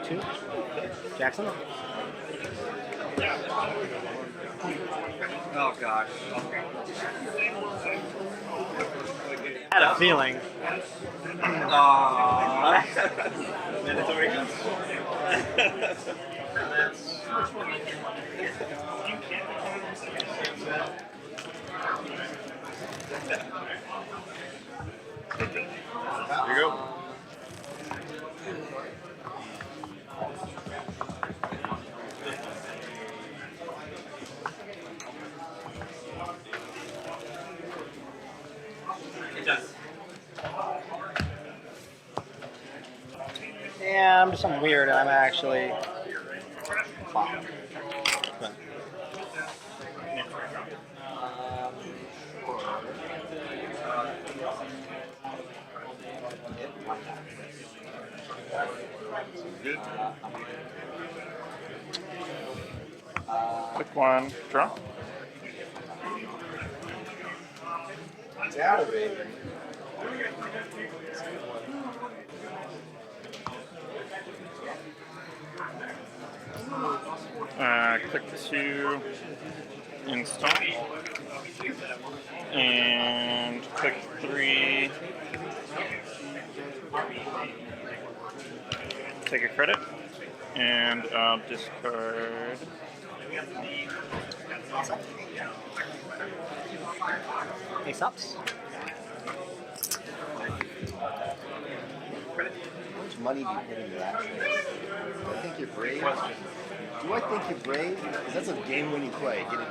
Two. Jackson. Oh gosh. I had a feeling. Mandatory. Here you go. Yeah, I'm just something weird. I'm actually. Wow. Good. Click one, draw. It's out of it. Click to install. And click 3. Take a credit. And discard. Ace ups. How much money do you put into that? Do I think you're brave? Do I think you're brave? Because that's a game-winning play. Get it.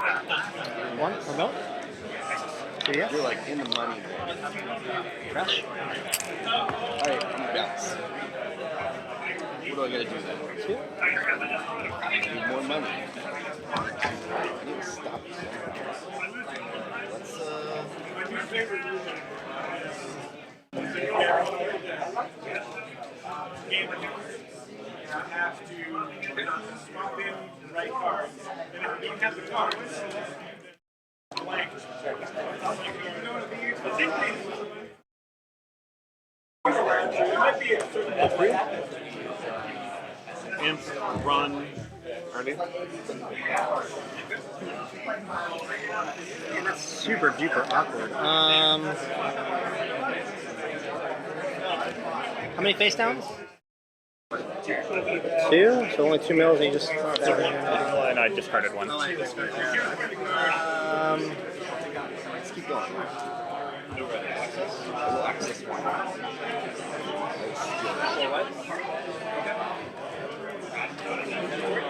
One remote. Two yes. You're like in the money. Fresh. Alright, I'm bounce. What do I gotta do then? Two. I need more money. I need to stop this. Let's have to swap in the right cards, and if you don't have the cards, blank. It might be a certain Imp, run. That's super duper awkward. How many face downs? Two? So only 2 mills and you just... And I discarded one. let's keep going. We'll access one.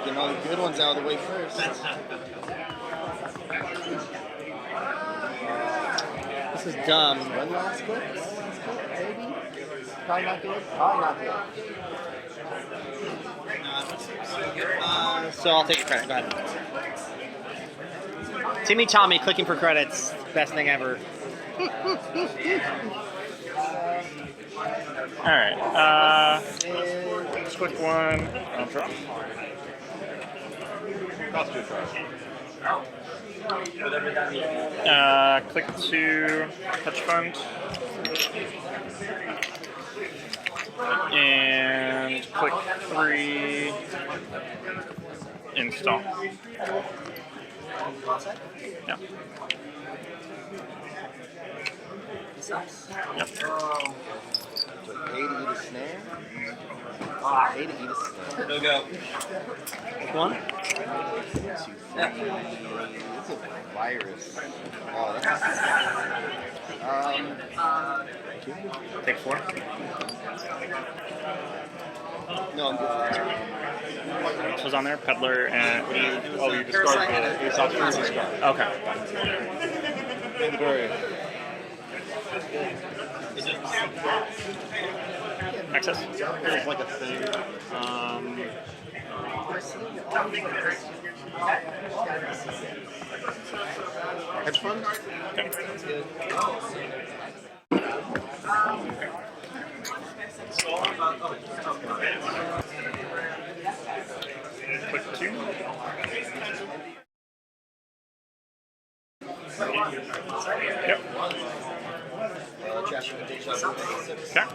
Getting all the good ones out of the way first. This is dumb. One last clip, maybe? Probably not good. Probably not good. So I'll take a credit. Go ahead. Timmy Tommy clicking for credits. Best thing ever. Alright, just click one, I'll draw. Click to hedge fund. And click 3, install. Yeah. Yep. A to eat a snare. A to eat a snare. No go. One. 2, 3. It's a virus. Oh, that's Take 4. no, I'm good. This was on there, peddler, and you discard the ace option. Okay. Inventory. Access. There's like a thing. Hedge fund? Okay. Click 2. Yep. Trash. Okay.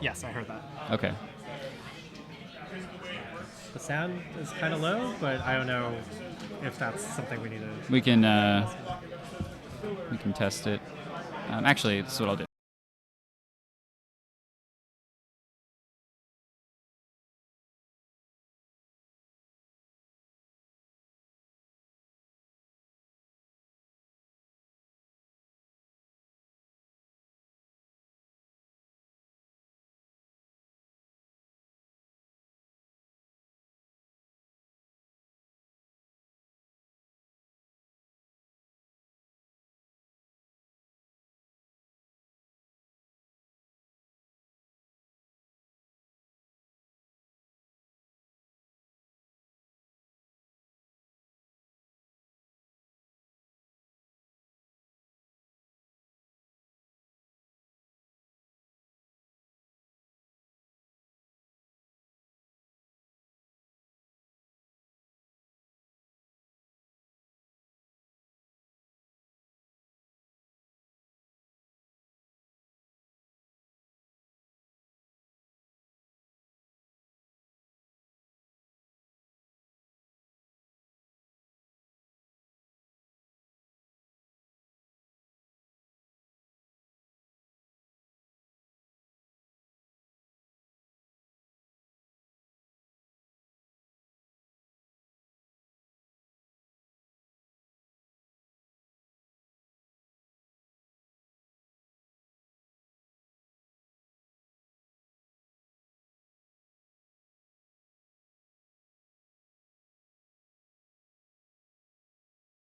Yes, I heard that. Okay. The sound is kind of low, but I don't know if that's something we need to. We can test it. Actually, this is what I'll do.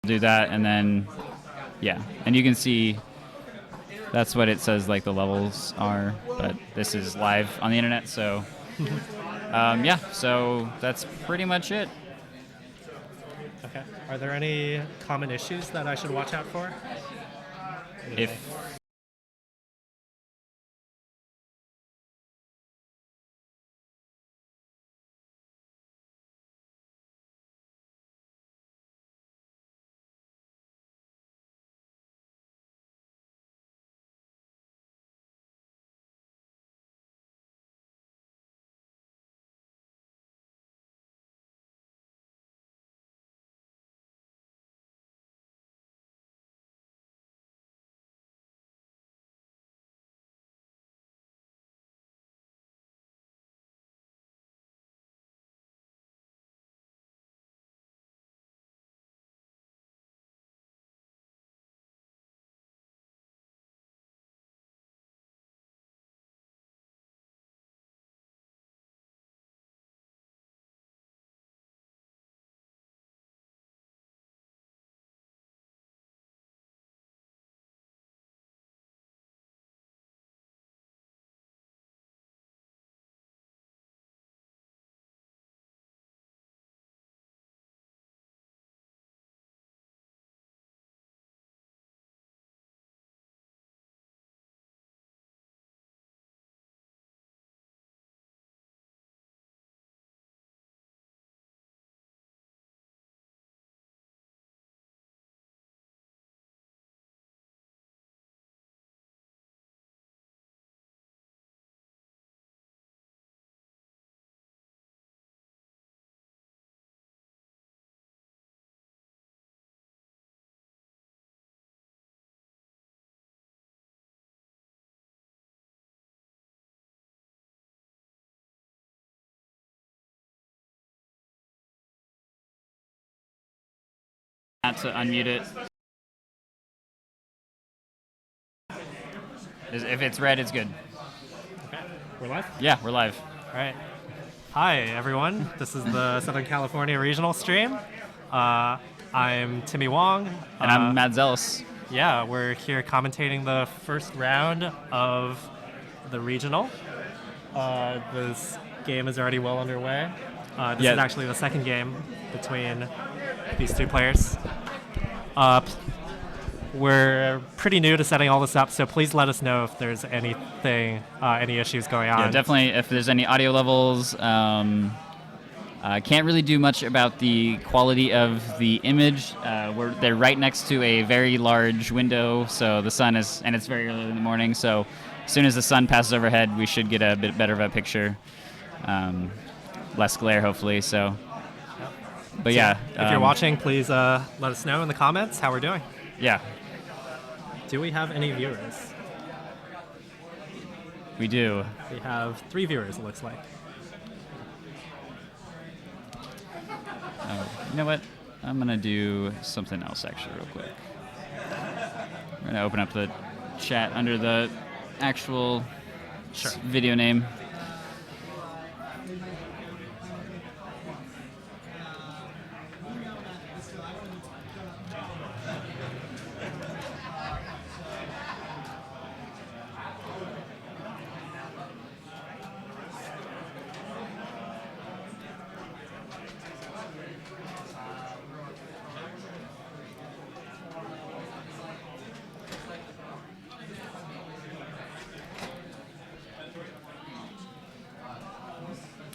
Do that, and then yeah, and you can see that's what it says like the levels are, but this is live on the internet, so yeah, so that's pretty much it. Okay. Are there any common issues that I should watch out for? If not to unmute it. If it's red, it's good. Okay. We're live? Yeah, we're live. All right. Hi, everyone. This is the Southern California regional stream. I'm Timmy Wong. And I'm Matt Zealous. Yeah, we're here commentating the first round of the regional. This game is already well underway. This is actually the second game between these two players. We're pretty new to setting all this up, so please let us know if there's anything, any issues going on. Yeah, definitely. If there's any audio levels, can't really do much about the quality of the image. They're right next to a very large window, so the sun is, and it's very early in the morning. So as soon as the sun passes overhead, we should get a bit better of a picture, less glare, hopefully. So, but So yeah, if you're watching, please let us know in the comments how we're doing. Yeah, Do we have any viewers? we do. We have 3 viewers, it looks like. Oh, you know what? I'm gonna do something else actually, real quick. We're gonna open up the chat under the actual video name.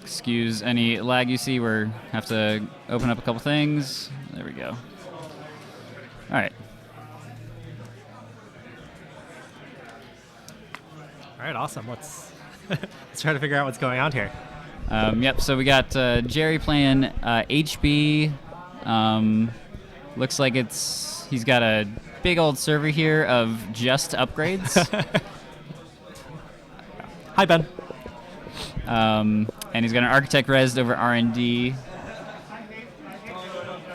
Excuse any lag you see. We have to open up a couple things. There we go. All right. All right, awesome. Let's try to figure out what's going on here. Yep. So we got Jerry playing HB. Looks like he's got a big old server here of just upgrades. Hi, Ben. And he's got an architect rezzed over R&D.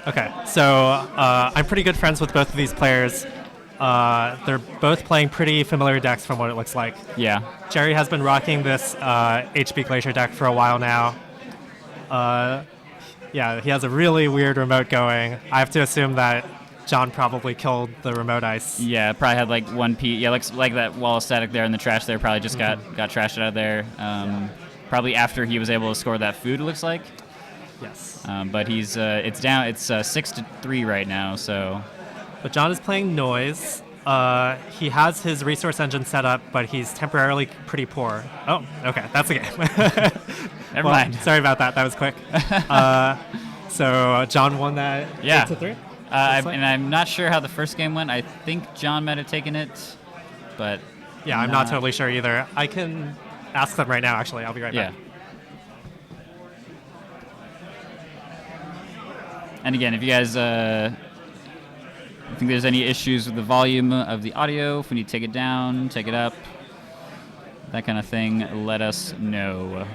Okay, so I'm pretty good friends with both of these players. They're both playing pretty familiar decks from what it looks like. Yeah. Jerry has been rocking this HB Glacier deck for a while now. Yeah, he has a really weird remote going. I have to assume that John probably killed the remote ice. Yeah, probably had like one piece. Yeah, like that wall of static there in the trash there. Probably just got trashed out of there. Probably after he was able to score that food. It looks like. Yes. But he's it's down. It's 6-3 right now. So. But John is playing Noise. He has his resource engine set up, but he's temporarily pretty poor. Oh, okay, that's the game. Never mind. Sorry about that. That was quick. So John won that 8-3. And I'm not sure how the first game went. I think John might have taken it, but yeah, I'm not totally sure either. I can ask them right now. Actually, I'll be right back. And again, if you guys think there's any issues with the volume of the audio, if we need to take it down, take it up, that kind of thing, let us know.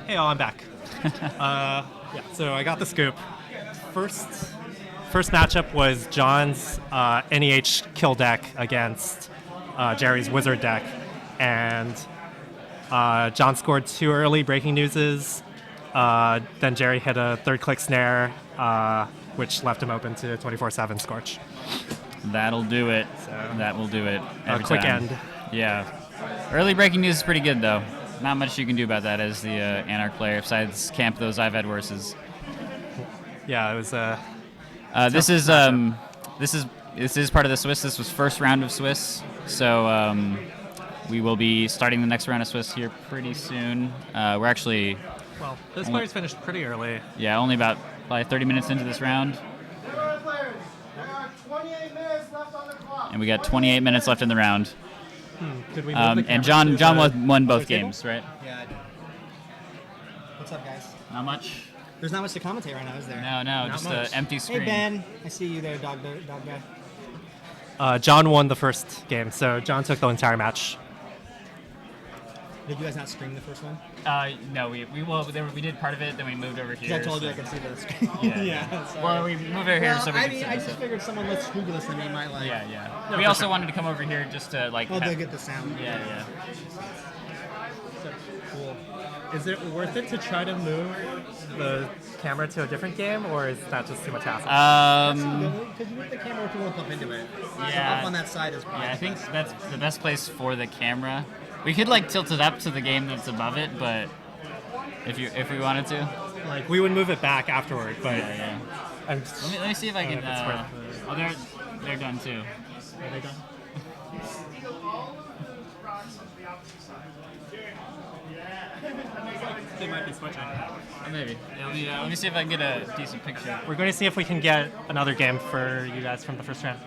Hey, I'm back. So I got the scoop. First matchup was John's NEH kill deck against Jerry's wizard deck, and John scored 2 early breaking newses. Then Jerry hit a third click snare, which left him open to 24/7 Scorch. That'll do it. That will do it. A quick time. end. Yeah. Early breaking news is pretty good though. Not much you can do about that as the Anarch player, besides camp those I've had worses. Yeah, it was this is part of the Swiss. This was first round of Swiss, so we will be starting the next round of Swiss here pretty soon. We're actually this player's finished pretty early. Yeah, only about probably 30 minutes into this round. There are 28 minutes left on the clock. And we got 28 minutes left in the round. Could we move the and camera John to the won both other table? games, right? Yeah, I did. What's up, guys? Not much. There's not much to commentate right now, is there? No, Not just much. an empty screen. Hey, Ben. I see you there, dog guy. John won the first game, so John took the entire match. Did you guys not stream the first one? No, we did part of it, then we moved over here. Because I told you I could see the screen. Yeah. Sorry. Well, we moved over here Well, so we I could mean, see I this. just figured someone less scrupulous than me might like. Yeah. No, We for also sure. wanted to come over here just to like. Well, to get the sound. Yeah. Cool. Is it worth it to try to move the camera to a different game, or is that just too much hassle? Because you want the camera to look up into it. Yeah. So up on that side is probably Yeah, I think best. that's the best place for the camera. We could like tilt it up to the game that's above it, but if we wanted to. Like, we would move it back afterward, but Yeah. I'm Let me see if I can. if it's worth Oh, they're done too. Are they done? They might be switching. Maybe. Let me see if I can get a decent picture. We're going to see if we can get another game for you guys from the first round.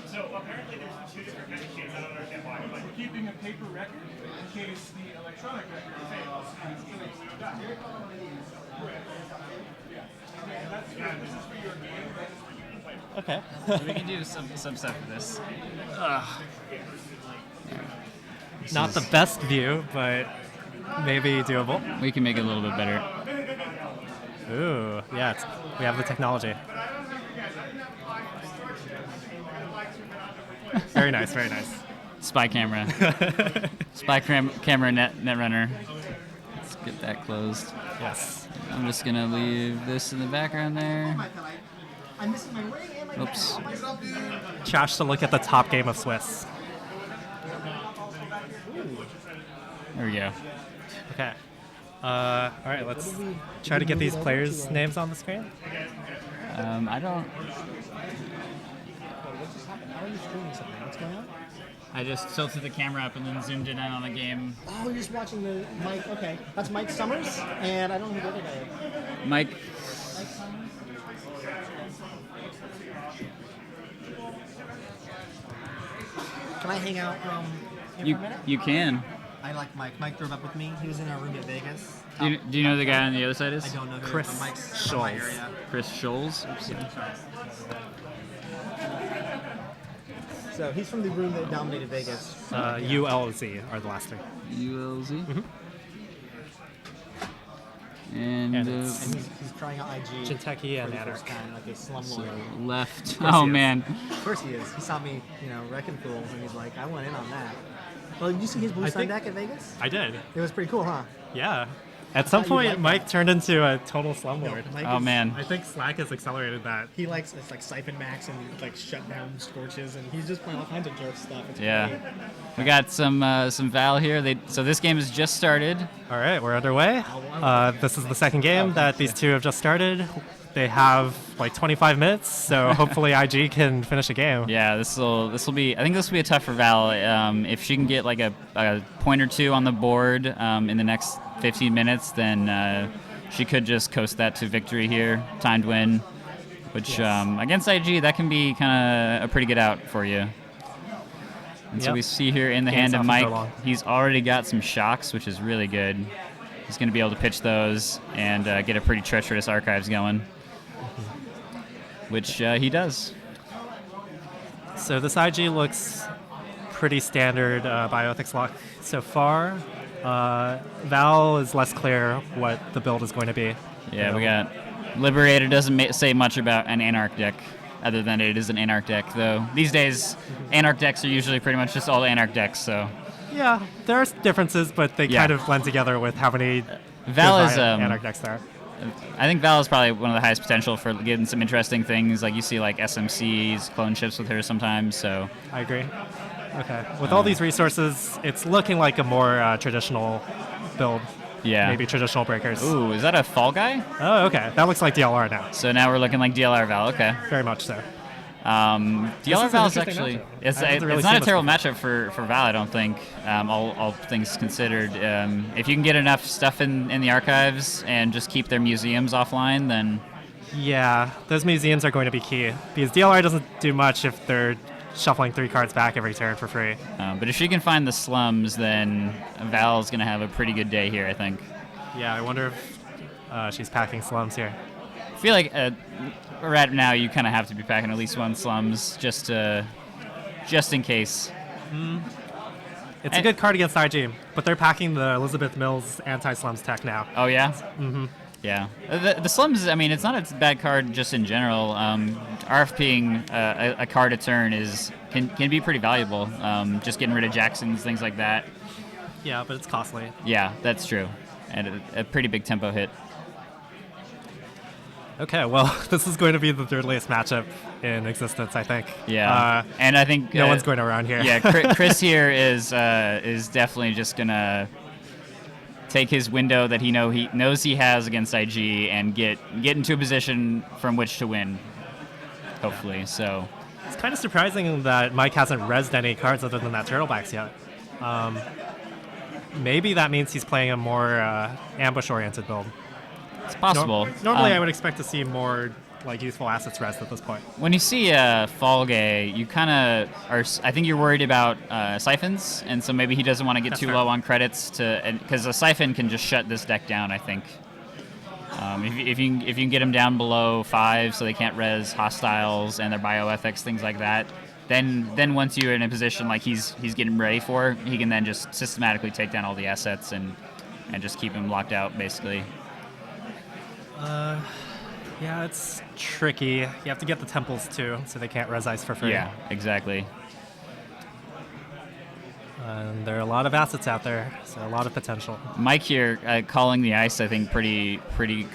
So apparently there's two different machines. I don't understand why. But we're keeping a paper record in case the electronic record fails. This is for your game. Okay. We can do some stuff with this. Not the best view, but maybe doable. We can make it a little bit better. Ooh, yeah, we have the technology. Very nice, very nice. Spy camera. Camera Netrunner. Let's get that closed. Yes. I'm just gonna leave this in the background there. I'm missing my ring and my Oops. Trash to look at the top game of Swiss. There we go. Okay. All right, let's try to get these players' names on the screen. I don't. How are you streaming something? What's going on? I just tilted the camera up and then zoomed in on the game. Oh, you're just watching the Mike. Okay, that's Mike Summers, and I don't know who the other guy is. Mike. Can I hang out here You for a minute? you can. I like Mike. Mike drove up with me. He was in our room at Vegas. Do you know the guy on the other side is? I don't know who. Chris but Mike's from my Scholes. area. Chris Scholes. So he's from the room that dominated Vegas. ULZ are the last three. ULZ. Mm-hmm. And And it's- And he's trying out IG Jinteki and for the first Anarch. time, like a slum so lord. left. course Oh he is. man. Of course he is. He saw me, wrecking fools, and he's like, I went in on that. Well, did you see his blue I sun think- deck at Vegas? I did. It was pretty cool, huh? Yeah. At some thought you'd point, like Mike that. turned into a total slumlord. Mike Oh is- man. I think Slack has accelerated that. He likes it's like Siphon Max and like shut down Scorches, and he's just playing all kinds of jerk stuff. It's Yeah. great. We got some Val here. So this game has just started. All right, we're underway. This is the second game that these two have just started. They have like 25 minutes, so hopefully IG can finish a game. Yeah, this will be. I think this will be a tough for Val. If she can get like a point or two on the board in the next 15 minutes, then she could just coast that to victory here, timed win. Which against IG, that can be kind of a pretty good out for you. And so Yep. we see here in the Game's hand of often so Mike, long. he's already got some shocks, which is really good. He's going to be able to pitch those and get a pretty treacherous archives going, which he does. So this IG looks pretty standard bioethics lock so far. Val is less clear what the build is going to be. Yeah, we got Liberator doesn't say much about an Anarch deck, other than it is an Anarch deck, though. These days, Anarch decks are usually pretty much just all Anarch decks, so. Yeah, there are differences, but they Yeah. kind of blend together with how many Val good is, Anarch decks there are. I think Val is probably one of the highest potential for getting some interesting things. Like you see like SMCs, clone ships with her sometimes, so. I agree. Okay. With all these resources, it's looking like a more traditional build. Yeah. Maybe traditional breakers. Ooh, is that a Fall Guy? Oh, okay. That looks like DLR now. So now we're looking like DLR Val, okay. Very much so. DLR is Val an is interesting actually matchup. it's I haven't really not seen a this terrible before. matchup for Val, I don't think. All things considered, if you can get enough stuff in the archives and just keep their museums offline, then Yeah, those museums are going to be key because DLR doesn't do much if they're shuffling 3 cards back every turn for free. but if she can find the slums, then Val's gonna have a pretty good day here, I think. Yeah, I wonder if she's packing slums here. I feel like right now you kind of have to be packing at least one slums just in case. It's a good card against IG, but they're packing the Elizabeth Mills anti-slums tech now. Oh yeah. Mm-hmm. Yeah. The slums. I mean, it's not a bad card just in general. RFPing a card a turn can be pretty valuable. Just getting rid of Jacksons, things like that. Yeah, but it's costly. Yeah, that's true, and a pretty big tempo hit. Okay, well, this is going to be the deadliest matchup in existence, I think. Yeah, and I think no one's going around here. Yeah, Chris here is definitely just gonna take his window that he knows he has against IG and get into a position from which to win. Hopefully, so. It's kind of surprising that Mike hasn't rezzed any cards other than that Turtlebacks yet. Maybe that means he's playing a more ambush-oriented build. It's possible. Normally, I would expect to see more like useful assets res at this point. When you see Fall Gay, you kind of are. I think you're worried about siphons, and so maybe he doesn't want to get That's too fair. low on credits because a siphon can just shut this deck down. I think. If you can get them down below 5, so they can't res hostiles and their bioethics, things like that, then once you're in a position like he's getting ready for, he can then just systematically take down all the assets and just keep him locked out, basically. Yeah, it's tricky. You have to get the temples too, so they can't res ice for free. Yeah, exactly. And there are a lot of assets out there, so a lot of potential. Mike here calling the ice, I think, pretty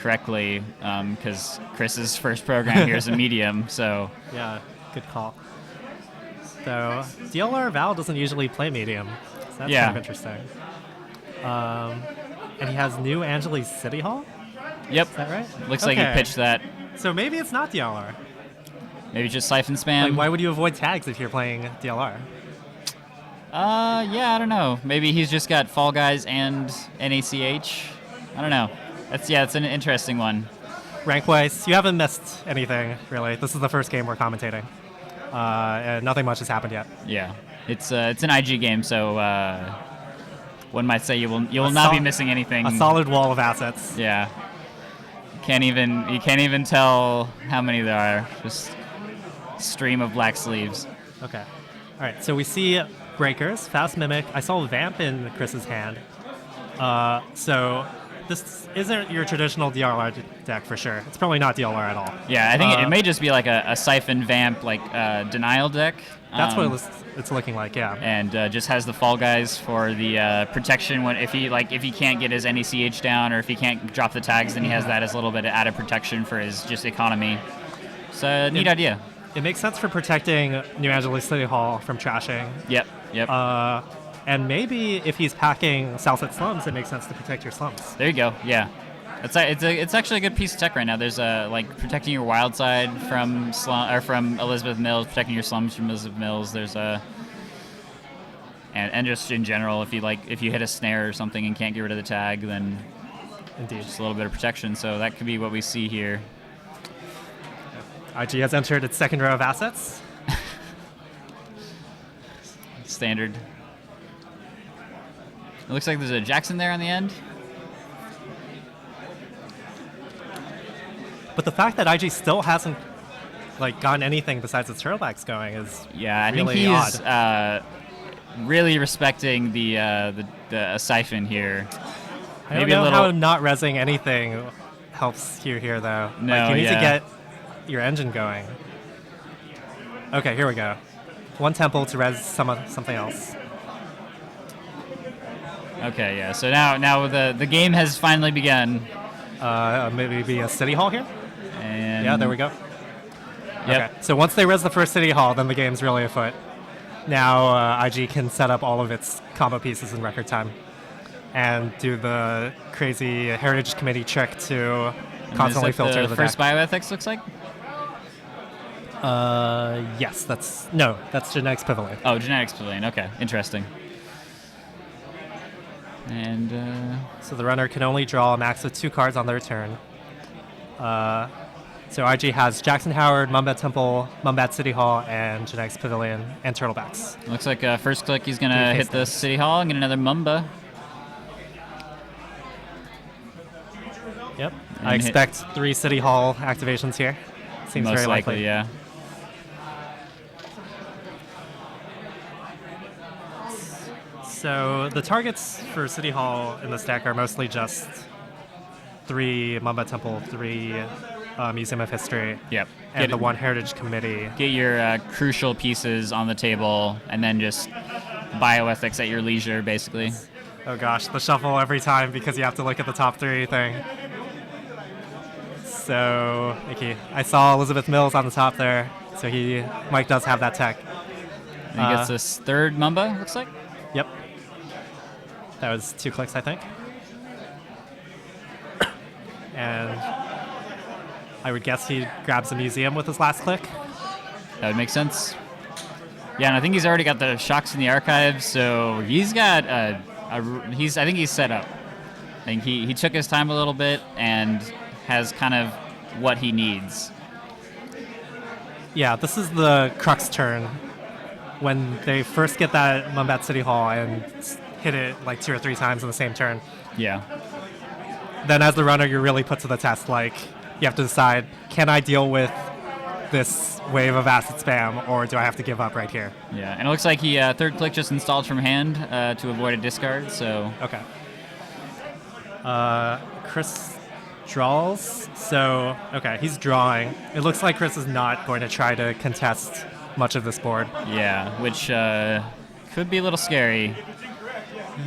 correctly, because Chris's first program here is a medium, so... Yeah, good call. So, DLR Val doesn't usually play medium, so that's Yeah. kind of interesting. And he has new Angeles City Hall? Yep. Is that right? Looks like he Okay. pitched that. So maybe it's not DLR. Maybe just siphon spam. Like, why would you avoid tags if you're playing DLR? Yeah, I don't know. Maybe he's just got Fall Guys and NACH. I don't know. It's an interesting one. Rank-wise, you haven't missed anything, really. This is the first game we're commentating. And nothing much has happened yet. Yeah, it's an IG game, so one might say you will not be missing anything. A solid wall of assets. Yeah. You can't even tell how many there are. Just stream of black sleeves. Okay. All right, so we see Breakers, Fast Mimic. I saw Vamp in Chris's hand. So this isn't your traditional DLR deck for sure. It's probably not DLR at all. Yeah, I think it may just be like a siphon vamp, like denial deck. That's what it's looking like, yeah. And just has the Fall Guys for the protection when if he can't get his NECH down or if he can't drop the tags, then he has that as a little bit of added protection for his just economy. It's a neat idea. It makes sense for protecting New Angeles City Hall from trashing. Yep. And maybe if he's packing Southside Slums, it makes sense to protect your slums. There you go. Yeah. It's actually a good piece of tech right now. There's like protecting your wild side from from Elizabeth Mills, protecting your slums from Elizabeth Mills. There's and just in general, if you hit a snare or something and can't get rid of the tag, then Indeed. just a little bit of protection. So that could be what we see here. IG has entered its second row of assets. Standard. It looks like there's a Jackson there on the end. But the fact that IG still hasn't gotten anything besides its turtlebacks going is I really think he's odd. Really respecting the siphon here. I don't know how not resing anything helps you here, though. No, you need yeah. to get your engine going. Okay, here we go. One temple to res something else. Okay, yeah. So now the game has finally begun. Maybe a city hall here? And Yeah, there we go. Yep. Okay, so once they res the first city hall, then the game's really afoot. Now IG can set up all of its combo pieces in record time and do the crazy Heritage Committee trick to constantly filter the first deck. bioethics looks like. Yes, that's Genetics Pavilion. Oh, Genetics Pavilion. Okay, interesting. And So the runner can only draw a max of 2 cards on their turn. So IG has Jackson Howard, Mumbat Temple, Mumbat City Hall, and Genetics Pavilion, and Turtlebacks. looks like first click he's gonna hit the City Hall and get another Mumba. Yep. And I expect 3 City Hall activations here. Seems Most very likely, yeah. So the targets for City Hall in this deck are mostly just 3 Mumba Temple, 3 Museum of History, Yep. and the 1 Heritage Committee. Get your crucial pieces on the table, and then just bioethics at your leisure, basically. Oh gosh, the shuffle every time because you have to look at the top 3 thing. So, okay, I saw Elizabeth Mills on the top there, so Mike does have that tech. And he gets this third Mumba, looks like. Yep. That was 2 clicks, I think. And I would guess he grabs a museum with his last click. That would make sense. Yeah, and I think he's already got the shocks in the archives, so he's got I think he's set up. I think he took his time a little bit and has kind of what he needs. Yeah, this is the crux turn. When they first get that Mumbat City Hall and hit it like 2 or 3 times in the same turn. Yeah. Then as the runner, you're really put to the test. Like, you have to decide, can I deal with this wave of acid spam, or do I have to give up right here? Yeah, and it looks like he third click just installed from hand to avoid a discard, so... Okay. Chris draws, so, okay, he's drawing. It looks like Chris is not going to try to contest much of this board. Yeah, which could be a little scary.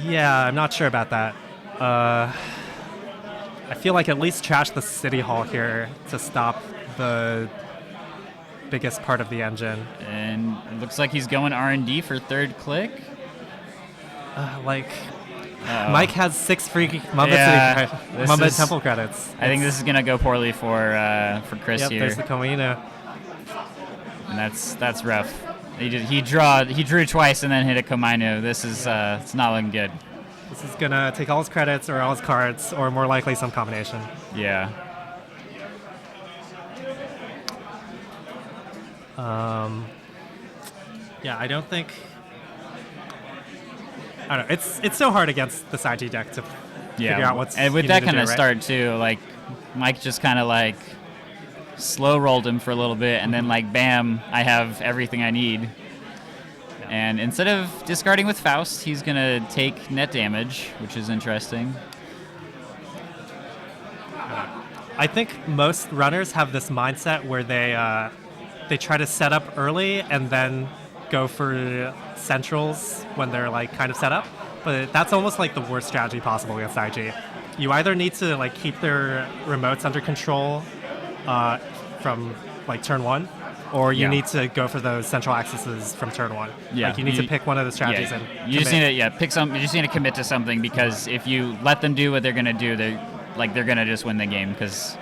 Yeah, I'm not sure about that. I feel like at least trash the City Hall here to stop the biggest part of the engine. And it looks like he's going R&D for third click. Mike has 6 free Mumbat Temple credits. I think this is going to go poorly for Chris Yep, here. there's the Kamino. And that's rough. He drew twice and then hit a Komainu. This is it's not looking good. This is gonna take all his credits or all his cards, or more likely some combination. Yeah. Yeah, I don't think. I don't know. It's so hard against the side G deck to figure out what's. And with that kind of start too, like Mike just kind of like slow rolled him for a little bit, and then like bam, I have everything I need. And instead of discarding with Faust, he's gonna take net damage, which is interesting. I think most runners have this mindset where they try to set up early and then go for centrals when they're like kind of set up. But that's almost like the worst strategy possible against IG. You either need to like keep their remotes under control from like turn 1, or you need to go for those central accesses from turn 1. Yeah, like you need to pick one of the strategies and you just need to pick some. You just need to commit to something, because if you let them do what they're gonna do, they're gonna just win the game, because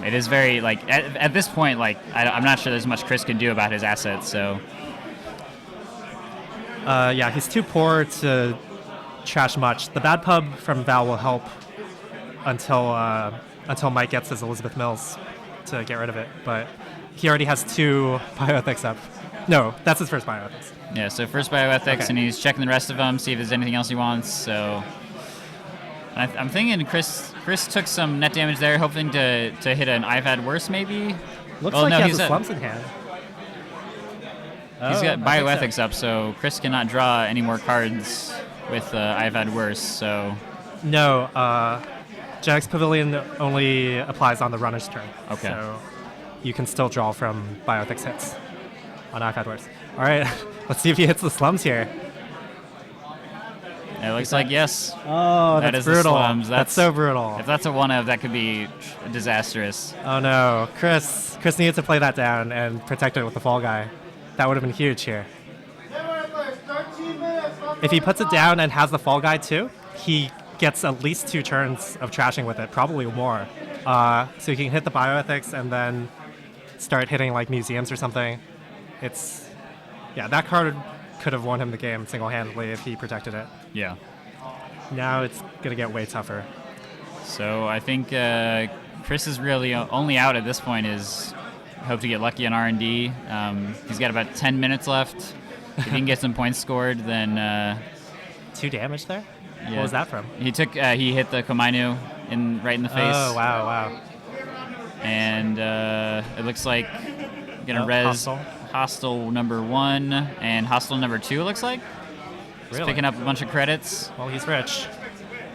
it is very like at this point, like I'm not sure there's much Chris can do about his assets. So yeah, he's too poor to trash much. The bad pub from Val will help until Mike gets his Elizabeth Mills to get rid of it, but he already has 2 bioethics up. No, that's his first bioethics. Yeah, so first bioethics, and he's checking the rest of them, see if there's anything else he wants. So I'm thinking Chris took some net damage there, hoping to hit an I've had worse maybe. Looks like he has the slumps in hand. He's got bioethics up, so Chris cannot draw any more cards with I've had worse. So no, Jack's Pavilion only applies on the runner's turn. Okay. So you can still draw from bioethics hits on I've had worse. All right, let's see if he hits the slums here. It looks like yes. Oh, that that's is brutal. The slums. That's so brutal. If that's a 1-of, that could be disastrous. Oh no, Chris needed to play that down and protect it with the fall guy. That would have been huge here. If he puts it down and has the fall guy too, he gets at least 2 turns of trashing with it, probably more. So he can hit the bioethics and then start hitting like museums or something. That card could have won him the game single-handedly if he protected it. Yeah. Now it's gonna get way tougher. So I think Chris is really only out at this point is hope to get lucky on R&D. He's got about 10 minutes left. If he can get some points scored, then 2 damage there? Yeah. What was that from? He hit the Komainu right in the face. Oh wow. And it looks like gonna res hostile number 1 and hostile number 2. It looks like. He's picking up a bunch of credits. Well, he's rich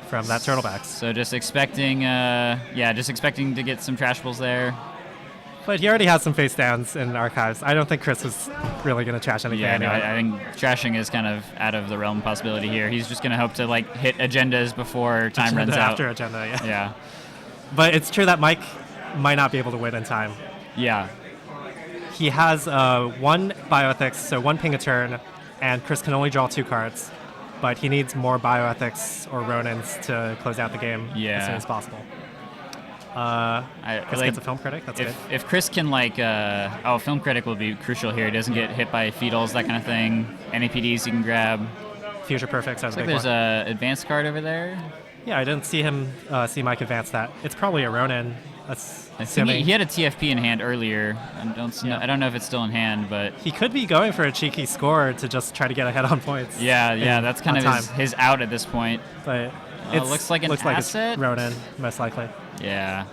from that turtlebacks. So just expecting to get some trash pulls there. But he already has some face downs in archives. I don't think Chris was really going to trash anything. Yeah, no, anyway. I think trashing is kind of out of the realm possibility here. He's just going to hope to like hit agendas before time runs out. After agenda, yeah. Yeah. But it's true that Mike might not be able to win in time. Yeah. He has 1 bioethics, so 1 ping a turn, and Chris can only draw 2 cards. But he needs more bioethics or Ronins to close out the game as soon as possible. Chris gets a film critic. That's good. If Chris can film critic will be crucial here. He doesn't get hit by Feetals, that kind of thing. NAPDs he can grab. Future Perfects has a big there's one. a advanced card over there. Yeah, I didn't see him see Mike advance that. It's probably a Ronin. That's I think assuming. he had a TFP in hand earlier. I don't know if it's still in hand, but He could be going for a cheeky score to just try to get ahead on points. yeah, that's kind on of time. his out at this point. But It looks like an asset. It's Ronin, most likely. Yeah.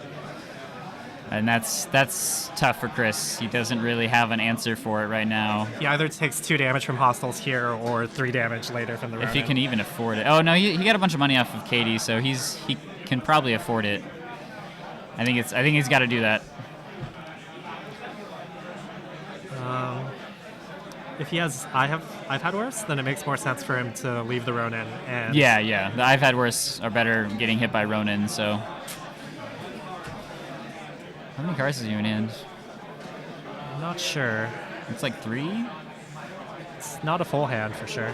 And that's tough for Chris. He doesn't really have an answer for it right now. He either takes 2 damage from hostiles here or 3 damage later from the Ronin. If he can even afford it. Oh no, he got a bunch of money off of Katie, so he can probably afford it. I think he's got to do that. If he has I've had worse, then it makes more sense for him to leave the Ronin. And Yeah. The I've had worse are better getting hit by Ronin. So how many cards does he have in hand? I'm not sure. It's like 3. It's not a full hand for sure.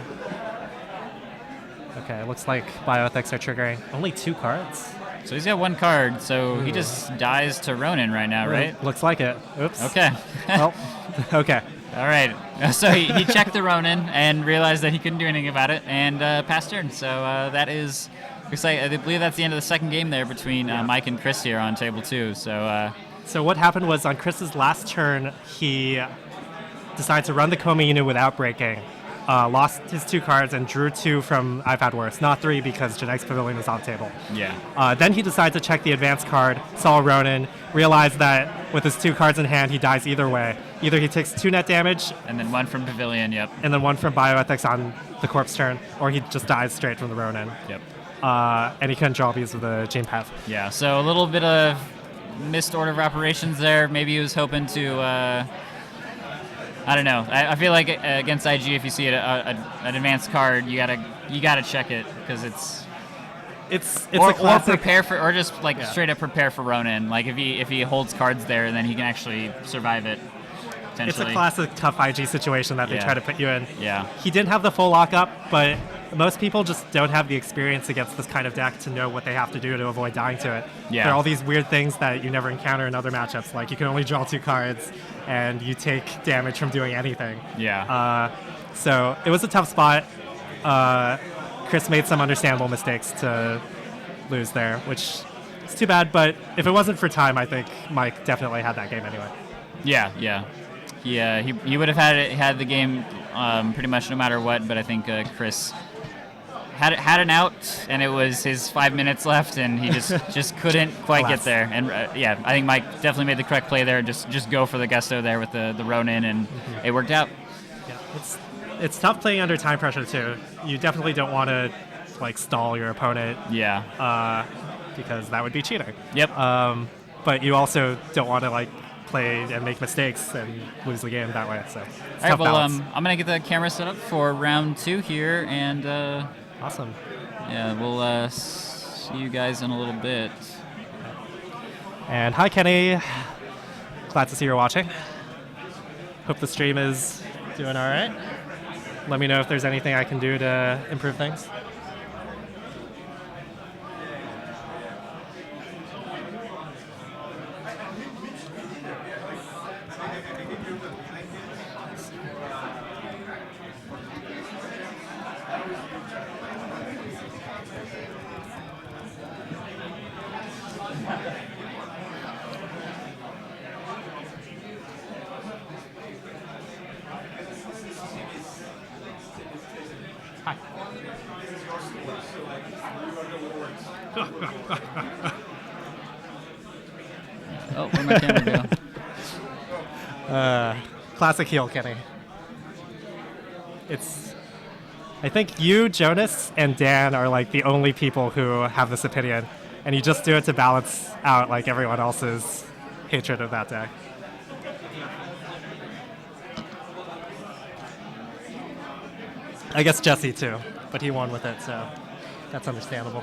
Okay, looks like bioethics are triggering. Only 2 cards. So he's got 1 card. So he just dies to Ronin right now, right? Looks like it. Oops. Okay. Well, okay. All right. So he checked the Ronin and realized that he couldn't do anything about it and passed turn. So that is, looks like, I believe that's the end of the second game there between Mike and Chris here on table 2. So what happened was on Chris's last turn, he decided to run the Komi Inu without breaking, lost his 2 cards and drew 2 from I've Had Worse, not 3 because Genetics Pavilion was on the table. Yeah. Then he decided to check the advanced card, saw Ronin, realized that with his 2 cards in hand, he dies either way. Either he takes 2 net damage, And then 1 from Pavilion, yep. and then 1 from Bioethics on the corpse turn, or he just dies straight from the Ronin. Yep. And he couldn't draw because of the Gene Path. Yeah, so a little bit of missed order of operations there. Maybe he was hoping to, I don't know. I feel like against IG, if you see an advanced card, you gotta check it because it's a classic. or prepare for, or just like straight up prepare for Ronin. Like if he holds cards there, then he can actually survive it. It's a classic tough IG situation that they try to put you in. Yeah. He didn't have the full lockup, but most people just don't have the experience against this kind of deck to know what they have to do to avoid dying to it. Yeah. There are all these weird things that you never encounter in other matchups, like you can only draw 2 cards and you take damage from doing anything. Yeah. So it was a tough spot. Chris made some understandable mistakes to lose there, which is too bad, but if it wasn't for time, I think Mike definitely had that game anyway. Yeah. He would have had the game pretty much no matter what, but I think Chris had an out, and it was his 5 minutes left, and he just couldn't quite get there. And I think Mike definitely made the correct play there. Just go for the gusto there with the Ronin, and it worked out. Yeah, it's tough playing under time pressure too. You definitely don't want to like stall your opponent. Yeah. Because that would be cheating. Yep. But you also don't want to like play and make mistakes and lose the game that way. So it's All right. tough Well, balance. I'm gonna get the camera set up for round 2 here, and Awesome. yeah, we'll see you guys in a little bit. And hi, Kenny. Glad to see you're watching. Hope the stream is doing all right. Let me know if there's anything I can do to improve things. Oh, where'd my camera go? Classic heel, Kenny. I think you, Jonas, and Dan are like the only people who have this opinion, and you just do it to balance out like everyone else's hatred of that deck. I guess Jesse too, but he won with it, so that's understandable.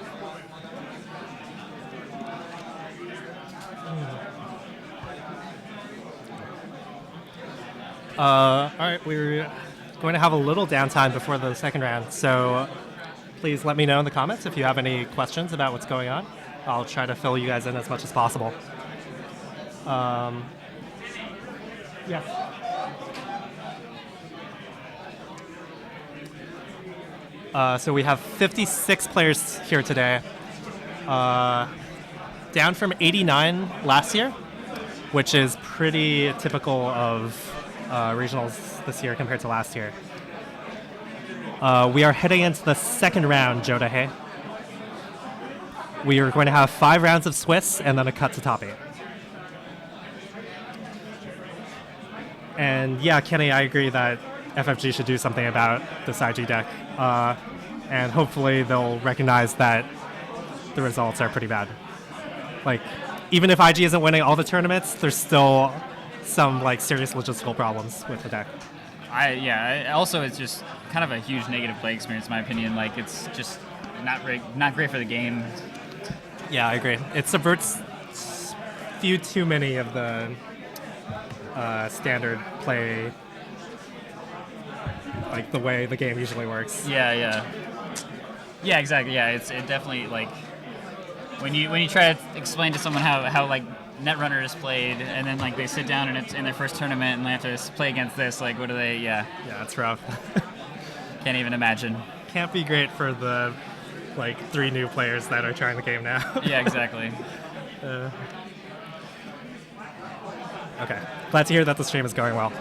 All right, we're going to have a little downtime before the second round, so please let me know in the comments if you have any questions about what's going on. I'll try to fill you guys in as much as possible. Yeah. So we have 56 players here today. Dan down from 89 last year, which is pretty typical of regionals this year compared to last year. We are heading into the second round, Jodahe. We are going to have 5 rounds of Swiss and then a cut to top 8. And yeah, Kenny, I agree that FFG should do something about this IG deck. And hopefully they'll recognize that the results are pretty bad. Like, even if IG isn't winning all the tournaments, there's still some like serious logistical problems with the deck. Also, it's just kind of a huge negative play experience, in my opinion. Like, it's just not great for the game. Yeah, I agree. It subverts few too many of the standard play, like the way the game usually works. Yeah, exactly. Yeah, it definitely, like, when you try to explain to someone how like Netrunner is played, and then like they sit down and it's in their first tournament and they have to play against this, like, what do they? Yeah, it's rough. Can't even imagine. Can't be great for the like 3 new players that are trying the game now. Yeah, exactly. Okay, glad to hear that the stream is going well.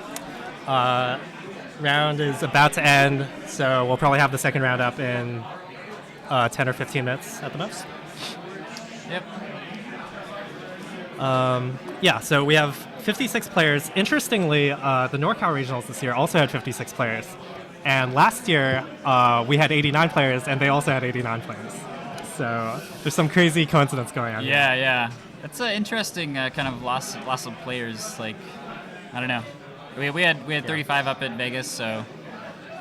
Round is about to end, so we'll probably have the second round up in 10 or 15 minutes at the most. Yep. Yeah, so we have 56 players. Interestingly, the NorCal regionals this year also had 56 players. And last year, we had 89 players, and they also had 89 players. So there's some crazy coincidence going on here. Yeah. It's an interesting kind of loss of players. Like, I don't know. We had 35 up at Vegas, so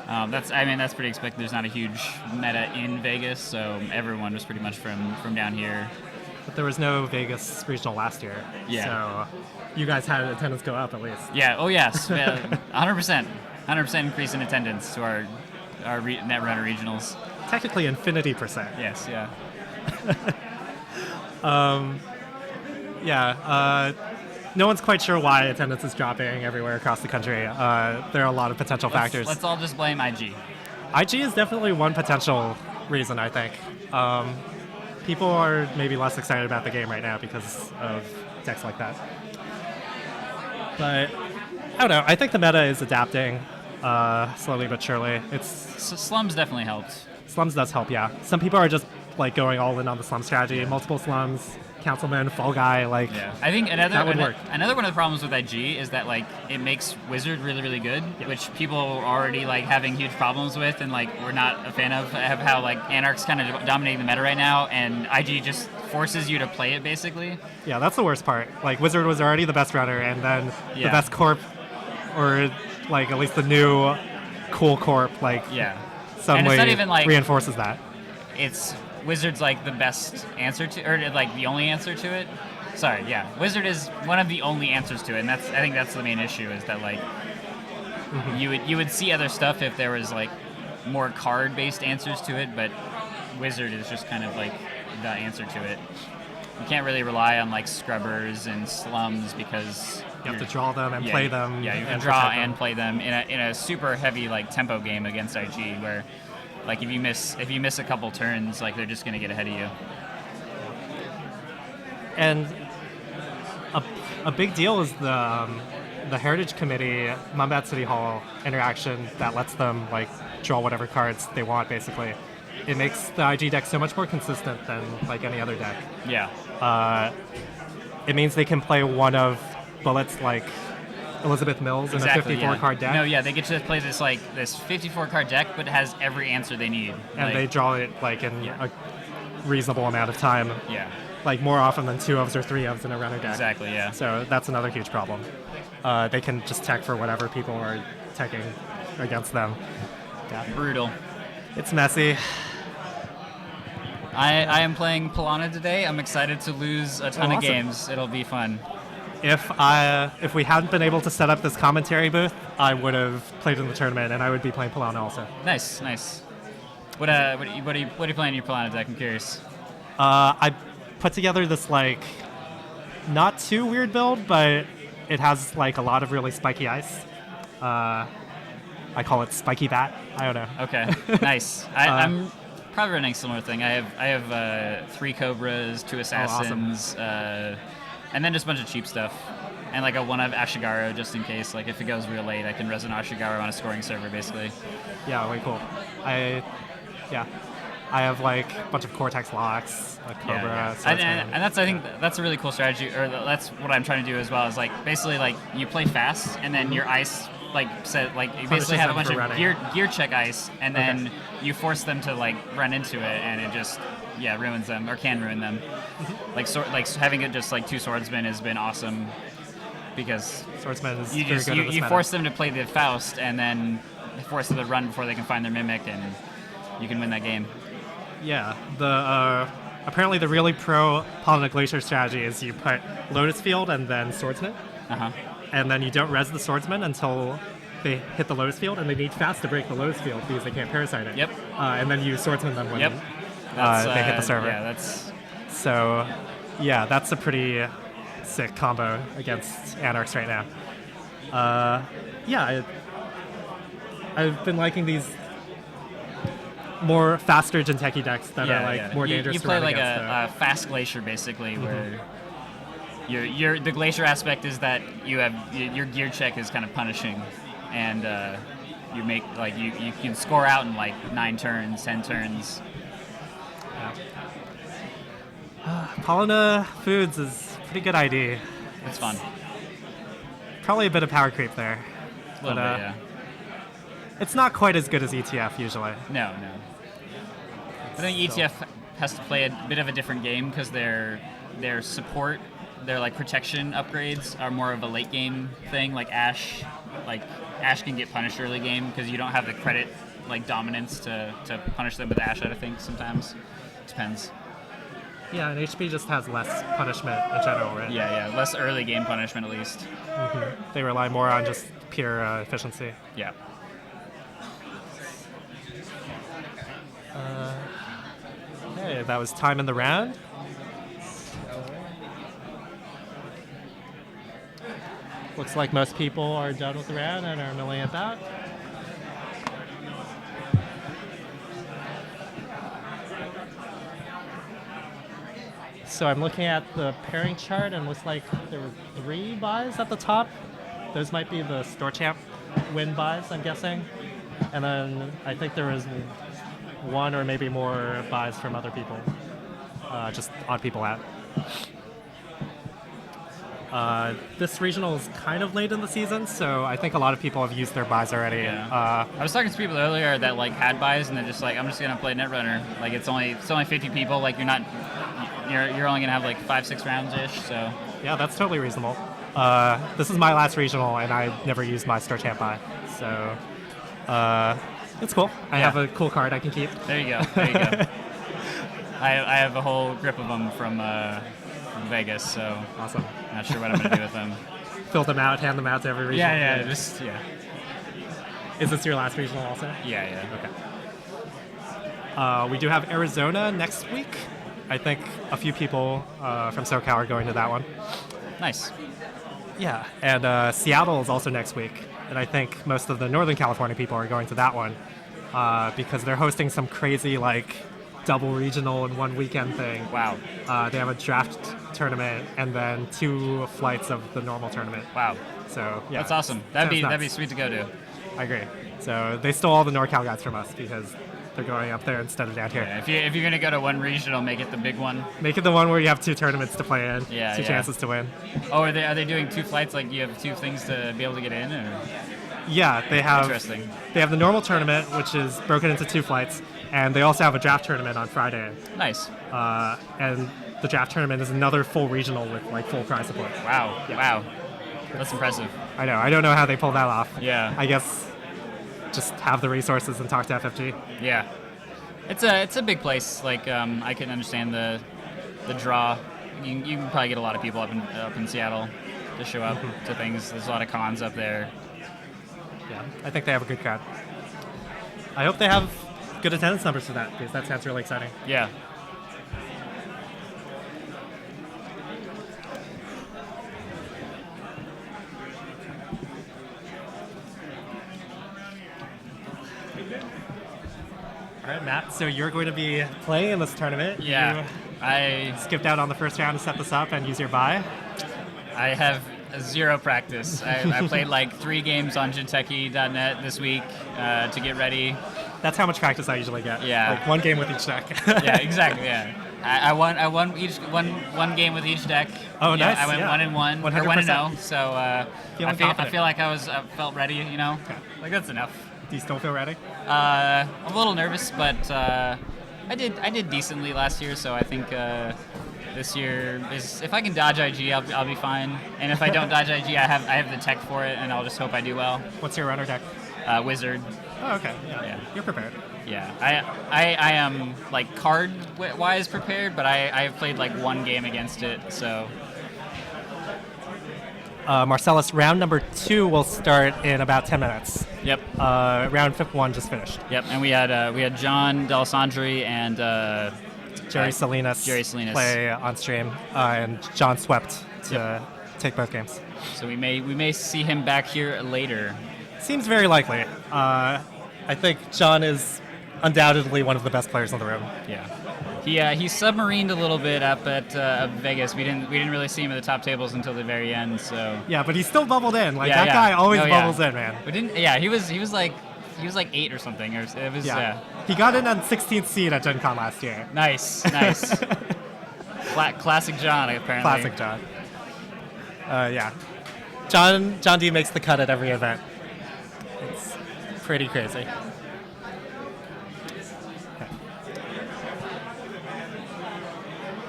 that's pretty expected. There's not a huge meta in Vegas, so everyone was pretty much from down here. But there was no Vegas regional last year. Yeah. So you guys had attendance go up at least. Yeah. Oh yes. 100%. 100% increase in attendance to our Netrunner regionals. Technically infinity %. Yes. Yeah. No one's quite sure why attendance is dropping everywhere across the country. There are a lot of potential factors. Let's all just blame IG. IG is definitely one potential reason, I think. People are maybe less excited about the game right now because of decks like that. But I don't know. I think the meta is adapting slowly but surely. Slums definitely helped. Slums does help, yeah. Some people are just like going all in on the slum strategy. Multiple slums, Councilman, Fall Guy, like. Yeah. I think that would work. Another one of the problems with IG is that like it makes Wizard really, really good, which people are already like having huge problems with, and like we're not a fan of how like Anarch's kind of dominating the meta right now, and IG just forces you to play it basically. Yeah, that's the worst part. Like Wizard was already the best runner, and then the best corp, or like at least the new cool corp, like suddenly and it's not even like reinforces that. It's Wizard's like the best answer to, or like the only answer to it. Sorry, yeah. Wizard is one of the only answers to it, and I think that's the main issue, is that like you would see other stuff if there was like more card-based answers to it, but Wizard is just kind of like the answer to it. You can't really rely on like scrubbers and slums because you have to draw them and play them. Yeah, you can draw and play them in a super heavy like tempo game against IG, where like if you miss a couple turns, like they're just gonna get ahead of you. And a big deal is the Heritage Committee Mumbat City Hall interaction that lets them like draw whatever cards they want. Basically, it makes the IG deck so much more consistent than like any other deck. Yeah. It means they can play one of Bullet's like Elizabeth Mills in a 54 card deck. No, yeah, they get to play this 54 card deck, but it has every answer they need. And they draw it like in a reasonable amount of time. Yeah. Like more often than 2 ofs or 3 ofs in a runner deck. Exactly, yeah. So that's another huge problem. They can just tech for whatever people are teching against them. Yeah. Brutal. It's messy. I am playing Pilana today. I'm excited to lose a ton of games. It'll be fun. If we hadn't been able to set up this commentary booth, I would have played in the tournament, and I would be playing Pilana also. Nice. What are you playing in your Pilana deck? I'm curious. I put together this like not too weird build, but it has like a lot of really spiky ice. I call it Spiky Bat. I don't know. Okay, nice. I'm Probably running a similar thing. I have 3 Cobras, 2 Assassins, and then just a bunch of cheap stuff. And like a one of Ashigaru just in case. Like if it goes real late, I can res an Ashigaru on a scoring server basically. Yeah, way cool. I have like a bunch of Cortex locks, a Cobra. Yeah. Swordsman. And that's I think that's a really cool strategy, or that's what I'm trying to do as well. Is like basically like you play fast, and then your ice like you basically have a bunch of gear check ice, and then you force them to like run into it, and it just ruins them or can ruin them. Like having it just like 2 swordsmen has been awesome because Swordsman is you force them to play the Faust, and then force them to run before they can find their mimic, and you can win that game. Yeah, apparently the really pro Paladin Glacier strategy is you put Lotus Field and then Swordsman, and then you don't res the Swordsman until they hit the Lotus Field, and they need fast to break the Lotus Field because they can't parasite it. Yep. And then you Swordsman them when Yep. they hit the server. Yeah, that's So, that's a pretty sick combo against Anarchs right now. I've been liking these more faster Jinteki decks that are like more dangerous you to play run like against. a fast Glacier basically, where the Glacier aspect is that you have your gear check is kind of punishing, and you make like you can score out in like 9 turns, 10 turns. Paladin Foods is a pretty good ID. It's fun. Probably a bit of power creep there. A little bit, yeah. It's not quite as good as ETF usually. No. I think ETF has to play a bit of a different game because their support, their like protection upgrades are more of a late game thing. Like Ash can get punished early game because you don't have the credit like dominance to punish them with Ash. I think sometimes depends. Yeah, and HP just has less punishment in general, right? Yeah, less early game punishment at least. They rely more on just pure efficiency. Yeah. Okay, that was time in the round. Looks like most people are done with the round and are milling about. So I'm looking at the pairing chart, and it looks like there were 3 buys at the top. Those might be the store champ win buys, I'm guessing. And then I think there was 1 or maybe more buys from other people, just odd people out. This regional is kind of late in the season, so I think a lot of people have used their buys already. Yeah. I was talking to people earlier that like had buys, and they're just like, I'm just gonna play Netrunner. Like it's only 50 people. Like you're only gonna have like 5-6 rounds ish. So yeah, that's totally reasonable. This is my last regional, and I never used my store champ buy, so it's cool. I have a cool card I can keep. There you go. I have a whole grip of them from Vegas, so awesome. Not sure what I'm gonna do with them. Fill them out, hand them out to every regional. Yeah. Is this your last regional also? Yeah. Okay. We do have Arizona next week. I think a few people from SoCal are going to that one. Nice. Yeah, and Seattle is also next week, and I think most of the Northern California people are going to that one because they're hosting some crazy like double regional in one weekend thing. Wow. They have a draft tournament and then 2 flights of the normal tournament. Wow. So yeah, that's awesome. That'd be sweet to go to. I agree. So they stole all the NorCal guys from us because they're going up there instead of down here. Yeah, if you're gonna go to one regional, make it the big one. Make it the one where you have 2 tournaments to play in. Yeah. 2 chances to win. Oh, are they doing 2 flights? Like you have 2 things to be able to get in, or? Yeah, they have. Interesting. They have the normal tournament, which is broken into 2 flights, and they also have a draft tournament on Friday. Nice. And the draft tournament is another full regional with like full prize support. Wow. Yeah. Wow. That's impressive. I know. I don't know how they pull that off. Yeah. I guess just have the resources and talk to FFG. Yeah. It's a big place. Like I can understand the draw. You can probably get a lot of people up in Seattle to show up to things. There's a lot of cons up there. Yeah, I think they have a good crowd. I hope they have good attendance numbers for that because that sounds really exciting. Yeah. All right, Matt. So you're going to be playing in this tournament. Yeah, You I skipped out on the first round to set this up and use your bye. have zero practice. I played like 3 games on Jinteki.net this week to get ready. That's how much practice I usually get. Yeah. Like 1 game with each deck. Yeah, exactly. Yeah, I won each one game with each deck. Oh, Yeah, nice, I went yeah. 1-1 or 100%. 1-0. So I confident. feel like I felt ready. You know, like that's enough. Do you still feel ready? I'm a little nervous, but I did decently last year, so I think this year is if I can dodge IG, I'll be fine. And if I don't dodge IG, I have the tech for it, and I'll just hope I do well. What's your runner deck? Wizard. Oh, okay. Yeah. You're prepared. Yeah, I am like card wise prepared, but I've played like 1 game against it, so. Marcellus, round number 2 will start in about 10 minutes. Yep. Round 1 just finished. Yep, and we had John D'Alessandri and Jerry Salinas play on stream, and John swept to take both games. So we may see him back here later. Seems very likely. I think John is undoubtedly one of the best players in the room. Yeah. He submarined a little bit up at Vegas. We didn't really see him at the top tables until the very end. So Yeah, but he still bubbled in. Like Yeah, that yeah. guy always Oh, yeah. bubbles in, man. we didn't. Yeah, he was like 8 or something. Or it was He got in on 16th seed at Gen Con last year. nice. Classic John apparently. Classic John. Yeah. John D makes the cut at every event. It's pretty crazy. Okay.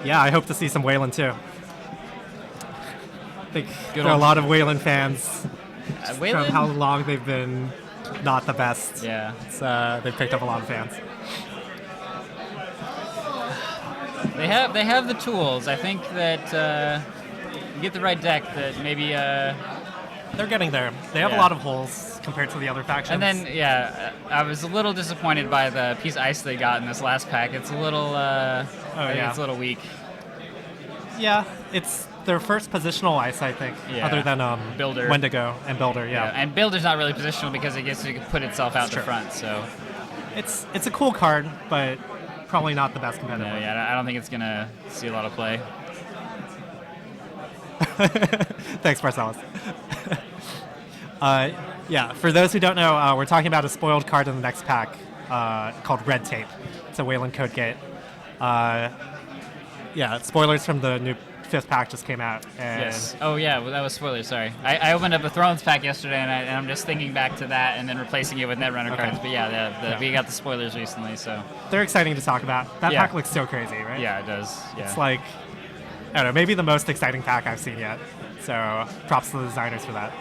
Yeah, I hope to see some Wayland too. I think Good there are a old- lot of Wayland fans from Wayland? how long they've been not the best. Yeah. It's, they've picked up a lot of fans. They have the tools. I think that you get the right deck that maybe. They're getting there. They have a Yeah. lot of holes compared to the other factions. And then I was a little disappointed by the piece of ice they got in this last pack. It's a little. I think yeah. it's a little weak. Yeah, it's their first positional ice, I think, Yeah. other than Builder. Wendigo and Builder. Yeah, And Builder's not really positional because it gets to put itself out the true. front. So it's a cool card, but probably not the best no, competitive. yeah, I don't think it's gonna see a lot of play. Thanks, Marcellus. Yeah, for those who don't know, we're talking about a spoiled card in the next pack called Red Tape. It's a Wayland code gate. Yeah, spoilers from the new 5th pack just came out. And Yes. Oh yeah, well, that was spoilers. Sorry. I opened up a Thrones pack yesterday, and I'm just thinking back to that, and then replacing it with Netrunner Okay. cards. But yeah, we got the spoilers recently, so they're exciting to talk about. That Yeah. pack looks so crazy, right? yeah, it does. Yeah. It's like, I don't know, maybe the most exciting pack I've seen yet. So props to the designers for that.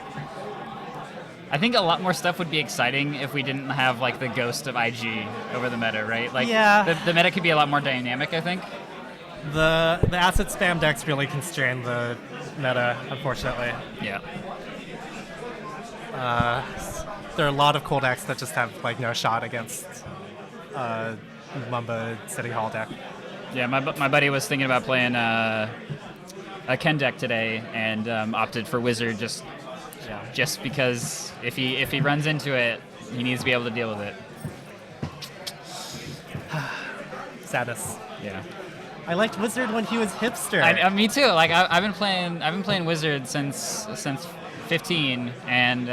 I think a lot more stuff would be exciting if we didn't have like the ghost of IG over the meta, right? Like Yeah. the meta could be a lot more dynamic, I think. The acid spam decks really constrain the meta, unfortunately. Yeah. There are a lot of cool decks that just have like no shot against Mumba City Hall deck. Yeah, my buddy was thinking about playing a Ken deck today and opted for Wizard just because if he runs into it, he needs to be able to deal with it. Sadness. Yeah. I liked Wizard when he was hipster. Me too. Like I've been playing Wizard since 15, and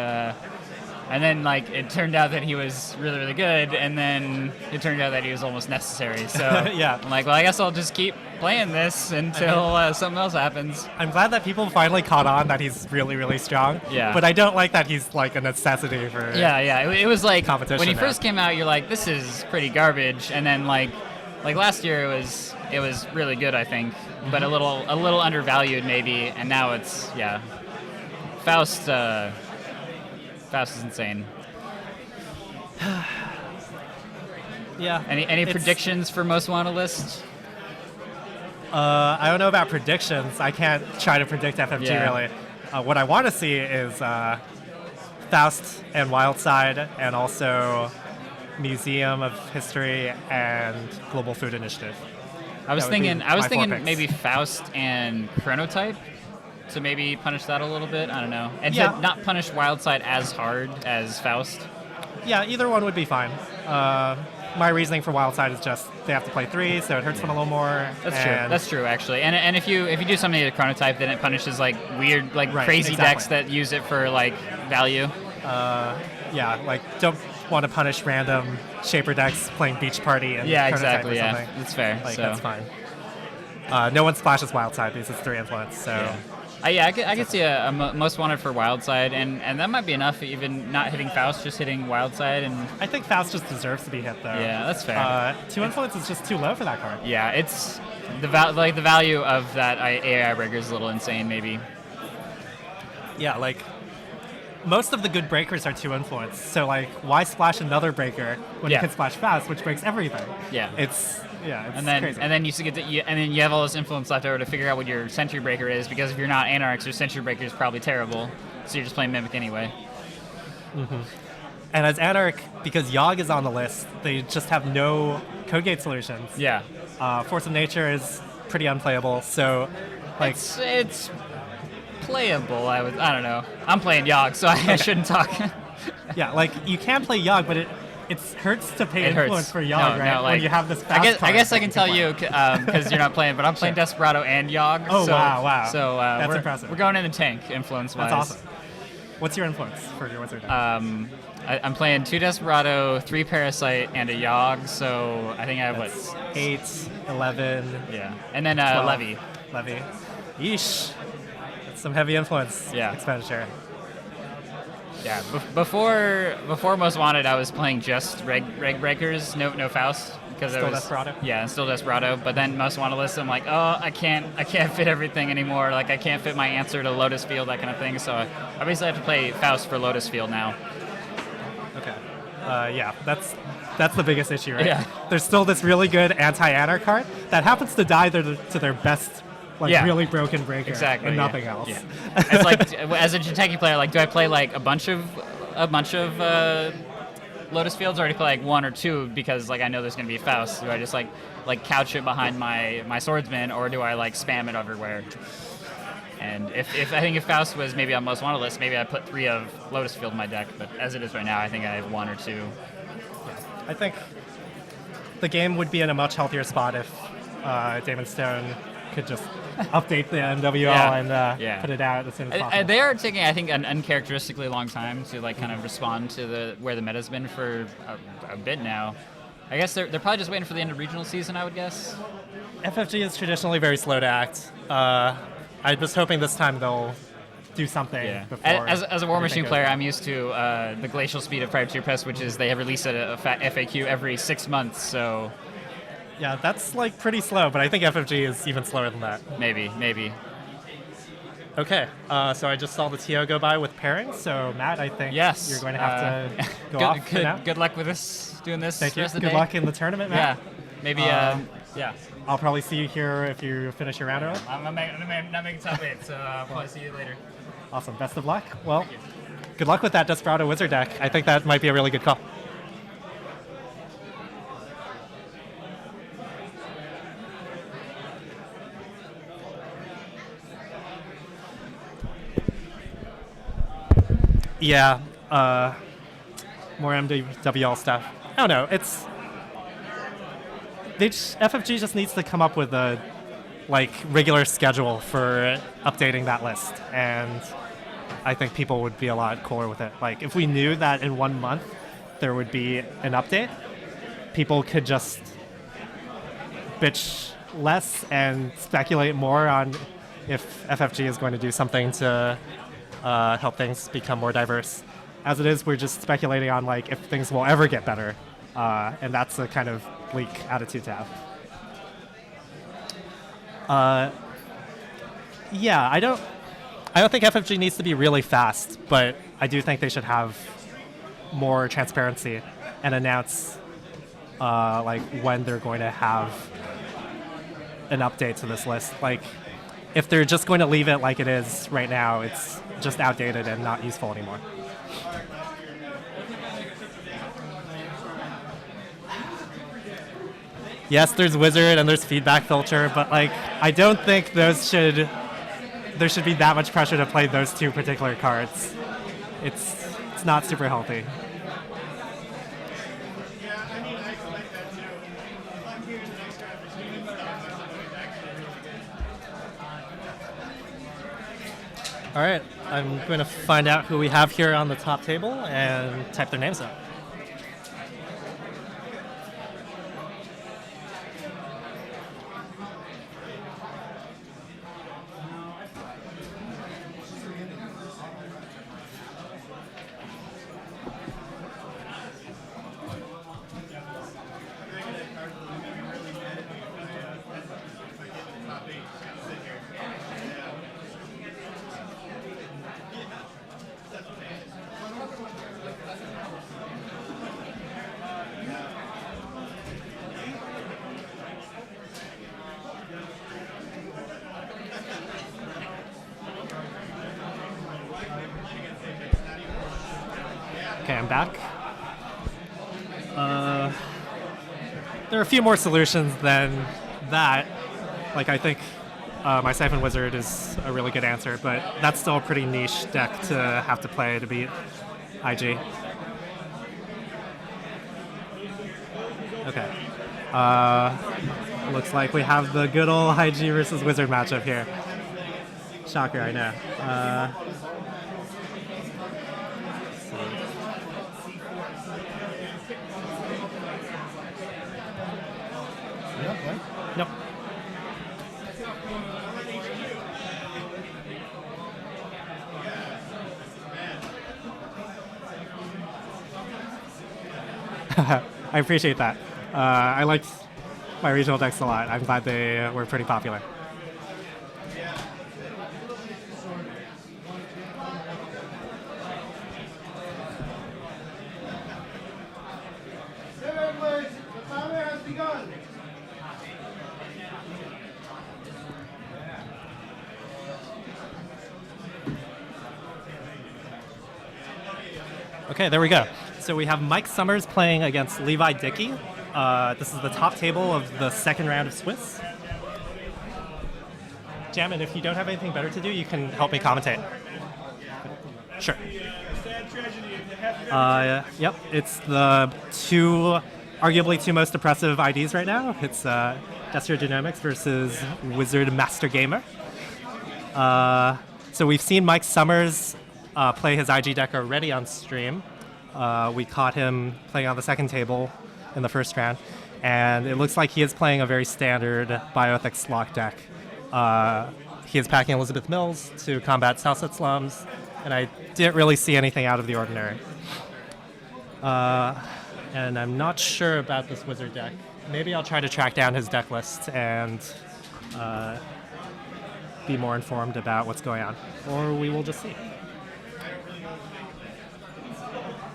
then like it turned out that he was really really good, and then it turned out that he was almost necessary. So Yeah. I'm like, well, I guess I'll just keep playing this until something else happens. I'm glad that people finally caught on that he's really, really strong. Yeah. But I don't like that he's like a necessity for. Yeah. It was like Competition when he now. first came out, you're like, this is pretty garbage, and then like last year it was really good, I think, but a little undervalued maybe, and now it's Faust is insane. Yeah. Any It's- predictions for most wanted list? I don't know about predictions. I can't try to predict FFG Yeah. really. What I want to see is Faust and Wildside, and also Museum of History and Global Food Initiative. I was That would be thinking my 4 picks. maybe Faust and Chronotype to maybe punish that a little bit. I don't know, and Yeah. to not punish Wildside as hard as Faust. Yeah, either one would be fine. My reasoning for wild side is just they have to play 3, so it hurts them a little more. That's true. That's true, actually. And if you do something to chronotype, then it punishes like weird, like Right, crazy exactly. decks that use it for like value. Yeah, like don't want to punish random Shaper decks playing Beach Party and Yeah, chronotype exactly. or Yeah, something. that's fair. Like so. that's fine. No one splashes wild side because it's 3 influence. So. Yeah. I could see a most wanted for wild side, and that might be enough. Even not hitting Faust, just hitting wild side, and I think Faust just deserves to be hit though. yeah, that's fair. 2 influence is just too low for that card. Yeah, it's the value of that AI breaker is a little insane, maybe. Yeah, like most of the good breakers are 2 influence. So like, why splash another breaker when Yeah. you can splash Faust, which breaks everything? Yeah. It's And then crazy. and then you have all this influence left over to figure out what your Sentry Breaker is, because if you're not Anarchs, your Sentry Breaker is probably terrible. So you're just playing Mimic anyway. And as Anarch, because Yogg is on the list, they just have no code gate solutions. Yeah. Force of Nature is pretty unplayable. So like It's playable. I don't know. I'm playing Yogg, so I shouldn't talk. yeah, like you can play Yogg, but it hurts to pay It influence hurts. for Yogg, No, right? like, when you have this. I guess fast I card can tell you because you're not playing, but I'm playing Desperado and Yogg. Oh, so, wow. So That's we're, impressive. We're going in the tank influence-wise. That's awesome. What's your influence for your wizard deck? I'm playing 2 Desperado, 3 Parasite, and a Yogg. So I think I have That's what? 8, 11, Yeah, and then 12. Levy. Levy. Yeesh. That's some heavy influence expenditure. Yeah, before Most Wanted, I was playing just reg breakers, no Faust, because Still I was Desperado? Yeah, and still Desperado. But then Most Wanted list, I'm like, oh, I can't fit everything anymore. Like I can't fit my answer to Lotus Field, that kind of thing. So I basically have to play Faust for Lotus Field now. Okay. Yeah, that's the biggest issue, right? Yeah. There's still this really good anti-Anarch card that happens to die to their best, like Yeah. really broken breaker, Exactly, and yeah. nothing else. Yeah. It's like as a Jinteki player, like do I play like a bunch of Lotus Fields, or do I play like 1 or 2 because like I know there's gonna be Faust? Do I just like couch it behind my swordsman, or do I like spam it everywhere? And if I think if Faust was maybe on Most Wanted list, maybe I put 3 of Lotus Field in my deck. But as it is right now, I think I have 1 or 2. I think the game would be in a much healthier spot if Damon Stone could just update the MWL Yeah. put it out as soon as possible. They are taking, I think, an uncharacteristically long time to like kind of respond to where the meta's been for a bit now. I guess they're probably just waiting for the end of regional season, I would guess. FFG is traditionally very slow to act. I'm just hoping this time they'll do something Yeah. before. As a War everything Machine goes player, wrong. I'm used to the glacial speed of Prior to Your Press, which is they have released a FAQ every 6 months, so Yeah, that's like pretty slow, but I think FFG is even slower than that. maybe. Okay, so I just saw the TO go by with pairing, so Matt, I think Yes. you're going to have to go good, off for now. good luck with this, doing this. Thank the you. rest of the Good day. luck in the tournament, Yeah, Matt. maybe. Yeah. I'll probably see you here if you finish your round early. I'm not making top 8, so I'll probably see you later. Awesome. Best of luck. Well, good luck with that Desperado Wizard deck. I think that might be a really good call. Yeah, more MWL stuff. I don't know. It's FFG just needs to come up with a regular schedule for updating that list, and I think people would be a lot cooler with it. Like if we knew that in 1 month there would be an update, people could just bitch less and speculate more on if FFG is going to do something to help things become more diverse. As it is, we're just speculating on if things will ever get better, and that's a kind of bleak attitude to have. Yeah, I don't think FFG needs to be really fast, but I do think they should have more transparency and announce when they're going to have an update to this list. If they're just going to leave it like it is right now, it's just outdated and not useful anymore. Yes, there's wizard and there's feedback filter, but I don't think there should be that much pressure to play those 2 particular cards. It's not super healthy. All right, I'm going to find out who we have here on the top table and type their names up. Okay, I'm back. There are a few more solutions than that. Like, I think my Siphon Wizard is a really good answer, but that's still a pretty niche deck to have to play to beat IG. Okay. Looks like we have the good old IG versus Wizard matchup here. Shocker, I know. Nope. I appreciate that. I liked my regional decks a lot. I'm glad they were pretty popular. Okay, there we go. So we have Mike Summers playing against Levi Dickey. This is the top table of the second round of Swiss. Jamin, if you don't have anything better to do, you can help me commentate. Sure. Yep, it's the arguably two most oppressive IDs right now. It's Destro Genomics versus Wizard Master Gamer. So we've seen Mike Summers play his IG deck already on stream. We caught him playing on the second table in the first round, and it looks like he is playing a very standard Bioethics lock deck. He is packing Elizabeth Mills to combat Southset Slums, and I didn't really see anything out of the ordinary. And I'm not sure about this Wizard deck. Maybe I'll try to track down his deck list and be more informed about what's going on, or we will just see.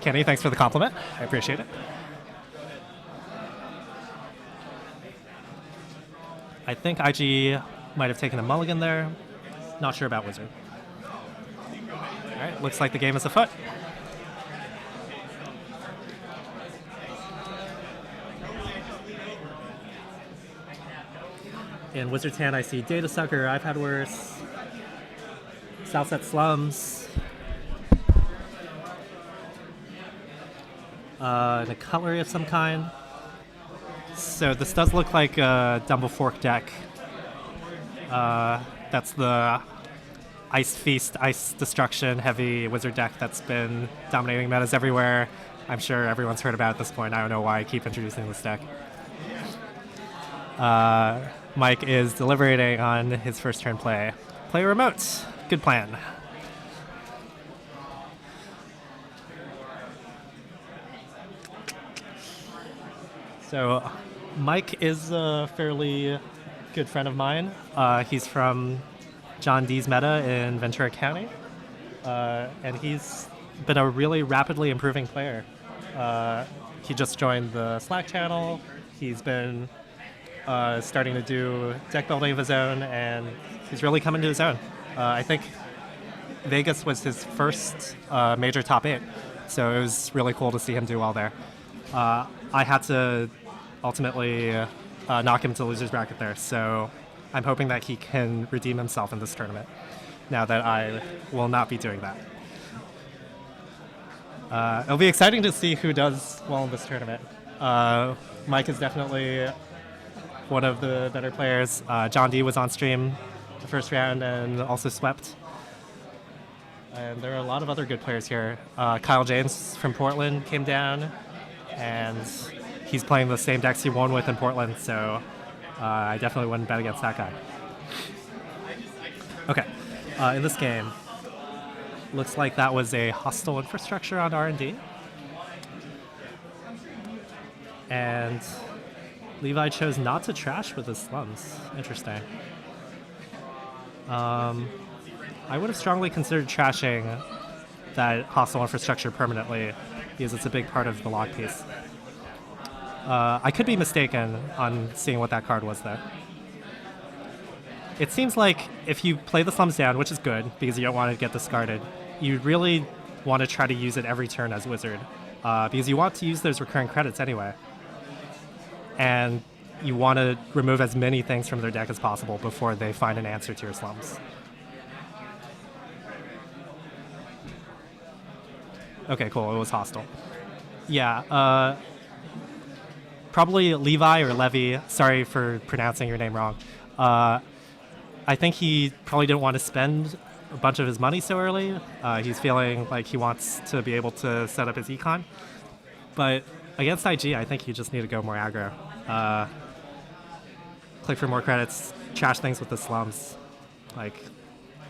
Kenny, thanks for the compliment. I appreciate it. I think IG might have taken a mulligan there. Not sure about Wizard. All right, looks like the game is afoot. In Wizard's hand, I see Data Sucker, I've Had Worse, Southset Slums, and a cutlery of some kind. So this does look like a Dumble Fork deck. That's the Ice Feast, Ice Destruction heavy Wizard deck that's been dominating metas everywhere. I'm sure everyone's heard about it at this point. I don't know why I keep introducing this deck. Mike is deliberating on his first turn play. Play remote. Good plan. So Mike is a fairly good friend of mine. He's from John D's meta in Ventura County. And he's been a really rapidly improving player. He just joined the Slack channel. He's been starting to do deck building of his own, and he's really coming to his own. I think Vegas was his first major top 8, so it was really cool to see him do well there. I had to ultimately knock him to loser's bracket there, so I'm hoping that he can redeem himself in this tournament, now that I will not be doing that. It'll be exciting to see who does well in this tournament. Mike is definitely one of the better players. John D was on stream the first round and also swept. And there are a lot of other good players here. Kyle James from Portland came down, and he's playing the same decks he won with in Portland, so I definitely wouldn't bet against that guy. Okay, in this game, looks like that was a hostile infrastructure on R&D. And Levi chose not to trash with his slums. Interesting. I would have strongly considered trashing that hostile infrastructure permanently because it's a big part of the log piece. I could be mistaken on seeing what that card was, though. It seems like if you play the slums down, which is good because you don't want to get discarded, you really want to try to use it every turn as Wizard because you want to use those recurring credits anyway. And you want to remove as many things from their deck as possible before they find an answer to your slums. Okay, cool. It was hostile. Yeah, probably Levi or Levy. Sorry for pronouncing your name wrong. I think he probably didn't want to spend a bunch of his money so early. He's feeling like he wants to be able to set up his econ. But against IG, I think you just need to go more aggro. Click for more credits, trash things with the slums. Like,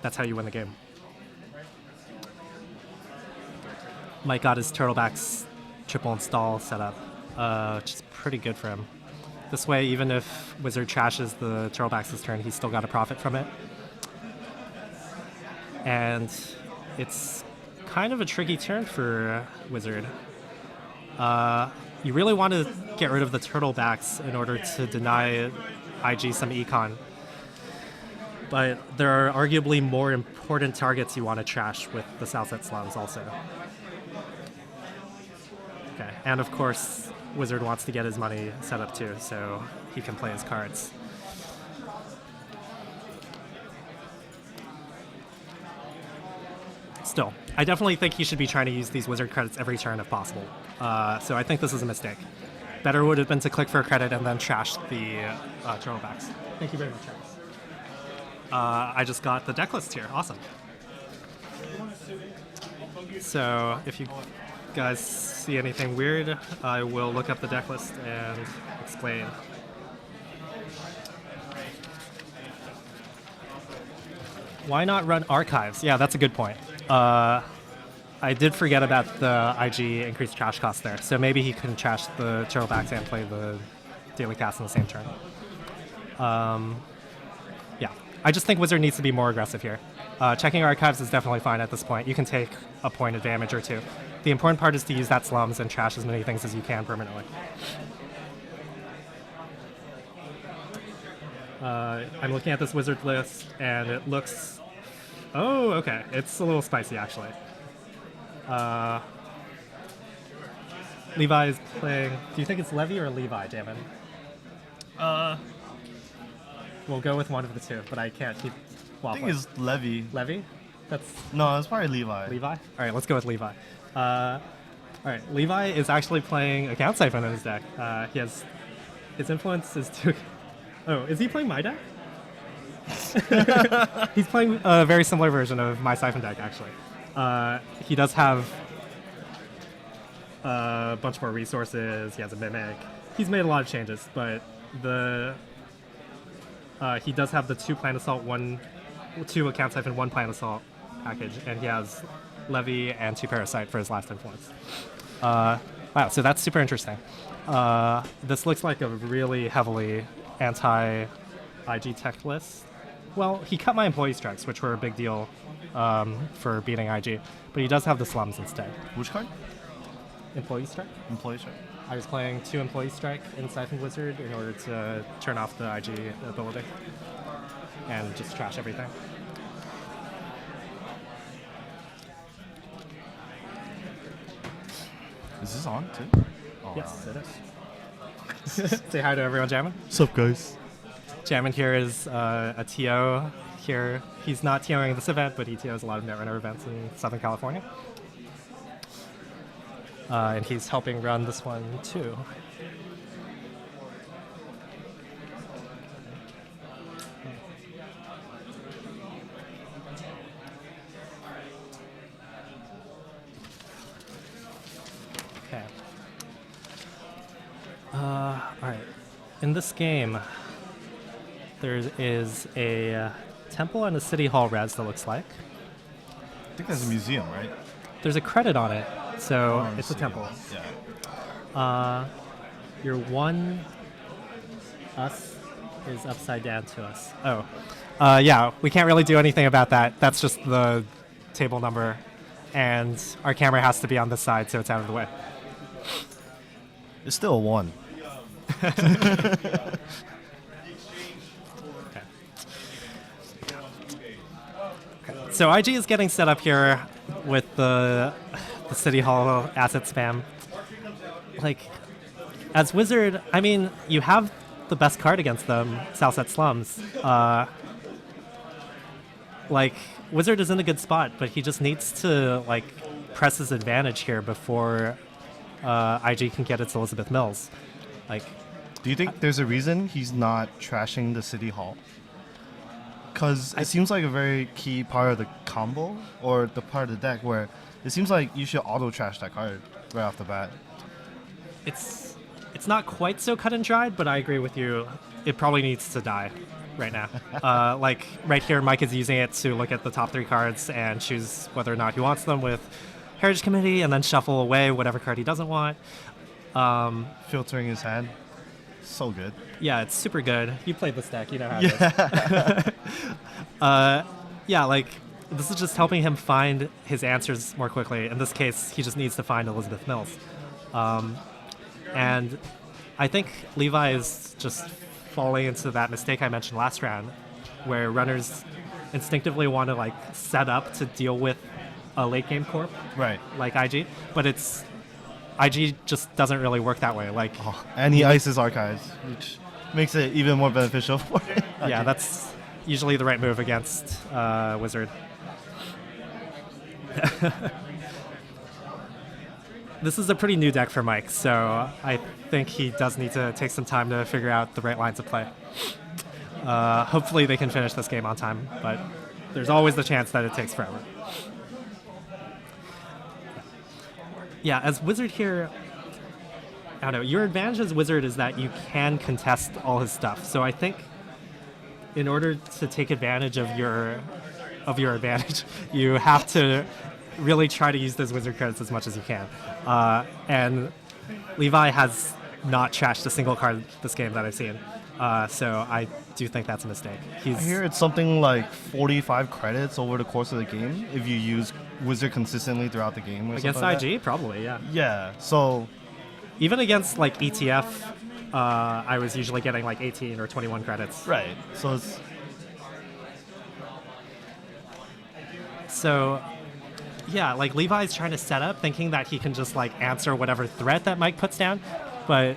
that's how you win the game. Mike got his Turtlebacks triple install set up, which is pretty good for him. This way, even if Wizard trashes the Turtlebacks this turn, he's still got a profit from it. And it's kind of a tricky turn for Wizard. You really want to get rid of the Turtlebacks in order to deny IG some econ. But there are arguably more important targets you want to trash with the Southset slums also. Okay, and of course, Wizard wants to get his money set up too, so he can play his cards. Still, I definitely think he should be trying to use these Wizard credits every turn if possible. So I think this is a mistake. Better would have been to click for a credit and then trash the Turtlebacks. Thank you very much, Alex. I just got the deck list here. Awesome. So if you guys see anything weird, I will look up the deck list and explain. Why not run archives? Yeah, that's a good point. I did forget about the IG increased trash cost there, so maybe he couldn't trash the Turtlebacks and play the Daily Cast in the same turn. Yeah, I just think Wizard needs to be more aggressive here. Checking archives is definitely fine at this point. You can take a point of damage or two. The important part is to use that slums and trash as many things as you can permanently. I'm looking at this Wizard list, and it looks... Oh, okay. It's a little spicy, actually. Levi is playing... Do you think it's Levy or Levi, Damon? We'll go with one of the two, but I can't keep waffling. I think it's Levy. Levy? No, it's probably Levi. Levi? All right, let's go with Levi. All right, Levi is actually playing Account Siphon in his deck. He has... His influence is to... Oh, is he playing my deck? He's playing a very similar version of my Siphon deck, actually. He does have a bunch more resources. He has a Mimic. He's made a lot of changes, but he does have the 2 Plant Assault, 2 Account Siphon, 1 Plant Assault package, and he has Levy and 2 Parasite for his last influence. Wow, so that's super interesting. This looks like a really heavily anti-IG tech list. Well, he cut my employee strikes, which were a big deal for beating IG, but he does have the slums instead. Which card? Employee strike? Employee strike. I was playing 2 employee strike in Siphon Wizard in order to turn off the IG ability and just trash everything. Is this on too? Oh, Yes, wow. it is. Say hi to everyone, Jamin. What's up, guys? Jamin here is a TO here. He's not TOing this event, but he TOs a lot of Netrunner events in Southern California. And he's helping run this one too. All right. In this game, there is a temple and a city hall res that looks like. I think that's a museum, right? There's a credit on it, so Oh, it's a city temple. hall. Yeah. Your one us is upside down to us. Oh. Yeah, we can't really do anything about that. That's just the table number. And our camera has to be on this side, so it's out of the way. It's still a 1. So IG is getting set up here with the City Hall asset spam. Like, as Wizard, I mean, you have the best card against them, Southset Slums. Like, Wizard is in a good spot, but he just needs to, like, press his advantage here before IG can get its Elizabeth Mills. Like, Do you think there's a reason he's not trashing the city hall? Because it seems like a very key part of the combo, or the part of the deck where it seems like you should auto trash that card right off the bat. it's not quite so cut and dried, but I agree with you. It probably needs to die right now. Like, right here, Mike is using it to look at the top 3 cards and choose whether or not he wants them with Heritage Committee, and then shuffle away whatever card he doesn't want. Filtering his hand. So good. Yeah, it's super good. You played this deck, you know how it is. Yeah, like, this is just helping him find his answers more quickly. In this case, he just needs to find Elizabeth Mills. And I think Levi is just falling into that mistake I mentioned last round, where runners instinctively want to, like, set up to deal with a late game corp Right. like IG, but IG just doesn't really work that way. Like, And he ices archives, which makes it even more beneficial for him. yeah, that's usually the right move against Wizard. This is a pretty new deck for Mike, so I think he does need to take some time to figure out the right lines of play. Hopefully they can finish this game on time, but there's always the chance that it takes forever. Yeah, as Wizard here, I don't know, your advantage as Wizard is that you can contest all his stuff. So I think in order to take advantage of your advantage, you have to really try to use those Wizard credits as much as you can. And Levi has not trashed a single card this game that I've seen. So I do think that's a mistake. I hear it's something like 45 credits over the course of the game if you use Wizard consistently throughout the game. Or Against something like IG, probably, yeah. that. Yeah, so Even against, like, ETF, I was usually getting, like, 18 or 21 credits. right. So it's So, yeah, like, Levi's trying to set up, thinking that he can just, like, answer whatever threat that Mike puts down, but...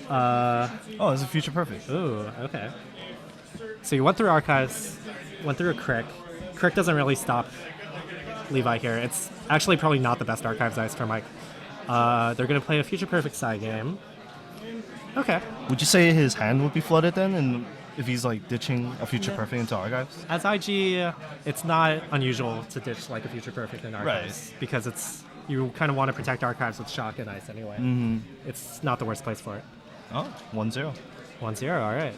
oh, it's a future perfect. Ooh, okay. So you went through Archives, went through a Crick. Crick doesn't really stop Levi here. It's actually probably not the best Archives ice for Mike. They're going to play a future perfect side game. Okay. Would you say his hand would be flooded then, and if he's like ditching a future perfect into archives? As IG, it's not unusual to ditch, like, a future perfect in Archives, because it's you kind of want to protect Archives with Shock and Ice anyway. Mm-hmm. It's not the worst place for it. Oh, 1-0. 1-0, all right.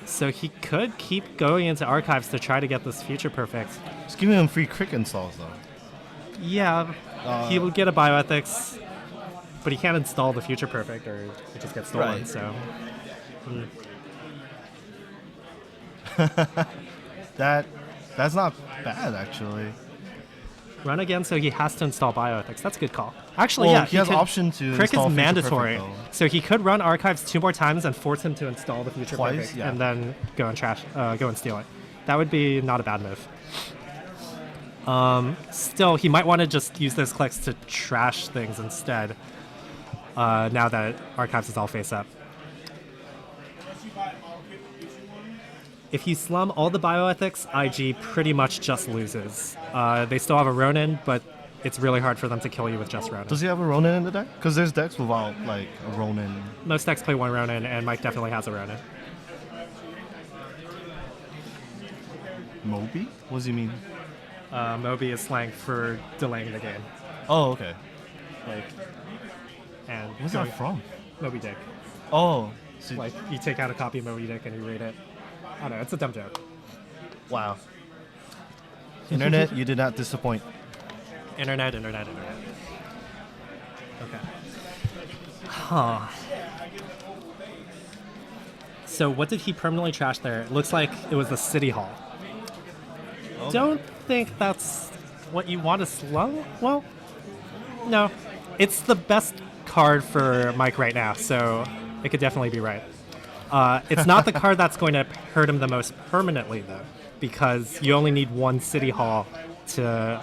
So he could keep going into Archives to try to get this future perfect. Just giving him free crick installs though. Yeah, he will get a bioethics, but he can't install the future perfect or it just gets stolen, Right. so... That's not bad actually. Run again, so he has to install bioethics. That's a good call. Actually, Well, yeah. he has could- option to Crick install is Future mandatory, Perfect, though. so he could run Archives 2 more times and force him to install the future Twice, perfect, yeah. and then go and go and steal it. That would be not a bad move. Still, he might want to just use those clicks to trash things instead. Now that Archives is all face up. If you slum all the bioethics, IG pretty much just loses. They still have a Ronin, but it's really hard for them to kill you with just Ronin. Does he have a Ronin in the deck? Because there's decks without like a Ronin. Most decks play one Ronin, and Mike definitely has a Ronin. Moby? What does he mean? Moby is slang for delaying the game. Oh, okay. Like, and What's going- that from? Moby Dick. Oh, so, Like, you take out a copy of Moby Dick and you read it. I don't know, it's a dumb joke. wow. Internet, you did not disappoint. Internet. Okay. Huh. So what did he permanently trash there? It looks like it was the City Hall. Okay. Don't think that's what you want to slum? Well, no. It's the best card for Mike right now, so it could definitely be right. It's not the card that's going to hurt him the most permanently, though, because you only need one City Hall to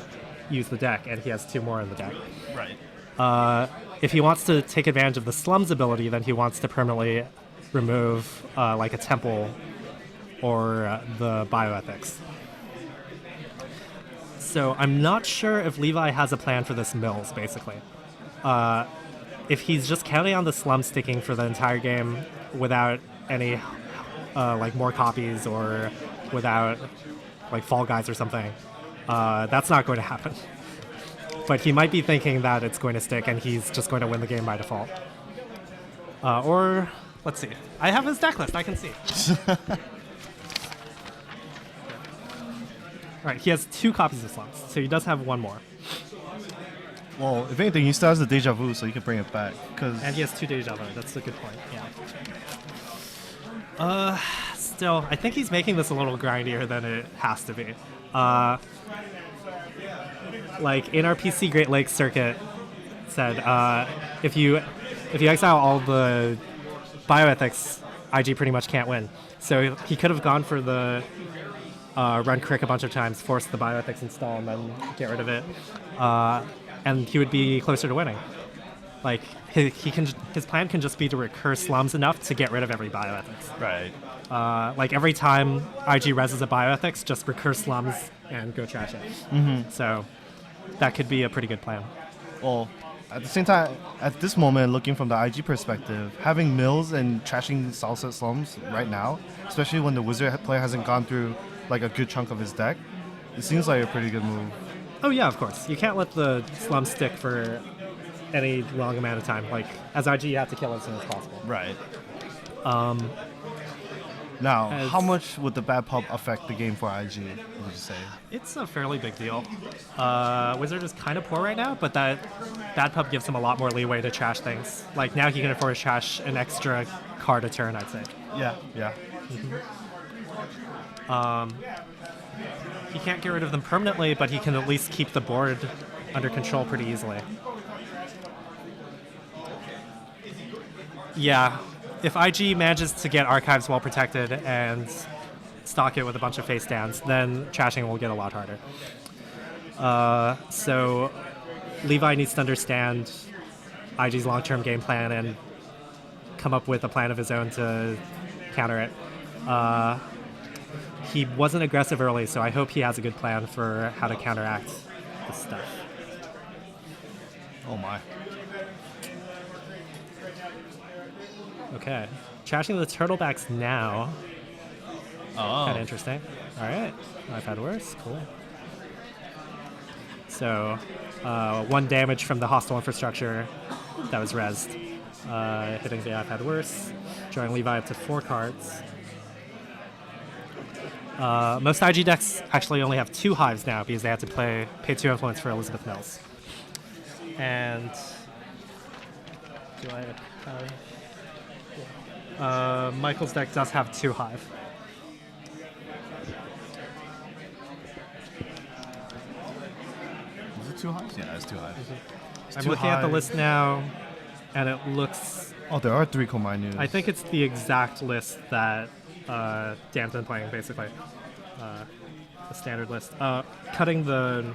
use the deck, and he has 2 more in the deck. Right. If he wants to take advantage of the Slums ability, then he wants to permanently remove like a Temple or the Bioethics. So I'm not sure if Levi has a plan for this Mills, basically. If he's just counting on the Slum sticking for the entire game without any like more copies or without like Fall Guys or something, that's not going to happen. But he might be thinking that it's going to stick and he's just going to win the game by default. Or, let's see. I have his deck list, I can see. Alright, he has 2 copies of Slums, so he does have 1 more. Well, if anything, he still has the Deja Vu, so you can bring it back. And he has 2 Deja Vu, that's a good point, yeah. Still, I think he's making this a little grindier than it has to be. Like, in our PC Great Lakes circuit said, if you exile all the bioethics, IG pretty much can't win. So he could have gone for the run Crick a bunch of times, force the bioethics install, and then get rid of it. And he would be closer to winning. Like, his plan can just be to recur Slums enough to get rid of every bioethics. Right. Like, every time IG reses a bioethics, just recur Slums and go trash it. Mm-hmm. So that could be a pretty good plan. Well, at the same time, at this moment, looking from the IG perspective, having Mills and trashing Salsa Slums right now, especially when the Wizard player hasn't gone through like a good chunk of his deck, it seems like a pretty good move. Oh yeah, of course. You can't let the Slum stick for any long amount of time. Like, as IG, you have to kill it as soon as possible. Right. Now, as- how much would the bad pub affect the game for IG, would you say? It's a fairly big deal. Wizard is kind of poor right now, but that bad pub gives him a lot more leeway to trash things. Like, now he can afford to trash an extra card a turn, I'd say. Yeah. He can't get rid of them permanently, but he can at least keep the board under control pretty easily. Yeah, if IG manages to get archives well protected and stock it with a bunch of face stands, then trashing will get a lot harder. So Levi needs to understand IG's long-term game plan and come up with a plan of his own to counter it. He wasn't aggressive early, so I hope he has a good plan for how to counteract this stuff. Oh my. Okay. Trashing the turtlebacks now. Oh. Kind of interesting. All right. I've had worse. Cool. So, 1 damage from the hostile infrastructure that was rezzed. Hitting the I've had worse. Drawing Levi up to 4 cards. Most IG decks actually only have 2 hives now because they have to pay 2 influence for Elizabeth Mills. And do I have Michael's deck does have 2 hive. Is it 2 hives? Yeah, it's 2 hives. I'm looking at the list now, and it looks. Oh, there are 3 Komai news. I think it's the exact list that Dan's been playing, basically. The standard list. Cutting the.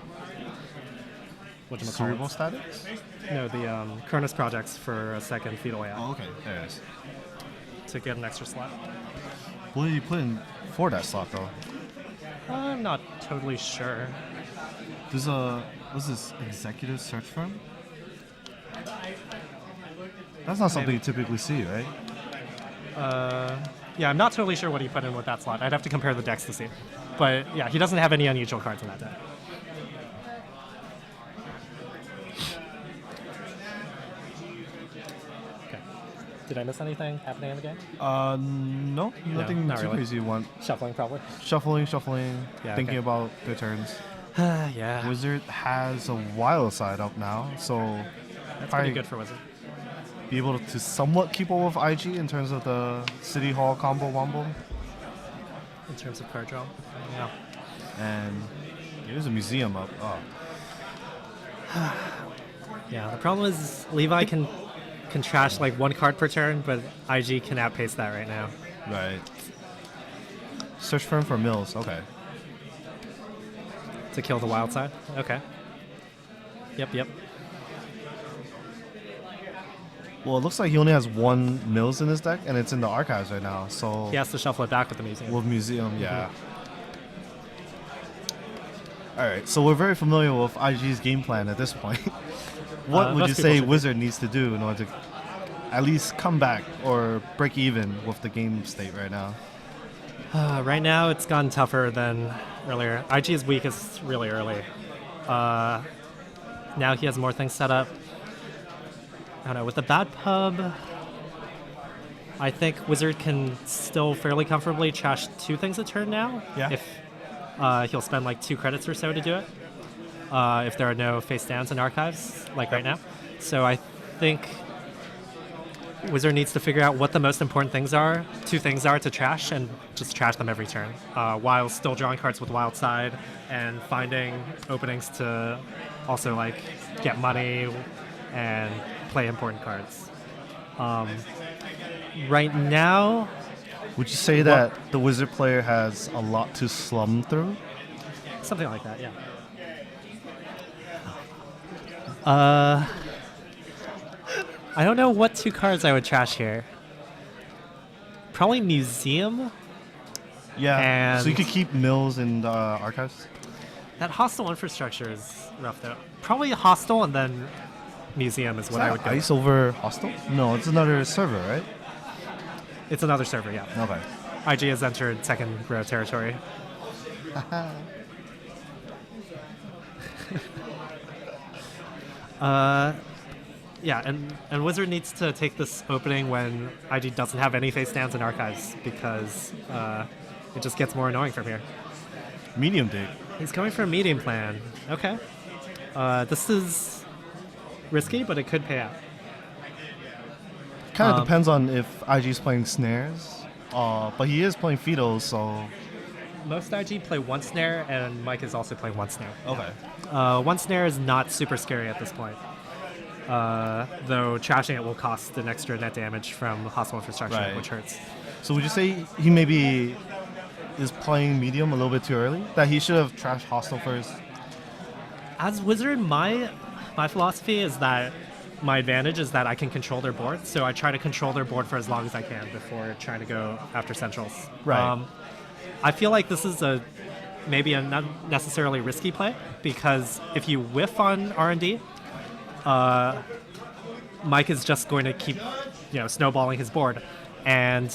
Whatchamacallit? Cerebral statics? No, the Cronus projects for a second fetal way out Oh, okay. There it is. to get an extra slot. What did you put in for that slot, though? I'm not totally sure. There's what's this, executive search firm? That's not something you typically see, right? Yeah, I'm not totally sure what he put in with that slot. I'd have to compare the decks to see. But yeah, he doesn't have any unusual cards in that deck. Did I miss anything happening in the game? No, nothing not too really. crazy. One Shuffling, probably. shuffling, Yeah, thinking okay. about their turns. Yeah. Wizard has a wild side up now, so That's probably pretty good for Wizard. be able to somewhat keep up with IG in terms of the City Hall combo wombo. In terms of card draw. Yeah. And there's a museum up. Oh, Yeah, the problem is Levi can trash like one card per turn, but IG can outpace that right now. right. Search firm for mills. Okay. To kill the wild side? Okay. Yep. Well, it looks like he only has one mills in his deck, and it's in the archives right now. So He has to shuffle it back with the museum. with museum, yeah. All right, so we're very familiar with IG's game plan at this point. What would most you people say should be. Wizard needs to do in order to at least come back or break even with the game state right now? Right now, it's gotten tougher than earlier. IG is weakest really early. Now he has more things set up. I don't know. With the bad pub, I think Wizard can still fairly comfortably trash 2 things a turn now. Yeah. If he'll spend like 2 credits or so to do it. If there are no face downs in archives, like right now. So I think Wizard needs to figure out what the most important things are, 2 things are to trash, and just trash them every turn, while still drawing cards with Wild Side and finding openings to also like get money and play important cards. Right now, Would you say that the Wizard player has a lot to slum through? something like that, yeah. I don't know what 2 cards I would trash here. Probably Museum. Yeah. So you And- could keep mills in the archives? That hostile infrastructure is rough though. Probably hostile and then Museum is what I would go. Ice over hostile? No, it's another server, right? It's another server, yeah. Okay. IG has entered second row territory. Yeah, and Wizard needs to take this opening when IG doesn't have any face downs in archives because it just gets more annoying from here. Medium dig. He's coming for a medium plan. Okay. This is risky, but it could pay out. Kind of depends on if IG's playing snares. But he is playing Fidos, so... Most IG play 1 snare, and Mike is also playing 1 snare. Okay. 1 snare is not super scary at this point. Though trashing it will cost an extra net damage from hostile infrastructure, Right. which hurts. So would you say he maybe is playing medium a little bit too early? That he should have trashed hostile first? As Wizard, my philosophy is that my advantage is that I can control their board, so I try to control their board for as long as I can before trying to go after centrals. Right. I feel like this is maybe a not necessarily risky play because if you whiff on R&D, Mike is just going to keep, snowballing his board, and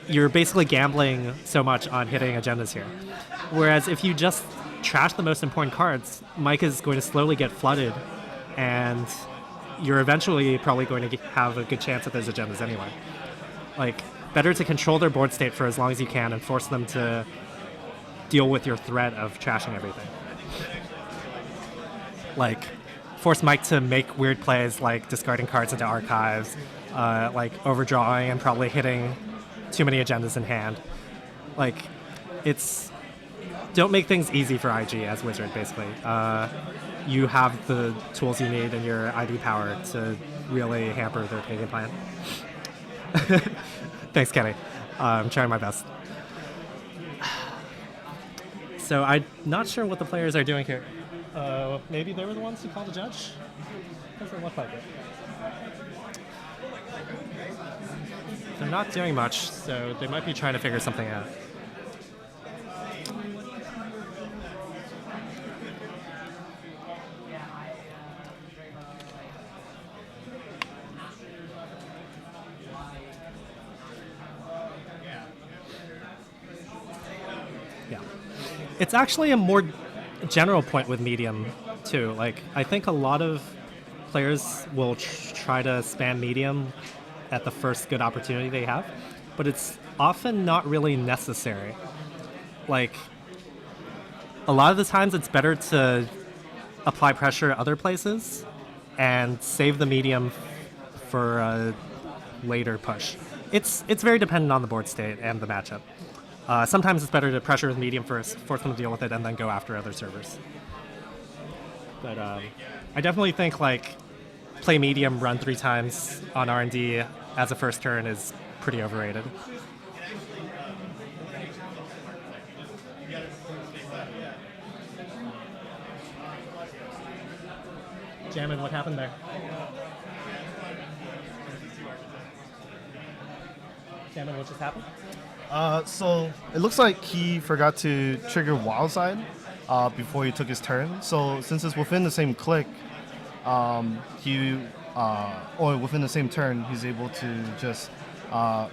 you're basically gambling so much on hitting agendas here. Whereas if you just trash the most important cards, Mike is going to slowly get flooded, and you're eventually probably going to have a good chance at those agendas anyway. Like, better to control their board state for as long as you can and force them to deal with your threat of trashing everything. Like, force Mike to make weird plays like discarding cards into archives, like overdrawing and probably hitting too many agendas in hand. Like, don't make things easy for IG as Wizard, basically. You have the tools you need and your ID power to really hamper their game plan. Thanks, Kenny. I'm trying my best. So I'm not sure what the players are doing here. Maybe they were the ones who called the judge? Doesn't look like it. They're not doing much, so they might be trying to figure something out. Yeah. It's actually a more general point with medium too. Like, I think a lot of players will try to spam medium at the first good opportunity they have, but it's often not really necessary. Like, a lot of the times it's better to apply pressure other places and save the medium for a later push. It's very dependent on the board state and the matchup. Sometimes it's better to pressure with medium first, force them to deal with it, and then go after other servers. But I definitely think like play medium, run 3 times on R&D as a first turn is pretty overrated. Jammin, what happened there? Jammin, what just happened? So it looks like he forgot to trigger Wildside before he took his turn. So since it's within the same click, or within the same turn, he's able to just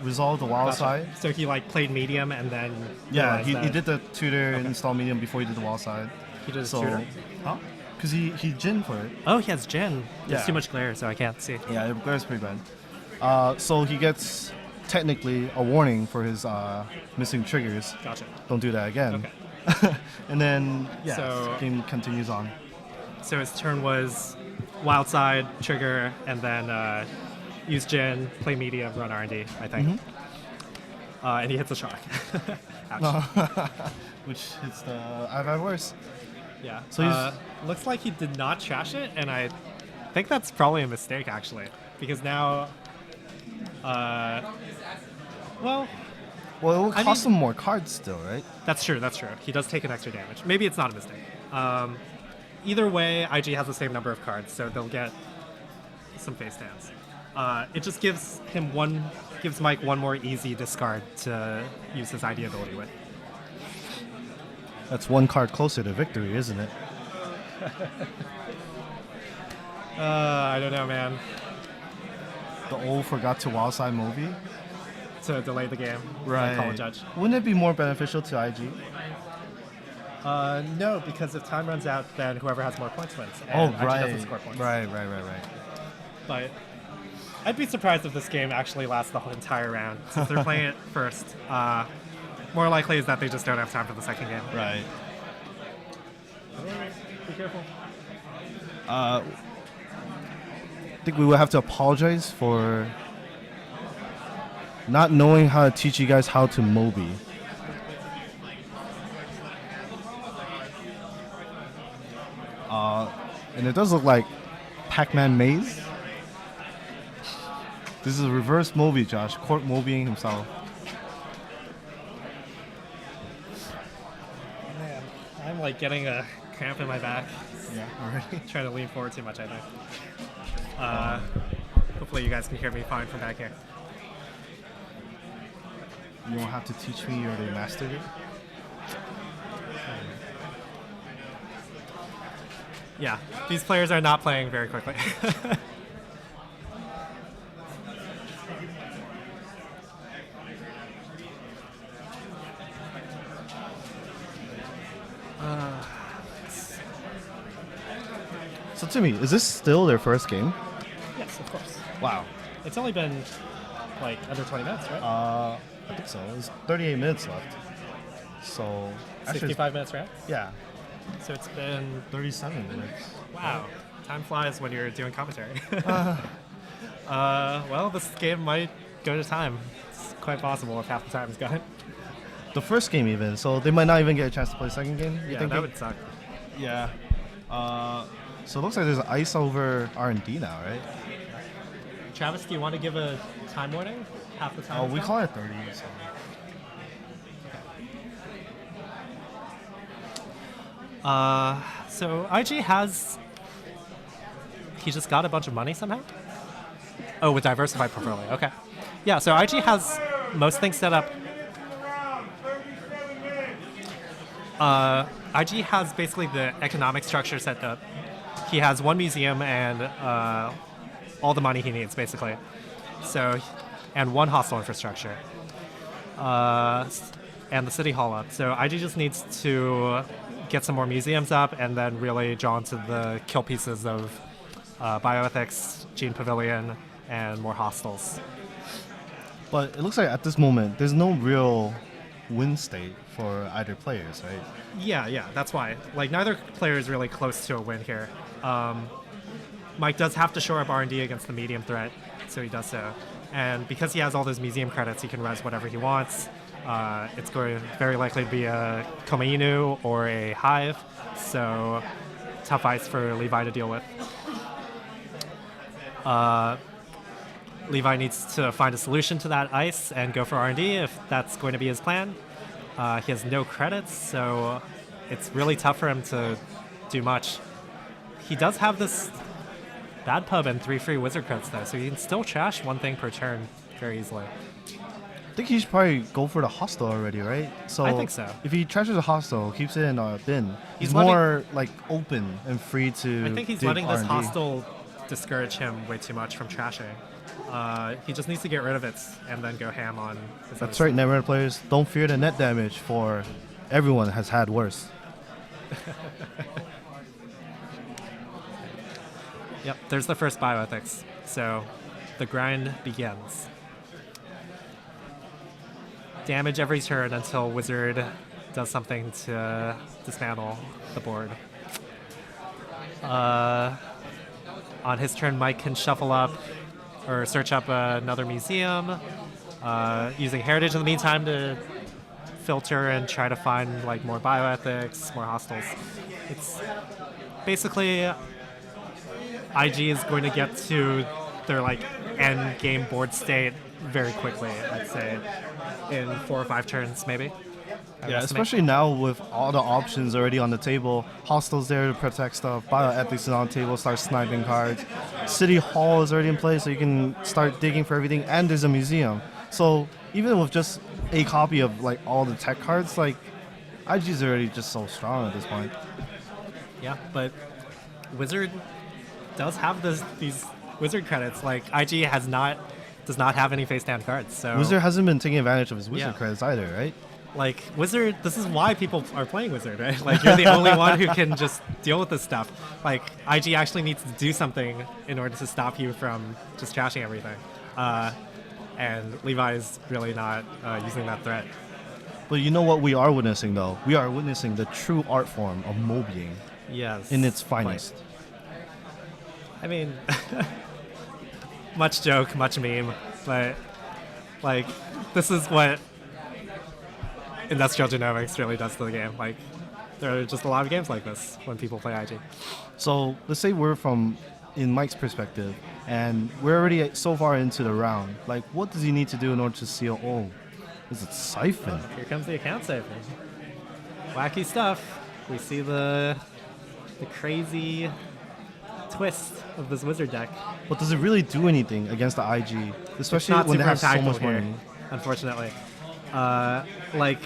resolve the Wildside. So he like played medium and then Yeah, realized he that- did the tutor and install medium before he did the Wildside. He did his So, tutor? huh? Because he Jin for it. Oh, he has Jin. There's Yeah. too much glare, so I can't see. Yeah, it glares pretty bad. So he gets technically a warning for his missing triggers. Gotcha. Don't do that again. And then So- game continues on. So his turn was wild side, trigger, and then use Jin, play medium, run R&D, I think. And he hits a shock. Ouch. Which hits the I've had worse. Yeah. So he's- Looks like he did not trash it, and I think that's probably a mistake, actually. Because now... well, Well, it will I cost mean- him more cards still, right? that's true, that's true. He does take an extra damage. Maybe it's not a mistake. Either way, IG has the same number of cards, so they'll get some face stands. It just gives Mike one more easy discard to use his ID ability with. That's one card closer to victory, isn't it? I don't know, man. The old forgot to Wildside movie. To delay the game. Call a judge. Wouldn't it be more beneficial to IG? No, because if time runs out, then whoever has more points wins. Oh, And IG right. doesn't score points. Right. But I'd be surprised if this game actually lasts the whole entire round. Since they're playing it first, more likely is that they just don't have time for the second game. Right. Be careful. I think we will have to apologize for not knowing how to teach you guys how to Moby. And it does look like Pac-Man Maze. This is a reverse Moby, Josh. Court Mobying himself. Man, I'm like getting a cramp in my back. Yeah, already. Trying to lean forward too much, I think. Hopefully you guys can hear me fine from back here. You won't have to teach me, you already mastered it. Yeah, these players are not playing very quickly. So Timmy, is this still their first game? Yes, of course. Wow. It's only been like under 20 minutes, right? I think so. There's 38 minutes left. So actually, 65 minutes, right? yeah, So it's been 37 minutes. wow. Time flies when you're doing commentary. Well, this game might go to time. It's quite possible if half the time is gone. The first game even, so they might not even get a chance to play the second game. You Yeah, think that would suck. Yeah. So it looks like there's ice over R&D now, right? Travis, do you want to give a time warning? Half the time. Oh, is we gone? call it 30. So. So IG has. He just got a bunch of money somehow? Oh, with diversified portfolio. Okay. Yeah, so IG has most things set up. IG has basically the economic structure set up. He has one museum and all the money he needs, basically. So, and one hostel infrastructure. And the city hall up. So IG just needs to get some more museums up and then really draw into the kill pieces of bioethics, gene pavilion, and more hostels. But it looks like at this moment, there's no real win state for either players, right? Yeah, that's why. Like, neither player is really close to a win here. Mike does have to shore up R&D against the medium threat, so he does so. And because he has all those museum credits, he can res whatever he wants. It's going to very likely to be a Komainu or a Hive, so tough ice for Levi to deal with. Levi needs to find a solution to that ice and go for R&D if that's going to be his plan. He has no credits, so it's really tough for him to do much. He does have this bad pub and 3 free wizard credits though, so he can still trash one thing per turn very easily. I think he should probably go for the hostel already, right? So I think so. If he trashes the hostel, keeps it in a bin, he's letting- more like open and free to. I think he's do letting this R&D. hostel discourage him way too much from trashing. He just needs to get rid of it and then go ham on his That's other right, Netrunner players. Don't fear the net damage, for everyone has had worse. Yep, there's the first bioethics. So the grind begins. Damage every turn until Wizard does something to dismantle the board. On his turn, Mike can shuffle up or search up another museum, using Heritage in the meantime to filter and try to find like more bioethics, more hostels. It's basically IG is going to get to their like end game board state very quickly, I'd say, in 4 or 5 turns maybe. Yeah, especially now with all the options already on the table. Hostels there to protect stuff. Bioethics is on the table, start sniping cards. City Hall is already in place, so you can start digging for everything. And there's a museum. So even with just a copy of like all the tech cards, like IG's already just so strong at this point. Yeah, but Wizard does have these Wizard credits. Like IG does not have any face down cards. So Wizard hasn't been taking advantage of his Wizard Yeah. credits either, right? Like, Wizard, this is why people are playing Wizard, right? Like, you're the only one who can just deal with this stuff. Like, IG actually needs to do something in order to stop you from just trashing everything. And Levi is really not using that threat. But you know what we are witnessing, though? We are witnessing the true art form of mobying Yes. in its finest. I mean, much joke, much meme, but, like, this is what industrial genomics really does to the game. Like, there are just a lot of games like this when people play IG. So let's say we're from, in Mike's perspective, and we're already so far into the round. Like, what does he need to do in order to seal? Oh, is it Siphon? Here comes the account siphon. Wacky stuff. We see the crazy twist of this wizard deck. But does it really do anything against the IG, especially Not when they super have so impactful much here, money? unfortunately. Like,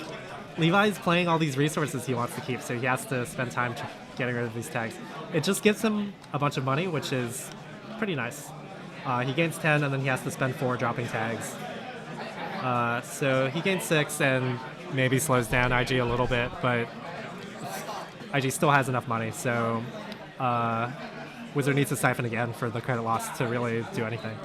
Levi's playing all these resources he wants to keep, so he has to spend time getting rid of these tags. It just gives him a bunch of money, which is pretty nice. He gains 10, and then he has to spend 4 dropping tags. So he gains 6 and maybe slows down IG a little bit, but IG still has enough money, so Wizard needs to siphon again for the credit loss to really do anything.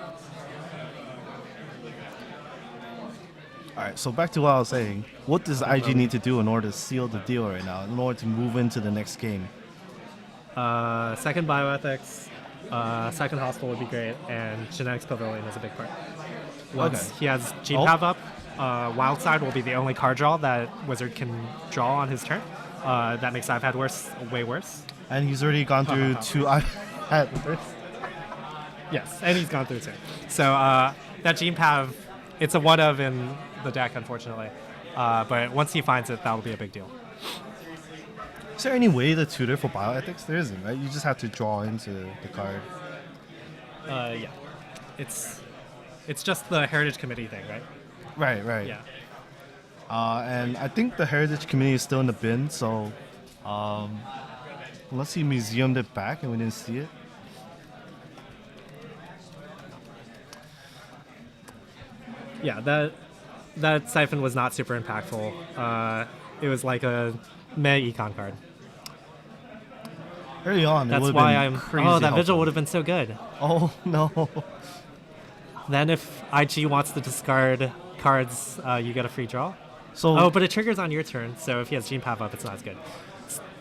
All right, so back to what I was saying. What does IG need to do in order to seal the deal right now, in order to move into the next game? Second bioethics, second hostile would be great, and genetics pavilion is a big part. Once he has Gene Pav up, Wild Side will be the only card draw that Wizard can draw on his turn. That makes I've had worse way worse. And he's already gone through 2 Yes, and he's gone through 2. So that Gene Pav, it's a one of in the deck, unfortunately. But once he finds it, that'll be a big deal. Is there any way to tutor for bioethics? There isn't, right? You just have to draw into the card. Yeah, it's just the Heritage Committee thing, right? Right. Yeah. And I think the Heritage Committee is still in the bin, so unless he museumed it back and we didn't see it. Yeah, that siphon was not super impactful. It was like a meh econ card. Early on, it That's would have why been I'm. crazy. Oh, that vigil helpful. would have been so good. Oh no. Then if IG wants to discard cards, you get a free draw. So Oh, but it triggers on your turn, so if he has Gene Path up, it's not as good.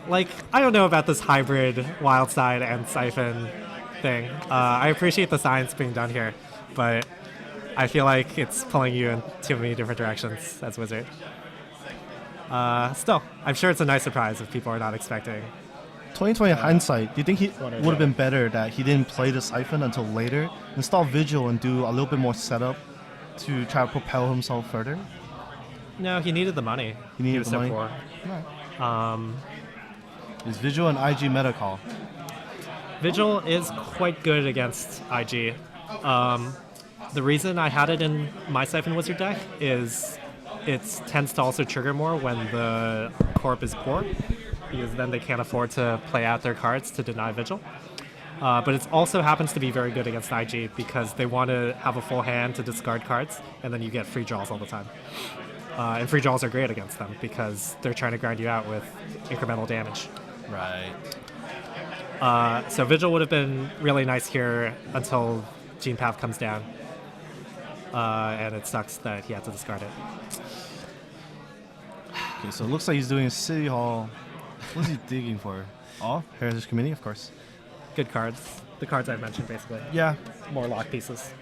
Like, I don't know about this hybrid Wild Side and Siphon thing. I appreciate the science being done here, but I feel like it's pulling you in too many different directions as Wizard. Still, I'm sure it's a nice surprise if people are not expecting. 2020 hindsight, do you think he What would have been better that he didn't play the Siphon until later, install Vigil and do a little bit more setup to try to propel himself further? No, he needed the money. He needed was the so money? poor. Is Vigil and IG meta call? Vigil is quite good against IG. The reason I had it in my Siphon Wizard deck is it tends to also trigger more when the corp is poor, because then they can't afford to play out their cards to deny Vigil. But it also happens to be very good against IG because they want to have a full hand to discard cards, and then you get free draws all the time. And free draws are great against them because they're trying to grind you out with incremental damage. Right. So Vigil would have been really nice here until Gene Path comes down. And it sucks that he had to discard it. Okay, so it looks like he's doing City Hall. What's he digging for? Oh, Heritage Committee, of course. Good cards. The cards I've mentioned, basically. Yeah. More lock pieces.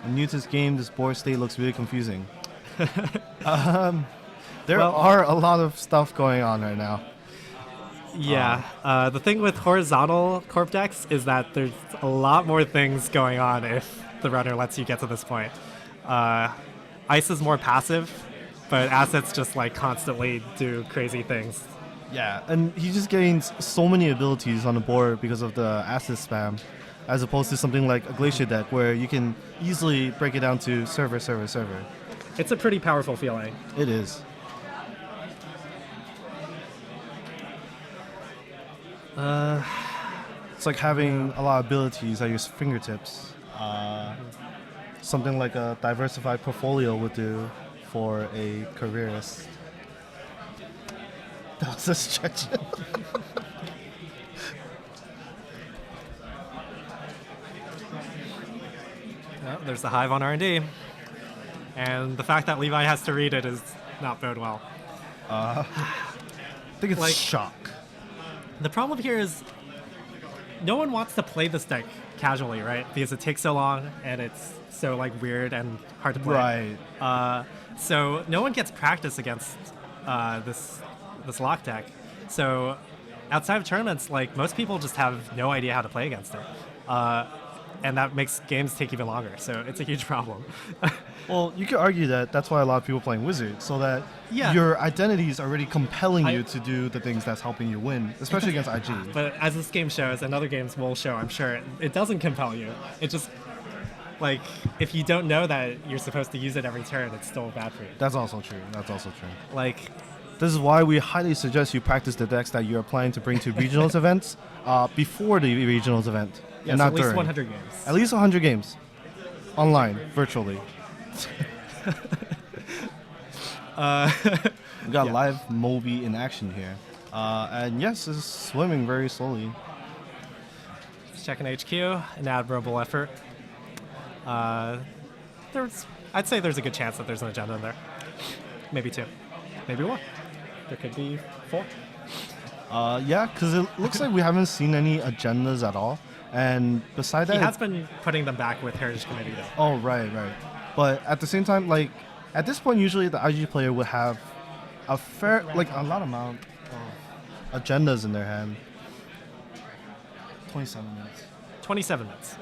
I'm new to this game. This board state looks really confusing. There Well- are a lot of stuff going on right now. Yeah. The thing with horizontal corp decks is that there's a lot more things going on if the runner lets you get to this point. Ice is more passive, but assets just like constantly do crazy things. Yeah, and he just gains so many abilities on the board because of the asset spam, as opposed to something like a Glacier deck where you can easily break it down to server, server, server. It's a pretty powerful feeling. It is. It's like having a lot of abilities at your fingertips. Something like a diversified portfolio would do for a careerist. That was a stretch. Well, there's the Hive on R&D. And the fact that Levi has to read it is not bode well. I think it's Like- shock. The problem here is no one wants to play this deck casually, right? Because it takes so long and it's so like weird and hard to play. Right. So no one gets practice against this lock deck. So outside of tournaments, like most people just have no idea how to play against it. And that makes games take even longer. So it's a huge problem. Well, you could argue that that's why a lot of people are playing Wizard, so that Yeah. your identity is already compelling you I- to do the things that's helping you win, especially against IG. But as this game shows, and other games will show, I'm sure, it doesn't compel you. It just, like, if you don't know that you're supposed to use it every turn, it's still bad for you. That's also true. That's also true. Like, This is why we highly suggest you practice the decks that you're planning to bring to regionals events before the regionals event, yes, and not at least during. 100 games. At least 100 games, online, virtually. We got Yeah. live Moby in action here, and yes, it's swimming very slowly. Just checking HQ, an admirable effort. I'd say there's a good chance that there's an agenda in there. Maybe 2, maybe 1. There could be 4. Yeah, because it looks like we haven't seen any agendas at all, and beside that, He has been putting them back with Heritage Committee, though. oh right. But at the same time, like at this point, usually the IG player would have a a lot amount of agendas in their hand. 27 minutes. 27 minutes.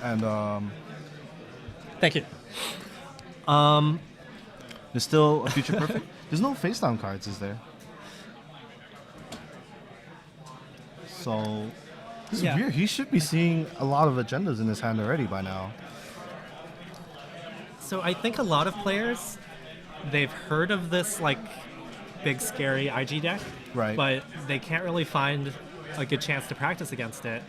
And Thank you. there's still a future perfect. There's no face down cards, is there? So this is Yeah. weird. He should be seeing a lot of agendas in his hand already by now. So I think a lot of players, they've heard of this like big scary IG deck, Right. but they can't really find a good chance to practice against it.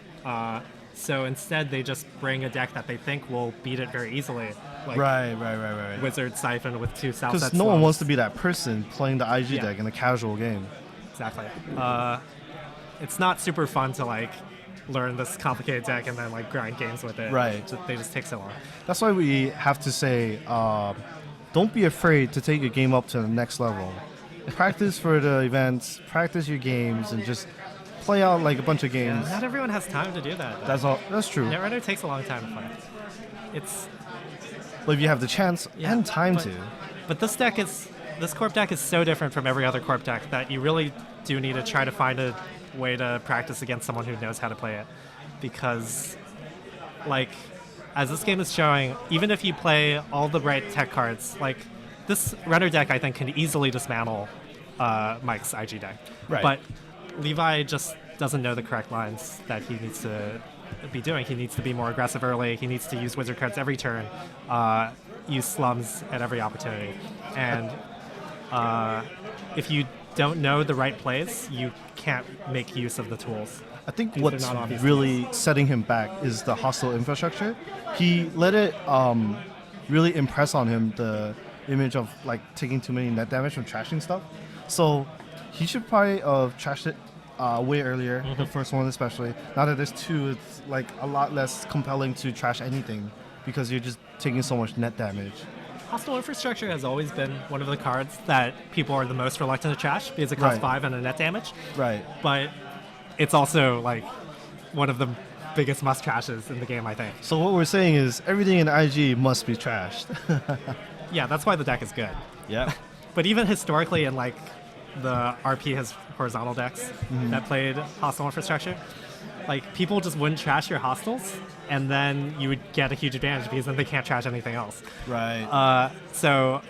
So instead, they just bring a deck that they think will beat it very easily, like Right. Wizard Siphon with 2 South Because set no one slums. wants to be that person playing the IG Yeah. deck in a casual game. exactly. It's not super fun to like learn this complicated deck and then like grind games with it. Right. They just take so long. That's why we have to say, don't be afraid to take a game up to the next level. Practice for the events, practice your games, and just play out like a bunch of games. Not everyone has time to do that. Though. That's all. That's true. Netrunner takes a long time to play. It's But if you have the chance and time to, But this corp deck is so different from every other corp deck that you really do need to try to find a way to practice against someone who knows how to play it. Because, like, as this game is showing, even if you play all the right tech cards, like, this runner deck, I think, can easily dismantle Mike's IG deck. Right. But Levi just doesn't know the correct lines that he needs to be doing. He needs to be more aggressive early. He needs to use wizard cards every turn, use slums at every opportunity. And if you don't know the right plays, you can't make use of the tools. I think These are what's not obvious really setting him back is the hostile infrastructure. He let it really impress on him the image of like taking too many net damage from trashing stuff. So he should probably trashed it way earlier, the first one especially. Now that there's two, it's like a lot less compelling to trash anything because you're just taking so much net damage. Hostile infrastructure has always been one of the cards that people are the most reluctant to trash because it costs Right. 5 and a net damage. Right. But it's also like one of the biggest must trashes in the game, I think. So what we're saying is everything in IG must be trashed. Yeah, that's why the deck is good. Yeah. But even historically in like the RP has horizontal decks that played hostile infrastructure, like people just wouldn't trash your hostiles and then you would get a huge advantage because then they can't trash anything else. Right. So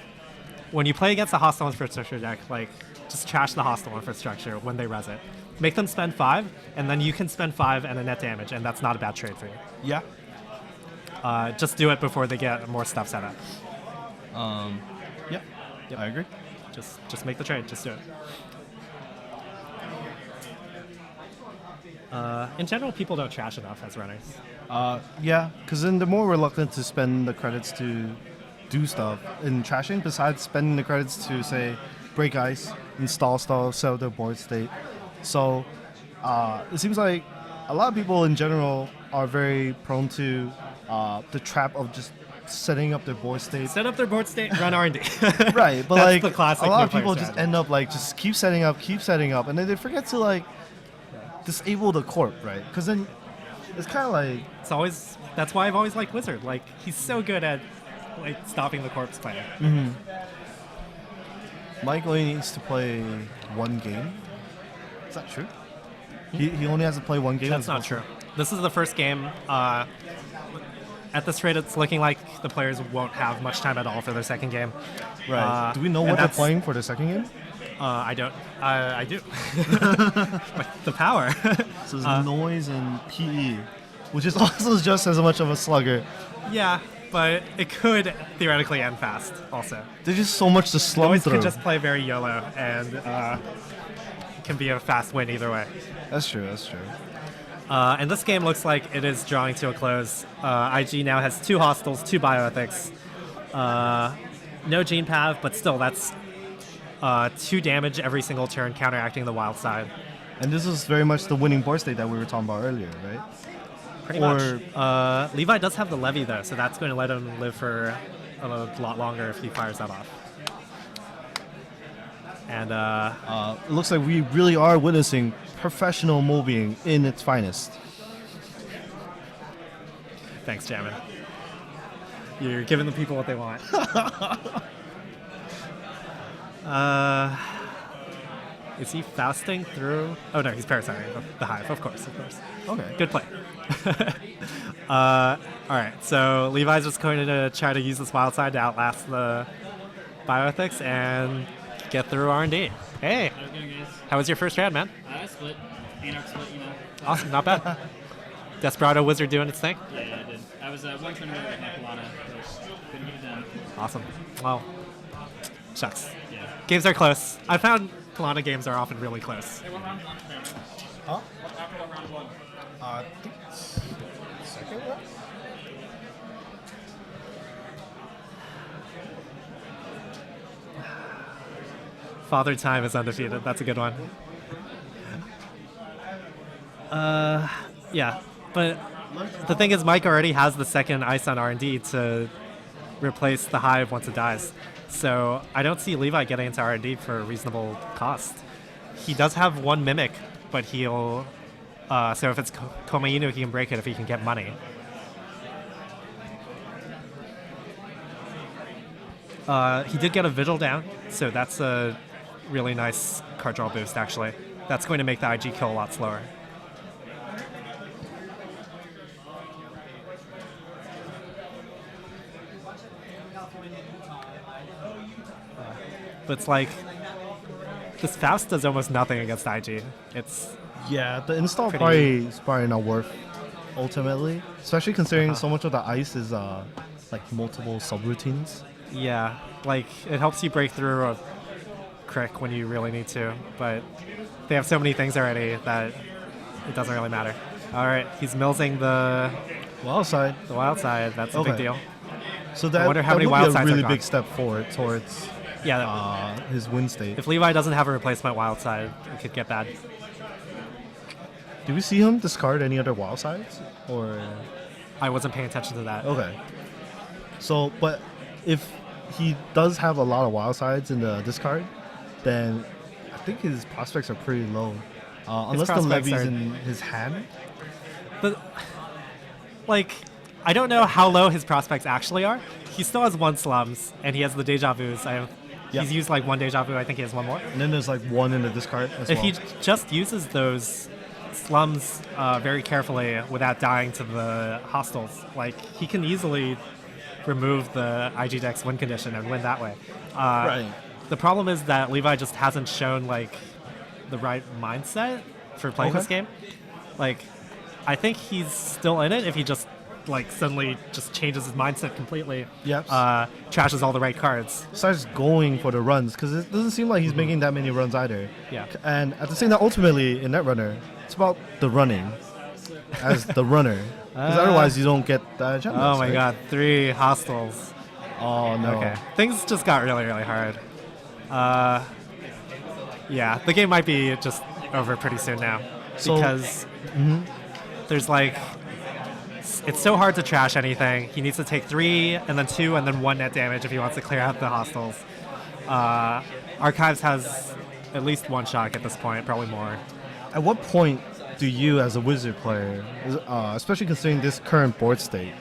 when you play against a hostile infrastructure deck, like just trash the hostile infrastructure when they res it. Make them spend 5, and then you can spend 5 and a net damage, and that's not a bad trade for you. Yeah. Just do it before they get more stuff set up. Yeah. Yep. I agree. Just make the trade. Just do it. In general, people don't trash enough as runners. Yeah, because then they're more reluctant to spend the credits to do stuff in trashing, besides spending the credits to, say, break ice, install stuff, sell their board state. So it seems like a lot of people in general are very prone to the trap of just setting up their board state. Set up their board state, run R&D. Right, but That's like the classic a lot new of people player just strategy. end up like just keep setting up, and then they forget to like disable the corp, right? Because then it's kind of like That's why I've always liked Wizard. Like he's so good at like stopping the corpse player. Mike only needs to play one game. Is that true? He only has to play one game. That's not true. This is the first game. At this rate, it's looking like the players won't have much time at all for their second game. Right. Do we know and what they're that's- playing for the second game? I don't. I do. Like, the power. So it's noise and PE, which is also just as much of a slugger. Yeah, but it could theoretically end fast. Also, There's just so much to slum noise through. can just play very YOLO, and it can be a fast win either way. That's true. That's true. And this game looks like it is drawing to a close. IG now has 2 hostiles, 2 bioethics, no gene path, but still that's 2 damage every single turn, counteracting the wild side. And this is very much the winning board state that we were talking about earlier, right? Pretty much. Levi does have the levy though, so that's going to let him live for a lot longer if he fires that off. And It looks like we really are witnessing professional mobbing in its finest. thanks, Jamin. You're giving the people what they want. Is he fasting through? Oh no, he's parasiting the hive. Of course. Okay. Good play. All right, so Levi's just going to try to use this wild side to outlast the bioethics and get through R&D. Hey, How's it going, guys? how was your first round, man? Split. Anarch split, you know. Awesome, not bad. Desperado Wizard doing its thing. Yeah, I did. I was one tournament with my Polana, but couldn't get it done. Awesome. Well, shucks. Yeah. Games are close. I found Polana games are often really close. Hey, what round one? Huh? After what round one? I think it's second round? Father Time is undefeated. That's a good one. Yeah, but the thing is, Mike already has the second ice on R&D to replace the hive once it dies. So I don't see Levi getting into R&D for a reasonable cost. He does have one mimic, but he'll. So if it's Komainu, he can break it if he can get money. He did get a Vigil down, so that's a really nice card draw boost, actually. That's going to make the IG kill a lot slower. But it's like, this Faust does almost nothing against IG. It's Yeah, the install Pretty- is probably not worth ultimately, especially considering so much of the ice is like multiple subroutines. Yeah, like it helps you break through a crick when you really need to, but they have so many things already that it doesn't really matter. All right, he's millsing the Wild side. wild side. That's a big Okay. deal. So that, wonder how that many would wild be a sides really are big gone. step forward towards Yeah, his win state. if Levi doesn't have a replacement wild side, it could get bad. Do we see him discard any other wild sides? Or I wasn't paying attention to that. okay. So, but if he does have a lot of wild sides in the discard, then I think his prospects are pretty low. Unless the prospects levy's are- in his hand. But, like, I don't know how low his prospects actually are. He still has one slums, and he has the deja vus. Yeah. He's used like one deja vu. I think he has one more. And then there's like one in the discard as If well. he just uses those slums very carefully without dying to the hostiles, like he can easily remove the IG Dex win condition and win that way. Right. The problem is that Levi just hasn't shown like the right mindset for playing Okay. this game. Like, I think he's still in it if he just like suddenly just changes his mindset completely. Yep. Trashes all the right cards. Starts going for the runs because it doesn't seem like he's making that many runs either. Yeah. And at the same time, ultimately in Netrunner, it's about the running as the runner. Because otherwise you don't get the gems. Oh my right? god, 3 hostiles. Oh no. Okay. Things just got really, really hard. Yeah, the game might be just over pretty soon now. So- Because there's like, it's so hard to trash anything. He needs to take 3 and then 2 and then 1 net damage if he wants to clear out the hostiles. Archives has at least 1 shock at this point, probably more. At what point do you, as a wizard player, especially considering this current board state,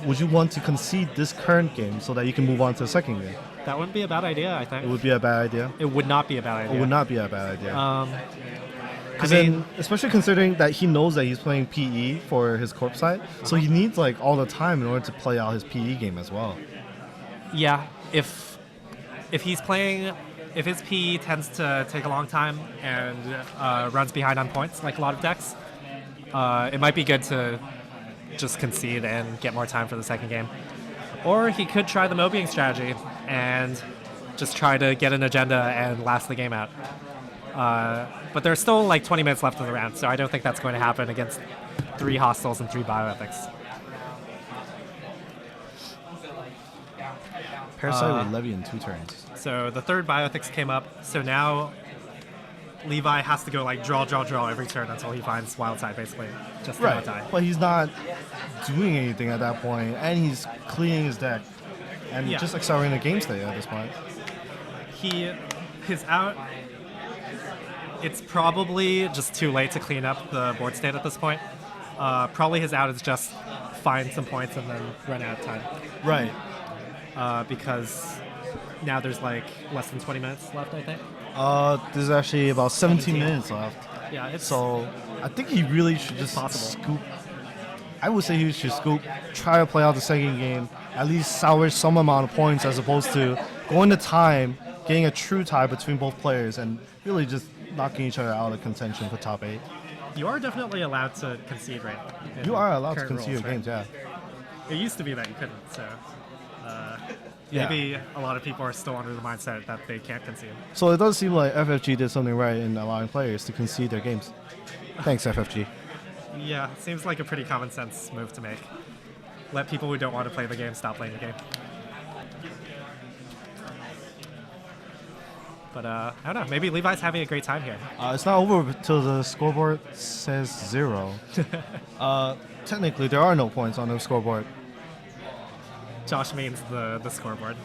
would you want to concede this current game so that you can move on to the second game? That wouldn't be a bad idea, I think. It would be a bad idea. It would not be a bad idea. It would not be a bad idea. I mean, especially considering that he knows that he's playing PE for his corp side, so he needs like all the time in order to play out his PE game as well. yeah, if he's playing, if his PE tends to take a long time and runs behind on points, like a lot of decks, it might be good to just concede and get more time for the second game. Or he could try the Mobying strategy and just try to get an agenda and last the game out. But there's still like 20 minutes left in the round, so I don't think that's going to happen against 3 hostiles and 3 bioethics. Parasite with Levy in 2 turns. So the third bioethics came up, so now Levi has to go like draw every turn until he finds wild side, basically, just to not die. But he's not doing anything at that point, and he's cleaning his deck and Yeah. just accelerating the game state at this point. His out. It's probably just too late to clean up the board state at this point. Probably his out is just find some points and then run out of time. Right. Because now there's like less than 20 minutes left, I think. There's actually about 17 minutes left. Yeah, it's So I think he really should just possible. scoop. I would say he should scoop, try to play out the second game, at least salvage some amount of points as opposed to going to time, getting a true tie between both players, and really just knocking each other out of contention for top 8. You are definitely allowed to concede, right? in You are allowed to current concede your rules, right? games, yeah. It used to be that you couldn't, so Yeah. maybe a lot of people are still under the mindset that they can't concede. So it does seem like FFG did something right in allowing players to concede their games. Thanks, FFG. Yeah, seems like a pretty common sense move to make. Let people who don't want to play the game stop playing the game. But I don't know. Maybe Levi's having a great time here. It's not over till the scoreboard says 0. Technically, there are no points on the scoreboard. Josh means the scoreboard,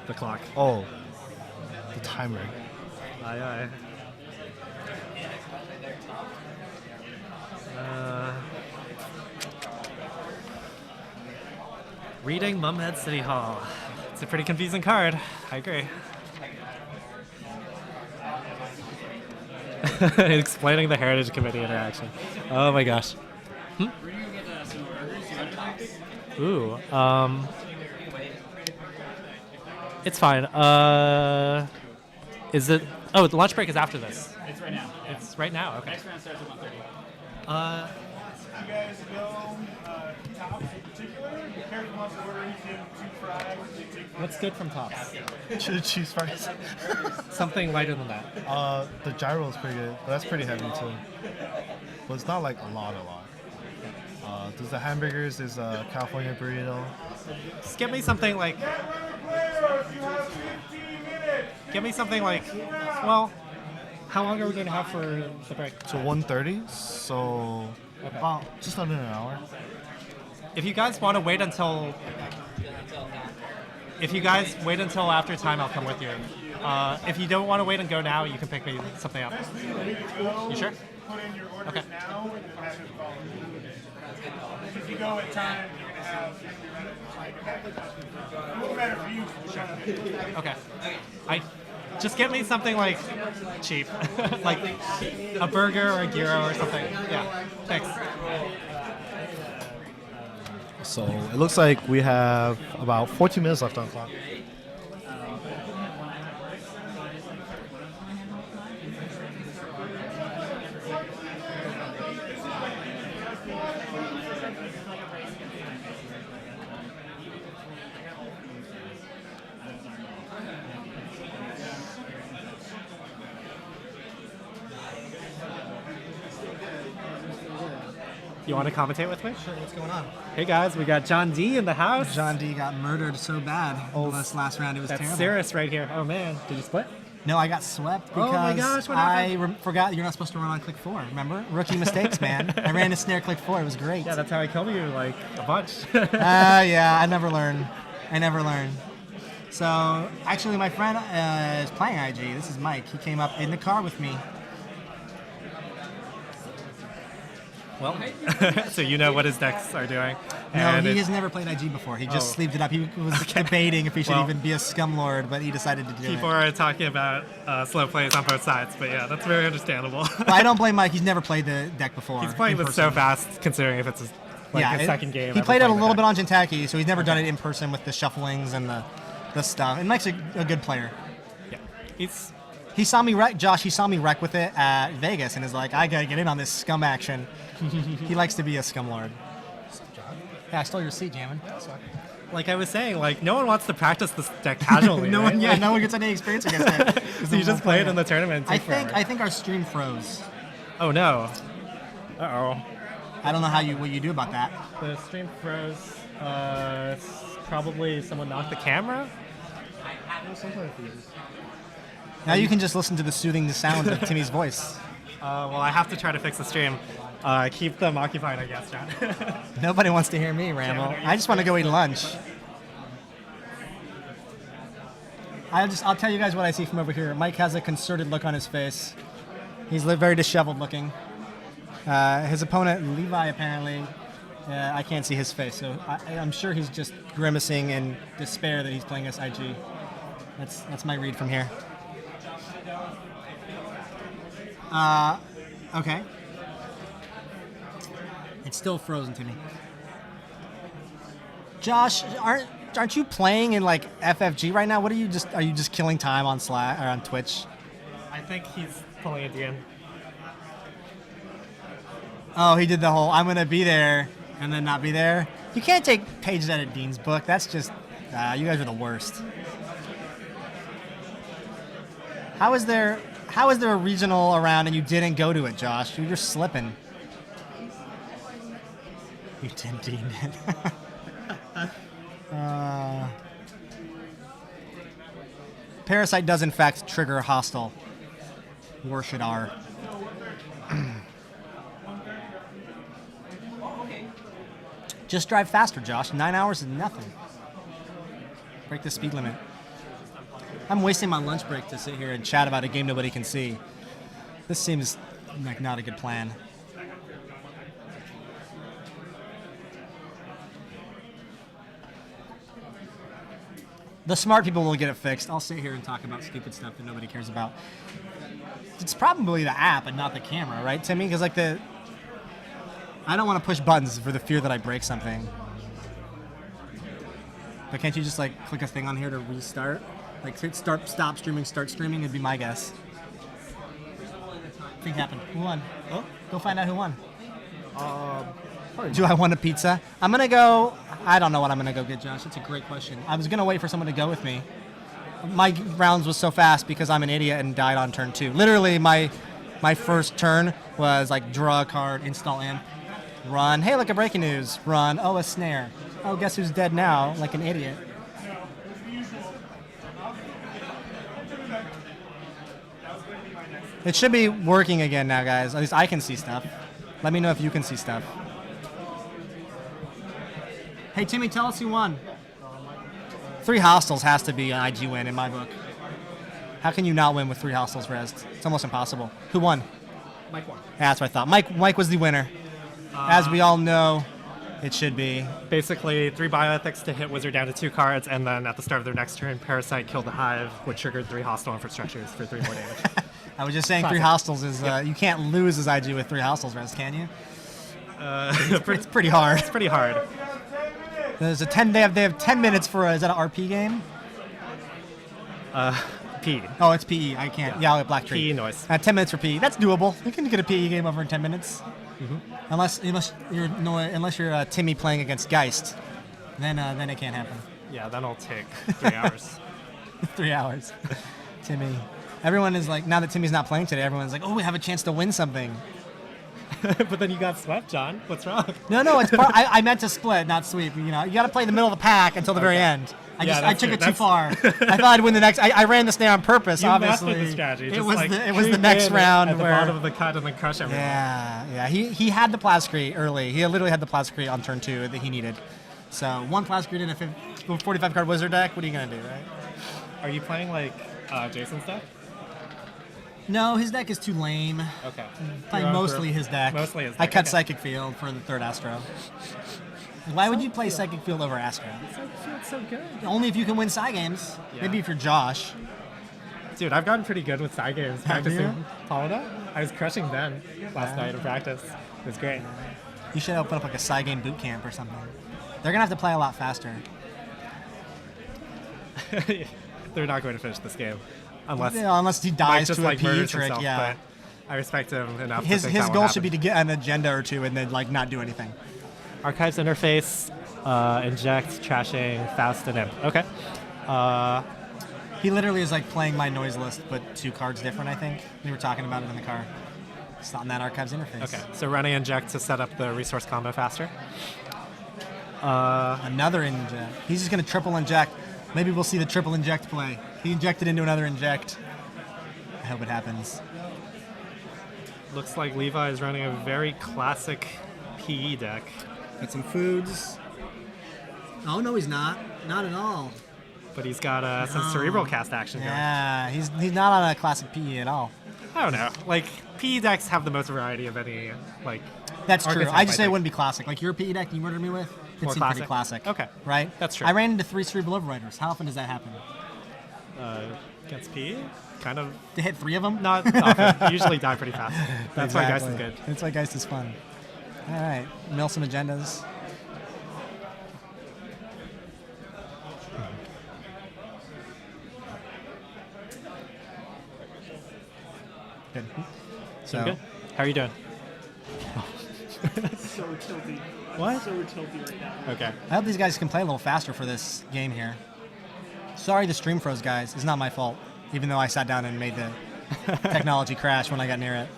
the clock. Oh, the timer. Aye, aye. Reading Mumhead City Hall. It's a pretty confusing card. I agree. Explaining the Heritage Committee interaction. Oh my gosh. Ooh. It's fine. Is it? Oh, the lunch break is after this. It's right now. It's right now. Okay. Next round starts at 1:30. You guys go tops in particular. Harry wants to order anything, 2 fries, big What's good from Tops? Cheese fries. Something lighter than that. The gyro is pretty good, but that's pretty heavy too. But it's not like a lot. There's the hamburgers, there's a California burrito. Just give me something like. Give me something like. Well, how long are we going to have for the break? To 1:30, so Okay. about just under an hour. If you guys want to wait until. If you guys wait until after time, I'll come with you. If you don't want to wait and go now, you can pick me something up. You sure? Put in your orders Okay. now and then have it follow. If you go at time, you're gonna have. It won't matter for you. Shut up. Okay. Just get me something like cheap, like a burger or a gyro or something. Yeah. Thanks. So it looks like we have about 14 minutes left on the clock. You want to commentate with me? Sure, what's going on? Hey guys, we got John D in the house. John D got murdered so bad. Oh, This last round, it was That's terrible. Cirrus right here. Oh man, did you split? No, I got swept Oh because my gosh, what I happened? forgot you're not supposed to run on click 4. Remember? Rookie mistakes, man. I ran to snare click 4. It was great. Yeah, that's how I killed you like a bunch. Yeah, I never learn. So, actually, my friend is playing IG. This is Mike. He came up in the car with me. Well, so you know what his decks are doing. No, And he it- has never played IG before. He just Oh. sleeved it up. He was debating if he should Well, even be a scumlord, but he decided to do People it. are talking about slow plays on both sides, but yeah, that's very understandable. But I don't blame Mike. He's never played the deck before. He's playing in this so person. fast, considering if it's his, Yeah, second game. He ever played it a playing the little bit deck. on Jintaki, so he's never done it in person with the shufflings and the stuff. And Mike's a good player. Yeah, he's He saw me wreck, Josh. He saw me wreck with it at Vegas, and is like, I gotta get in on this scum action. He likes to be a scumlord. Yeah, I stole your seat, Jammin. like I was saying, like no one wants to practice this deck casually. No right? one, yeah, Like, no one gets any experience against it. so you just play it in the tournament. and I take think forever. our stream froze. Oh no. Uh-oh. I don't know what you do about that. The stream froze. It's probably someone knocked the camera. Now you can just listen to the soothing sound of Timmy's voice. Well, I have to try to fix the stream. Keep them occupied, I guess, John. Nobody wants to hear me ramble. I just want to go eat lunch. I'll tell you guys what I see from over here. Mike has a concerted look on his face. He's very disheveled looking. His opponent, Levi, apparently, I can't see his face, so I'm sure he's just grimacing in despair that he's playing this IG. That's my read from here. Okay. It's still frozen to me. Josh, aren't you playing in like FFG right now? What are you just killing time on Slack or on Twitch? I think he's pulling a DM. Oh, he did the whole I'm gonna be there and then not be there. You can't take pages out of Dean's book. That's just you guys are the worst. How is there a regional around and you didn't go to it, Josh? You're slipping. You didn't Dean it. Parasite does in fact trigger hostile. Warshadar. Just drive faster, Josh. 9 hours is nothing. Break the speed limit. I'm wasting my lunch break to sit here and chat about a game nobody can see. This seems like not a good plan. The smart people will get it fixed. I'll sit here and talk about stupid stuff that nobody cares about. It's probably the app and not the camera, right, Timmy? Because like I don't want to push buttons for the fear that I break something. But can't you just like click a thing on here to restart? Like stop streaming, start streaming would be my guess. Thing happened. Who won? Oh, go find out who won. Do I want a pizza? I'm gonna go. I don't know what I'm gonna go get, Josh. It's a great question. I was gonna wait for someone to go with me. My rounds was so fast because I'm an idiot and died on turn 2. Literally, my first turn was like draw a card, install in, run. Hey, look at breaking news. Run. Oh, a snare. Oh, guess who's dead now? Like an idiot. It should be working again now, guys. At least I can see stuff. Let me know if you can see stuff. Hey, Timmy, tell us who won. 3 hostiles has to be an IG win in my book. How can you not win with 3 hostiles rezzed? It's almost impossible. Who won? Mike won. Yeah, that's what I thought. Mike was the winner. As we all know, it should be. Basically, 3 bioethics to hit Wizard down to 2 cards, and then at the start of their next turn, Parasite killed the Hive, which triggered 3 hostile infrastructures for 3 more damage. I was just saying 3 hostiles is you can't lose as IG with 3 hostiles rezzed, can you? It's pretty hard. It's pretty hard. There's they have 10 minutes for is that an RP game? P. Oh, it's PE. I can't. Yeah, I'll get Black Tree. PE noise. 10 minutes for PE. That's doable. You can get a PE game over in 10 minutes. Unless you're Timmy playing against Geist, then it can't happen. Yeah, that'll take 3 hours. 3 hours. Timmy. Everyone is like, now that Timmy's not playing today, everyone's like, oh, we have a chance to win something. But then you got swept, John. What's wrong? No, it's I meant to split, not sweep. You know, you got to play in the middle of the pack until the very end. I took it too far. I thought I'd win the next. I ran this snare on purpose. You obviously, mastered the strategy. It was the next round at the where bottom of the cut and then crush everyone. Yeah. He had the Plascrete early. He literally had the Plascrete on turn 2 that he needed. So 1 Plascrete in a 45 card wizard deck. What are you gonna do, right? Are you playing like Jason's deck? No, his deck is too lame. Okay. Playing mostly his deck. Mostly his deck. I cut okay. Psychic Field for the 3rd Astro. Why would you play Psychic Field over Astro? Psychic Field's so good. Only if you can win Psy games. Yeah. Maybe if you're Josh. Dude, I've gotten pretty good with side games practicing Paladin. I was crushing Ben last night in practice. It was great. You should open up like a side game boot camp or something. They're gonna have to play a lot faster. They're not going to finish this game unless he Mike dies just to a like PE murders trick. himself, Yeah. But I respect him enough. His to think that goal won't should be to get an agenda or 2 and then like not do anything. Archives interface, inject, trashing, fast, and imp. Okay. He literally is like playing my noise list, but 2 cards different. I think we were talking about it in the car. It's not in that archives interface. Okay. So running inject to set up the resource combo faster. Another inject. He's just gonna triple inject. Maybe we'll see the triple inject play. He injected into another inject. I hope it happens. Looks like Levi is running a very classic PE deck. Get some foods. Oh no, he's not. Not at all. But he's got some cerebral cast action going. Yeah, he's not on a classic PE at all. I don't know. Like, PE decks have the most variety of any, like... That's true. archetype, I just say it think. wouldn't be classic. Like your PE deck you murdered me with, it More seemed pretty classic? classic. Okay. Right? That's true. I ran into 3 cerebral overriders. How often does that happen? Against PE? Kind of To hit 3 of them? not often. You usually die pretty fast. That's why Geist is good. That's why Geist is fun. All right. Mill some agendas. Good. So, Good. How are you doing? So tilty. What? So tilty right now. Okay. I hope these guys can play a little faster for this game here. Sorry the stream froze, guys. It's not my fault, even though I sat down and made the technology crash when I got near it.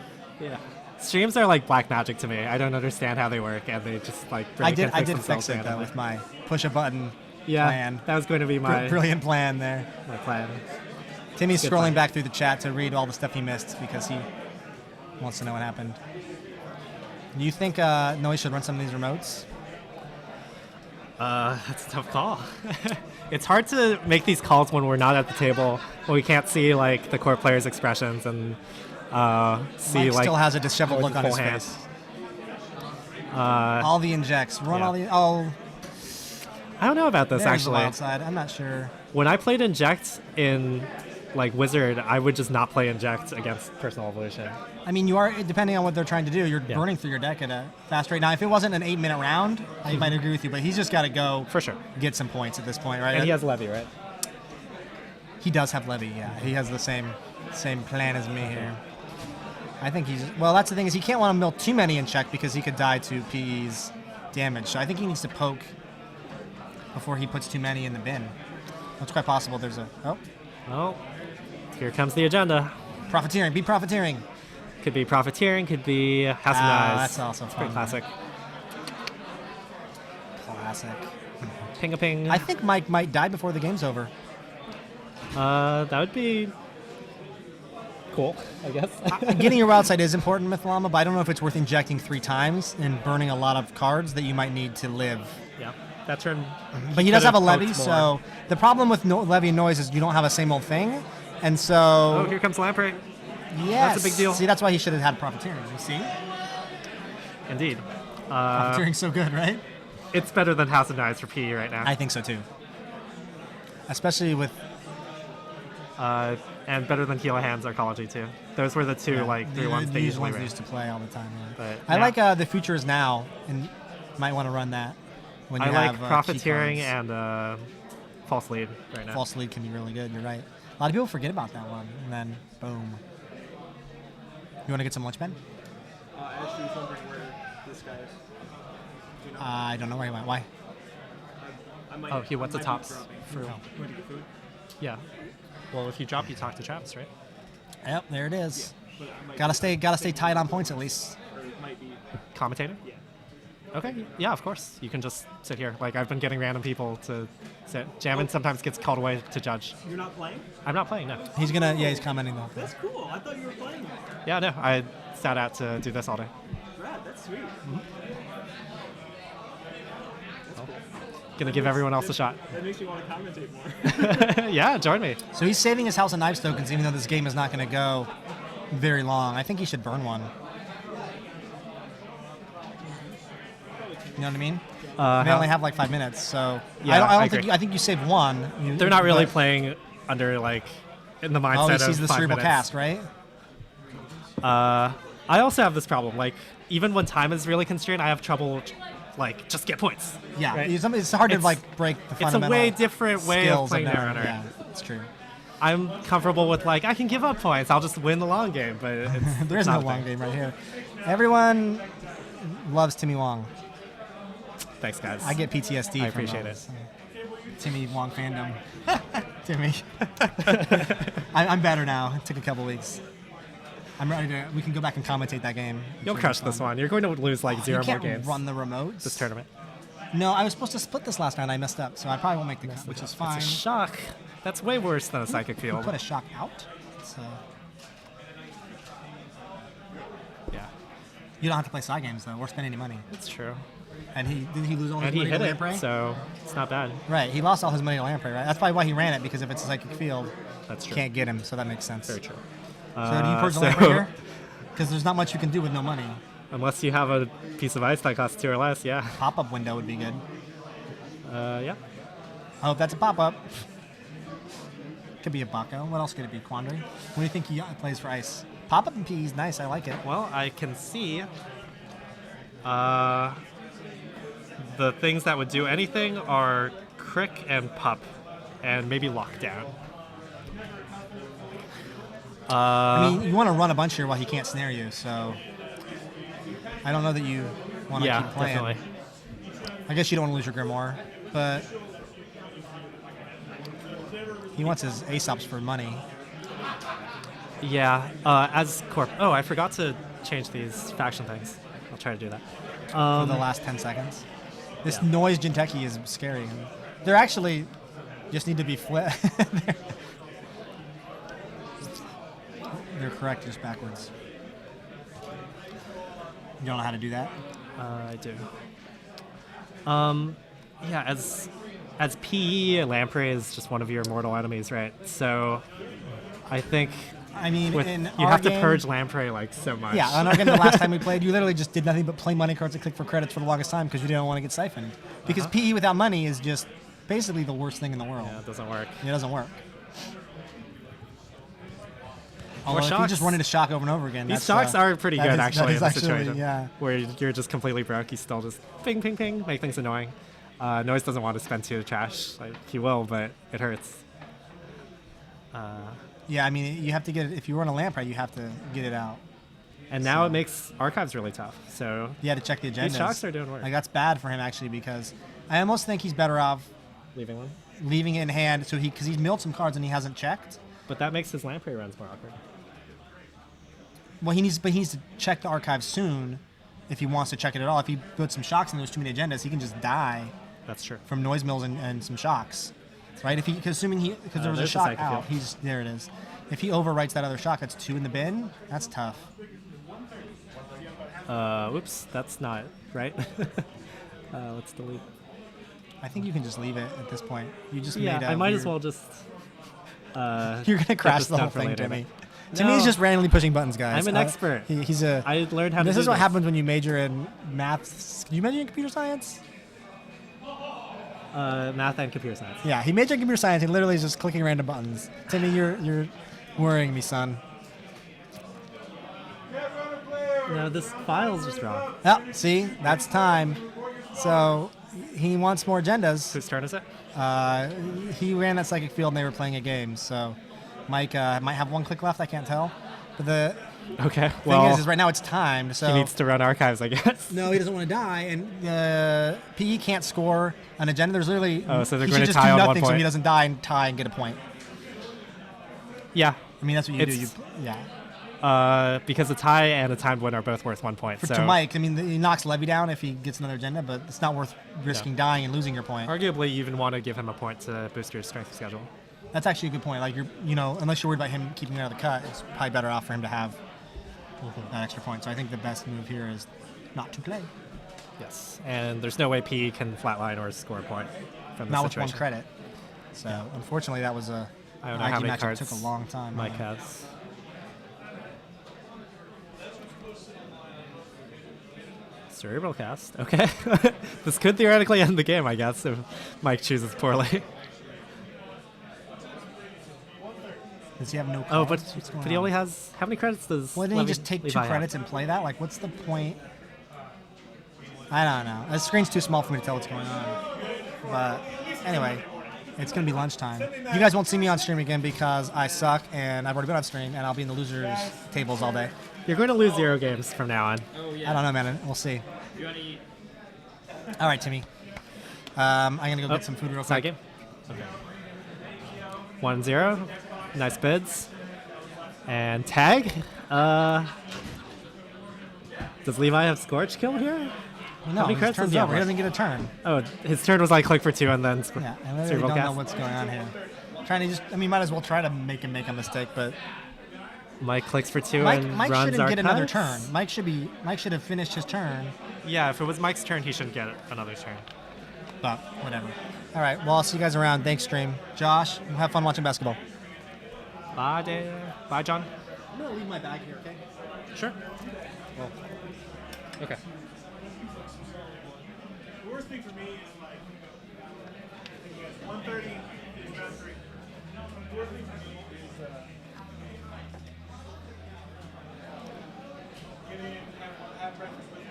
Yeah. Streams are like black magic to me. I don't understand how they work, and they just like I break did and fix fix themselves it though randomly. with my push a button Yeah, plan. that was going to be my Brilliant plan there. my plan. Timmy's Good scrolling fight. back through the chat to read all the stuff he missed because he wants to know what happened. Do you think Noise should run some of these remotes? That's a tough call. It's hard to make these calls when we're not at the table, when we can't see like the court players' expressions and see Mike like still has a disheveled Noise's look on his full hand. face. All the injects. Run yeah. all the... Oh, I don't know about this there's the actually. wild side. I'm not sure. When I played Inject in like Wizard, I would just not play Inject against Personal Evolution. I mean, you are, depending on what they're trying to do, you're Yeah. burning through your deck at a fast rate. Now, if it wasn't an 8-minute round, I might agree with you, but he's just got to go For sure. get some points at this point, right? And he has Levy, right? He does have Levy, yeah. He has the same plan as me here. I think he's... Well, that's the thing, is he can't want to mill too many in check because he could die to PE's damage. So I think he needs to poke before he puts too many in the bin. It's quite possible there's a... Oh, Well, here comes the agenda. profiteering. Be profiteering. Could be Profiteering, could be House of Knives. That's also It's pretty fun. classic. Classic. Ping a ping. I think Mike might die before the game's over. That would be cool, I guess. Getting your wild side is important, Mythlama, but I don't know if it's worth injecting 3 times and burning a lot of cards that you might need to live. Yeah, that turn. But he does have a could've levy, poked so more. the problem with levy and noise is you don't have a same old thing, and so Oh, here comes Lamprey. yes, that's a big deal. See, that's why he should have had profiteering. You see, Indeed. profiteering's so good, right? It's better than House of Knives for PE right now. I think so too. Especially with And better than Heal Hands Arcology too. Those were the two three ones they these usually ones ran. used to play all the time. Yeah. But, I yeah. like the future is now, and you might want to run that when you I have like Profiteering key cards. and False Lead right now. False lead can be really good. You're right. A lot of people forget about that one, and then boom. You want to get some lunch, Ben? Ashley's wondering where this guy is. Do you know? I don't know where he went. Why? I might, Oh, he went to I might be Tops dropping. for. Went to get food? Yeah. Well, if you drop, you talk to Travis, right? Yep, there it is. But I might Gotta stay tight on points at least. or it might be. Commentator? Yeah. Okay. Yeah, of course. You can just sit here. Like I've been getting random people to sit. Jammin sometimes gets called away to judge. You're not playing? I'm not playing, no. He's he's commenting though. That's cool. I thought you were playing. Yeah, no. I sat out to do this all day. Brad, that's sweet. Gonna give everyone else a shot. That makes me want to commentate more. Yeah, join me. So he's saving his House of Knives tokens, even though this game is not going to go very long. I think he should burn one. You know what I mean? They only have like 5 minutes, so Yeah, I I don't think agree. I think you save one. They're not really but- playing under like in the mindset Oh, he of sees the 5 cerebral minutes. cast, right? I also have this problem. Like even when time is really constrained, I have trouble like just get points. Yeah, Right? it's hard to It's- like break the It's a fundamental way different way of skills playing their- Netrunner. Yeah, it's true. I'm comfortable with like I can give up points. I'll just win the long game, but it's, There it's is no not a long thing. game right here. Everyone loves Timmy Wong. Thanks, guys. I get PTSD. I from appreciate those. Timmy Wong fandom. Timmy. I'm better now. It took a couple weeks. I'm ready to. We can go back and commentate that game. You'll Sure, crush it's this fun. one. You're going to lose like You 0 more can't games run the remotes. this tournament. No, I was supposed to split this last round. I messed up, so I probably won't make the cut, which is fine. It's a shock. That's way worse than a psychic You field. put a shock out, so Yeah, you don't have to play side games though, or spend any money. it's true. And did he lose all his And he money hit to it, Lamprey? so it's not bad. Right, he lost all his money to Lamprey, right? That's probably why he ran it, because if it's a psychic field, That's you true. can't get him, so that makes sense. Very true. So do you purge the so- Lamprey here? Because there's not much you can do with no money. Unless you have a piece of ice that costs 2 or less, yeah. Pop-up window would be good. Yeah. I hope that's a pop-up. Could be a Baco. What else could it be? Quandary? What do you think he plays for ice? Pop-up and P is nice. I like it. Well, I can see the things that would do anything are Crick and Pup, and maybe Lockdown. I mean, you want to run a bunch here while he can't snare you, so I don't know that you want to Yeah, keep playing. definitely. I guess you don't want to lose your Grimoire, but he wants his Aesops for money. Yeah, as Corp. Oh, I forgot to change these faction things. I'll try to do that. For the last 10 seconds. This Yeah. noise Jinteki is scary. They're actually just need to be flipped. they're correct, just backwards. You don't know how to do that? I do. Yeah, as PE, lamprey is just one of your mortal enemies, right? So I think I mean, in you our have to game- purge lamprey like so much. Yeah, on our game the last time we played, you literally just did nothing but play money cards and click for credits for the longest time because you didn't want to get siphoned. Because PE without money is just basically the worst thing in the world. Yeah, it doesn't work. It doesn't work. Although if you shocks. just run into shock over and over again, These that's, shocks are pretty that good, is- that actually, is in this actually, situation. yeah. Where you're just completely broke, you still just ping, ping, ping, make things annoying. Noise doesn't want to spend 2 to trash. Like, he will, but it hurts. Yeah, I mean, you have to get it. If you run a lamprey, you have to get it out. And now it makes archives really tough. So You had to check the agendas. these shocks are doing work. Like, that's bad for him, actually, because I almost think he's better off Leaving one. leaving it in hand because he's milled some cards and he hasn't checked. But that makes his lamprey runs more awkward. Well, he needs to check the archive soon if he wants to check it at all. If he puts some shocks in those too many agendas, he can just die That's true. from noise mills and some shocks, right? If he, because there was a there's the shock psychic out, field. there it is. If he overwrites that other shock, that's 2 in the bin. That's tough. Whoops, that's not right. Let's delete. I think you can just leave it at this point. You just Yeah, made I a might weird- as well just. You're gonna crash this the down whole for thing, later, Timmy. but- Timmy's No. just randomly pushing buttons, guys. I'm an expert. He's a. I learned how to This do is what this. happens when you major in math. Did you major in computer science? Math and computer science. Yeah, he majored in computer science and literally is just clicking random buttons. Timmy, you're worrying me, son. No, this file's just wrong. Oh, see, that's time. So he wants more agendas. Whose turn is it? He ran that psychic field and they were playing a game. So Mike might have 1 click left. I can't tell. But the Okay, thing well, is right now it's timed. So he needs to run archives, I guess. no, he doesn't want to die, and PE can't score an agenda. There's literally Oh, so they're he going should to just tie do on 1 nothing so point. he doesn't die and tie and get a point. Yeah, I mean that's what you do. It's- Yeah. because a tie and a timed win are both worth 1 point. So To Mike, I mean he knocks Levy down if he gets another agenda, but it's not worth risking dying and losing your point. arguably, you even want to give him a point to boost your strength schedule. That's actually a good point. Like unless you're worried about him keeping it out of the cut, it's probably better off for him to have that extra point. So I think the best move here is not to play. Yes, and there's no way P can flatline or score a point from this Not with situation. 1 credit. So unfortunately, that was a I don't know IG how many matchup cards took a long time. Mike has. Cerebral cast. Okay. This could theoretically end the game, I guess, if Mike chooses poorly. Does he have no? Oh, cards? What's going but he on? only has how many credits does? Why didn't he Levi- just take 2 Levi have? credits and play that? Like, what's the point? I don't know. The screen's too small for me to tell what's going on. But anyway, it's going to be lunchtime. You guys won't see me on stream again because I suck and I've already been on stream and I'll be in the losers tables all day. You're going to lose 0 games from now on. I don't know, man. We'll see. All right, Timmy. I'm going to go get some food real Side quick. game. Okay. 1-0. Nice bids. And tag. Does Levi have Scorch Kill here? No, many his credits turn's does he have over. He left? doesn't get a turn. Oh, his turn was like click for 2 and then Yeah, I literally cerebral don't know cast. what's going on here. Trying to might as well try to make him make a mistake, but Mike clicks for 2 Mike and shouldn't runs get another archives. turn. Mike should have finished his turn, Yeah, if it was Mike's turn, he shouldn't get another turn. but whatever. All right, well, I'll see you guys around. Thanks, stream. Josh, have fun watching basketball. Bye, Dave. Bye, John. I'm gonna leave my bag here, okay? Sure. Well, okay. The worst thing for me is like 1:30 is round 3. The worst thing for me is get in, have breakfast with me,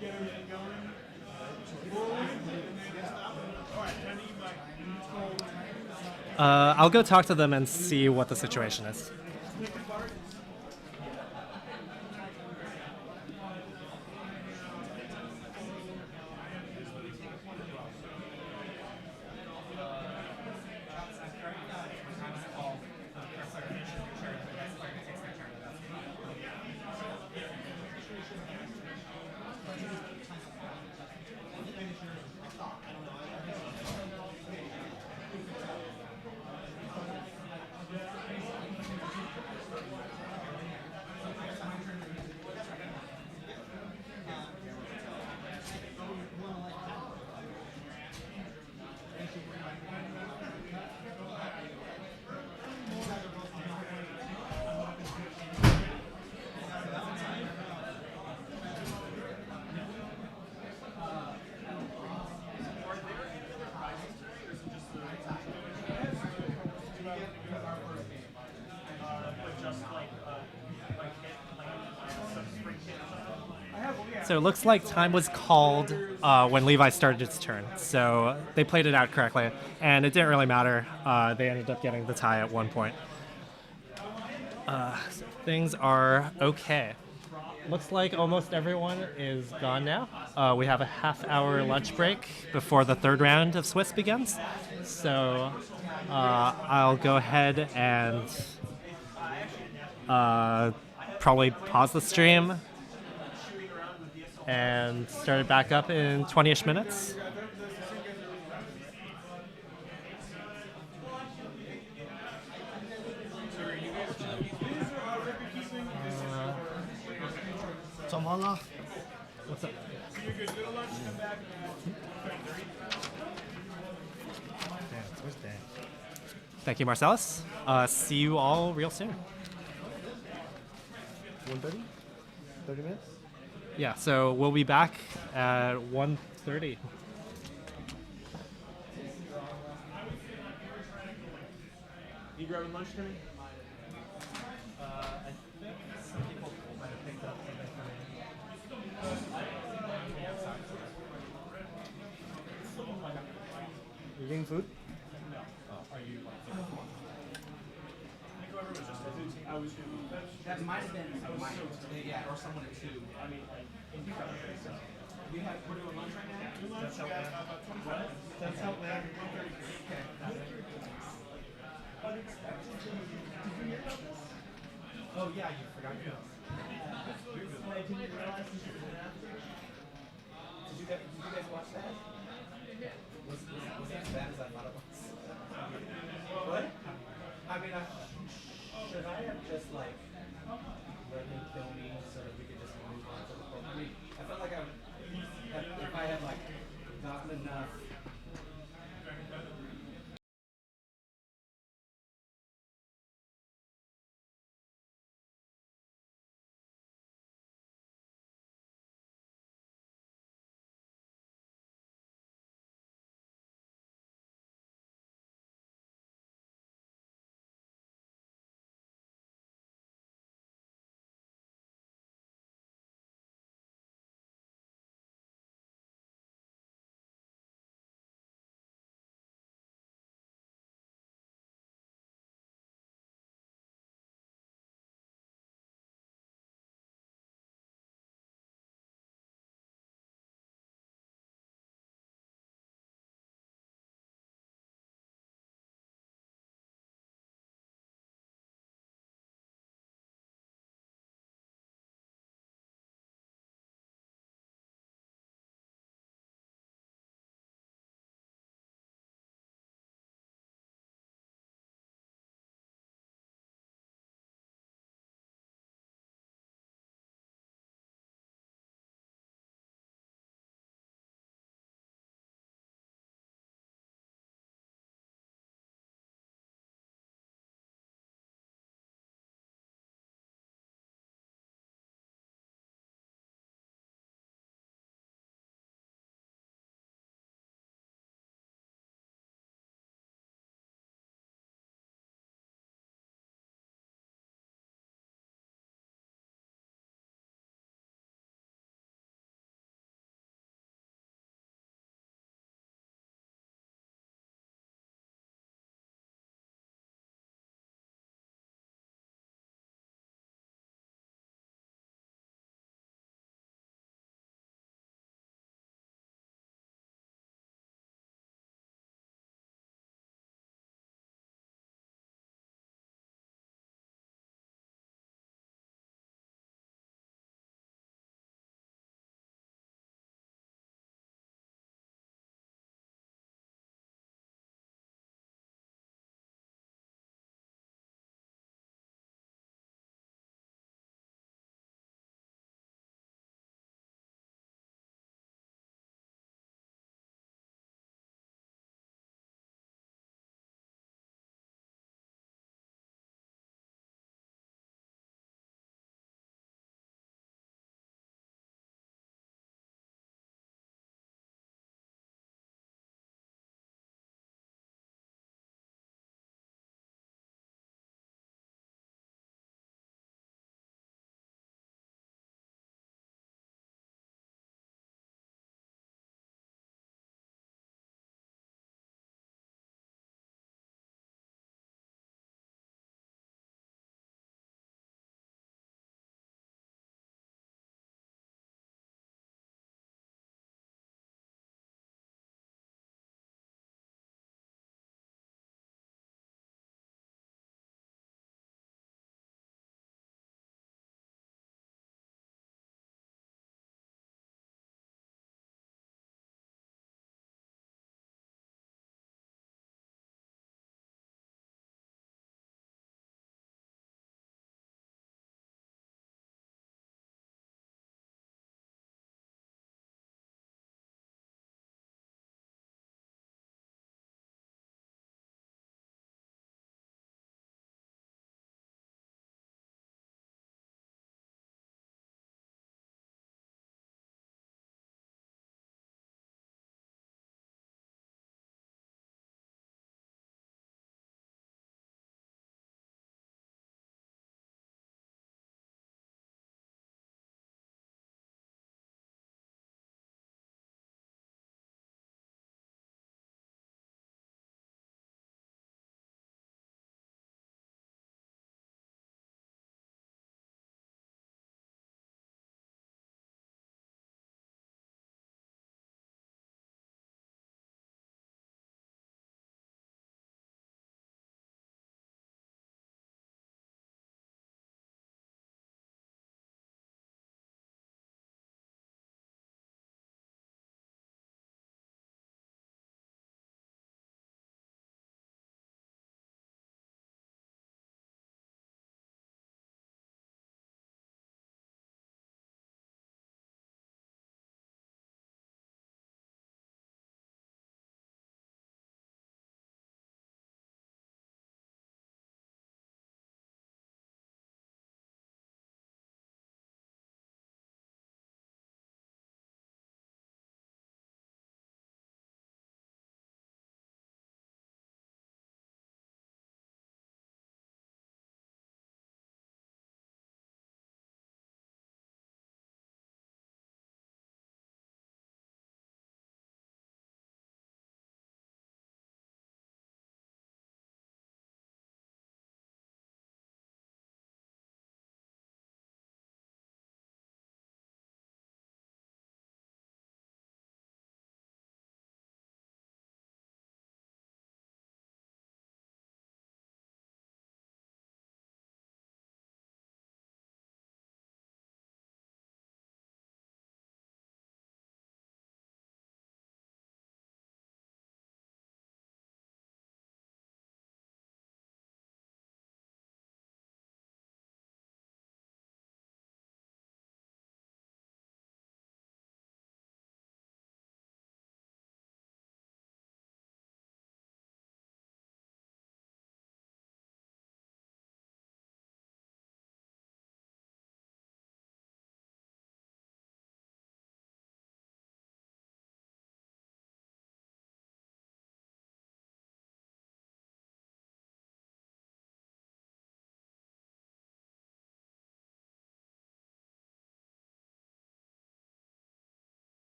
get everything going, roll in, and then stop. All right, time to eat my cold. I'll go talk to them and see what the situation is. So it looks like time was called when Levi started its turn. So they played it out correctly, and it didn't really matter. They ended up getting the tie at one point. So things are okay. Looks like almost everyone is gone now. We have a half-hour lunch break before the third round of Swiss begins. So I'll go ahead and probably pause the stream and start it back up in 20-ish minutes. Samala. What's up? Thank you, Marcellus. See you all real soon. 1:30? 30 minutes? Yeah, so we'll be back at 1:30. You grabbing lunch, Timmy? I think some people might have picked up something for me. You getting food? That might have been Mike, yeah, or someone at 2. I mean, we're doing lunch right now? That's help, man. That's help, man. Oh, yeah, you forgot to. Did you realize this was an after? Did you guys watch that? Was that as bad as I thought it was? What? I mean, should I have just, like, let him kill me so that we could just move on to the program? I mean, I felt like if I had, like, gotten enough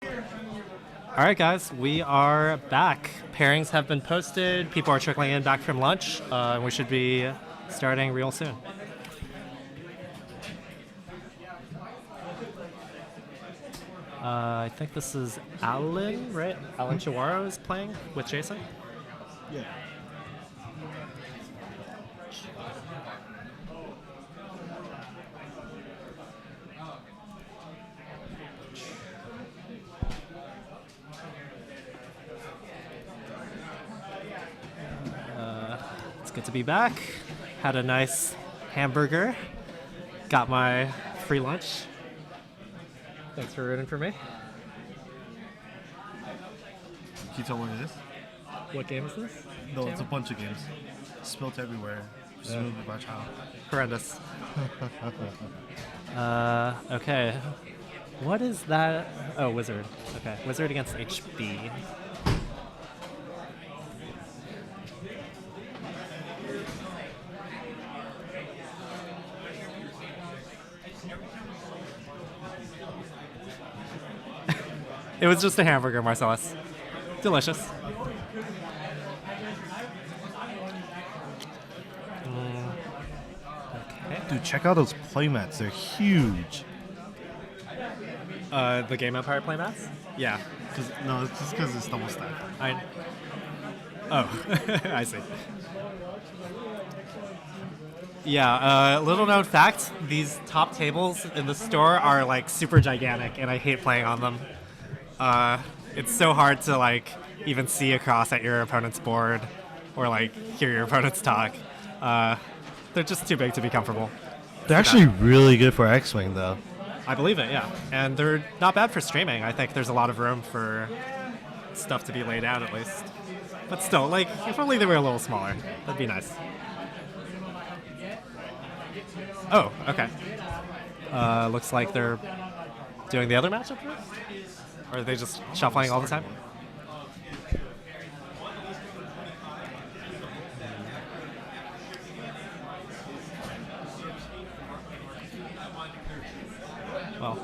All right, guys, we are back. Pairings have been posted. People are trickling in back from lunch. And we should be starting real soon. I think this is Alan, right? Alan Chihuahua is playing with Jason. Yeah. It's good to be back. Had a nice hamburger. Got my free lunch. Thanks for rooting for me. Can you tell what it is? What game is this? No, it's a bunch of games. Spilt everywhere. Presumably by child. Horrendous. Okay. What is that? Oh, Wizard. Okay. Wizard against HB. It was just a hamburger, Marcellus. Delicious. Okay. Dude, check out those playmats. They're huge. The Game Empire playmats? Yeah. No, it's just because it's double stacked. Oh, I see. Yeah, little known fact, these top tables in the store are like super gigantic and I hate playing on them. It's so hard to like even see across at your opponent's board or like hear your opponents talk. They're just too big to be comfortable. They're actually really good for X-Wing, though. I believe it, yeah. And they're not bad for streaming. I think there's a lot of room for stuff to be laid out at least. But still, like, if only they were a little smaller. That'd be nice. Oh, okay. Looks like they're doing the other matchup first? Or are they just shuffling all the time? Well,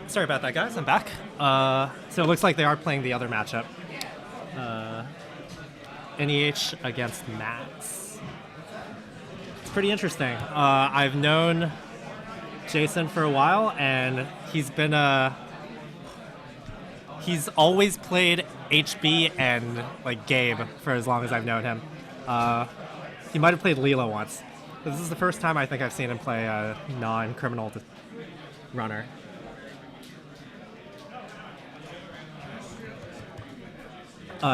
sorry about that, guys. I'm back. So it looks like they are playing the other matchup. NEH against Max. It's pretty interesting. I've known Jason for a while, and he's always played HB and like Gabe for as long as I've known him. He might have played Leela once. But this is the first time I think I've seen him play a non-criminal runner.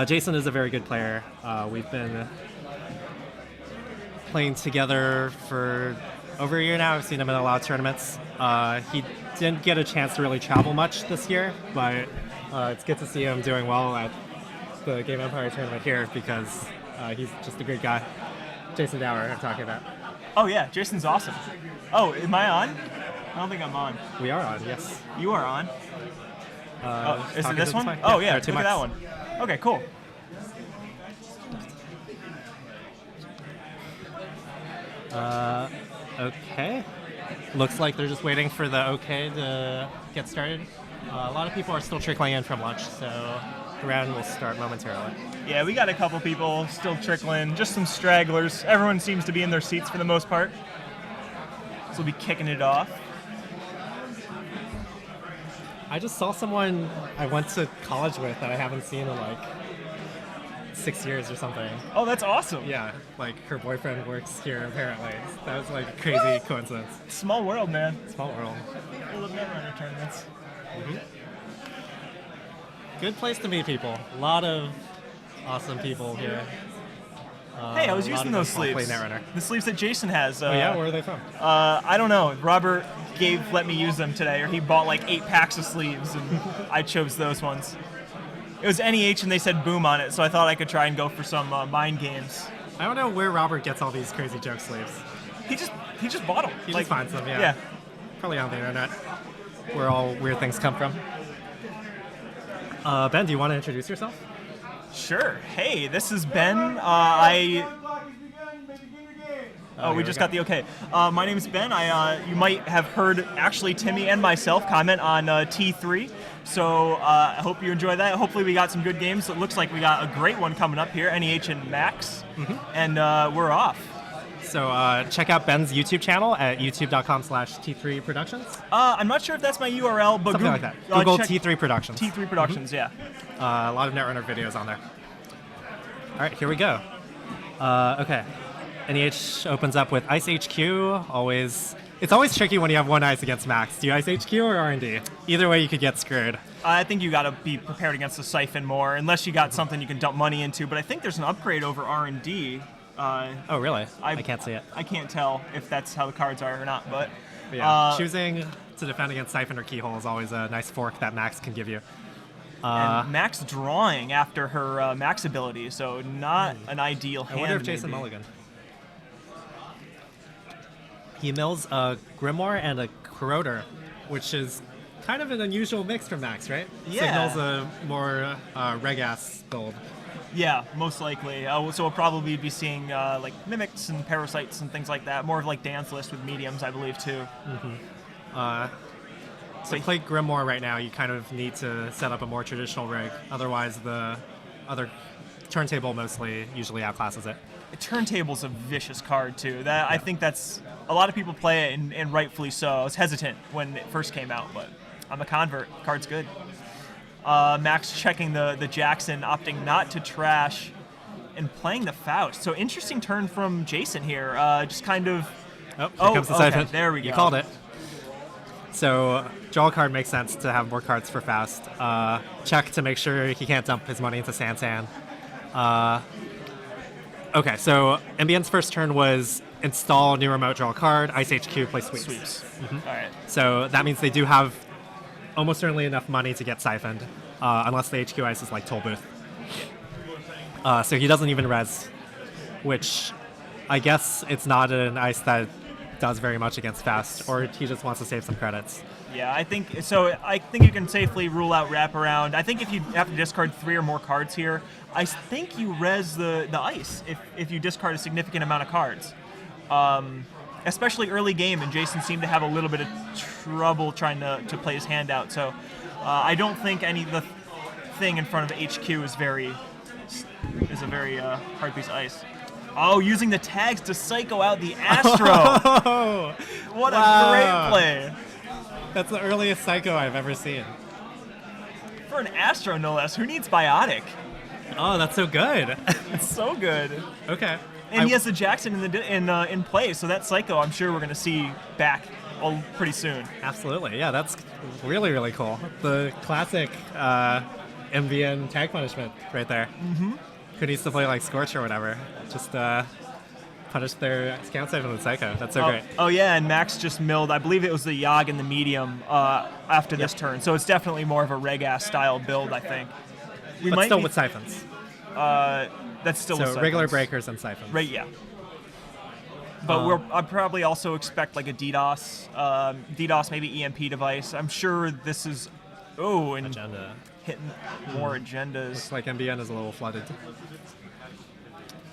Jason is a very good player. We've been playing together for over a year now. I've seen him in a lot of tournaments. He didn't get a chance to really travel much this year, but it's good to see him doing well at the Game Empire tournament here because he's just a great guy. Jason Dower, I'm talking about. Oh yeah, Jason's awesome. Oh, am I on? I don't think I'm on. We are on, yes. You are on. Is it this one? Yeah, Oh yeah, there are two look at mics. that one. Okay, cool. Okay. Looks like they're just waiting for the okay to get started. A lot of people are still trickling in from lunch, so the round will start momentarily. Yeah, we got a couple people still trickling, just some stragglers. Everyone seems to be in their seats for the most part. So we'll be kicking it off. I just saw someone I went to college with that I haven't seen in like 6 years or something. Oh, that's awesome. Yeah, like her boyfriend works here apparently. That was like a crazy coincidence. Small world, man. Small world. Full of Netrunner tournaments. Good place to meet people. A lot of awesome people here. Hey, I was a lot using of those them all play sleeves. Netrunner. The sleeves that Jason has. Oh yeah, where are they from? I don't know. Robert let me use them today, or he bought like 8 packs of sleeves, and I chose those ones. It was NEH, and they said boom on it, so I thought I could try and go for some mind games. I don't know where Robert gets all these crazy joke sleeves. He just bought them. He just finds them, yeah. Yeah. Probably on the internet, where all weird things come from. Ben, do you want to introduce yourself? Sure. Hey, this is Ben. We just got the okay. My name is Ben. You might have heard actually Timmy and myself comment on T3. So I hope you enjoy that. Hopefully we got some good games. It looks like we got a great one coming up here, NEH and Max, and we're off. So check out Ben's YouTube channel at youtube.com/T3Productions. I'm not sure if that's my URL, but Something like that. Google T3 Productions. T3 Productions, yeah. A lot of Netrunner videos on there. All right, here we go. Okay. NEH opens up with Ice HQ. It's always tricky when you have one ice against Max. Do you Ice HQ or R&D? Either way, you could get screwed. I think you got to be prepared against the Siphon more, unless you got something you can dump money into. But I think there's an upgrade over R&D. Oh, really? I can't see it. I can't tell if that's how the cards are or not, but yeah, choosing to defend against Siphon or Keyhole is always a nice fork that Max can give you. And Max drawing after her Max ability, so not an ideal hand. I wonder if Jason maybe. mulligan. He mills a Grimoire and a Corroder, which is kind of an unusual mix for Max, right? Yeah. Signals a more Regas build. Yeah, most likely. So we'll probably be seeing like Mimics and Parasites and things like that. More of like Dance List with mediums, I believe, too. To play Grimoire right now, you kind of need to set up a more traditional rig. Otherwise, the other turntable mostly usually outclasses it. Turntable's a vicious card, too. I think that's... A lot of people play it, and rightfully so. I was hesitant when it first came out, but I'm a convert. Card's good. Max checking the Jackson, opting not to trash, and playing the Faust. So interesting turn from Jason here. Just kind of... Here comes the Siphon. There we go. You called it. So draw a card makes sense to have more cards for Faust. Check to make sure he can't dump his money into Sansan. Okay, so MBN's first turn was install new remote, draw a card, Ice HQ, play sweeps. All right. So that means they do have almost certainly enough money to get siphoned, unless the HQ ice is like Toll Booth. So he doesn't even res, which I guess it's not an ice that does very much against Fast, or he just wants to save some credits. Yeah, I think so. I think you can safely rule out wraparound. I think if you have to discard 3 or more cards here, I think you res the ice if you discard a significant amount of cards. Especially early game, and Jason seemed to have a little bit of trouble trying to play his hand out. So I don't think the thing in front of HQ is a very hard piece of ice. Oh, using the tags to psycho out the Astro. What a great play. That's the earliest Psycho I've ever seen. For an Astro, no less. Who needs Biotic? Oh, that's so good. It's so good. Okay. And he has the Jackson in play, so that Psycho I'm sure we're going to see back pretty soon. Absolutely. Yeah, that's really, really cool. The classic MVN tag punishment right there. Mm-hmm. Who needs to play like Scorch or whatever? Just punish their scout save on the Psycho. That's so great. Oh yeah, and Max just milled, I believe it was the Yogg and the medium after this turn. So it's definitely more of a Regas style build, I think. But still with siphons. That's still with siphons. So regular breakers and siphons. Right, yeah. But I'd probably also expect like a DDoS, maybe EMP device. I'm sure this is... Oh, and Agenda. Hitting more agendas. Looks like MBN is a little flooded.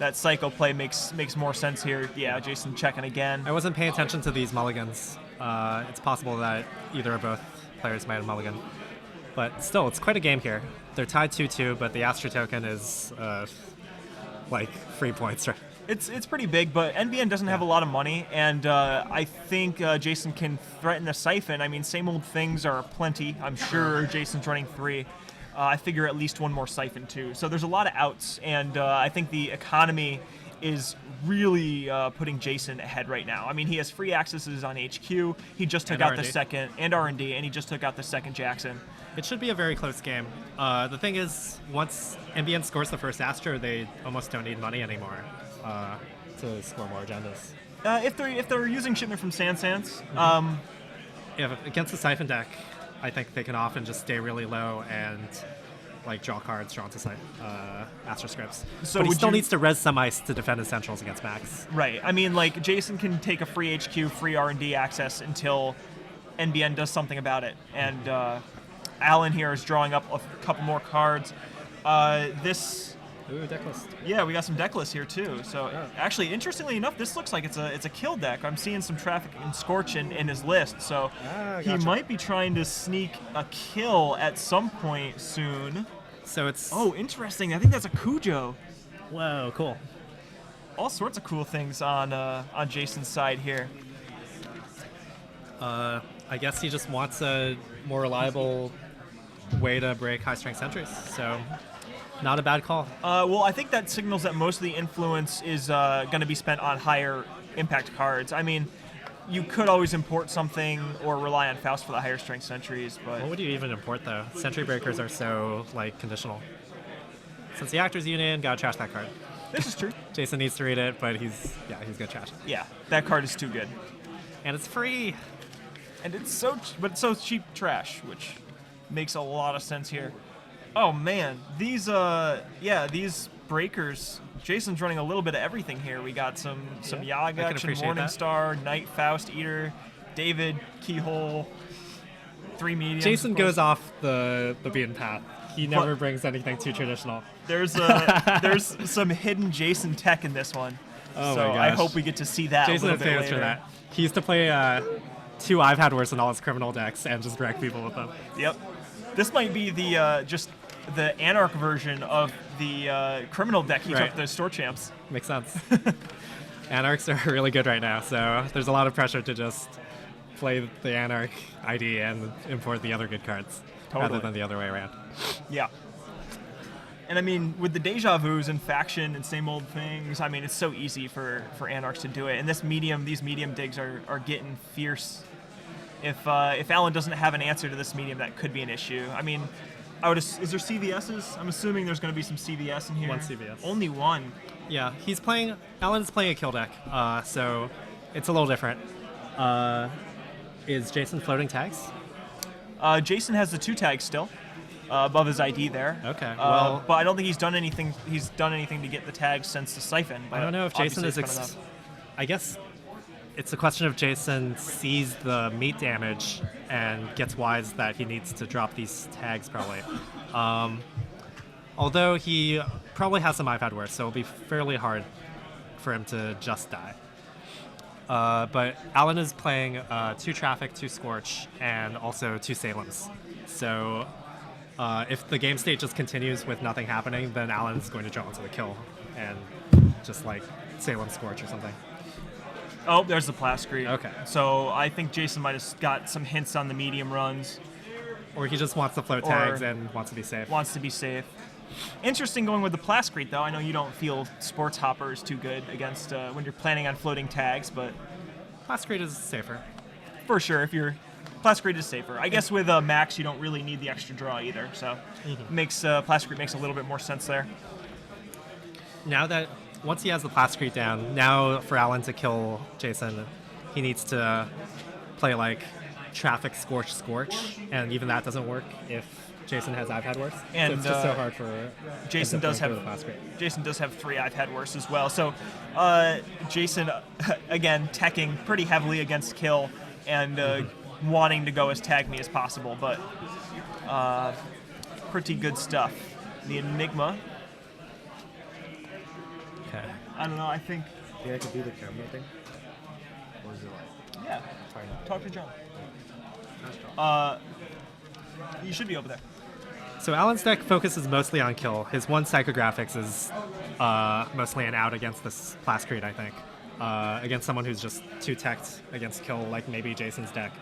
that cycle play makes more sense here. Yeah, Jason checking again. I wasn't paying attention to these mulligans. It's possible that either or both players might have mulligan. But still, it's quite a game here. They're tied 2-2, but the Astra token is like 3 points. Right? It's pretty big, but NBN doesn't have a lot of money, and I think Jason can threaten a siphon. I mean, same old things are plenty. I'm sure Jason's running 3. I figure at least one more siphon too. So there's a lot of outs, and I think the economy is really putting Jason ahead right now. I mean, he has free accesses on HQ. He just took out the second, and R&D, and he just took out the second Jackson. It should be a very close game. The thing is, once NBN scores the first Astro, they almost don't need money anymore to score more agendas. If they're using shipment from Sans, yeah, against the Siphon deck, I think they can often just stay really low and like draw cards, draw into Astro scripts. So but he still needs to res some ice to defend his centrals against Max. Right. I mean, like, Jason can take a free HQ, free R&D access until NBN does something about it. And Alan here is drawing up a couple more cards. Ooh, deck list. Yeah, we got some deck lists here too. So actually, interestingly enough, this looks like it's a kill deck. I'm seeing some traffic in Scorch in his list, so he might be trying to sneak a kill at some point soon. So it's interesting. I think that's a Cujo. Whoa, cool. All sorts of cool things on Jason's side here. I guess he just wants a more reliable way to break high strength sentries. So. Not a bad call. Well, I think that signals that most of the influence is going to be spent on higher impact cards. I mean, you could always import something or rely on Faust for the higher strength sentries, but... What would you even import, though? Sentry breakers are so, like, conditional. Since the Actors Union, gotta trash that card. This is true. Jason needs to read it, but he's gonna trash it. Yeah, that card is too good. And it's free! And it's so cheap trash, which makes a lot of sense here. Oh man, these breakers. Jason's running a little bit of everything here. We got some Yaga action, Morningstar, Knight, Faust, Eater, David, Keyhole, 3 mediums. Jason goes off the beaten path. He never brings anything too traditional. There's some hidden Jason tech in this one. Oh so my gosh. I hope we get to see that Jason a little bit later. For that. He used to play 2 I've had worse in all his criminal decks and just wreck people with them. Yep. This might be the the Anarch version of the criminal deck he took the store champs. Makes sense. Anarchs are really good right now, so there's a lot of pressure to just play the Anarch ID and import the other good cards rather than the other way around. Yeah. And I mean, with the deja vus and faction and same old things, I mean, it's so easy for Anarchs to do it. And these medium digs are getting fierce. If Alan doesn't have an answer to this medium, that could be an issue. I mean, is there CVSs? I'm assuming there's going to be some CVS in here. 1 CVS. Only 1. Yeah, Alan's playing a kill deck, so it's a little different. Is Jason floating tags? Jason has the 2 tags still above his ID there. Okay. But I don't think he's done anything to get the tags since the Siphon. I don't know if Jason is. I guess it's a question of Jason sees the meat damage and gets wise that he needs to drop these tags probably. Although he probably has some I've had worse, so it'll be fairly hard for him to just die. But Alan is playing 2 Traffic, 2 Scorch, and also 2 Salems. So if the game state just continues with nothing happening, then Alan's going to draw into the kill and just like Salem Scorch or something. Oh, there's the Plascrete. Okay. So I think Jason might have got some hints on the medium runs. Or he just wants to float tags and wants to be safe. Wants to be safe. Interesting going with the Plascrete, though. I know you don't feel Sports Hopper is too good against when you're planning on floating tags, but... Plascrete is safer. For sure. Plascrete is safer. I guess with Max, you don't really need the extra draw either, so Plascrete makes a little bit more sense there. Now that... Once he has the Plascrete down, now for Alan to kill Jason, he needs to play like Traffic, Scorch, and even that doesn't work if Jason has I've had worse. And so it's just so hard for Jason does have 3 I've had worse as well. So Jason again teching pretty heavily against kill and wanting to go as tag me as possible, but pretty good stuff. The Enigma. Okay. I don't know. I think. Yeah, I could do the camera thing. Or is it like? Yeah. Fine. Talk to John. You should be over there. So Alan's deck focuses mostly on kill. His one psychographics is mostly an out against this class creed, I think. Against someone who's just too teched against kill, like maybe Jason's deck.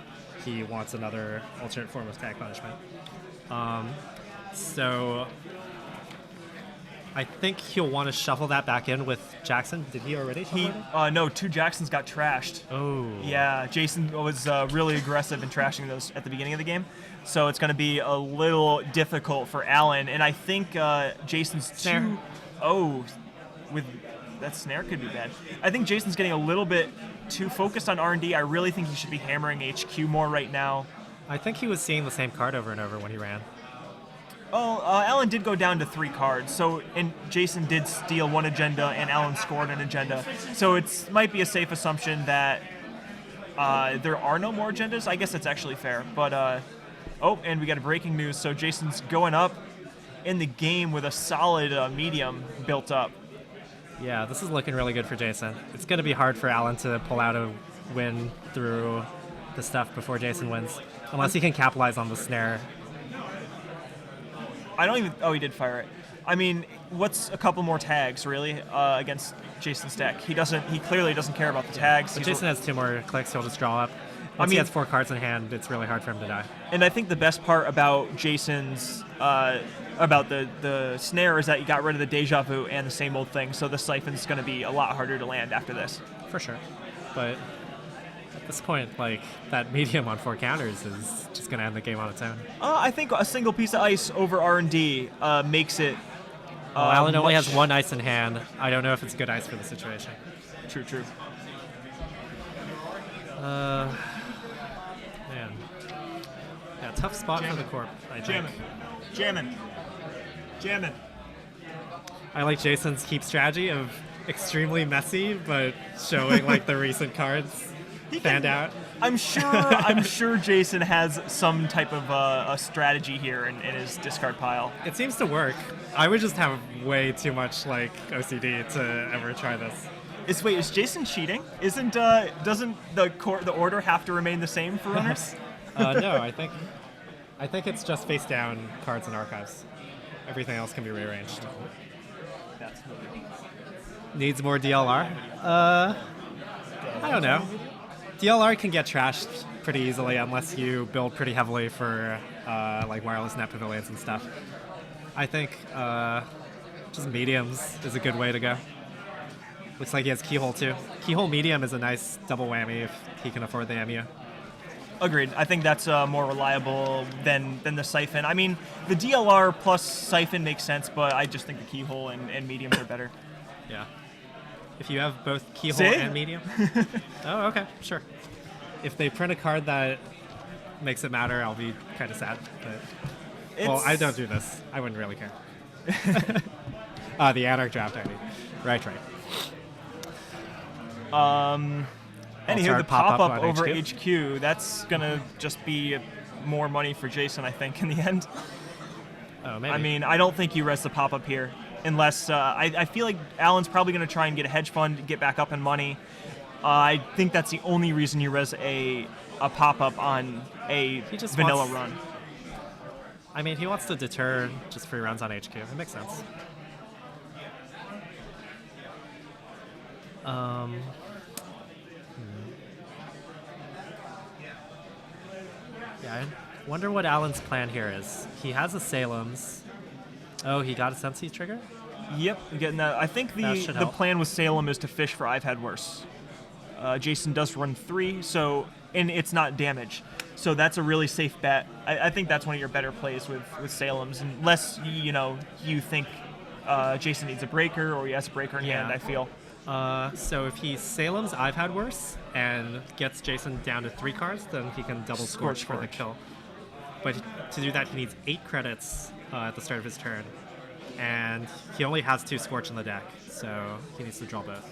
He wants another alternate form of tag punishment. So I think he'll want to shuffle that back in with Jackson. Did he already shuffle it? No, 2 Jacksons got trashed. Oh. Yeah, Jason was really aggressive in trashing those at the beginning of the game. So it's going to be a little difficult for Alan. And I think Jason's Snare. With that snare could be bad. I think Jason's getting a little bit too focused on R&D. I really think he should be hammering HQ more right now. I think he was seeing the same card over and over when he ran. Oh, Alan did go down to 3 cards. So, and Jason did steal 1 agenda, and Alan scored an agenda. So it might be a safe assumption that there are no more agendas. I guess that's actually fair. But and we got a breaking news. So Jason's going up in the game with a solid medium built up. Yeah, this is looking really good for Jason. It's going to be hard for Alan to pull out a win through the stuff before Jason wins, unless he can capitalize on the snare. I don't even... Oh, he did fire it. I mean, what's a couple more tags, really, against Jason's deck? He clearly doesn't care about the tags. But Jason has 2 more clicks, he'll just draw up. Once he has 4 cards in hand, it's really hard for him to die. And I think the best part about Jason's... about the snare is that he got rid of the deja vu and the same old thing, so the siphon's going to be a lot harder to land after this. For sure. But at this point, like, that medium on 4 counters is just going to end the game on its own. I think a single piece of ice over R&D makes it... Alan only has 1 ice in hand. I don't know if it's good ice for the situation. True. Man. Yeah, tough spot for the Corp, I think. Jamming. I like Jason's keep strategy of extremely messy, but showing like the recent cards fanned out. I'm sure Jason has some type of a strategy here in his discard pile. It seems to work. I would just have way too much like OCD to ever try this. Is Jason cheating? Doesn't the order have to remain the same for runners? No, I think it's just face down cards and archives. Everything else can be rearranged. Needs more DLR? I don't know. DLR can get trashed pretty easily unless you build pretty heavily for like wireless net pavilions and stuff. I think just mediums is a good way to go. Looks like he has Keyhole too. Keyhole medium is a nice double whammy if he can afford the MU. Agreed. I think that's more reliable than the siphon. I mean, the DLR plus siphon makes sense, but I just think the keyhole and mediums are better. Yeah. If you have both keyhole See? and medium. Oh, okay, sure. If they print a card that makes it matter, I'll be kind of sad. But well, I don't do this. I wouldn't really care. The Anarch draft, I mean. Right. Anywho, the pop-up over HQ. HQ, that's going to just be more money for Jason, I think, in the end. Oh, maybe. I mean, I don't think you res the pop-up here, unless I feel like Alan's probably going to try and get a hedge fund, get back up in money. I think that's the only reason you res a pop-up on a vanilla run. I mean, he wants to deter just free runs on HQ. It makes sense. Yeah, I wonder what Alan's plan here is. He has a Salem's. Oh, he got a Sensi trigger? Yep, getting that. I think the plan with Salem is to fish for I've Had Worse. Jason does run 3, and it's not damage. So that's a really safe bet. I think that's one of your better plays with Salem's, unless you think Jason needs a breaker or he has a breaker in hand, I feel. So if he Salem's I've Had Worse and gets Jason down to 3 cards, then he can double Scorch for the kill. But to do that, he needs 8 credits at the start of his turn. And he only has 2 Scorch in the deck, so he needs to draw both.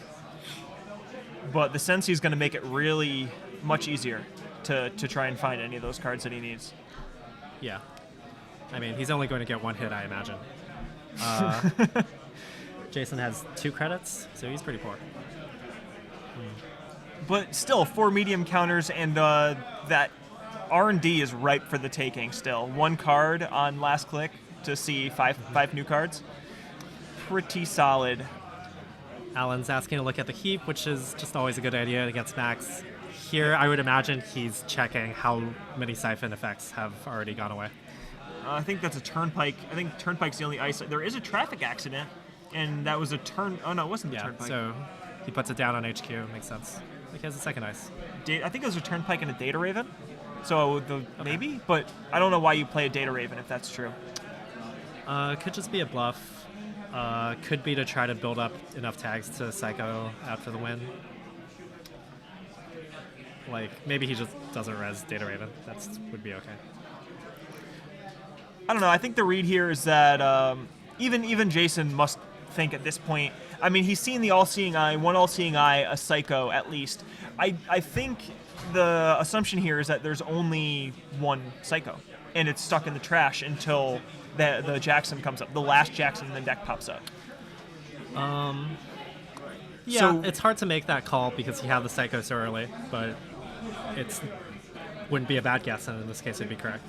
But the Sensi is going to make it really much easier to try and find any of those cards that he needs. Yeah. I mean, he's only going to get 1 hit, I imagine. Jason has 2 credits, so he's pretty poor. But still, 4 medium counters, and that R&D is ripe for the taking still. 1 card on last click to see five new cards. Pretty solid. Alan's asking to look at the heap, which is just always a good idea against Max. Here, I would imagine he's checking how many siphon effects have already gone away. I think that's a Turnpike. I think Turnpike's the only ice. There is a traffic accident, and that was a turn. Oh, no, it wasn't the Turnpike. So he puts it down on HQ. Makes sense. He has a second ice. I think it was a Turnpike and a Data Raven. So maybe, but I don't know why you play a Data Raven if that's true. Could just be a bluff. Could be to try to build up enough tags to Psycho after the win. Like, maybe he just doesn't res Data Raven. That would be okay. I don't know. I think the read here is that even Jason must think at this point. I mean, he's seen the All-Seeing Eye, one All-Seeing Eye, a Psycho at least. I think the assumption here is that there's only one Psycho, and it's stuck in the trash until the Jackson comes up. The last Jackson in the deck pops up. Yeah, so, it's hard to make that call because you have the Psycho so early, but it's wouldn't be a bad guess, and in this case it'd be correct.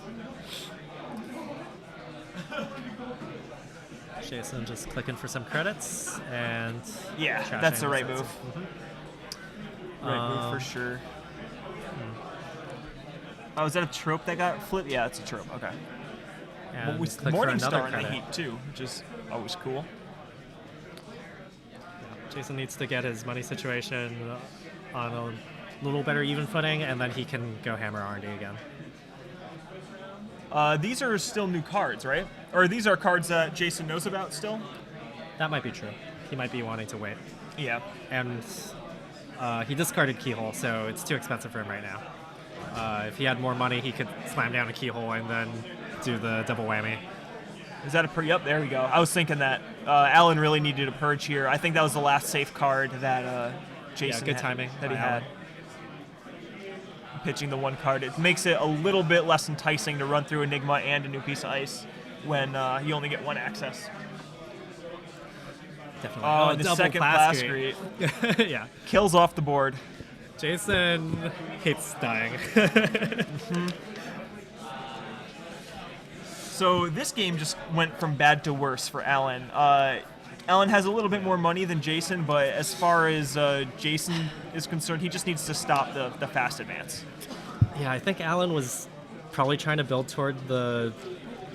Jason just clicking for some credits, and yeah, that's the right move. Mm-hmm. Right move for sure. Oh, is that a trope that got flipped? Yeah, it's a trope. Okay. And well, Morningstar in the heat too, which is always cool. Jason needs to get his money situation on a little better even footing, and then he can go hammer R&D again. These are still new cards, right? Or these are cards that Jason knows about still? That might be true. He might be wanting to wait. Yeah. And he discarded Keyhole, so it's too expensive for him right now. If he had more money, he could slam down a Keyhole and then do the double whammy. Is that a purge? Yep, there we go. I was thinking that Alan really needed a purge here. I think that was the last safe card that Jason good timing that he had. Pitching the 1 card. It makes it a little bit less enticing to run through Enigma and a new piece of ice when you only get 1 access. Definitely. Oh, the second blast rate. Yeah. Kills off the board. Jason hates dying. Mm-hmm. So this game just went from bad to worse for Alan. Alan has a little bit more money than Jason, but as far as Jason is concerned, he just needs to stop the fast advance. Yeah, I think Alan was probably trying to build toward the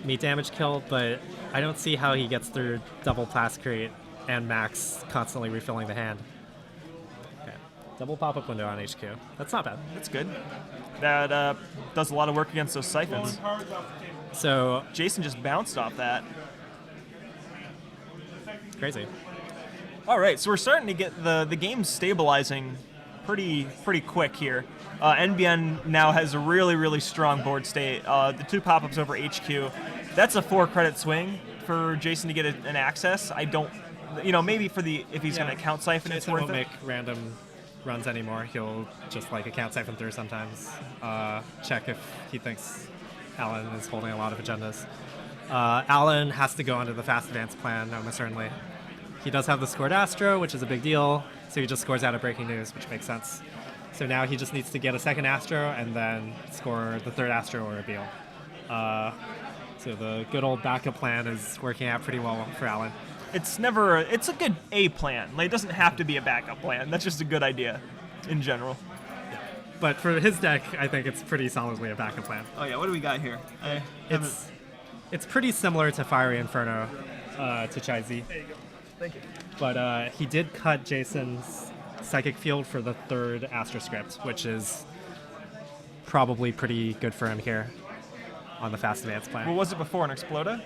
meat damage kill, but I don't see how he gets through double Plascrete and Max constantly refilling the hand. Okay. Double pop-up window on HQ. That's not bad. That's good. That does a lot of work against those siphons. So Jason just bounced off that. Crazy. All right, so we're starting to get the game stabilizing pretty quick here. NBN now has a really strong board state. The 2 pop-ups over HQ. That's a 4 credit swing for Jason to get an access. I don't, maybe if he's going to account siphon, Jason it's worth won't it. make random runs anymore. He'll just account siphon through sometimes. Check if he thinks Alan is holding a lot of agendas. Alan has to go onto the fast advance plan almost certainly. He does have the scored Astro, which is a big deal, so he just scores out of breaking news, which makes sense. So now he just needs to get a second Astro and then score the 3rd Astro or a Beal. So the good old backup plan is working out pretty well for Alan. It's a good A plan. It doesn't have to be a backup plan. That's just a good idea in general. Yeah. But for his deck, I think it's pretty solidly a backup plan. Oh yeah, what do we got here? It's pretty similar to Fiery Inferno, to Chai Z. There you go. Thank you. But he did cut Jason's Psychic Field for the 3rd Astro Script, which is probably pretty good for him here on the fast advance plan. What was it before, an Exploda?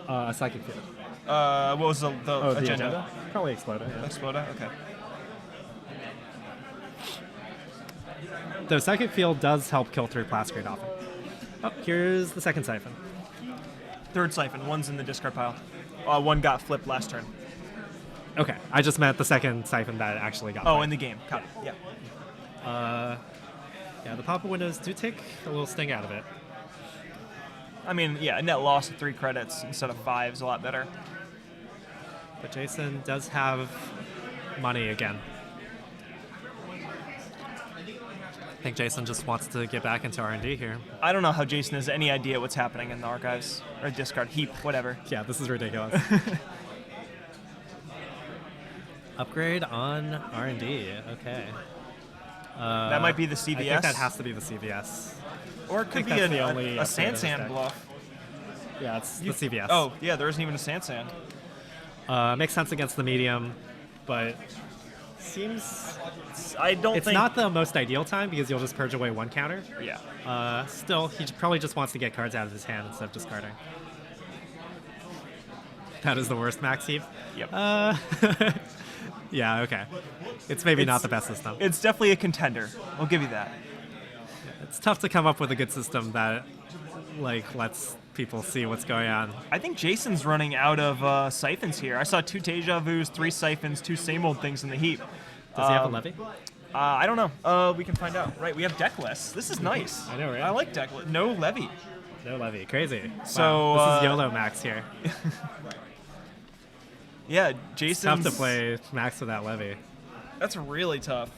A Psychic Field. What was the agenda? Probably Exploda. Yeah. Exploda, okay. Though Psychic Field does help kill through Plascrete often. Oh, here's the second siphon. 3rd siphon. 1's in the discard pile. 1 got flipped last turn. Okay, I just meant the second siphon that actually got flipped. In the game. Got it. Yeah. Yeah, the pop-up windows do take a little sting out of it. I mean, yeah, a net loss of 3 credits instead of 5 is a lot better. But Jason does have money again. I think Jason just wants to get back into R&D here. I don't know how Jason has any idea what's happening in the archives or discard heap, whatever. Yeah, this is ridiculous. Upgrade on R&D. Okay. That might be the CVS. I think that has to be the CVS. Or it could be that's the a only upgrade in this Sansan deck. bluff. Yeah, it's the CVS. Oh, yeah, there isn't even a Sansan. Makes sense against the medium, but seems I don't it's think... not the most ideal time because you'll just purge away one counter. Yeah. Still, he probably just wants to get cards out of his hand instead of discarding. That is the worst max heap. Yep. Yeah, okay. It's maybe not the best system. It's definitely a contender. I'll give you that. It's tough to come up with a good system that lets people see what's going on. I think Jason's running out of siphons here. I saw 2 Deja Vus, 3 siphons, 2 same old things in the heap. Does he have a levy? I don't know. We can find out. Right, we have deck lists. This is nice. I know, right? I like deck lists. No levy. No levy. Crazy. So, wow. This is YOLO max here. Yeah, It's Jason's... tough to play max without levy. That's really tough.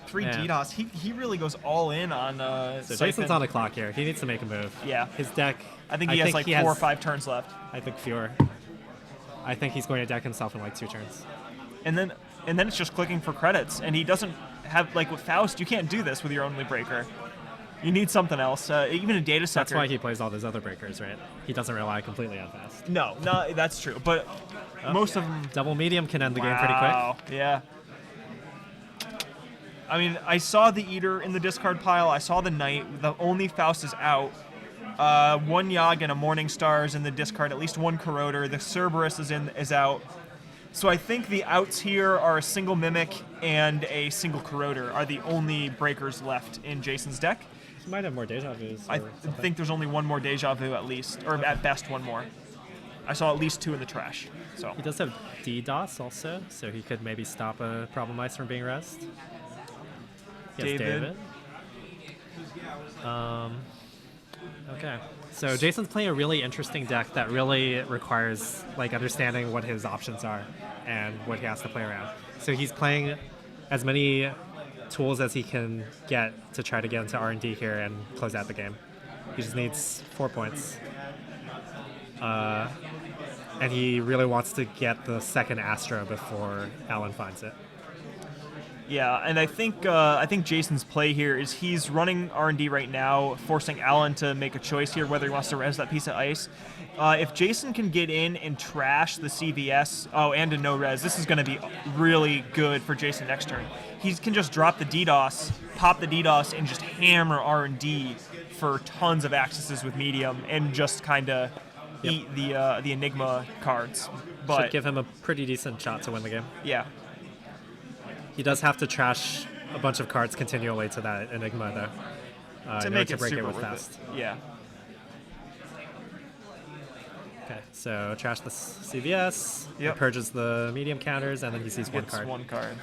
3 Yeah. DDoS. He really goes all in on So siphon. Jason's on the clock here. He needs to make a move. Yeah. His deck... I think he has like 4 or 5 turns left. I think fewer. I think he's going to deck himself in like 2 turns. And then it's just clicking for credits. And he doesn't have, like with Faust, you can't do this with your only breaker. You need something else. Even a data sucker. That's why he plays all those other breakers, right? He doesn't rely completely on fast. No, that's true. But most of them... Double medium can end the game pretty quick. Wow, yeah. I mean, I saw the Eater in the discard pile. I saw the Knight. The only Faust is out. 1 Yogg and a Morning Star is in the discard. At least 1 Corroder. The Cerberus is out. So I think the outs here are a single Mimic and a single Corroder are the only breakers left in Jason's deck. He might have more Deja Vus. I think there's only 1 more Deja Vu at least, or at best 1 more. I saw at least 2 in the trash. So He does have DDoS also, so he could maybe stop a Problem Ice from being rezzed. Yes, David. Okay. So Jason's playing a really interesting deck that really requires understanding what his options are and what he has to play around. So he's playing as many tools as he can get to try to get into R&D here and close out the game. He just needs 4 points. And he really wants to get the second Astro before Alan finds it. yeah, and I think Jason's play here is he's running R&D right now, forcing Alan to make a choice here whether he wants to res that piece of ice. If Jason can get in and trash the CVS, and a no res, this is going to be really good for Jason next turn. He can just drop the DDoS, pop the DDoS, and just hammer R&D for tons of accesses with medium, and just kind of eat the Enigma cards. But Should give him a pretty decent shot to win the game. yeah, He does have to trash a bunch of cards continually to that Enigma, though, to in make order to it break super it with worth fast. it. Yeah. Okay, so trash the CVS, he Yep. purges the medium counters, and then he sees one Gets card. 1 card.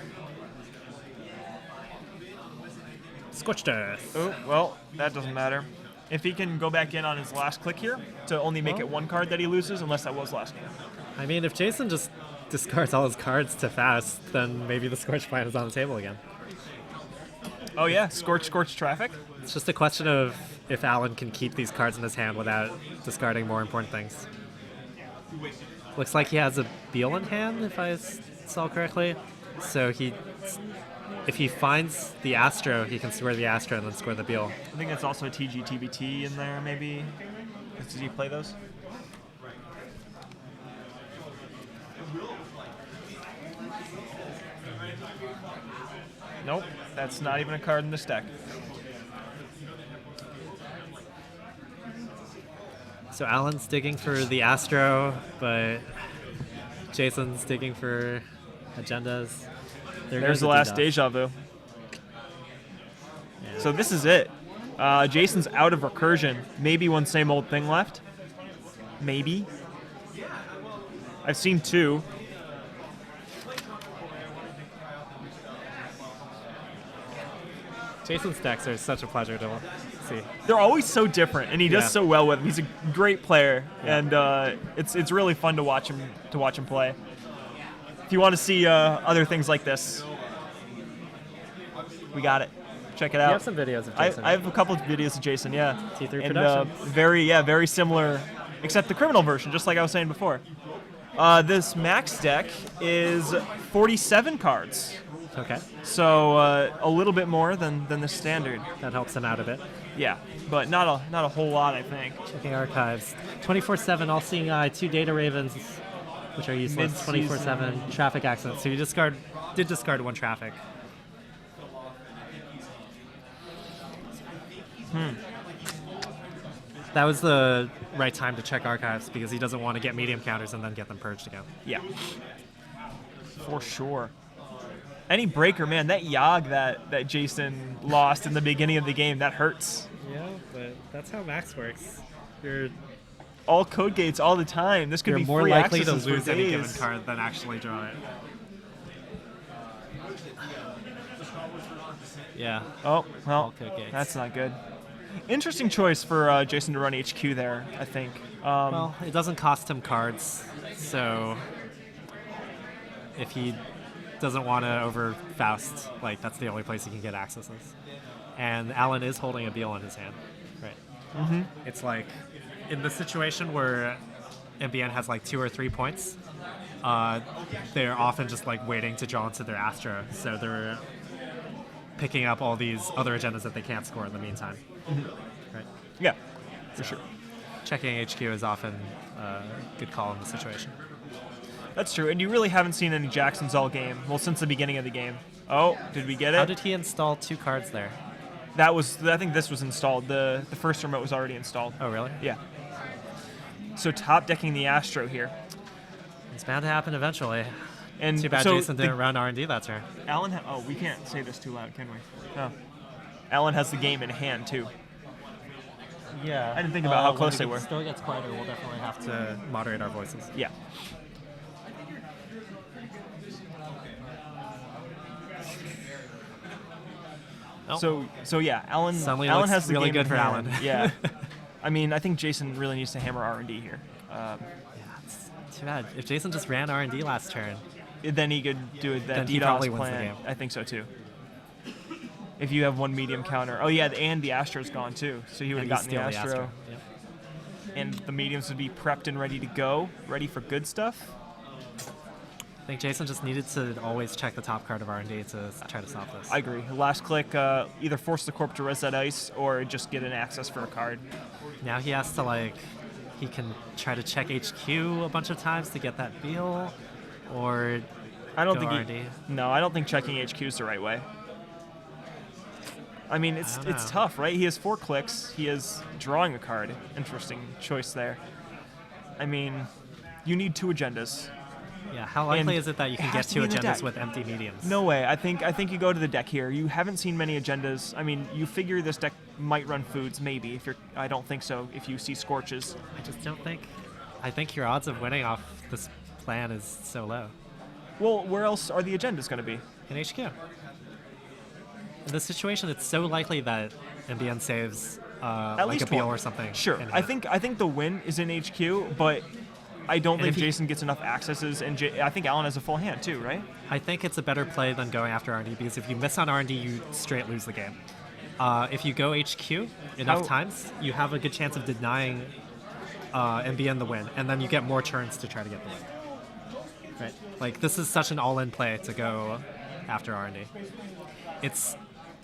Scorched Earth. Oh, well, that doesn't matter. If he can go back in on his last click here to only make it 1 card that he loses, unless that was last game. I mean, if Jason just discards all his cards to fast, then maybe the Scorch plan is on the table again. Oh yeah, Scorch traffic. It's just a question of if Alan can keep these cards in his hand without discarding more important things. Looks like he has a Beal in hand, if I saw correctly. So if he finds the Astro, he can score the Astro and then score the Beal. I think that's also a TGTBT in there, maybe. Did he play those? Nope, that's not even a card in this deck. So Alan's digging for the Astro, but Jason's digging for agendas. There's the last Deja Vu. Yeah. So this is it. Jason's out of recursion. Maybe 1 same old thing left. Maybe. I've seen 2. Jason's decks are such a pleasure to see. They're always so different, and he does Yeah. so well with them. He's a great player, Yeah. and it's really fun to watch him play. If you want to see other things like this, we got it. Check it out. You have some videos of Jason. I have a couple of videos of Jason, yeah. T3 and, Productions. very similar, except the criminal version, just like I was saying before. This max deck is 47 cards, Okay. so a little bit more than the standard. That helps him out a bit. Yeah, but not a whole lot, I think. Checking archives. 24/7 all-seeing eye, 2 data ravens, which are useless. Mid-season. 24/7 traffic accidents. So you did discard 1 traffic. That was the right time to check archives because he doesn't want to get medium counters and then get them purged again. Yeah, for sure. Any breaker, man, that Yogg that Jason lost in the beginning of the game, that hurts. Yeah, but that's how Max works. You're All code gates all the time. This could be more free likely to accesses for lose any given days. card than actually draw it. Yeah. Oh, well, All code gates. that's not good. Interesting choice for Jason to run HQ there, I think. Well, it doesn't cost him cards, so if he doesn't want to over Faust, like that's the only place he can get accesses. And Alan is holding a Beal in his hand, right? Mm-hmm. It's like in the situation where MBN has like 2 or 3 points, they're often just like waiting to draw into their Astro, so they're picking up all these other agendas that they can't score in the meantime. Right. Yeah, for sure. Checking HQ is often a good call in the situation. That's true. And you really haven't seen any Jacksons all game. Well, since the beginning of the game. Oh, did we get it? How did he install 2 cards there? I think this was installed. The first remote was already installed. Oh, really? Yeah. So top decking the Astro here. It's bound to happen eventually. And Too bad so Jason didn't run R&D that turn. Alan, we can't say this too loud, can we? No. Alan has the game in hand too. Yeah. I didn't think about how close they were. When the store gets quieter, we'll definitely have to moderate our voices. Yeah. Oh. So yeah, Alan Suddenly Alan looks has the really game good in for hand. Alan. Yeah. I mean, I think Jason really needs to hammer R&D here. Yeah, it's too bad. If Jason just ran R&D last turn, Then he could do it. That Then he DDoS probably wins the plan. game. I think so too. If you have 1 medium counter. Oh yeah, and the Astro's gone too. So he would and have he's gotten the still Astro. Yep. And the mediums would be prepped and ready to go, ready for good stuff. I think Jason just needed to always check the top card of R&D to try to stop this. I agree. Last click, either force the corp to res that ice or just get an access for a card. Now he has to he can try to check HQ a bunch of times to get that Beal, or I don't go think R&D. I don't think checking HQ is the right way. I mean, it's I don't know. tough, right? He has 4 clicks. He is drawing a card. Interesting choice there. I mean, you need 2 agendas. Yeah, how likely And is it that you it can has get to 2 be in the agendas deck. with empty mediums? No way. I think you go to the deck here. You haven't seen many agendas. I mean, you figure this deck might run foods, maybe. I don't think so. If you see scorches, I just don't think. I think your odds of winning off this plan is so low. well, where else are the agendas going to be? In HQ. In this situation, it's so likely that MBN saves At like least a Beal one. or something. Sure. in I hand. think the win is in HQ, but I don't And think if he- Jason gets enough accesses, and I think Alan has a full hand too, right? I think it's a better play than going after R&D because if you miss on R&D, you straight lose the game. If you go HQ enough How- times, you have a good chance of denying MBN the win, and then you get more turns to try to get the win. Right? Like this is such an all-in play to go after R&D. It's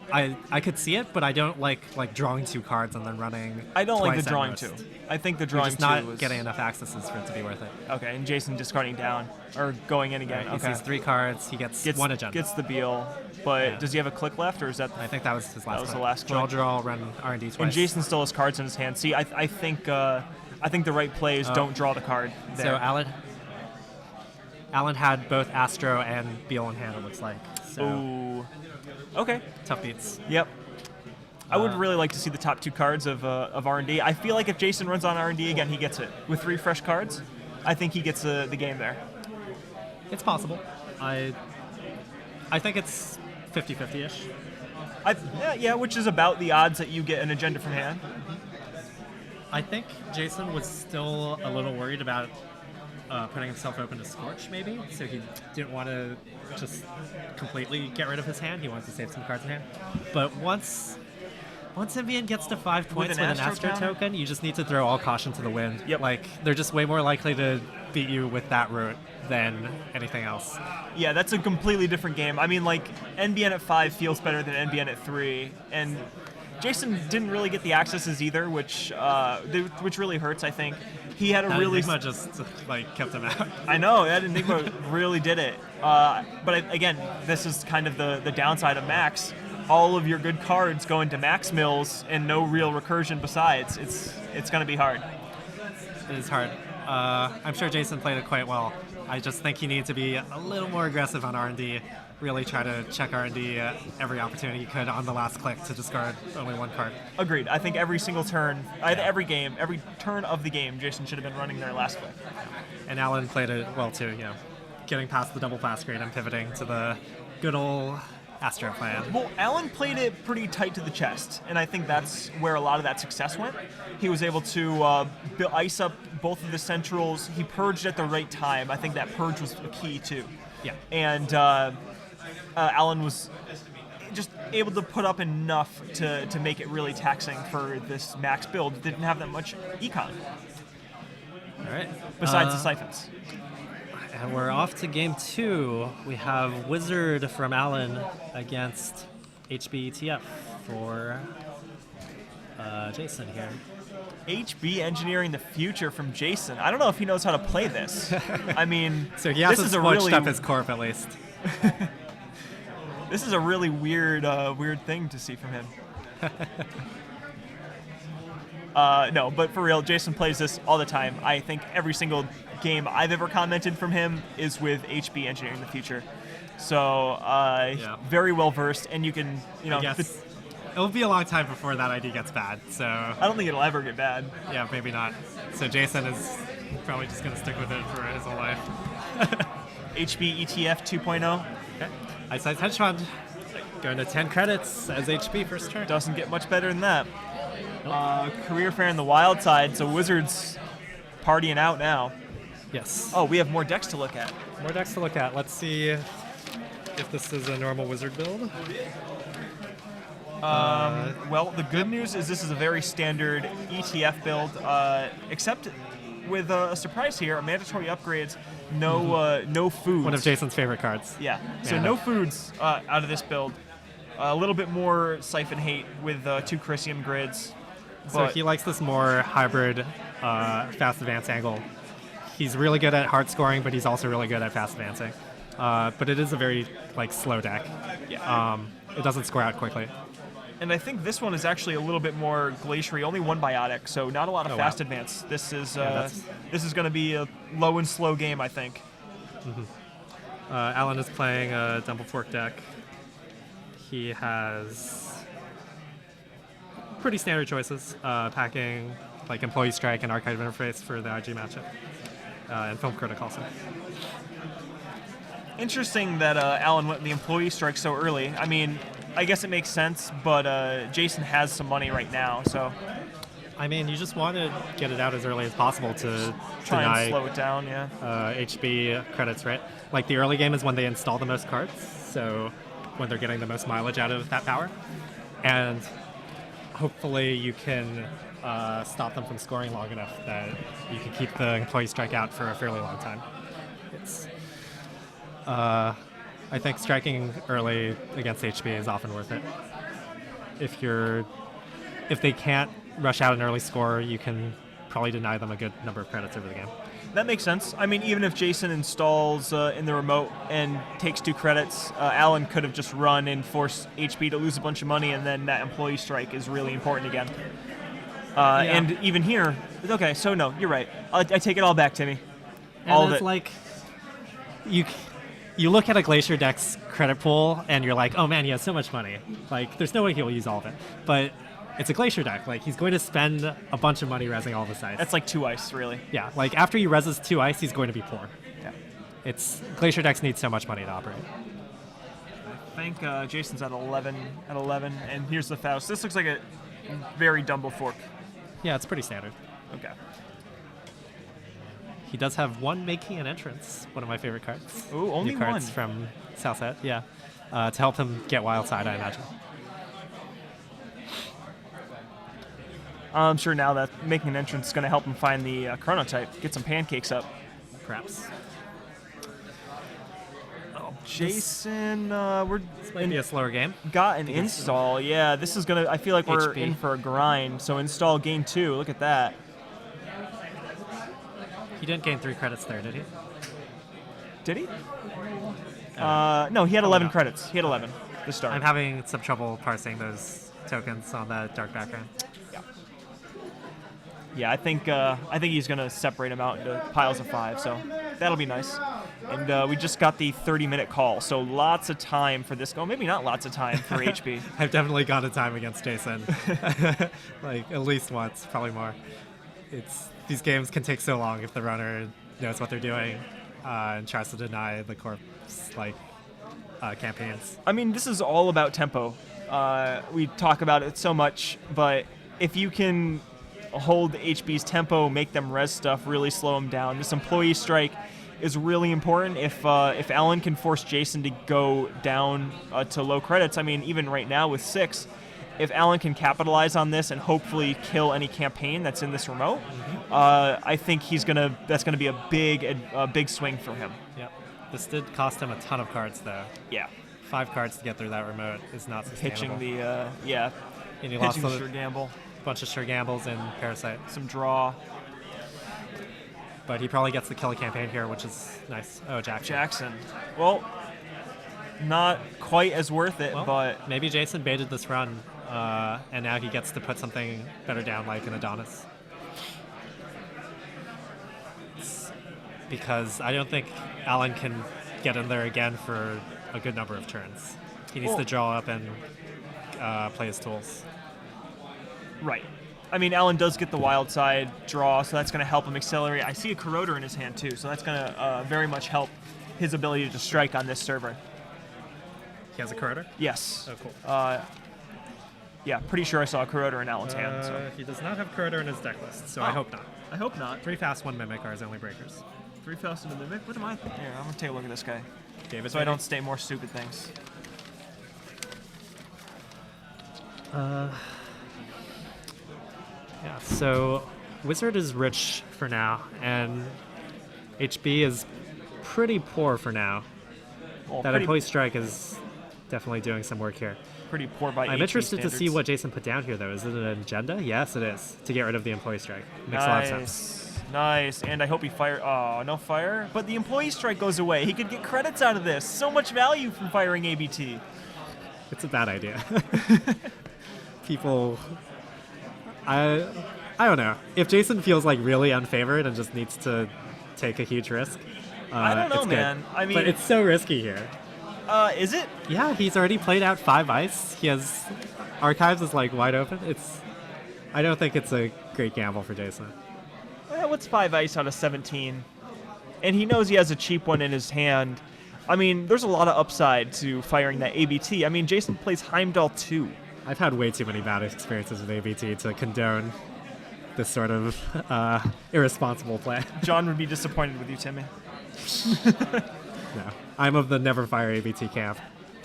I could see it, but I don't like drawing 2 cards and then running. I don't like twice the at drawing most. 2. I think the You're drawing just 2 not was getting enough accesses for it to be worth it. Okay, and Jason discarding down or going in again. Right? He Okay. sees 3 cards, he gets 1 agenda. Gets the Beal, but Yeah. does he have a click left, or is that? I think that was his last was click. the last Draw, click. draw, run R&D twice. And Jason still has cards in his hand. See, I think the right play is don't draw the card. There. So Alan had both Astro and Beal in hand, it looks like. So Ooh. Okay. tough beats. Yep. I would really like to see the top 2 cards of R&D. I feel like if Jason runs on R&D again, he gets it. With 3 fresh cards, I think he gets the game there. It's possible. I think it's 50-50-ish. Yeah, which is about the odds that you get an agenda from hand. I think Jason was still a little worried about putting himself open to Scorch, maybe. So he didn't want to just completely get rid of his hand. He wanted to save some cards in hand. But once Envian gets to 5 points with an Astro token, you just need to throw all caution to the wind. Yep. Like, they're just way more likely to beat you with that route than anything else. Yeah, that's a completely different game. I mean, like, NBN at 5 feels better than NBN at 3, and Jason didn't really get the accesses either, which really hurts, I think. He had a that really... Enigma just, like, kept him out. I know, that Enigma really did it. Again, this is kind of the downside of Max. All of your good cards go into Max mills and no real recursion besides. It's going to be hard. It is hard. I'm sure Jason played it quite well. I just think he needs to be a little more aggressive on R&D. Really try to check R&D every opportunity he could on the last click to discard only one card. Agreed. I think every single turn, every turn of the game, Jason should have been running their last click. And Alan played it well too, getting past the double pass grade and pivoting to the good old Astro plan. Well, Alan played it pretty tight to the chest, and I think that's where a lot of that success went. He was able to ice up both of the centrals. He purged at the right time. I think that purge was a key too. Yeah. And Alan was just able to put up enough to make it really taxing for this Max build. It didn't have that much econ. All right. Besides the siphons. And we're off to game 2. We have Wizard from Alan against HB ETF for Jason here. HB engineering the future from Jason. I don't know if he knows how to play this. I mean, so he has this to is switched up his corp at least. This is a really weird thing to see from him. No, but for real, Jason plays this all the time. I think every single game I've ever commented from him is with HB engineering the future. So very well versed, and you can, I guess it'll be a long time before that ID gets bad. So I don't think it'll ever get bad. Yeah, maybe not. So Jason is probably just going to stick with it for his whole life. HB ETF 2.0. Okay. Ice Ice Hedge Fund. Going to 10 credits as HB first turn. Doesn't get much better than that. Career fair in the wild side, so Wizards partying out now. Yes. Oh, we have more decks to look at. More decks to look at. Let's see if this is a normal Wizard build. Well, the good news is this is a very standard ETF build, except with a surprise here, mandatory upgrades, no foods. One of Jason's favorite cards. Yeah, so no foods out of this build. A little bit more Siphon Hate with 2 Chrysium grids. So he likes this more hybrid fast advance angle. He's really good at hard scoring, but he's also really good at fast advancing. But it is a very slow deck. Yeah. It doesn't score out quickly. And I think this one is actually a little bit more glaciary, only 1 biotic, so not a lot of fast advance. This is going to be a low and slow game, I think. Mm-hmm. Alan is playing a Dumble Fork deck. He has pretty standard choices, packing Employee Strike and Archive Interface for the IG matchup, and Film Critic also. Interesting that Alan went the Employee Strike so early. I mean, I guess it makes sense, but Jason has some money right now, so... I mean, you just want to get it out as early as possible to try deny and slow it down, yeah. HB credits, right? The early game is when they install the most cards, so when they're getting the most mileage out of that power. And hopefully you can stop them from scoring long enough that you can keep the Employee Strike out for a fairly long time. It's... I think striking early against HB is often worth it. If they can't rush out an early score, you can probably deny them a good number of credits over the game. That makes sense. I mean, even if Jason installs in the remote and takes 2 credits, Alan could have just run and forced HB to lose a bunch of money, and then that Employee Strike is really important again. And even here, okay, so no, you're right. I take it all back, Timmy. And all of it. You look at a Glacier deck's credit pool, and you're like, oh man, he has so much money. There's no way he'll use all of it. But it's a Glacier deck. He's going to spend a bunch of money rezzing all of his ice. That's 2 ice, really. Yeah, after he rezzes 2 ice, he's going to be poor. Yeah. Glacier decks need so much money to operate. think Jason's at 11, and here's the Faust. This looks like a very Dumbo fork. Yeah, it's pretty standard. Okay. He does have one making an entrance, one of my favorite cards. Ooh, only New cards one. from Southside, yeah. To help him get wild side, I imagine. I'm sure now that making an entrance is going to help him find the chronotype, get some pancakes up. Perhaps. Oh, Jason, This might be a slower game. got an install. Yeah, this is going to, I feel like we're HP. in for a grind. So install gain 2, look at that. He didn't gain 3 credits there, did he? Did he? No, he had 11 no. credits. He had 11 to start. I'm having some trouble parsing those tokens on that dark background. Yeah, I think he's gonna separate them out into piles of 5, so that'll be nice. And we just got the 30-minute call, so lots of time for this. Oh, maybe not lots of time for HB. I've definitely got a time against Jason, like at least once, probably more. These games can take so long if the runner knows what they're doing and tries to deny the corpse campaigns. I mean, this is all about tempo. We talk about it so much, but if you can hold HB's tempo, make them res stuff, really slow them down. This employee strike is really important. If Alan can force Jason to go down to low credits, I mean, even right now with 6, if Alan can capitalize on this and hopefully kill any campaign that's in this remote, I think that's gonna be a big swing for him. Yep. This did cost him a ton of cards, though. Yeah. 5 cards to get through that remote is not sustainable. Pitching And he pitching lost sure gamble, a bunch of sure gambles and Parasite. some draw. But he probably gets the kill campaign here, which is nice. Oh, Jackson. Well, not quite as worth it, Well, but maybe Jason baited this run, and now he gets to put something better down, like an Adonis. Because I don't think Alan can get in there again for a good number of turns. He needs to draw up and play his tools. right. I mean, Alan does get the wild side draw, so that's going to help him accelerate. I see a corroder in his hand, too, so that's going to very much help his ability to strike on this server. He has a corroder? Yes. Oh, cool. Yeah, pretty sure I saw a corroder in Alan's hand. So. He does not have corroder in his deck list, so Oh. I hope not. I hope not. 3 fast, 1 mimic are his only breakers. 3 Faust and a Mimic? What am I thinking? Here, I'm going to take a look at this guy. David, So I don't say more stupid things. Yeah, so Wizard is rich for now, and HB is pretty poor for now. Well, That pretty, employee strike is definitely doing some work here. pretty poor by I'm HB interested to see standards. what Jason put down here, though. Is it an agenda? Yes, it is. To get rid of the employee strike. Makes a lot of sense. Nice. And I hope he fire. Oh, no fire. But the employee strike goes away. He could get credits out of this. So much value from firing ABT. It's a bad idea. People, I don't know. If Jason feels like really unfavored and just needs to take a huge risk, I don't know, it's good. man. I mean, but it's so risky here. Is it? Yeah, he's already played out 5 ice. He has archives is like wide open. I don't think it's a great gamble for Jason. What's 5 ice out of 17? And he knows he has a cheap one in his hand. I mean, there's a lot of upside to firing that ABT. I mean, Jason plays Heimdall too. I've had way too many bad experiences with ABT to condone this sort of irresponsible play. John would be disappointed with you, Timmy. No, I'm of the never fire ABT camp.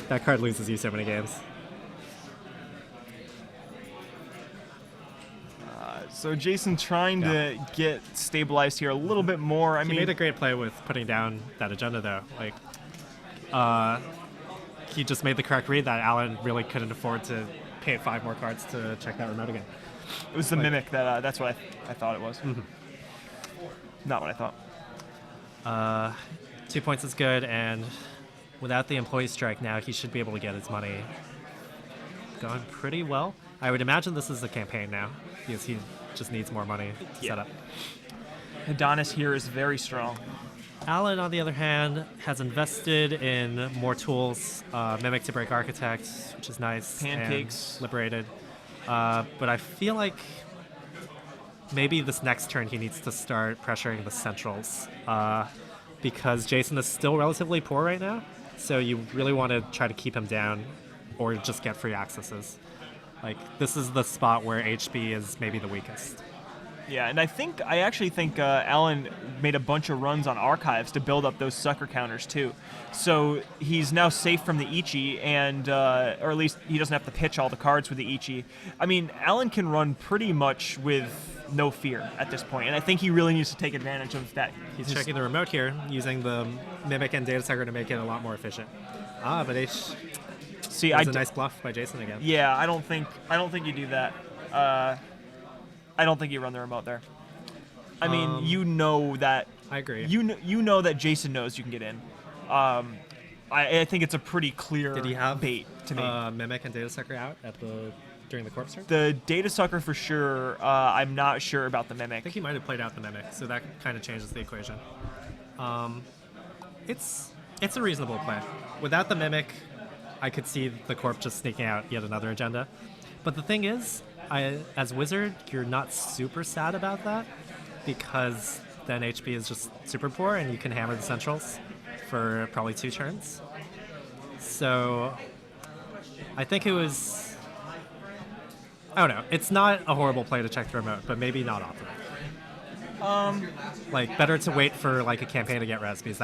That card loses you so many games. So Jason trying to get stabilized here a little bit more. I He mean, made a great play with putting down that agenda, though. Like, he just made the correct read that Alan really couldn't afford to pay 5 more cards to check that remote again. it was the mimic that's what I thought it was. Not what I thought. 2 points is good, and without the employee strike now, he should be able to get his money going pretty well. I would imagine this is the campaign now, because he just needs more money to set up. Adonis here is very strong. Alan, on the other hand, has invested in more tools, Mimic to break Architect, which is nice. Pancakes. And Liberated. But I feel like maybe this next turn he needs to start pressuring the centrals, because Jason is still relatively poor right now. So you really want to try to keep him down or just get free accesses. Like, this is the spot where HB is maybe the weakest. Yeah, and I actually think Alan made a bunch of runs on archives to build up those sucker counters too. So he's now safe from the Ichi, and or at least he doesn't have to pitch all the cards with the Ichi. I mean, Alan can run pretty much with no fear at this point, and I think he really needs to take advantage of that. He's checking the remote here, using the Mimic and Data Sucker to make it a lot more efficient. But See, that's a nice bluff by Jason again. Yeah, I don't think you do that. I don't think you run the remote there. I mean, you know that. I agree. You know that Jason knows you can get in. I think it's a pretty clear Did he have bait to me. Mimic and Data Sucker out during the corpse turn? The Data Sucker for sure. I'm not sure about the I Mimic. think he might have played out the Mimic, so that kind of changes the equation. It's a reasonable play. Without the Mimic, I could see the Corp just sneaking out yet another agenda. But the thing is, as Wizard, you're not super sad about that, because then HP is just super poor and you can hammer the Centrals for probably 2 turns. So I think it was... I don't know. It's not a horrible play to check the remote, but maybe not optimal. Like, better to wait for like a campaign to get res, because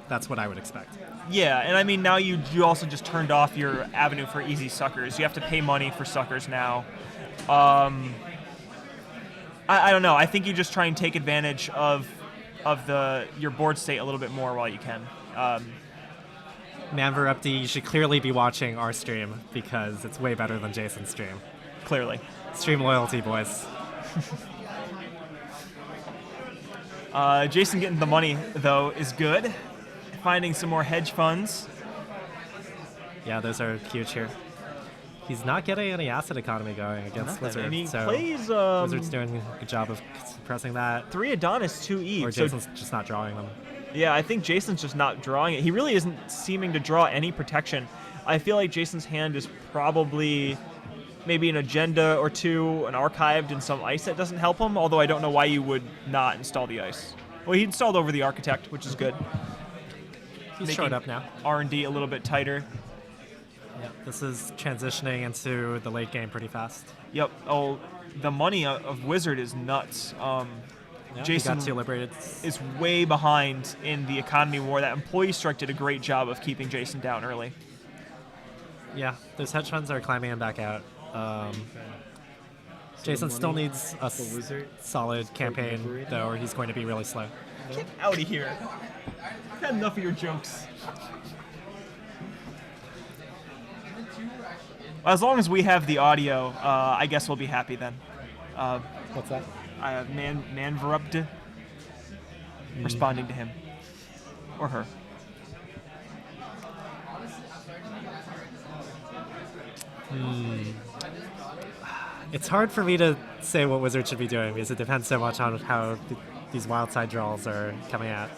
that's what I would expect. Yeah, and I mean, now you also just turned off your avenue for easy suckers. You have to pay money for suckers now. I don't know. I think you just try and take advantage of your board state a little bit more while you can. Manverupti, you should clearly be watching our stream, because it's way better than Jason's stream. Clearly. Stream loyalty, boys. Jason getting the money, though, is good. Finding some more hedge funds. Yeah, those are huge here. He's not getting any asset economy going against Wizard, And he so plays, Wizard's doing a good job of suppressing that. 3 Adonis, 2 Eve. Or Jason's just not drawing them. Yeah, I think Jason's just not drawing it. He really isn't seeming to draw any protection. I feel like Jason's hand is probably maybe an agenda or 2, an archived, and some ice that doesn't help him, although I don't know why you would not install the ice. Well, he installed over the Architect, which is good. He's showing up now. R&D a little bit tighter. Yeah, this is transitioning into the late game pretty fast. Yep. Oh, the money of Wizard is nuts. Yeah, Jason he got 2 liberated. is way behind in the economy war. That employee strike did a great job of keeping Jason down early. Yeah, those hedge funds are climbing him back out. Jason still needs a solid campaign, though, or he's going to be really slow. Get out of here. I've had enough of your jokes. As long as we have the audio, I guess we'll be happy then. What's that? Manverupti responding to him. Or her. It's hard for me to say what Wizard should be doing, because it depends so much on how these wild side draws are coming out.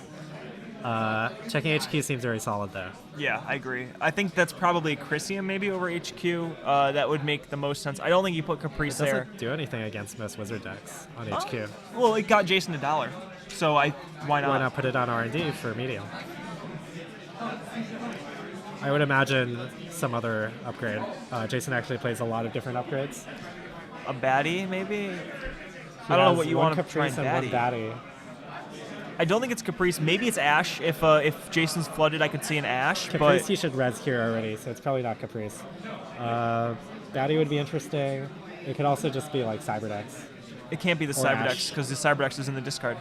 Checking HQ seems very solid, though. Yeah, I agree. I think that's probably Chrysium maybe over HQ. That would make the most sense. I don't think you put Caprice It there. doesn't do anything against most Wizard decks on HQ. Well, it got Jason $1, so why not? Why not put it on R&D for medium? I would imagine some other upgrade. Jason actually plays a lot of different upgrades. A baddie, maybe? I don't know what you want to try and One baddie. baddie. I don't think it's Caprice. Maybe it's Ash. If Jason's flooded, I could see an Ash. Caprice, but he should res here already, so it's probably not Caprice. Baddie would be interesting. It could also just be like Cyberdex. it can't be the Or Cyberdex Ash. because the Cyberdex is in the discard.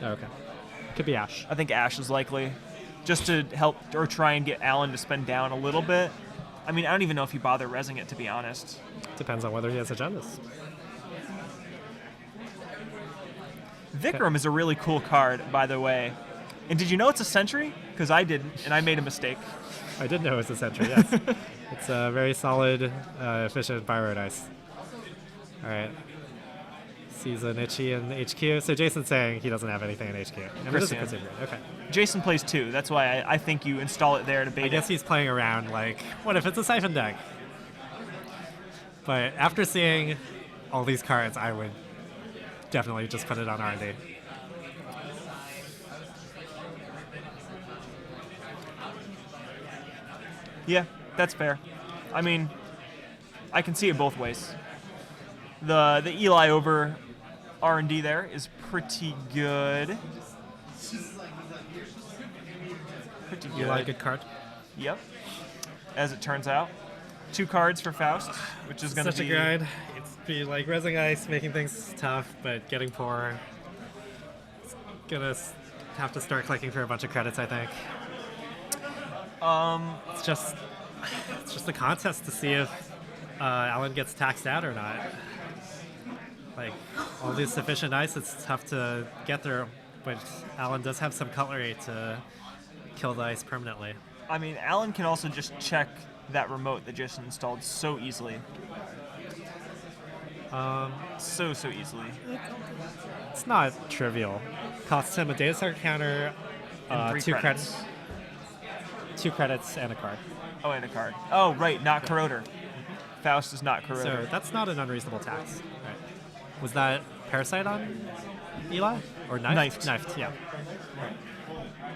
Oh, okay. Could be Ash. I think Ash is likely, just to help or try and get Alan to spend down a little bit. I mean, I don't even know if you bother resing it, to be honest. Depends on whether he has agendas. Vikram is a really cool card, by the way. And did you know it's a Sentry? Because I didn't, and I made a mistake. I did know it was a Sentry, yes. It's a very solid, efficient Pyro Dice. Alright. Sees an Itchy in HQ. So Jason's saying he doesn't have anything in HQ. And it is a Christian. Christian Grid. Okay. Jason plays 2. That's why I think you install it there to bait I guess it. he's playing around like, what if it's a Siphon deck? But after seeing all these cards, I would definitely just put it on R&D. Yeah, that's fair. I mean, I can see it both ways. The Eli over R&D there is pretty good. Pretty good. Eli, good card. Yep. As it turns out, 2 cards for Faust, which is going to Such be a grind. It's be like resing ice, making things tough, but getting poor. It's gonna have to start clicking for a bunch of credits, I think. It's just a contest to see if Alan gets taxed out or not. Like, all these sufficient ice, it's tough to get through, but Alan does have some cutlery to kill the ice permanently. I mean, Alan can also just check that remote that Jason installed so easily. So easily. It's not trivial. Costs him a data center counter, And 3 2 credits. 2 credits, and a card. Oh, and a card. Oh, right, not Corroder. Faust is not Corroder. So that's not an unreasonable tax. Right. Was that Parasite on Eli? Or Knifed? Knifed. Yeah.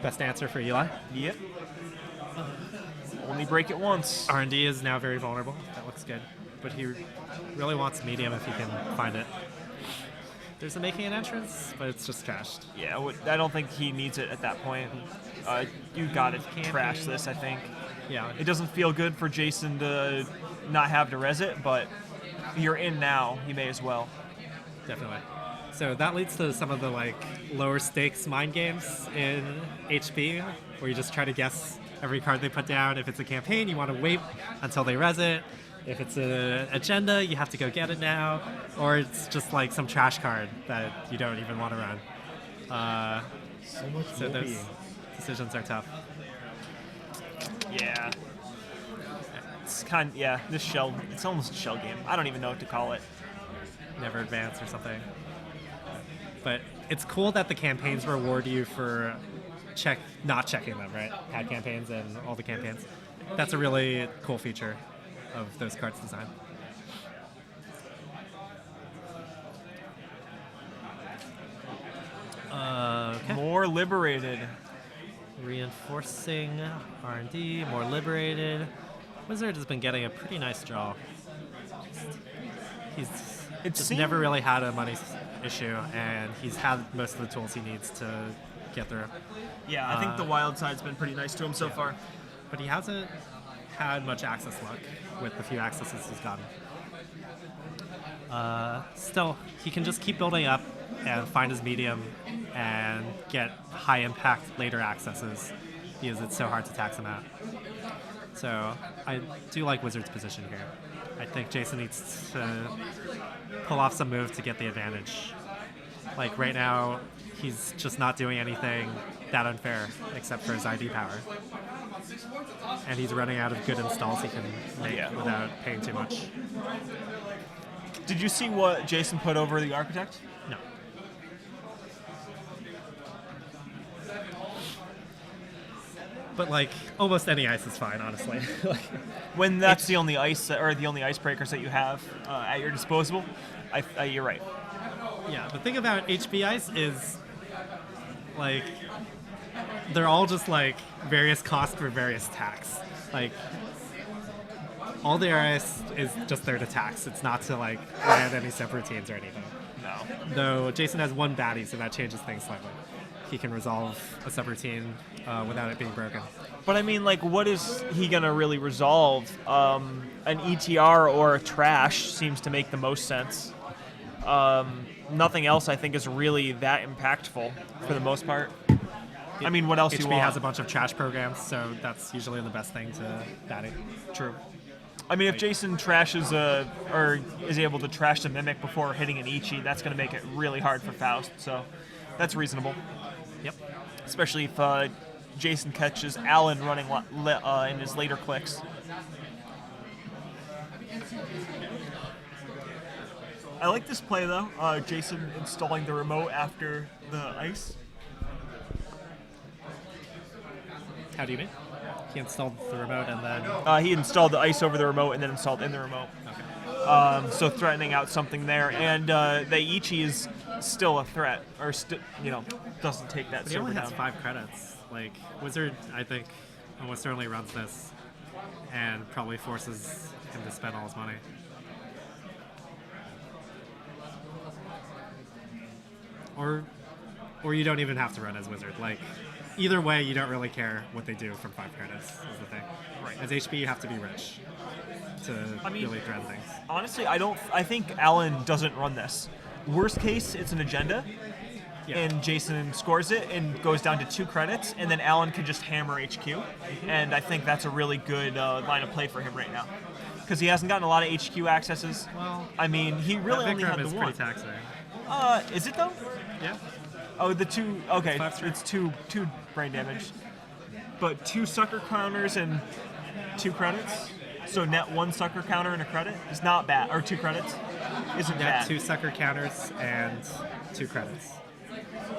Best answer for Eli. Yep. Only break it once. R&D is now very vulnerable. That looks good. But he really wants medium if he can find it. There's a making an entrance, but it's just trashed. Yeah, I don't think he needs it at that point. You gotta trash this, I think. Yeah. It doesn't feel good for Jason to not have to res it, but you're in now. You may as well. Definitely. So that leads to some of the like lower stakes mind games in HP, where you just try to guess every card they put down. If it's a campaign, you want to wait until they res it. If it's an agenda, you have to go get it now. Or it's just like some trash card that you don't even want to run. So those decisions are tough. Yeah. It's it's almost a shell game. I don't even know what to call it. Never advance or something. But it's cool that the campaigns reward you for not checking them, right? Had campaigns and all the campaigns. That's a really cool feature of those cards' design. Okay. More liberated. Reinforcing R&D, more liberated. Wizard has been getting a pretty nice draw. He's just never really had a money issue, and he's had most of the tools he needs to get through. Yeah, I think the wild side's been pretty nice to him so far. But he hasn't had much access luck with the few accesses he's gotten. Still, he can just keep building up and find his medium and get high impact later accesses because it's so hard to tax him out. So I do like Wizard's position here. I think Jason needs to pull off some moves to get the advantage. Like right now, he's just not doing anything that unfair except for his ID power. And he's running out of good installs he can make without paying too much. Did you see what Jason put over the Architect? No. But like almost any ice is fine, honestly. When that's the only ice or the only icebreakers that you have at your disposal, you're right. Yeah, the thing about HB ice is like they're all just like various costs for various tax. Like all the ice is just there to tax. It's not to like land any subroutines or anything. No. Though Jason has one baddie, so that changes things slightly. He can resolve a subroutine without it being broken. But I mean, like, what is he gonna really resolve? An ETR or a trash seems to make the most sense. Nothing else, I think, is really that impactful for the most part. I mean, what else do you HB want? has a bunch of trash programs, so that's usually the best thing to baddie. True. I mean, if Jason trashes or is able to trash the Mimic before hitting an Ichi, that's going to make it really hard for Faust. So that's reasonable. Yep. Especially if Jason catches Alan running in his later clicks. I like this play, though. Jason installing the remote after the ice. How do you mean? He installed the remote and then... He installed the ice over the remote and then installed in the remote. Okay. So threatening out something there. And the Ichi is still a threat, or doesn't take that But he server only down. has 5 credits. Like, Wizard, I think, almost certainly runs this. and probably forces him to spend all his money. Or you don't even have to run as wizard. Like, either way, you don't really care what they do from 5 credits, is the thing. Right. As HP, you have to be rich to really thread things. Honestly, I think Alan doesn't run this. Worst case, it's an agenda, and Jason scores it and goes down to 2 credits, and then Alan can just hammer HQ. And I think that's a really good line of play for him right now, because he hasn't gotten a lot of HQ accesses. Well, I mean, he really that only had Vikram the is one. pretty taxing. Is it though? Yeah. Oh, the 2. Okay, 5 it's two brain damage, but 2 sucker counters and 2 credits. So net 1 sucker counter and a credit is not bad, or 2 credits isn't Net bad. 2 sucker counters and 2 credits.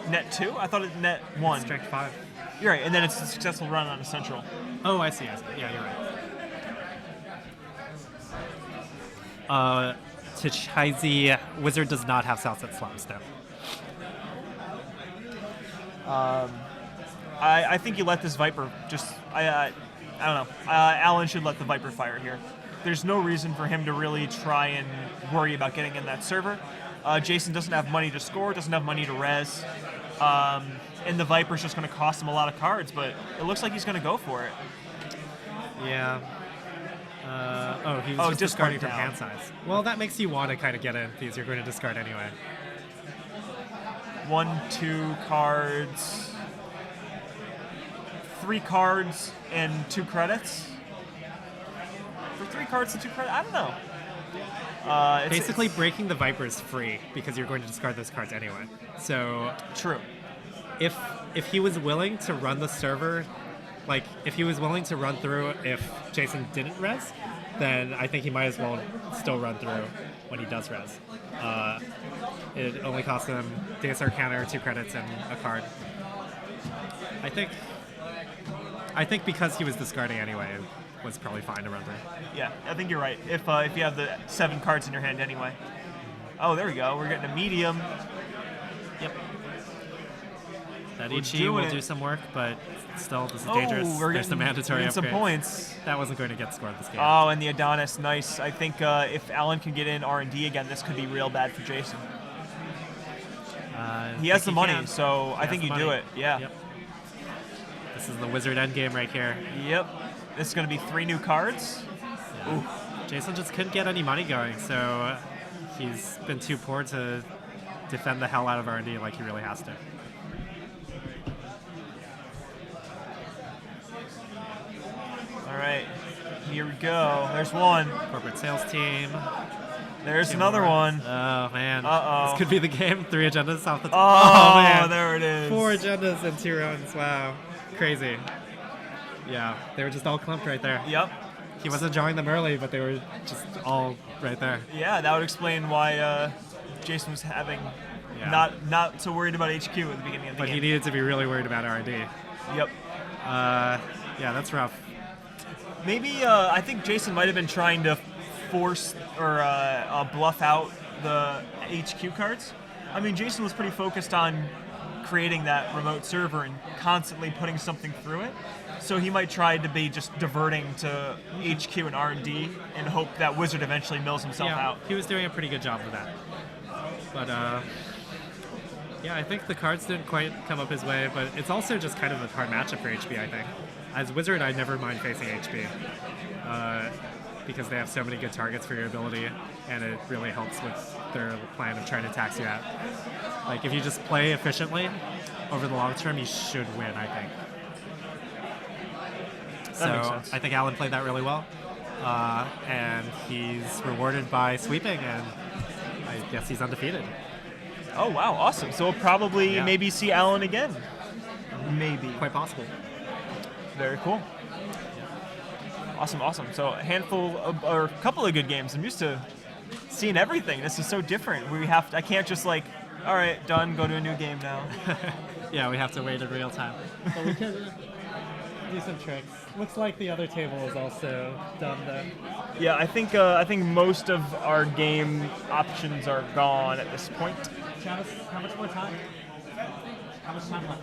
Net 2? I thought it net 1. Strength 5. You're right, and then it's a successful run on a central. Oh, I see. Yeah, you're right. Tichaizi Wizard does not have South Set slots now. I think you let this Viper just. I don't know. Alan should let the Viper fire here. There's no reason for him to really try and worry about getting in that server. Jason doesn't have money to score, doesn't have money to res, and the Viper's just going to cost him a lot of cards. But it looks like he's going to go for it. Yeah. He was just discarding from down. hand size. Well, that makes you want to kind of get in because you're going to discard anyway. 1, 2 cards, 3 cards and 2 credits. For 3 cards and 2 credits, I don't know. Basically, breaking the Viper is free because you're going to discard those cards anyway. So true. If he was willing to run the server, like if he was willing to run through if Jason didn't res, then I think he might as well still run through when he does res. It only costs him DSR counter, 2 credits, and a card. I think because he was discarding anyway, it was probably fine to run through. Yeah, I think you're right. If you have the 7 cards in your hand anyway. Oh, there we go. We're getting a medium. Yep. That We're Ichi doing will it. do some work, but still, this is dangerous. We're There's the getting, mandatory we're getting some upgrades. points. That wasn't going to get scored this game. Oh, and the Adonis, nice. I think if Alan can get in R&D again, this could be real bad for Jason. He has the money, can. so He I think has you the do money. it. Yeah. Yep. This is the Wizard endgame right here. Yep. This is going to be 3 new cards. Yeah. Jason just couldn't get any money going, so he's been too poor to defend the hell out of R&D like he really has to. All right. Here we go. There's one. Corporate sales team. There's 2 another more. one. Oh, man. Uh-oh. This could be the game. 3 agendas off the top. Oh, man. there it is. 4 agendas and 2 runs. Wow. Crazy. Yeah, they were just all clumped right there. Yep. He wasn't drawing them early, but they were just all right there. Yeah, that would explain why Jason was having not so worried about HQ at the beginning of the But game. he needed to be really worried about R&D. Yep. Yeah, that's rough. Maybe I think Jason might have been trying to force or bluff out the HQ cards. I mean, Jason was pretty focused on creating that remote server and constantly putting something through it. So he might try to be just diverting to HQ and R&D and hope that Wizard eventually mills himself out. He was doing a pretty good job of that. But yeah, I think the cards didn't quite come up his way, but it's also just kind of a hard matchup for HP, I think. As Wizard, I never mind facing HP because they have so many good targets for your ability, and it really helps with their plan of trying to tax you out. Like, if you just play efficiently over the long term, you should win, I think. That makes sense. I think Alan played that really well, and he's rewarded by sweeping, and I guess he's undefeated. Oh, wow, awesome. So we'll probably maybe see Alan again. Maybe. Quite possible. Very cool. Awesome, awesome. So a handful of, or a couple of good games. I'm used to seeing everything. This is so different. I can't just like, all right, done, go to a new game now. Yeah, we have to wait in real time. But we can do some tricks. Looks like the other table is also done though. Yeah, I think most of our game options are gone at this point. Travis, how much more time? How much time left?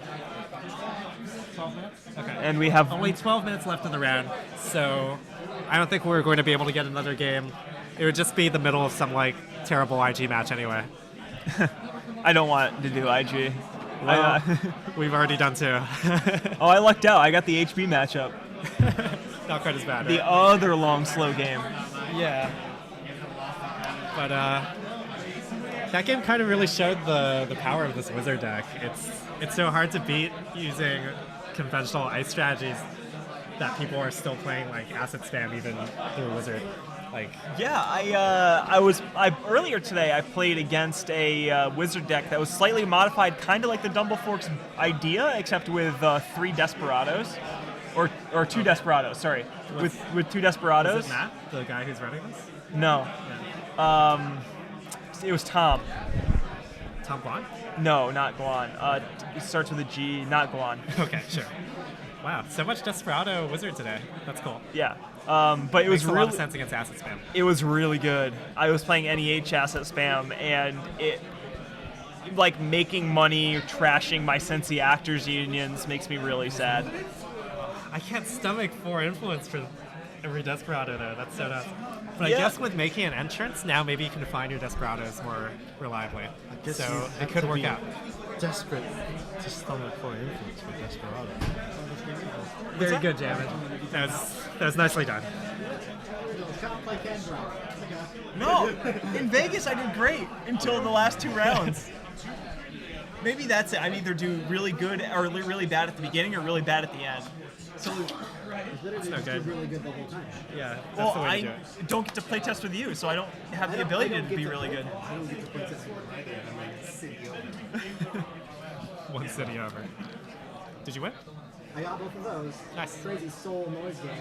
12 minutes? Okay. And we have only 12 minutes left in the round, so I don't think we're going to be able to get another game. It would just be the middle of some like terrible IG match anyway. I don't want to do IG. Well, we've already done two. Oh, I lucked out. I got the HB matchup. Not quite as bad. The Right? other long, slow game. Yeah. But that game kind of really showed the power of this wizard deck. It's so hard to beat using conventional ice strategies that people are still playing like asset spam even through wizard. Like Yeah, I earlier today I played against a wizard deck that was slightly modified, kind of like the Dumbleforks idea, except with 3 Desperados, or 2 Desperados. Sorry, with 2 Desperados. is it Matt, the guy who's running this? No, it was Tom. Tom Guan? No, not Guan. It starts with a G, not Guan. Okay, sure. Wow, so much Desperado wizard today. That's cool. Yeah, but it was Makes a lot of really sense against asset spam. it was really good. I was playing NEH asset spam, and it like making money trashing my Sensi Actors Unions makes me really sad. I can't stomach 4 influence for every Desperado though. That's so nuts. But Yeah. I guess with making an entrance, now maybe you can find your Desperados more reliably. guess So you it have could to work be out. Desperate to stomach for influence with Desperado. Very good, Jamin. That was nicely done. No, in Vegas I did great until the last 2 rounds. Maybe that's it. I either do really good or really bad at the beginning or really bad at the end. So, That's no good. Really good the whole time. Yeah, that's well, the way I to do it. don't get to play test with you, so I don't have the ability to be really good. I don't get to play this one either. I'm like city over. One city over. Did you win? I got both of those. Nice. Crazy soul noise game.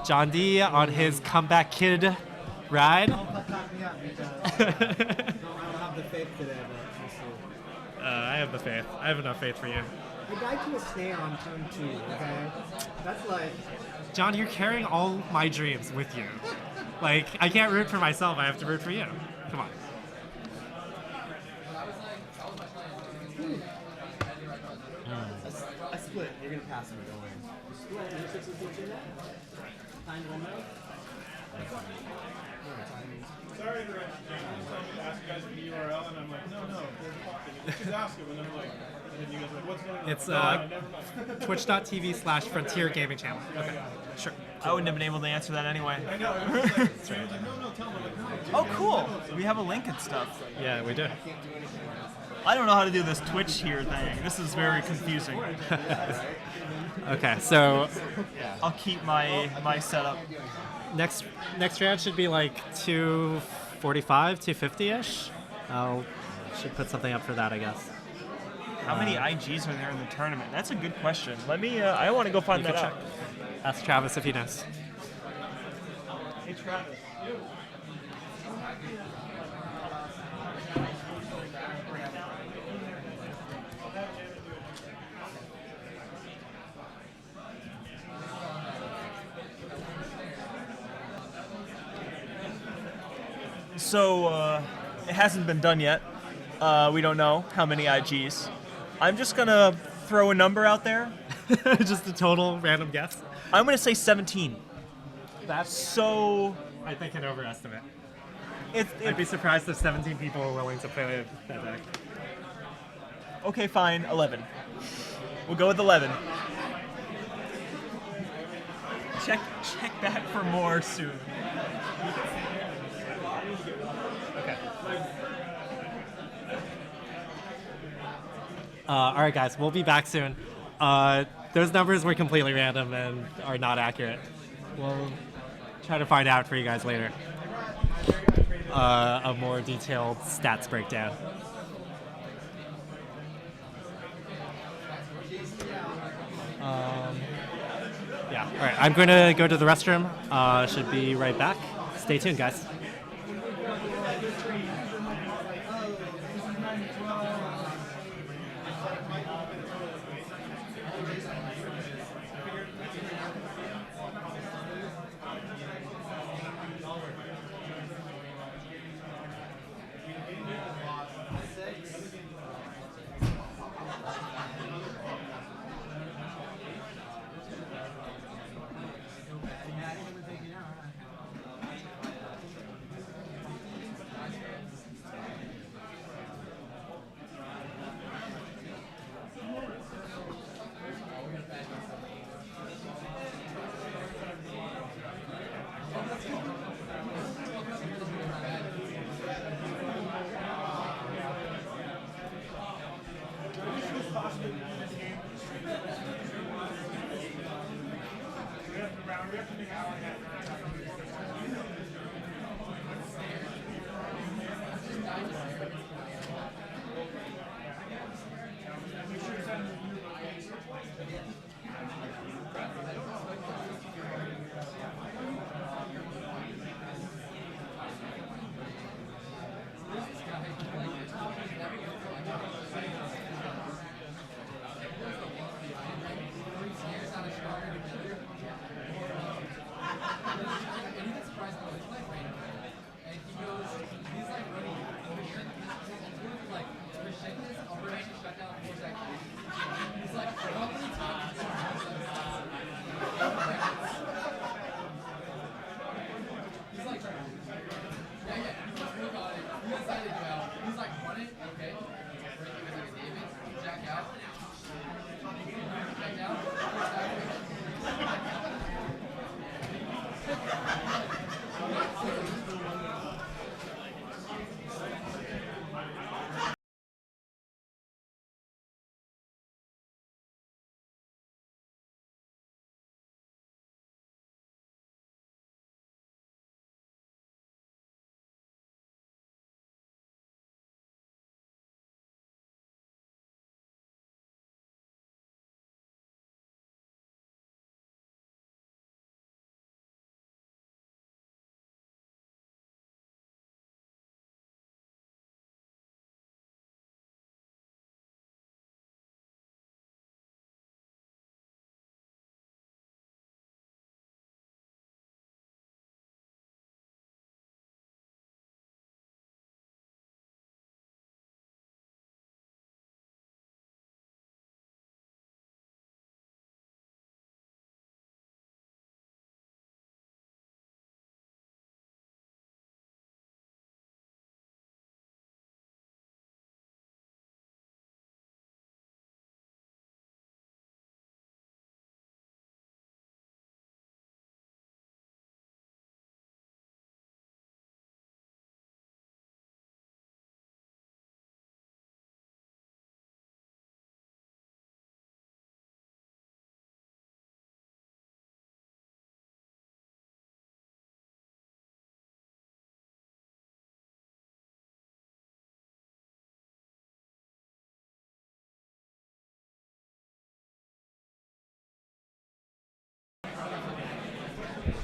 John D on his comeback kid ride. Don't pack me up because I don't have the faith today, but we'll see. I have the faith. I have enough faith for you. I died to a snare on turn 2, okay? That's like... John, you're carrying all my dreams with you. Like, I can't root for myself, I have to root for you. Come on. I split. You're going to pass me, don't worry. Split. You're 6 and 15 now? Time to run Sorry to interrupt you, James. I asked you guys for the URL, and I'm like, no, they're talking. Just ask them, and I'm like, and then you guys are like, what's going on? It's never mind. twitch.tv/Frontier Gaming Channel. Okay, sure. I wouldn't have been able to answer that anyway. I know. I was like, no, tell them. I'm like, no. Oh, cool. We have a link and stuff. Yeah, we do. I don't know how to do this Twitch here thing. This is very confusing. Okay, so I'll keep my setup. next round should be like 245, 250-ish. I'll should put something up for that, I guess. How many IGs are there in the tournament? That's a good question. Let me. I want to go find You that can out. check. Ask Travis if he knows. Hey, Travis. So it hasn't been done yet. We don't know how many IGs. I'm just gonna throw a number out there. Just a total random guess. I'm gonna say 17. That's, So I think, an overestimate. it I'd be surprised if 17 people were willing to play that deck. okay, fine, 11. We'll go with 11. Check back for more soon. Okay. All right, guys, we'll be back soon. Those numbers were completely random and are not accurate. We'll try to find out for you guys later. A more detailed stats breakdown. Yeah, all right, I'm going to go to the restroom. Should be right back. Stay tuned, guys.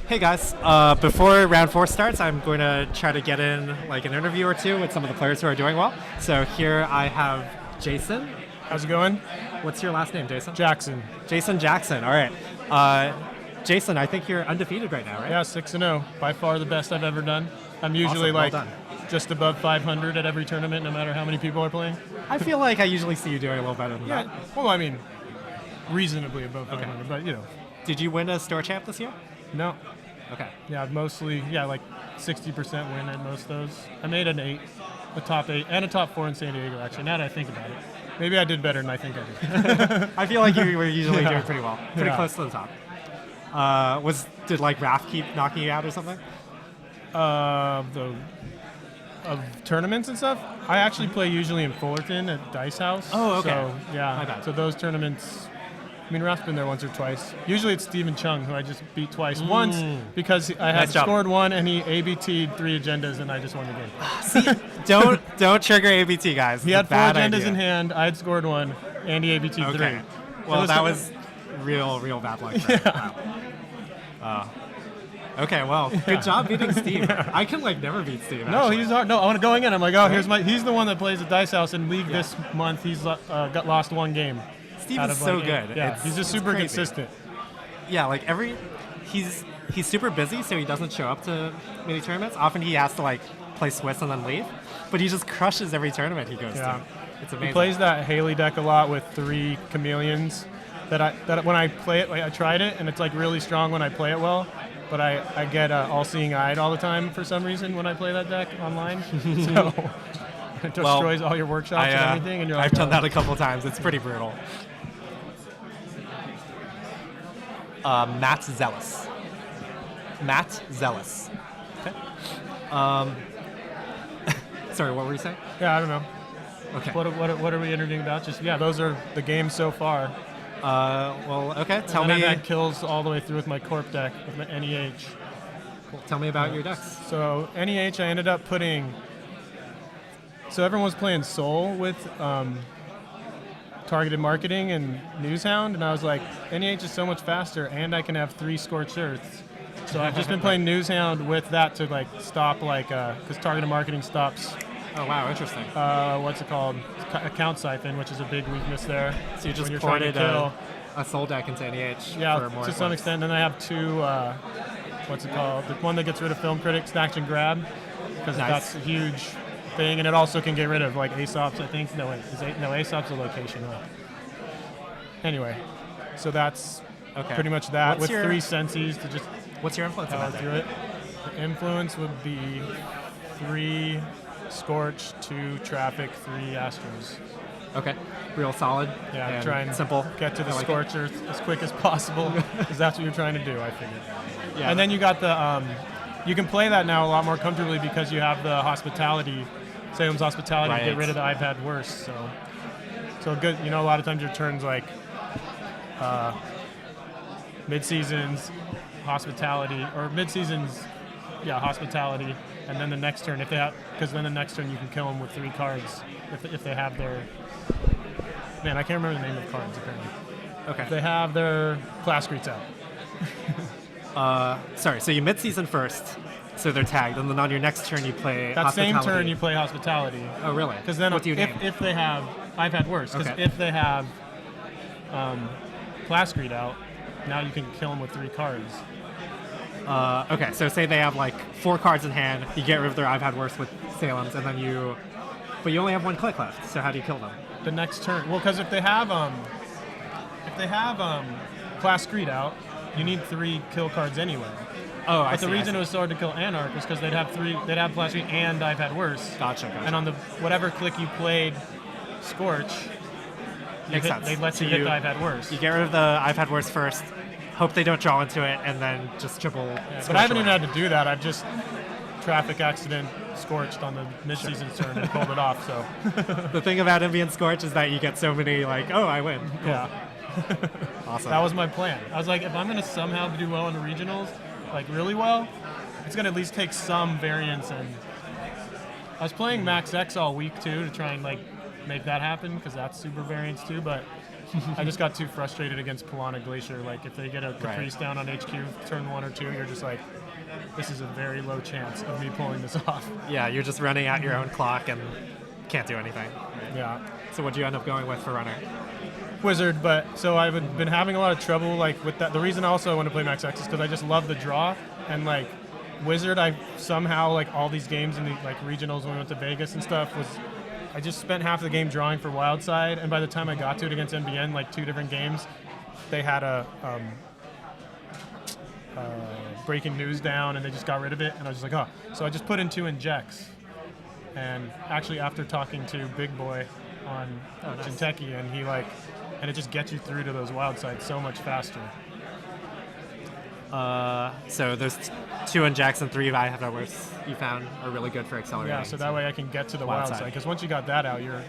Hey guys, before round 4 starts, I'm going to try to get in like an interview or two with some of the players who are doing well. So here I have Jason. How's it going? What's your last name, Jason? Jackson. Jason Jackson. All right. Jason, I think you're undefeated right now, right? Yeah, 6-0. By far the best I've ever done. I'm usually Awesome, well like done. just above 500 at every tournament, no matter how many people are playing. I feel like I usually see you doing a little better than Yeah. that. Well, I mean, reasonably above 500, but you know. Did you win a store champ this year? No. Okay. Yeah, mostly, like 60% win at most of those. I made an 8, a top 8, and a top 4 in San Diego, actually, now that I think about it. Maybe I did better than I think I did. I feel like you were usually Yeah. doing pretty well. Pretty Yeah. close to the top. Did like Raph keep knocking you out or something? Of tournaments and stuff, I actually play usually in Fullerton at Dice House. Oh, okay. So, yeah. My bad. So those tournaments, I mean, Ralph's been there once or twice. Usually it's Stephen Chung, who I just beat twice. Once because I had Nice job. scored 1 and he ABT'd 3 agendas and I just won the game. Don't trigger ABT, guys. He It's had a 4 bad agendas idea. in hand, I had scored 1, and he ABT'd 3. Okay. Well, that was real bad luck. Wow. Okay, well, good job beating Steve. I can like never beat Steve. No, actually. he's hard. No, I want going in. I'm like, oh, he's the one that plays at Dice House in League this month. He's got lost 1 game. Steve out is of, so like, good. Yeah, It's- he's just it's super crazy. consistent. Yeah, like he's super busy, so he doesn't show up to many tournaments. Often he has to like play Swiss and then leave, but he just crushes every tournament he goes Yeah. to. It's amazing. He plays that Haley deck a lot with 3 chameleons. That when I play it, like I tried it, and it's like really strong when I play it well. But I get all-seeing eyed all the time for some reason when I play that deck online. So it destroys all your workshops and everything. And you're like, I've done that a couple times. It's pretty brutal. Matt Zealous. Matt Zealous. Okay. Sorry, what were you saying? Yeah, I don't know. Okay. What are we interviewing about? Just those are the games so far. Well, okay. Tell and then me. I've had kills all the way through with my Corp deck, with my NEH. Tell me about your decks. So NEH, I ended up putting. So everyone was playing Soul with targeted marketing and Newshound, and I was like, NEH is so much faster, and I can have 3 Scorched Earths. So I've just been playing Newshound with that to like stop because targeted marketing stops. Oh wow, interesting. What's it called? Account siphon, which is a big weakness there. So you just when you're trying to ported kill. a Soul deck into NEH. Yeah, for more to some points. extent. Then I have 2. What's it called? The one that gets rid of Film Critic, Snatch and Grab, because Nice. that's a huge thing, and it also can get rid of like Aesop's. I think Aesop's a location. Huh? Anyway, so that's Okay. pretty much that What's with your- 3 senses to just What's your influence on power that through deck? it. The influence would be 3 Scorch, 2 Traffic, 3 Astros. Okay. Real solid. Yeah, and try and simple. get to the I like it. Scorch Earth as quick as possible, because that's what you're trying to do, I figured. Yeah. And then you got the, you can play that now a lot more comfortably because you have the hospitality, Salem's hospitality to Right. get rid of the I've had worse. So good. You know, a lot of times your turns like mid-seasons, hospitality, or mid-seasons, yeah, hospitality, and then the next turn because then the next turn you can kill them with 3 cards if they have their. Man, I can't remember the name of the cards apparently. Okay. If they have their class greets out. Sorry. So you mid-season first, so they're tagged, and then on your next turn you play That same hospitality. turn you play hospitality. Oh really? Because then what do you name? if they have, I've had worse. Because Okay. if they have class greet out, now you can kill them with 3 cards. Okay, so say they have like 4 cards in hand, you get rid of their I've had worse with Salem's, and then but you only have 1 click left. So how do you kill them? The next turn, well, because if they have class greet out, you need 3 kill cards anyway. Oh, I But see. the I reason see. it was so hard to kill Anarch was because they'd have class greet and I've had worse. Gotcha. And on the whatever click you played, Scorch, Makes sense. they let So you hit you- the I've had worse. You get rid of the I've had worse first, hope they don't draw into it, and then just triple. Yeah, but I haven't even had to do that. I've just traffic accident scorched on the mid-season turn and pulled it off. So The thing about Ambient Scorch is that you get so many like, oh, I win. Cool. yeah, Awesome. that was my plan. I was like, if I'm gonna somehow do well in the regionals, like really well, it's gonna at least take some variance. And I was playing Max X all week too to try and like make that happen because that's super variance too. But I just got too frustrated against Polana Glacier. Like if they get a Caprice down on HQ turn 1 or 2, you're just like, this is a very low chance of me pulling this off. Yeah, you're just running out your own clock and can't do anything. Yeah. So what'd you end up going with for runner? Wizard, but so I've been having a lot of trouble like with that. The reason also I want to play Max X is because I just love the draw, and like Wizard, I somehow like all these games in the like regionals when we went to Vegas and stuff was I just spent half the game drawing for Wildside, and by the time I got to it against NBN, like 2 different games, they had a breaking news down, and they just got rid of it, and I was just like, oh. So I just put in 2 injects, and actually after talking to Big Boy on Jinteki, and he like, and it just gets you through to those wild sides so much faster. So those 2 injects and 3 I have that worse you found are really good for accelerating. Yeah, so that way I can get to the Wild wild side. side, because once you got that out, you're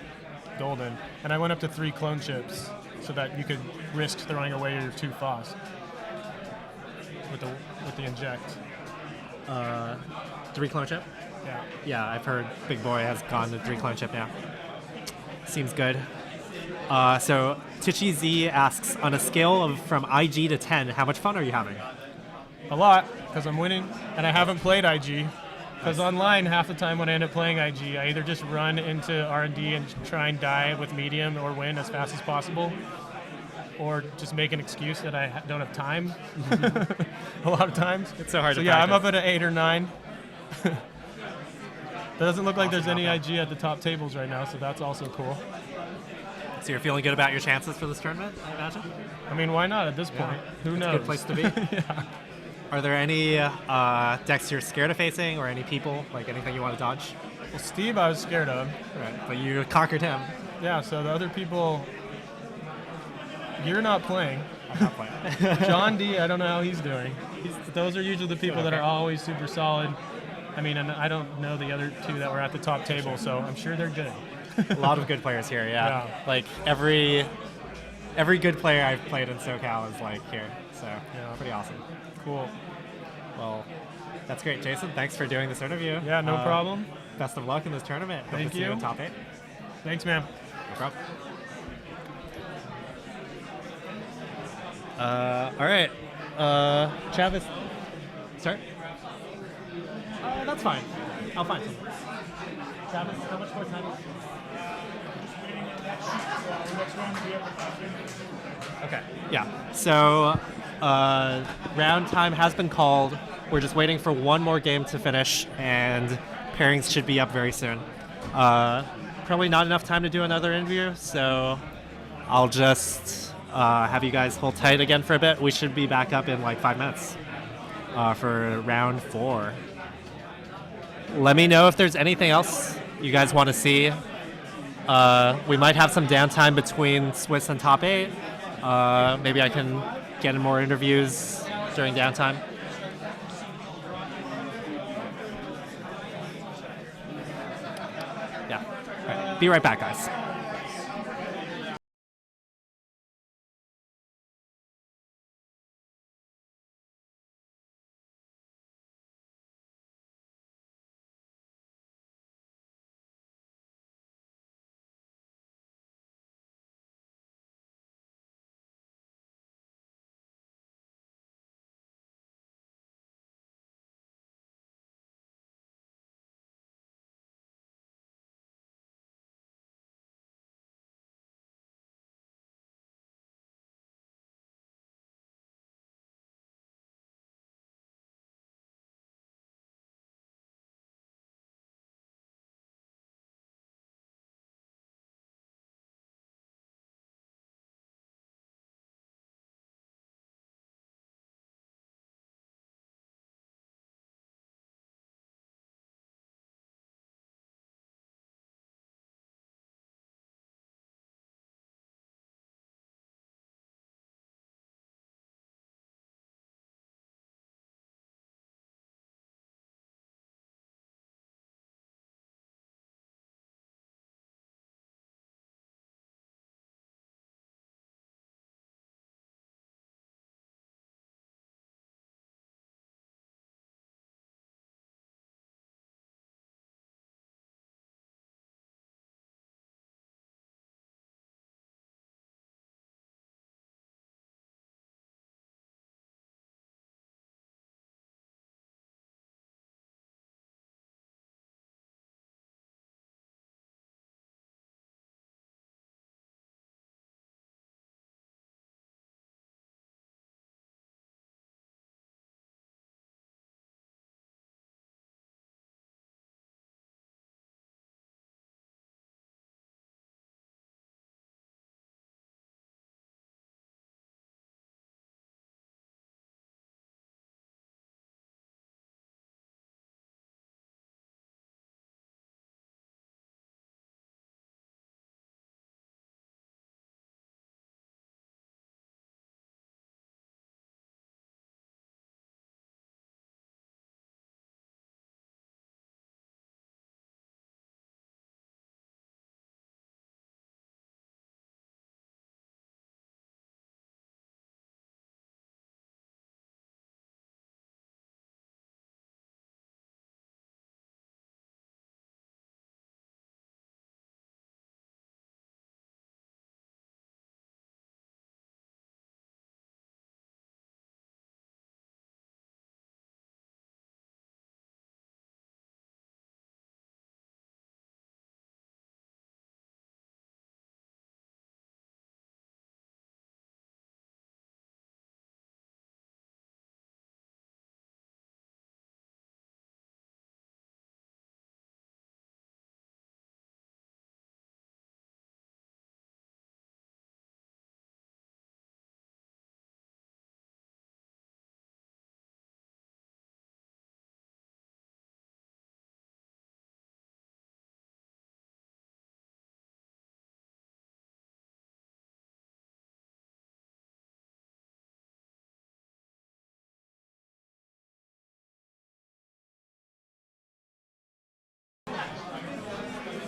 golden. And I went up to 3 clone chips so that you could risk throwing away your 2 FOS with the inject. 3 clone chip? Yeah. Yeah, I've heard Big Boy has gone to 3 clone chip now. Seems good. So Tichi Z asks, on a scale of from IG to 10, how much fun are you having? A lot, because I'm winning, and I haven't played IG. Because online, half the time when I end up playing IG, I either just run into R&D and try and die with medium or win as fast as possible, or just make an excuse that I don't have time. A lot of times. It's so hard So to yeah, I'm practice. up at an 8 or 9. Doesn't look like there's any IG at the top tables right now, so that's also cool. So you're feeling good about your chances for this tournament, I imagine? I mean, why not at this point? Who It's knows? a good place to be. Are there any decks you're scared of facing, or any people, like anything you want to dodge? Well, Steve, I was scared of. Right, but you conquered him. Yeah, so the other people, you're not playing. I'm not playing. John D, I don't know how he's doing. Those are usually the people that are always super solid. I mean, and I don't know the other 2 that were at the top table, so I'm sure they're good. A lot of good players here, yeah. Yeah. Like every every good player I've played in SoCal is like here. So pretty awesome. Cool. Well, that's great, Jason. Thanks for doing this interview. Yeah, no problem. Best of luck in this tournament. Hope Thank to see you you. in top 8. Thanks, man. No problem. All right. Travis, start. That's fine. I'll find some. Travis, how much more time? Okay. Yeah. So, round time has been called. We're just waiting for one more game to finish, and pairings should be up very soon. Probably not enough time to do another interview, so I'll just have you guys hold tight again for a bit. We should be back up in like 5 minutes for round 4. Let me know if there's anything else you guys want to see. We might have some downtime between Swiss and top 8. Maybe I can get in more interviews during downtime. Yeah. All right. Be right back, guys.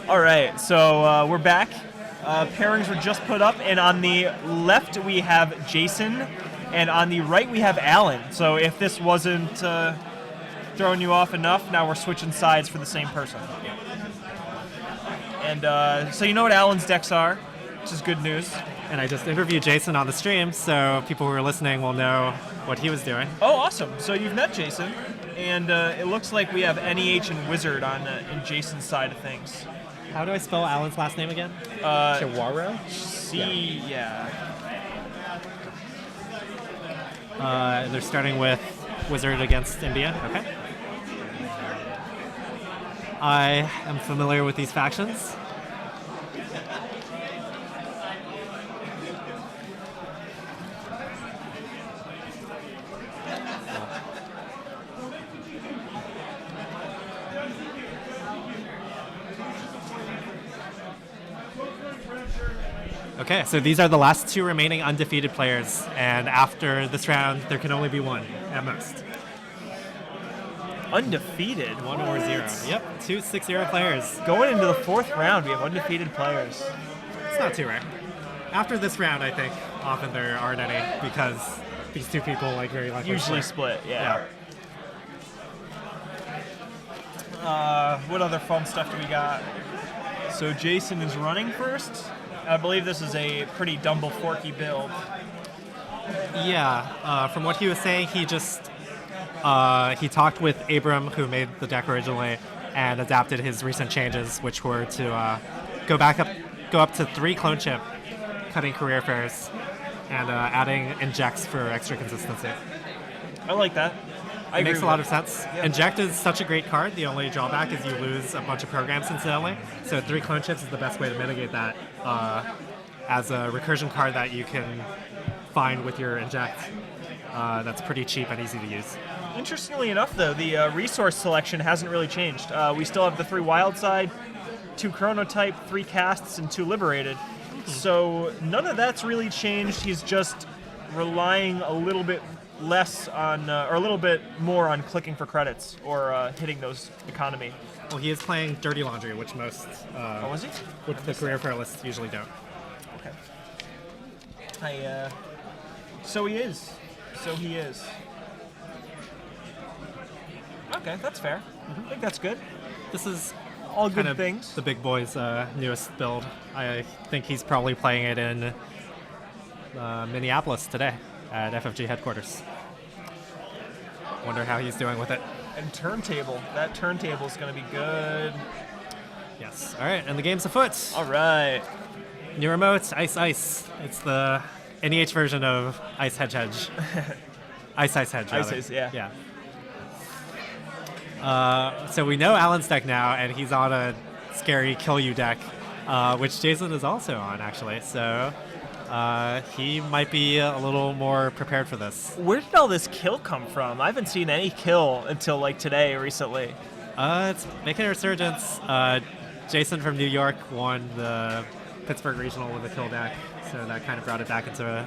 All right, so we're back. Pairings were just put up, and on the left we have Jason, and on the right we have Alan. So if this wasn't throwing you off enough, now we're switching sides for the same person. And so you know what Alan's decks are, which is good news. And I just interviewed Jason on the stream, so people who are listening will know what he was doing. Oh, awesome. So you've met Jason, and it looks like we have NEH and Wizard on in Jason's side of things. How do I spell Alan's last name again? Chihuahua? They're starting with Wizard against India. Okay. I am familiar with these factions. Okay, so these are the last two remaining undefeated players, and after this round, there can only be one at most. Undefeated? 1 or 0. Yep, 2 6-0 players. Going into the 4th round, we have undefeated players. It's not too rare. After this round, I think often there aren't any because these two people very likely usually split. Yeah. What other fun stuff do we got? So Jason is running first. I believe this is a pretty Dumble Forky build. Yeah, from what he was saying, he just he talked with Abram, who made the deck originally, and adapted his recent changes, which were to go up to 3 clone chip, cutting career fairs, and adding injects for extra consistency. I like that. It makes a lot of sense. Yeah. Inject is such a great card. The only drawback is you lose a bunch of programs incidentally. So 3 clone chips is the best way to mitigate that as a recursion card that you can find with your inject. That's pretty cheap and easy to use. Interestingly enough, though, the resource selection hasn't really changed. We still have the 3 wild side, 2 chronotype, 3 casts, and 2 liberated. So none of that's really changed. He's just relying a little bit less on, or a little bit more on clicking for credits or hitting those economy. Well, he is playing Dirty Laundry, which most is he? Which the career fair lists usually don't. Okay. So he is. Okay, that's fair. I think that's good. This is all good kind of things. The big boy's newest build. I think he's probably playing it in Minneapolis today at FFG headquarters. Wonder how he's doing with it. And turntable. That turntable is going to be good. Yes. All right, and the game's afoot. All right. New remote, Ice Ice. It's the NEH version of Ice Hedge Hedge. Ice Hedge, rather. Ice Ice, yeah. Yeah. So we know Alan's deck now, and he's on a scary kill you deck, which Jason is also on, actually. So he might be a little more prepared for this. Where did all this kill come from? I haven't seen any kill until today recently. It's making a resurgence. Jason from New York won the Pittsburgh Regional with a kill deck, so that kind of brought it back into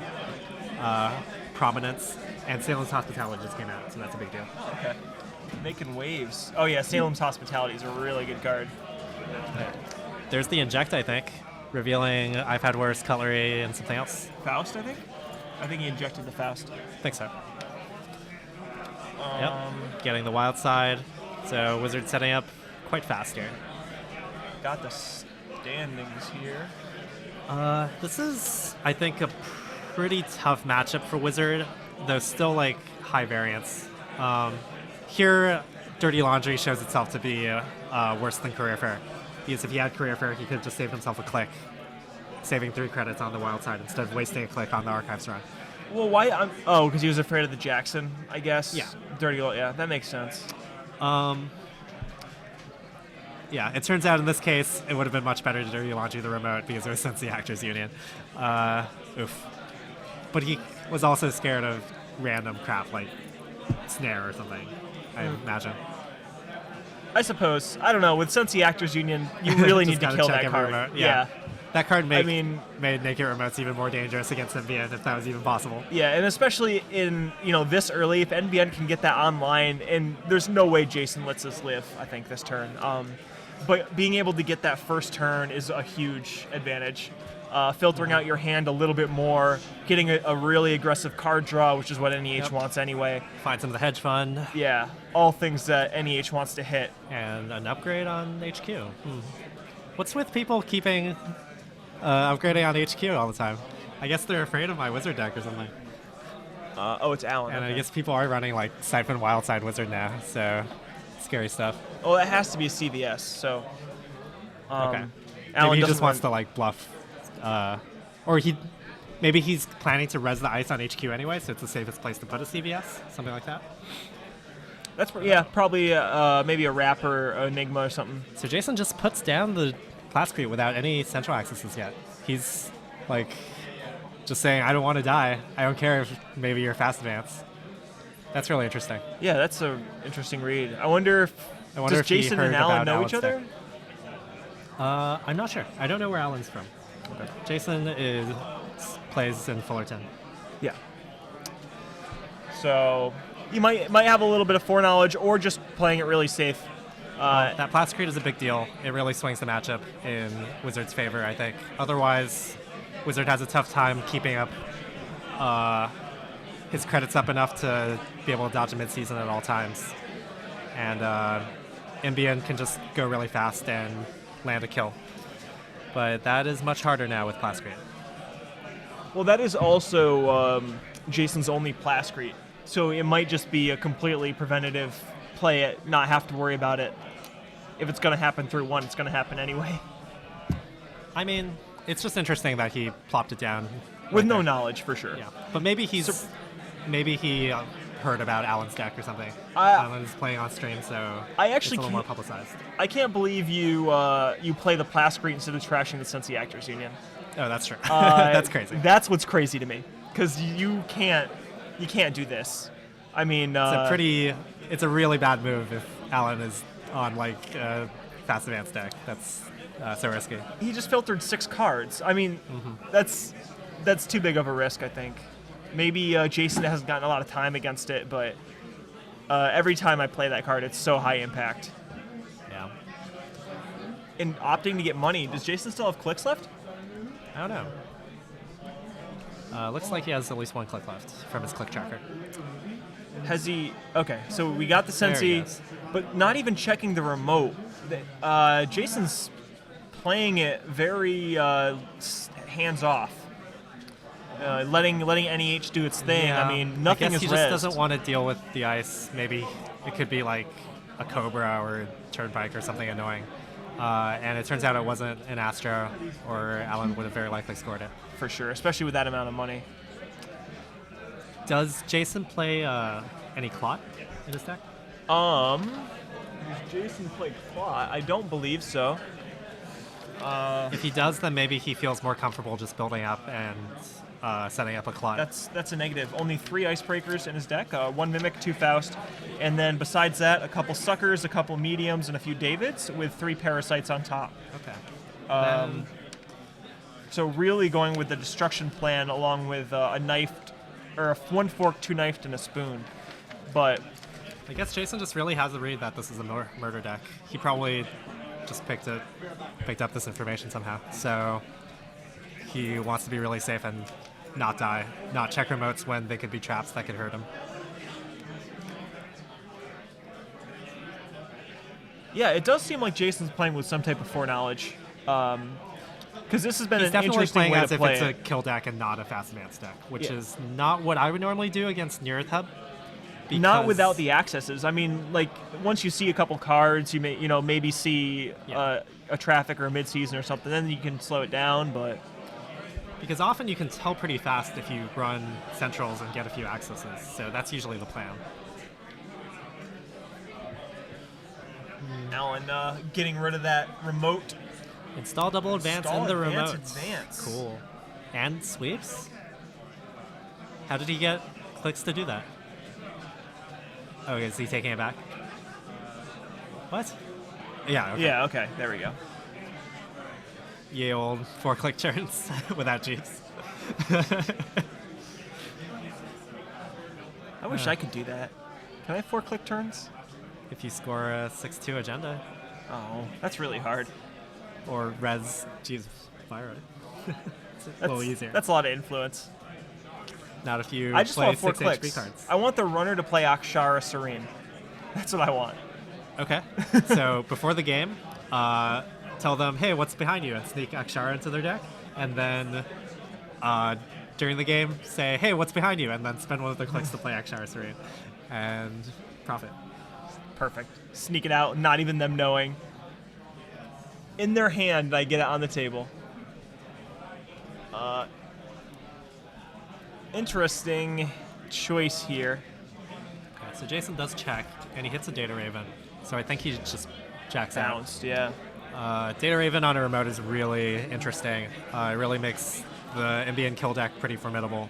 prominence. And Salem's Hospitality just came out, so that's a big deal. Okay. Making waves. Oh yeah, Salem's Hospitality is a really good card. There's the inject, I think, revealing I've had worse cutlery and something else. Faust, I think? I think he injected the Faust. I think so. Yep, getting the wild side. So Wizard setting up quite fast here. Got the standings here. This is, I think, a pretty tough matchup for Wizard, though still high variance. Here, Dirty Laundry shows itself to be worse than Career Fair. Because if he had Career Fair, he could have just saved himself a click, saving 3 credits on the wild side instead of wasting a click on the Archives run. Well, why? Because he was afraid of the Jackson, I guess. Yeah. Yeah, that makes sense. Yeah, it turns out in this case, it would have been much better to Dirty Laundry the remote because it was since the Actors Union. Oof. But he was also scared of random crap like Snare or something, I imagine. I suppose. I don't know. With Sensi Actors Union, you really need to kill that card. Remote. Yeah. That card made naked remotes even more dangerous against NBN if that was even possible. Yeah, and especially in this early, if NBN can get that online, and there's no way Jason lets us live, I think, this turn. but being able to get that first turn is a huge advantage. Filtering out your hand a little bit more, getting a really aggressive card draw, which is what NEH wants anyway. Find some of the hedge fund. Yeah, all things that NEH wants to hit. And an upgrade on HQ. What's with people keeping upgrading on HQ all the time? I guess they're afraid of my wizard deck or something. It's Alan. And okay. I guess people are running like Siphon Wildside Wizard now, so scary stuff. Oh, that has to be a CVS. So. Okay. Alan Maybe he doesn't just wants run- to like bluff, or maybe he's planning to res the ice on HQ anyway, so it's the safest place to put a CVS, something like that. That's probably maybe a wrapper, Enigma or something. So Jason just puts down the Plascrete without any central accesses yet. He's like just saying, I don't want to die. I don't care if maybe you're fast advance. That's really interesting. Yeah, that's an interesting read. I wonder if does he Jason heard and Alan about know Alan's each other? deck. I'm not sure. I don't know where Alan's from. Okay. Jason plays in Fullerton. Yeah. So you might have a little bit of foreknowledge, or just playing it really safe. That Plascrete is a big deal. It really swings the matchup in Wizard's favor, I think. Otherwise, Wizard has a tough time keeping up his credits up enough to be able to dodge a midseason at all times. And Ambien can just go really fast and land a kill. But that is much harder now with Plascrete. Well, that is also Jason's only Plascrete, so it might just be a completely preventative play it, not have to worry about it. If it's going to happen through one, it's going to happen anyway. I mean, it's just interesting that he plopped it down. With no knowledge, for sure. Yeah, but maybe he heard about Alan's deck or something. I- Alan's playing on stream, so I actually it's a little more can't- publicized. I can't believe you play the Plascrete instead of trashing the Cincy Actors Union. Oh, that's true. That's crazy. That's what's crazy to me, because you can't do this. I mean, It's a really bad move if Alan is on like a fast advance deck. That's so risky. he just filtered 6 cards. I mean, that's too big of a risk, I think. Maybe Jason hasn't gotten a lot of time against it, but every time I play that card, it's so high impact. Yeah. And opting to get money, does Jason still have clicks left? I don't know. Looks like he has at least 1 click left from his click tracker. Has he? Okay, so we got the There he Cincy, goes. but not even checking the remote. Jason's playing it very hands off, letting NEH do its thing. Yeah, I mean, nothing I guess is he just rezzed. doesn't want to deal with the ice. Maybe it could be like a Cobra or a Turnpike or something annoying. And it turns out it wasn't an Astro, or Alan would have very likely scored it. For sure, especially with that amount of money. Does Jason play any Clot in his deck? Does Jason play Clot? I don't believe so. If he does, then maybe he feels more comfortable just building up and setting up a Clot. That's a negative. Only 3 Icebreakers in his deck, 1 Mimic, 2 Faust, and then besides that, a couple Suckers, a couple Mediums, and a few Davids with 3 Parasites on top. Okay. So really going with the Destruction plan along with a knifed, or 1 fork, 2 knifed, and a spoon. But I guess Jason just really has a read that this is a murder deck. He probably just picked up this information somehow. So he wants to be really safe and not die, not check remotes when they could be traps that could hurt him. yeah, it does seem like Jason's playing with some type of foreknowledge. Because this has been He's an definitely interesting playing way as to if play it's a it. kill deck and not a fast advance deck, which Yeah. is not what I would normally do against Near Earth Hub. Not because- without the accesses. I mean, like once you see a couple cards, you may maybe see Yeah. a traffic or a midseason or something. Then you can slow it down. But Because often you can tell pretty fast if you run centrals and get a few accesses, so that's usually the plan. Alan getting rid of that remote. Install double advance Install in the advance, remote. advance. Cool. And sweeps? How did he get clicks to do that? Oh, is he taking it back? What? Yeah, okay. Yeah. Okay. There we go. Ye old 4-click turns without Jeeps. I wish I could do that. Can I have 4-click turns? If you score a 6-2 agenda. Oh, that's really hard. Or res. Jesus, fire it. It's a little easier. That's a lot of influence. Not if you I just play want 4 6 clicks. HP cards. I want the runner to play Akshara Serene. That's what I want. Okay. So before the game, tell them, hey, what's behind you, and sneak Akshara into their deck. And then during the game, say, hey, what's behind you, and then spend one of their clicks to play Akshara Serene. And profit. Perfect. Sneak it out, not even them knowing. In their hand, I get it on the table. Interesting choice here. Okay, so Jason does check, and he hits a Data Raven. So I think he just jacks Bounced, yeah. out. Data Raven on a remote is really interesting. It really makes the NBN kill deck pretty formidable.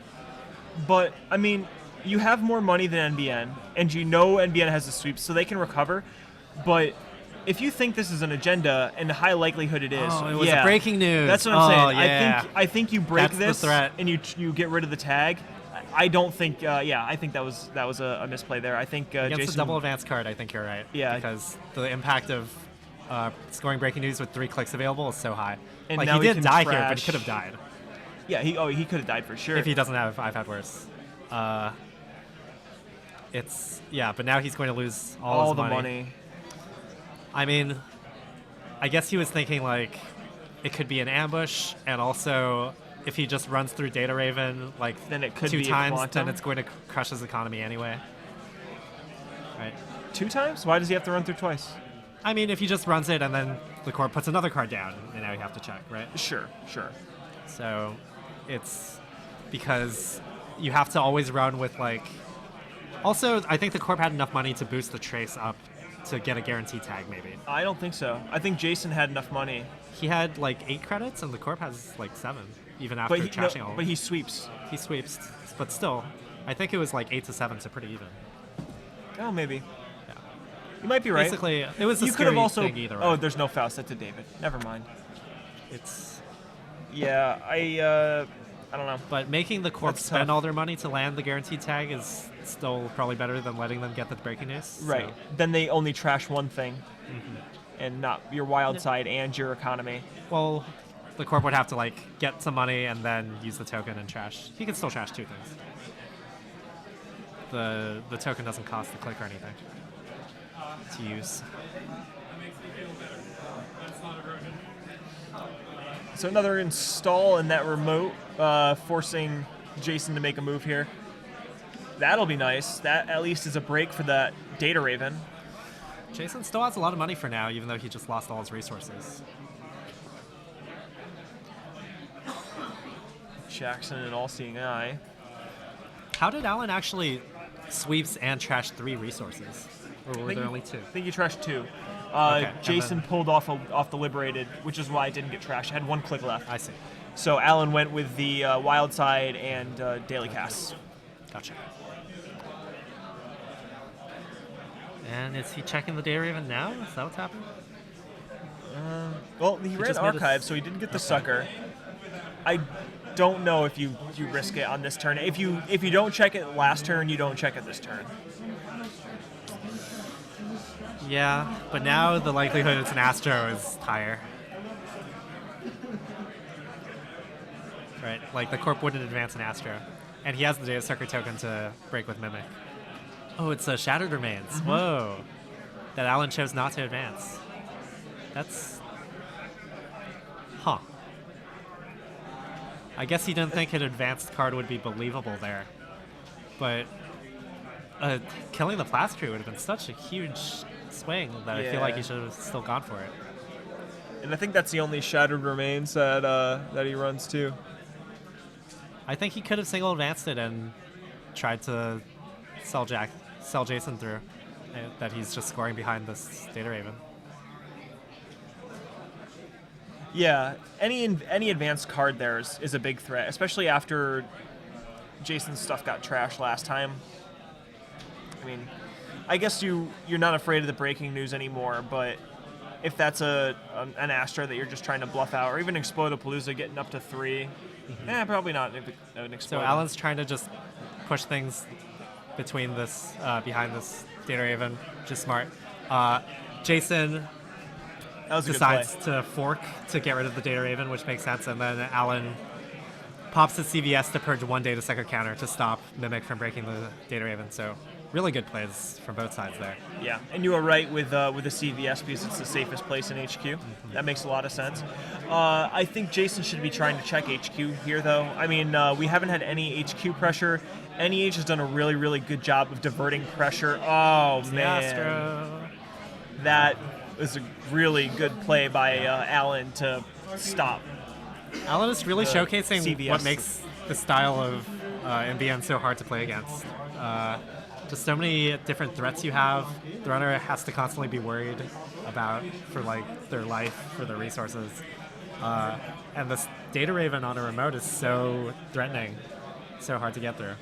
But, I mean, you have more money than NBN, and you know NBN has the sweeps, so they can recover. But if you think this is an agenda, and the high likelihood it is, Oh, it was a breaking news. That's what I'm saying. Yeah. I think you break That's the this threat. and you get rid of the tag. I don't think. I think that was a misplay there. I think Against Jason. the double advance card, I think you're right. Yeah. Because the impact of scoring breaking news with 3 clicks available is so high. And like, now he he did can die here, but trash. he could have died. Yeah, he could have died for sure. If he doesn't have I've had worse. But now he's going to lose all his the money. I mean, I guess he was thinking like it could be an ambush, and also if he just runs through Data Raven like Then it could 2 be a times, quantum. then it's going to crush his economy anyway. Right. 2 times? Why does he have to run through twice? I mean, if he just runs it and then the court puts another card down, and now you have to check, right? Sure. So it's because you have to always run with like. Also, I think the corp had enough money to boost the trace up to get a guarantee tag, maybe. I don't think so. I think Jason had enough money. He had like 8 credits, and the corp has like 7, even after trashing all. But he sweeps. He sweeps, but still, I think it was like 8 to 7, so pretty even. Oh, maybe. Yeah. You might be right. Basically, it was a You could have scary also. thing either way. Oh, there's no Faust. That's a David. Never mind. It's. Yeah, I don't know. But making the corp That's spend tough. all their money to land the guaranteed tag is still probably better than letting them get the breaking news. Right. So, Then they only trash one thing, and not your wild side and your economy. well, the corp would have to like get some money and then use the token and trash. He can still trash 2 things. The token doesn't cost the click or anything to use. So another install in that remote, forcing Jason to make a move here. That'll be nice. That at least is a break for that Data Raven. Jason still has a lot of money for now, even though he just lost all his resources. Jackson and All-Seeing Eye. How did Alan actually sweeps and trash 3 resources? Or were there only 2? I think he trashed 2. Okay, Jason and then- pulled off the Liberated, which is why it didn't get trashed. It had 1 click left. I see. So Alan went with the Wild Side and Daily Casts. Gotcha. And is he checking the Data Raven now? Is that what's happening? Well, he ran just made a Archive, so he didn't get the sucker. I don't know if you risk it on this turn. If you don't check it last turn, you don't check it this turn. Yeah, but now the likelihood it's an Astro is higher. Right, like the corp wouldn't advance an Astro. And he has the Data Sucker token to break with Mimic. Oh, it's a Shattered Remains. Whoa. That Alan chose not to advance. That's... Huh. I guess he didn't think an advanced card would be believable there. But killing the Plastry would have been such a huge swing that I feel like he should have still gone for it. And I think that's the only Shattered Remains that he runs too. I think he could have single advanced it and tried to sell Jason through. That he's just scoring behind this Data Raven. Yeah, any advanced card there is a big threat, especially after Jason's stuff got trashed last time. I mean, I guess you're not afraid of the breaking news anymore, but if that's an Astro that you're just trying to bluff out, or even Explodapalooza getting up to 3, probably not an Explode. So Alan's trying to just push things between this, behind this Data Raven, which is smart. Jason That was a good decides play. to fork to get rid of the Data Raven, which makes sense, and then Alan pops his CVS to purge one Data Sucker counter to stop Mimic from breaking the Data Raven. So really good plays from both sides there. Yeah, and you were right with the CVS because it's the safest place in HQ. That makes a lot of sense. I think Jason should be trying to check HQ here, though. I mean, we haven't had any HQ pressure. NEH has done a really, really good job of diverting pressure. Oh, man. Astro. That was a really good play by Alan to stop. Alan is really showcasing CVS. what makes the style of MBN so hard to play against. Just so many different threats you have. The runner has to constantly be worried about for like their life, for their resources. And this Data Raven on a remote is so threatening, so hard to get through.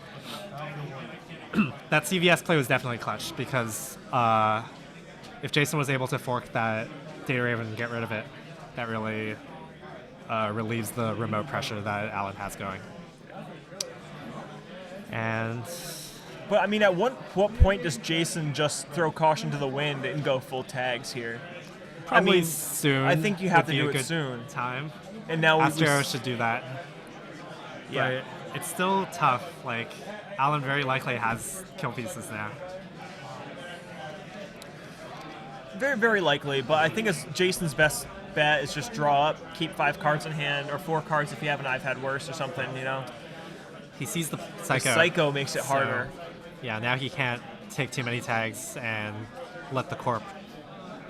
That CVS play was definitely clutch because if Jason was able to fork that Data Raven and get rid of it, that really relieves the remote pressure that Alan has going. And But, I mean, at what point does Jason just throw caution to the wind and go full tags here? probably I mean, soon. I think you have would to be do a it good soon. time. And now we Astro should do that. Yeah. But it's still tough. Like, Alan very likely has kill pieces now. Very, very likely, but I think Jason's best bet is just draw up, keep 5 cards in hand, or 4 cards if you haven't I've had worse or something, you know? He sees the The Psycho. Psycho makes it So, harder. yeah, now he can't take too many tags and let the Corp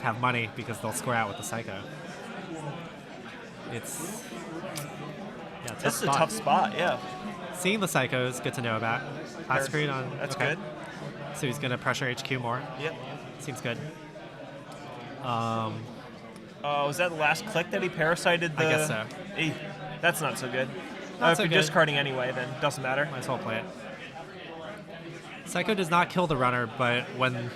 have money because they'll score out with the Psycho. It's... Yeah, tough This is a spot. tough spot, yeah. Seeing the Psycho is good to know about. Hot screen on... That's okay. good. So he's going to pressure HQ more. Yep. Seems good. Was that the last click that he parasited the... I guess so. That's not so good. Not if so you're good. discarding anyway, then doesn't matter. Might as well play it. Psycho does not kill the runner, but when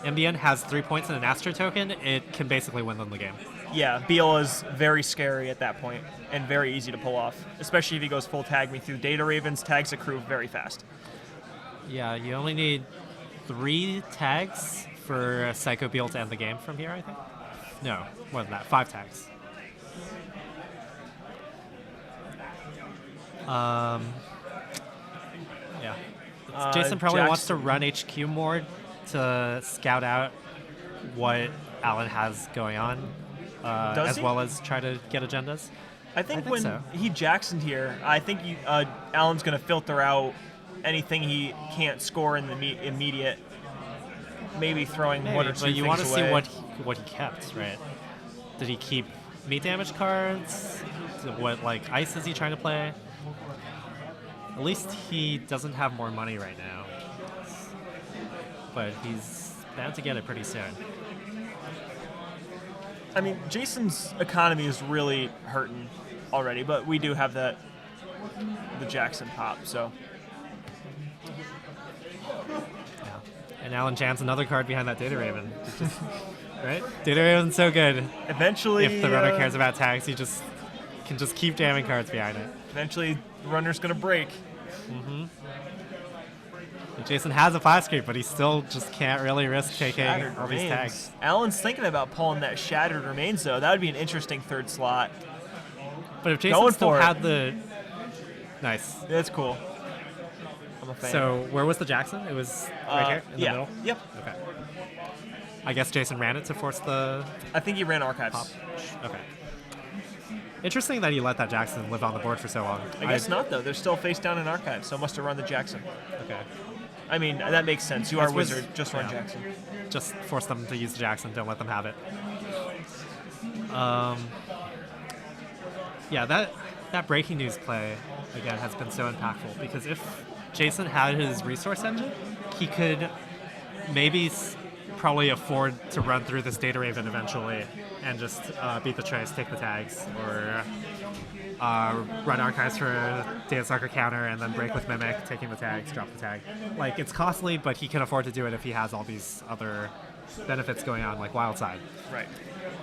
MBN has 3 points and an Astro token, it can basically win them the game. Yeah, Beal is very scary at that point and very easy to pull off, especially if he goes full tag me through Data Ravens, tags the crew very fast. Yeah, you only need 3 tags for Psycho Beal to end the game from here, I think. No, more than that. 5 tags. Yeah. Jason probably wants to run HQ more to scout out what Alan has going on, as he? well as try to get agendas. I think think when so. he Jacksoned here, I think Alan's going to filter out anything he can't score in the immediate, maybe throwing one or two but you things want to see away. what he kept, right? Did he keep meat damage cards? What like ice is he trying to play? At least he doesn't have more money right now, but he's bound to get it pretty soon. I mean, Jason's economy is really hurting already, but we do have the Jackson pop, so. Yeah. And Alan jams another card behind that Data Raven. It's just, right? Data Raven's so good. Eventually, If the runner cares about tags, he just can just keep jamming cards behind it. Eventually, the runner's going to break. And Jason has a flash creep, but he still just can't really risk taking Shattered all these Remains. tags. Alan's thinking about pulling that Shattered Remains, though. That would be an interesting third slot. But if Jason Going still for it. had the... Nice. That's cool. I'm a fan. So where was the Jackson? It was right here in the yeah. middle? Yep. Okay. I guess Jason ran it to force the I think he ran archives. pop. Okay. Interesting that he let that Jackson live on the board for so long. I guess not, though. They're still face down in archives, so must have run the Jackson. Okay. I mean, that makes sense. You are a This was- wizard. Just run yeah. Jackson. Just force them to use the Jackson. Don't let them have it. Yeah, that breaking news play, again, has been so impactful because if Jason had his resource engine, he could maybe probably afford to run through this Data Raven eventually and just beat the trace, take the tags, or run archives for a Data Sucker counter and then break with Mimic, taking the tags, drop the tag. Like, it's costly, but he can afford to do it if he has all these other benefits going on, like Wildside. Right.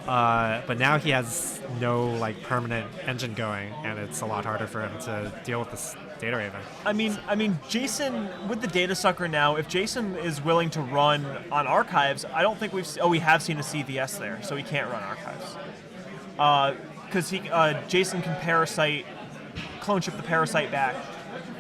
But now he has no like permanent engine going, and it's a lot harder for him to deal with this Data Raven. I mean, Jason with the Data Sucker now. If Jason is willing to run on archives, I don't think we have seen a CVS there, so he can't run archives. because Jason can parasite, clone ship the parasite back,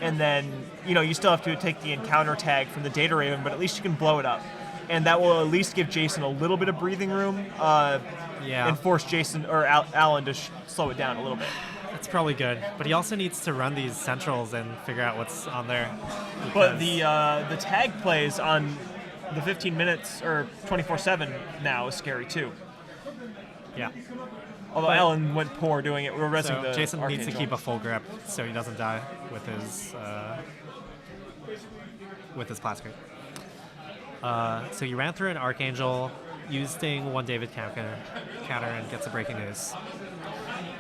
and then you still have to take the encounter tag from the Data Raven, but at least you can blow it up, and that will at least give Jason a little bit of breathing room, and force Jason or Alan to slow it down a little bit. That's probably good, but he also needs to run these centrals and figure out what's on there. But the tag plays on the 15 minutes or 24/7 now is scary too. Yeah. Although Alan went poor doing it, we were resing the Jason needs to Archangel. keep a full grip so he doesn't die with his plastic. So you ran through an Archangel using one David counter and gets a breaking news.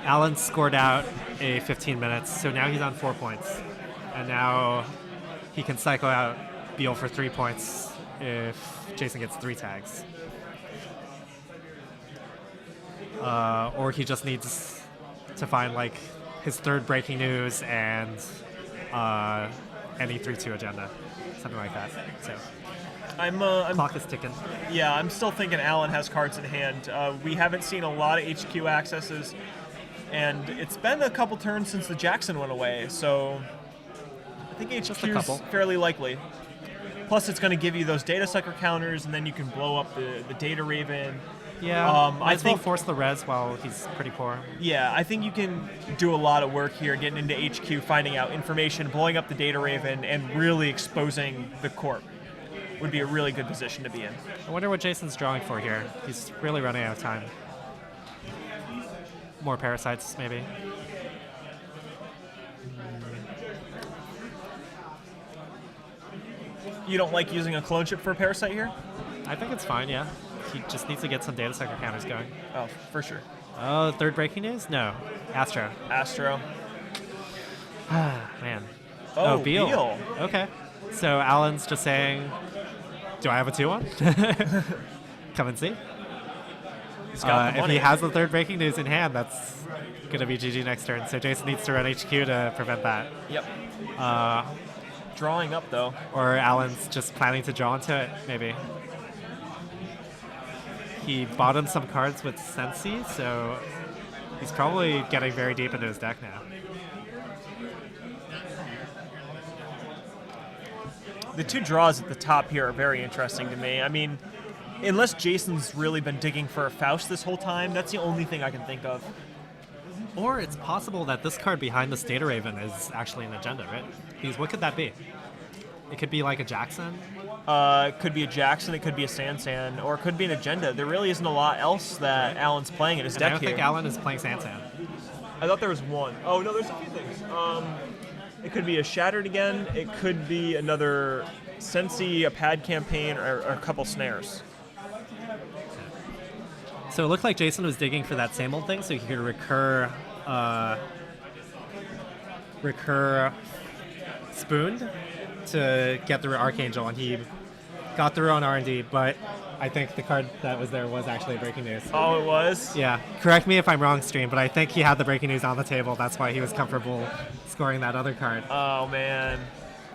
Alan scored out a 15 minutes, so now he's on 4 points. And now he can cycle out Beal for 3 points if Jason gets 3 tags. Or he just needs to find like his third breaking news and any 3-2 agenda, something like that. So I'm clock is ticking. Yeah, I'm still thinking Alan has cards in hand. We haven't seen a lot of HQ accesses, and it's been a couple turns since the Jackson went away, so I think HQ is fairly likely. Plus, it's going to give you those data sucker counters, and then you can blow up the Data Raven. Yeah, I think force the res while he's pretty poor. Yeah, I think you can do a lot of work here, getting into HQ, finding out information, blowing up the Data Raven, and really exposing the Corp. Would be a really good position to be in. I wonder what Jason's drawing for here. He's really running out of time. More parasites, maybe. You don't like using a clone chip for a parasite here? I think it's fine, yeah. He just needs to get some data sucker counters going. Oh, for sure. Oh, third breaking news? No. Astro. Man. Oh, Beal. Okay. So Alan's just saying, do I have a 2-1? Come and see. If he has the third breaking news in hand, that's going to be GG next turn. So Jason needs to run HQ to prevent that. Yep. Drawing up, though. Or Alan's just planning to draw into it, maybe. He bought him some cards with Sensi, so he's probably getting very deep into his deck now. The 2 draws at the top here are very interesting to me. I mean, unless Jason's really been digging for a Faust this whole time, that's the only thing I can think of. Or it's possible that this card behind this Data Raven is actually an agenda, right? Because what could that be? It could be like a Jackson. It could be a Jackson, it could be a Sansan, or it could be an agenda. There really isn't a lot else that Alan's playing in his deck I don't think Alan is playing Sansan. I thought there was one. Oh, no, there's a few things. It could be a Shattered again. It could be another Sensi, a Pad Campaign, or a couple Snares. So it looked like Jason was digging for that same old thing, so he could recur Spooned to get through Archangel, and he got through on R&D, but I think the card that was there was actually a breaking news. Oh, it was? Yeah. Correct me if I'm wrong, Stream, but I think he had the breaking news on the table. That's why he was comfortable scoring that other card. Oh, man.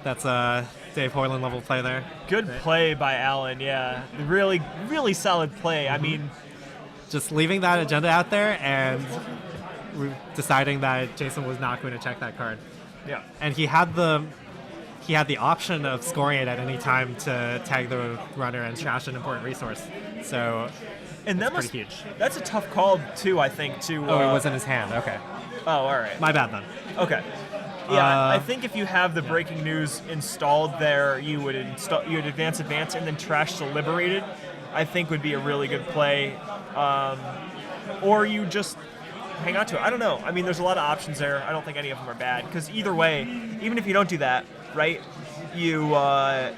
That's a Dave Hoyland level play there. Good play by Alan, yeah. Really, really solid play. I mean, just leaving that agenda out there and deciding that Jason was not going to check that card. Yeah. And he had the option of scoring it at any time to tag the runner and trash an important resource. So and that pretty huge. That's a tough call too, I think. To it was in his hand. Okay. Oh, all right. My bad then. Okay. Yeah, I think if you have the breaking news installed there, you would advance, and then trash the Liberated. I think would be a really good play. Or you just hang on to it. I don't know. I mean, there's a lot of options there. I don't think any of them are bad. Because either way, even if you don't do that, right, you, or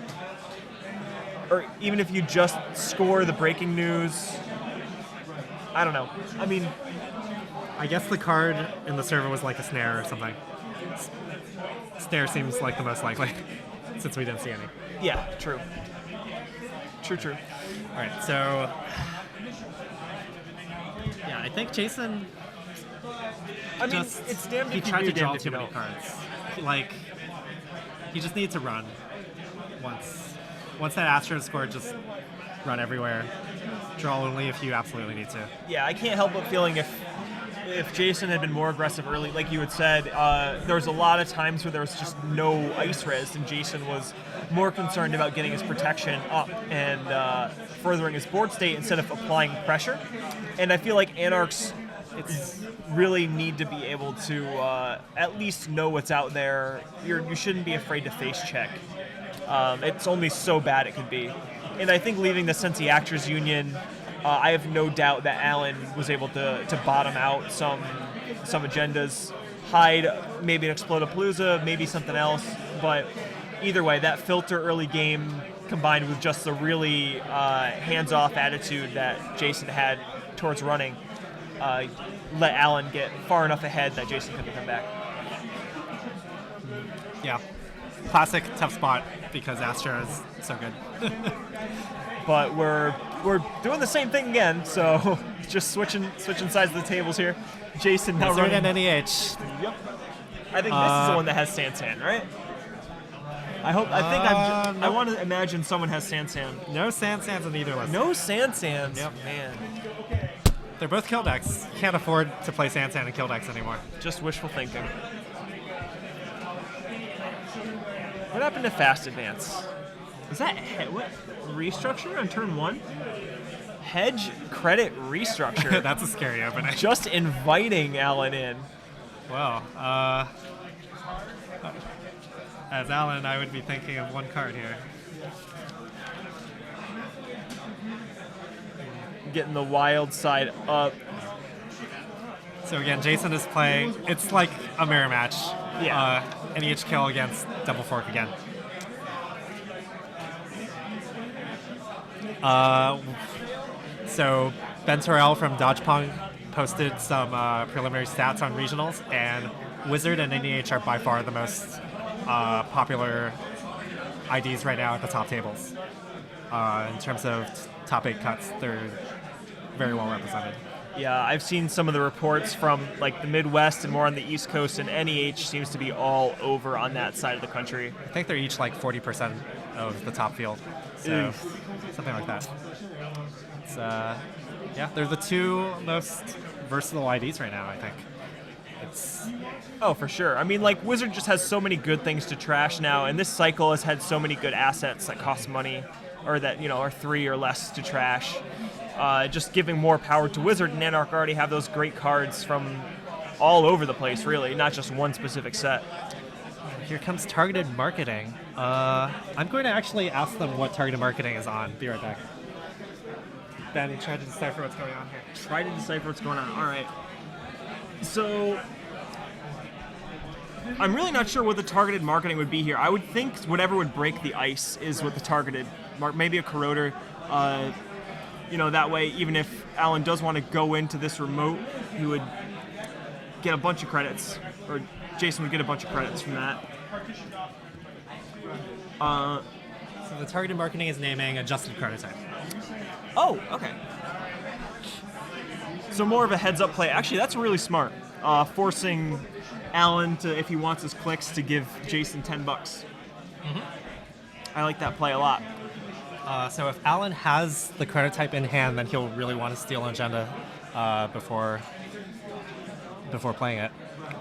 even if you just score the breaking news, I don't know. I mean, I guess the card in the server was like a snare or something. Snare seems like the most likely, since we didn't see any. Yeah, true. True. All right, so yeah, I think Jason. I mean, it's damned he if you tried do, to draw damned if too you many don't. cards. Like, he just needs to run. Once that Astro is scored, just run everywhere. Draw only if you absolutely need to. Yeah, I can't help but feeling if if Jason had been more aggressive early, like you had said, there was a lot of times where there was just no ice res, and Jason was more concerned about getting his protection up and furthering his board state instead of applying pressure. And I feel like Anarchs really need to be able to at least know what's out there. You shouldn't be afraid to face check. It's only so bad it can be. And I think leaving the Sensi Actors Union, I have no doubt that Alan was able to bottom out some agendas, hide maybe an Explodapalooza, maybe something else. But either way, that filter early game combined with just the really hands-off attitude that Jason had towards running let Alan get far enough ahead that Jason couldn't come back. Yeah. Classic tough spot because Astro is so good. But we're doing the same thing again, so just switching sides of the tables here. Jason now Wizard running. and NEH. Yep. I think this is the one that has Sansan, right? I want to imagine someone has Sansan. No Sansans in either list. No Sansans. Yep. Man. They're both kill decks. Can't afford to play Sansan and kill decks anymore. Just wishful thinking. What happened to Fast Advance? Is that what restructure on turn 1? Hedge credit restructure. That's a scary opening. Just inviting Alan in. Well, as Alan, I would be thinking of one card here. Getting the wild side up. So again, Jason is playing. It's like a mirror match. Yeah. NEH kill against Double Fork again. So Ben Terrell from Dodge Pong posted some preliminary stats on regionals, and Wizard and NEH are by far the most popular IDs right now at the top tables. In terms of top 8 cuts, they're very well represented. Yeah, I've seen some of the reports from like the Midwest and more on the East Coast, and NEH seems to be all over on that side of the country. I think they're each like 40% of the top field, so something like that. It's, yeah, they're the two most versatile IDs right now, I think. Oh, for sure. I mean, like, Wizard just has so many good things to trash now, and this cycle has had so many good assets that cost money, or that, are 3 or less to trash. Just giving more power to Wizard, and Anarch already have those great cards from all over the place, really, not just one specific set. Here comes targeted marketing. I'm going to actually ask them what targeted marketing is on. Be right back. Ben, you try to decipher what's going on here. Try to decipher what's going on. All right. So I'm really not sure what the targeted marketing would be here. I would think whatever would break the ice is what the targeted maybe a corroder. That way, even if Alan does want to go into this remote, he would get a bunch of credits, or Jason would get a bunch of credits from that. So the targeted marketing is naming adjusted card type. Oh, okay. So more of a heads-up play. Actually, that's really smart. Forcing Alan to, if he wants his clicks, to give Jason $10. Mm-hmm. I like that play a lot. So if Alan has the credit type in hand, then he'll really want to steal an agenda before playing it.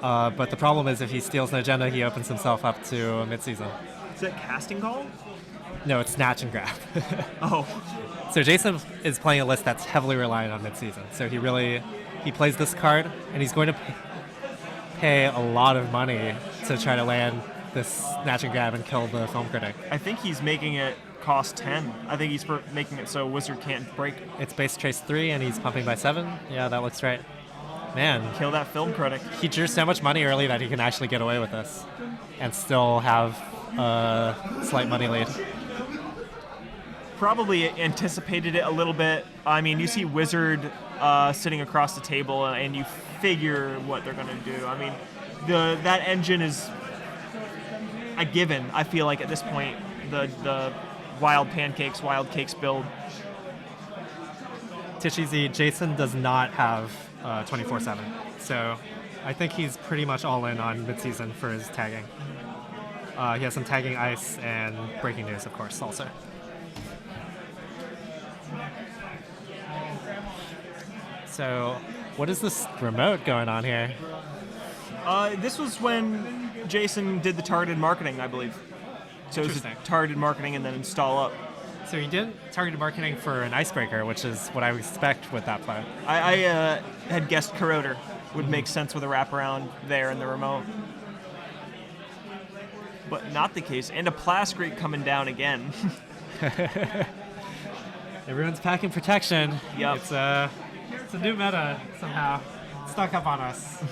But the problem is if he steals an agenda, he opens himself up to a mid-season. Is that casting call? No, it's snatch and grab. Oh. So Jason is playing a list that's heavily reliant on mid-season. So he plays this card, and he's going to pay a lot of money to try to land this snatch and grab and kill the film critic. I think he's making it cost 10. I think he's making it so Wizard can't break. It's base trace 3, and he's pumping by 7. Yeah, that looks right. Man. Kill that film critic. He drew so much money early that he can actually get away with this and still have a slight money lead. Probably anticipated it a little bit. I mean, you see Wizard sitting across the table, and you figure what they're going to do. I mean, that engine is a given, I feel like, at this point. The wild cakes build. Tishizi, Jason does not have 24/7, so I think he's pretty much all in on mid-season for his tagging. He has some tagging ice and breaking news, of course, also. So What is this remote going on here? This was when Jason did the targeted marketing, I believe. So it was Interesting. targeted marketing and then install up. So he did targeted marketing for an icebreaker, which is what I would expect with that play. I had guessed Corroder would make sense with a wraparound there in the remote. But not the case. And a Plascrete coming down again. Everyone's packing protection. Yep. It's a new meta somehow. It's snuck up on us.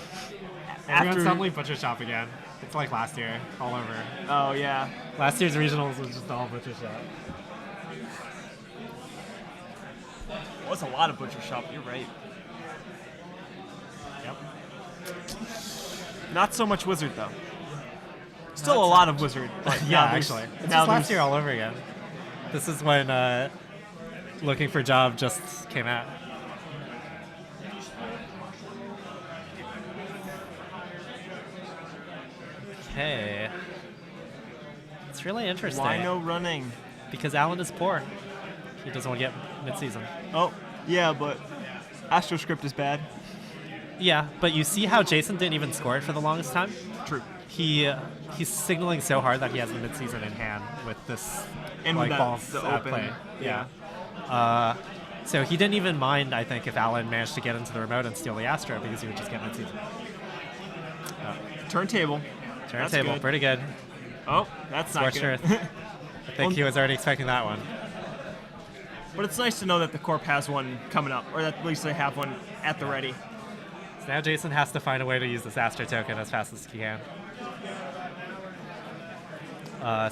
Everyone's suddenly butcher shop again. It's like last year, all over. Oh, yeah. Last year's regionals was just all butcher shop. It was a lot of butcher shop. You're right. Yep. Not so much wizard, though. Still a lot of wizard. But Yeah, now there's- actually. It's now just last there's- year all over again. This is when Looking for a Job just came out. Okay. It's really interesting. Why no running? Because Alan is poor. He doesn't want to get mid-season. Oh, yeah, but AstroScript is bad. Yeah, but you see how Jason didn't even score it for the longest time? True. He's signaling so hard that he has the mid-season in hand with this And like with ball the at open. play. Yeah. So he didn't even mind, I think, if Alan managed to get into the remote and steal the Astro because he would just get mid-season. Turntable. Turntable, good. pretty good. Oh, that's not Scorched good. Earth. I think he was already expecting that one. But it's nice to know that the Corp has one coming up, or that at least they have one at the ready. So now Jason has to find a way to use this Astro token as fast as he can.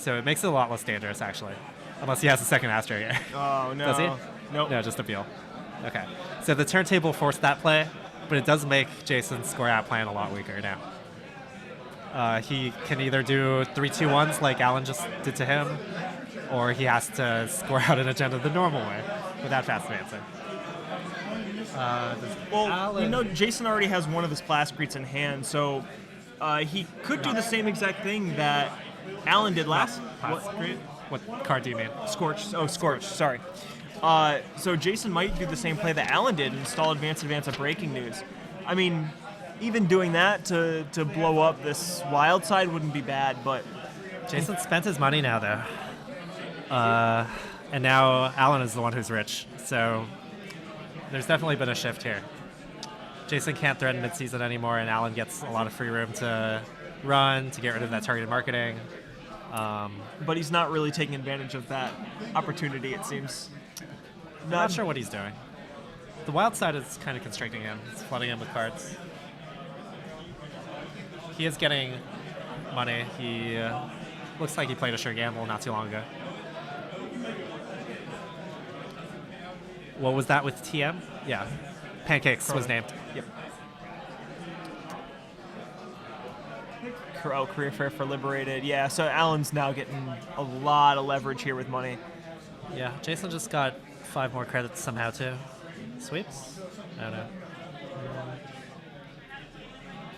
So it makes it a lot less dangerous, actually. Unless he has a second Astro here. Oh, no. Does he? Nope. No, just a Beal. Okay. So the turntable forced that play, but it does make Jason's score out plan a lot weaker now. He can either do 3-2-1s like Alan just did to him, or he has to score out an agenda the normal way without fast advancing. Well, you know, Jason already has one of his Plascretes in hand, so he could do the same exact thing that Alan did last. What card do you mean? Scorch. Oh, Scorch. Sorry. So Jason might do the same play that Alan did, install advance of breaking news. I mean, even doing that to blow up this wild side wouldn't be bad, but Jason spent his money now, though. And now Alan is the one who's rich. So there's definitely been a shift here. Jason can't threaten mid-season anymore, and Alan gets a lot of free room to run, to get rid of that targeted marketing. but he's not really taking advantage of that opportunity, it seems. I'm not sure what he's doing. The wild side is kind of constricting him. It's flooding him with cards. He is getting money. He looks like he played a sure gamble not too long ago. What was that with TM? Yeah. Pancakes was named. Yep. Oh, career fair for Liberated. Yeah, so Alan's now getting a lot of leverage here with money. Yeah, Jason just got 5 more credits somehow too. Sweeps? I don't know.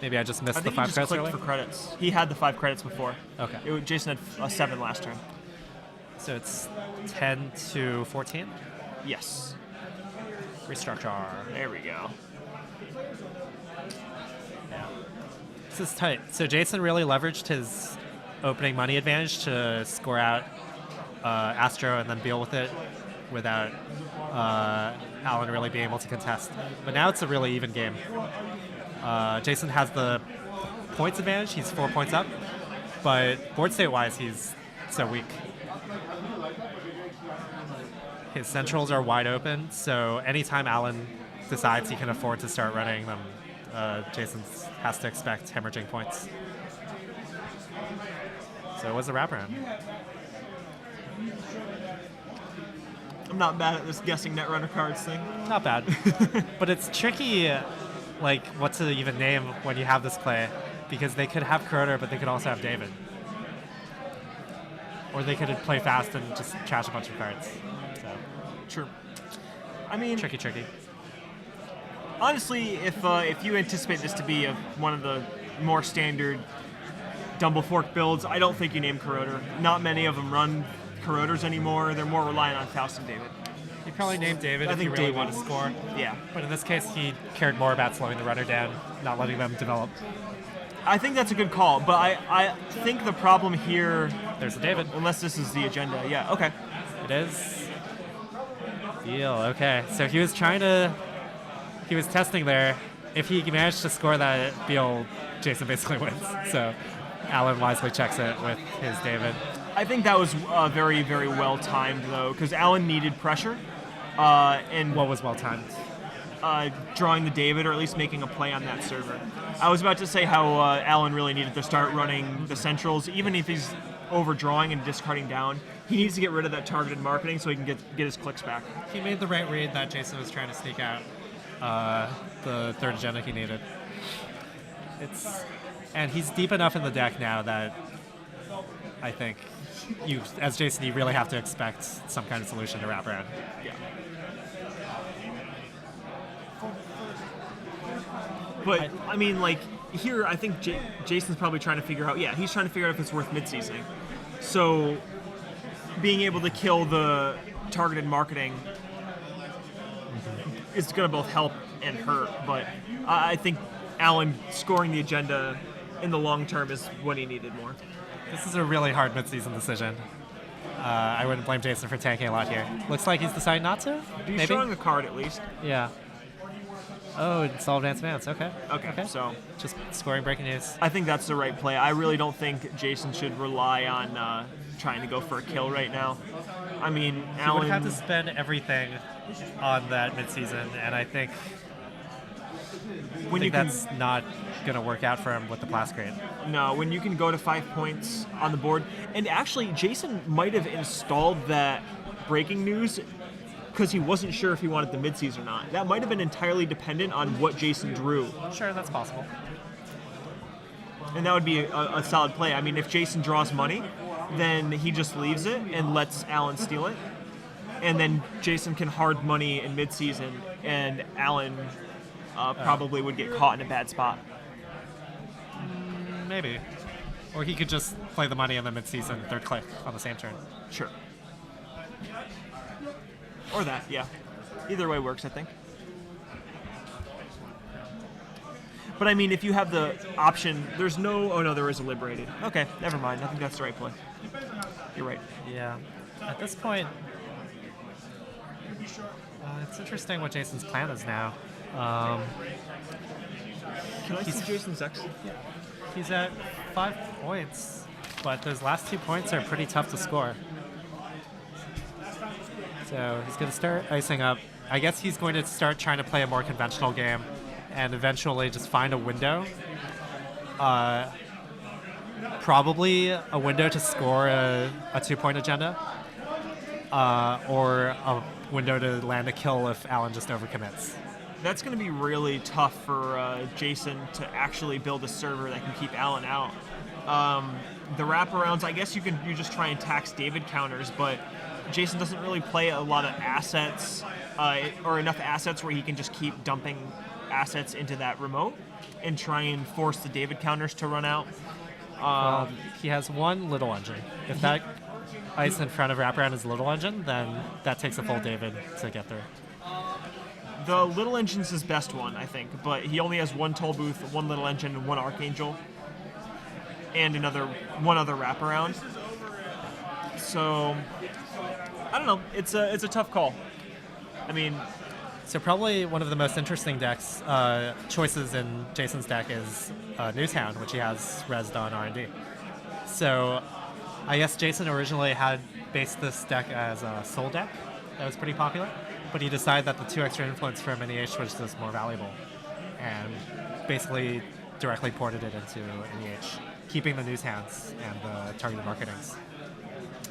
Maybe I just missed I the think 5 he just credits clicked earlier? for credits. He had the 5 credits before. Okay. Jason had 7 last turn. So it's 10 to 14? Yes. Restructure. There we go. This is tight. So Jason really leveraged his opening money advantage to score out Astro and then deal with it without Alan really being able to contest. But now it's a really even game. Jason has the points advantage. He's 4 points up. But board state-wise, he's so weak. His centrals are wide open, so anytime Alan decides he can afford to start running them, Jason has to expect hemorrhaging points. So it was a wraparound. I'm not bad at this guessing Netrunner cards thing. Not bad. But it's tricky, like, what to even name when you have this play, because they could have Corroder, but they could also have David. Or they could play fast and just trash a bunch of cards. So, True. I mean, tricky. honestly, if you anticipate this to be one of the more standard Dumble Fork builds, I don't think you name Corroder. Not many of them run Corroders anymore. They're more reliant on Faust and David. He probably named David I if he think really David. wanted to score. Yeah. But in this case, he cared more about slowing the runner down, not letting them develop. I think that's a good call, but I think the problem here, There's a David. unless this is the agenda, yeah, okay. It is. Deal. Okay. So he was testing there. If he managed to score that deal, Jason basically wins. So Alan wisely checks it with his David. I think that was very, very well timed, though, because Alan needed pressure. And What was well timed? drawing the David, or at least making a play on that server. I was about to say how Alan really needed to start running the centrals, even if he's overdrawing and discarding down. He needs to get rid of that targeted marketing so he can get his clicks back. He made the right read that Jason was trying to sneak out the third agenda he needed. And he's deep enough in the deck now that I think as Jason, you really have to expect some kind of solution to wrap around. Yeah. But I mean, like here, I think Jason's probably trying to figure out. Yeah, he's trying to figure out if it's worth mid-seasoning. So being able to kill the targeted marketing is going to both help and hurt. But I think Alan scoring the agenda in the long term is what he needed more. This is a really hard mid-season decision. I wouldn't blame Jason for tanking a lot here. Looks like he's decided not to. He's Maybe? showing a card at least. Yeah. Oh, it's all advance. Okay. Okay. So just scoring breaking news. I think that's the right play. I really don't think Jason should rely on trying to go for a kill right now. I mean, He Alan would have to spend everything on that midseason, and I think that's not going to work out for him with the blast grade. No, when you can go to 5 points on the board, and actually Jason might have installed that breaking news because he wasn't sure if he wanted the midseas or not. That might have been entirely dependent on what Jason drew. Sure, that's possible. And that would be a solid play. I mean, if Jason draws money, then he just leaves it and lets Alan steal it. And then Jason can hard money in midseason, and Alan probably would get caught in a bad spot. Maybe. Or he could just play the money in the midseason third click on the same turn. Sure. Or that, yeah. Either way works, I think. But I mean, if you have the option, there's no... Oh, no, there is a liberated. Okay, never mind. I think that's the right play. You're right. Yeah. At this point, it's interesting what Jason's plan is now. Can I see Jason's X? Yeah. He's at 5 points, but those last 2 points are pretty tough to score. So he's going to start icing up. I guess he's going to start trying to play a more conventional game and eventually just find a window. Probably a window to score a 2-point agenda, or a window to land a kill if Alan just overcommits. That's going to be really tough for Jason to actually build a server that can keep Alan out. The wraparounds, I guess you just try and tax David counters, but Jason doesn't really play a lot of assets, or enough assets where he can just keep dumping assets into that remote and try and force the David counters to run out. He has one little engine. If that ice in front of wraparound is little engine, then that takes a full David to get through. The little engine's his best one, I think, but he only has one toll booth, one little engine, and one archangel, and one other wraparound. So I don't know. It's a tough call. I mean, so probably one of the most interesting choices in Jason's deck is Newshound, which he has rezzed on R&D. So I guess Jason originally had based this deck as a soul deck that was pretty popular, but he decided that the 2 extra influence from NEH was just more valuable, and basically directly ported it into NEH, keeping the Newshounds and the targeted marketings.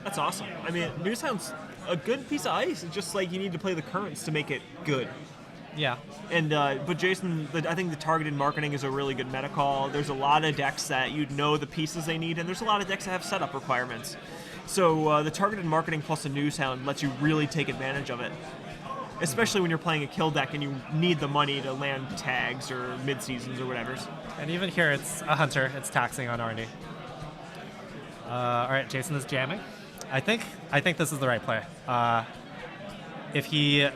That's awesome. I mean, Newshound's a good piece of ice. It's just like you need to play the currents to make it good. Yeah. And but Jason, I think the targeted marketing is a really good meta call. There's a lot of decks that you know the pieces they need, and there's a lot of decks that have setup requirements. So the targeted marketing plus a Newshound lets you really take advantage of it, especially when you're playing a kill deck and you need the money to land tags or mid-seasons or whatever. And even here, it's a hunter. It's taxing on R&D. All right, Jason is jamming. I think this is the right play. If he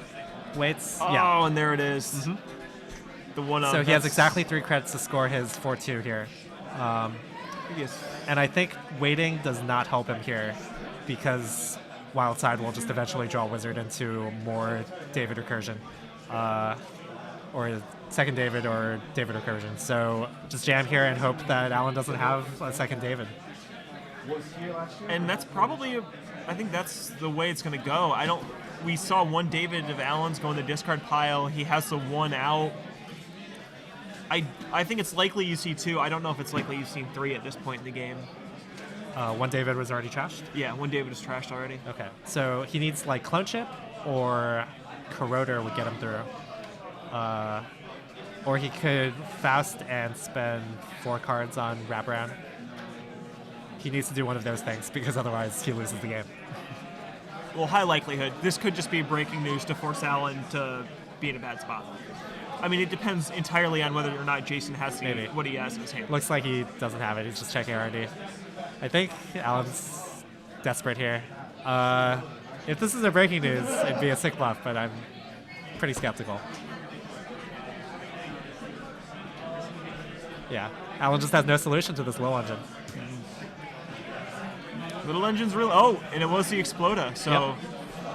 waits, Oh, yeah. and there it is. Mhm. The one. So he has exactly 3 credits to score his 4-2 here. Yes. And I think waiting does not help him here because Wildside will just eventually draw Wizard into more David recursion. Or second David or David recursion. So just jam here and hope that Alan doesn't have a second David. And that's probably, I think that's the way it's going to go. We saw one David of Allen's go in the discard pile. He has the one out. I think it's likely you see 2. I don't know if it's likely you've seen 3 at this point in the game. One David was already trashed? Yeah, one David is trashed already. Okay. So he needs like Clone Chip or Corroder would get him through. Or he could Faust and spend 4 cards on Wraparound. He needs to do one of those things because otherwise he loses the game. Well, high likelihood. This could just be breaking news to force Allen to be in a bad spot. I mean, it depends entirely on whether or not Jason has what he has in his hand. Looks like he doesn't have it. He's just checking RD. I think Alan's desperate here. If this is a breaking news, it'd be a sick bluff, but I'm pretty skeptical. Yeah, Alan just has no solution to this little engine. Little engine's real. Oh, and it was the Exploda. So,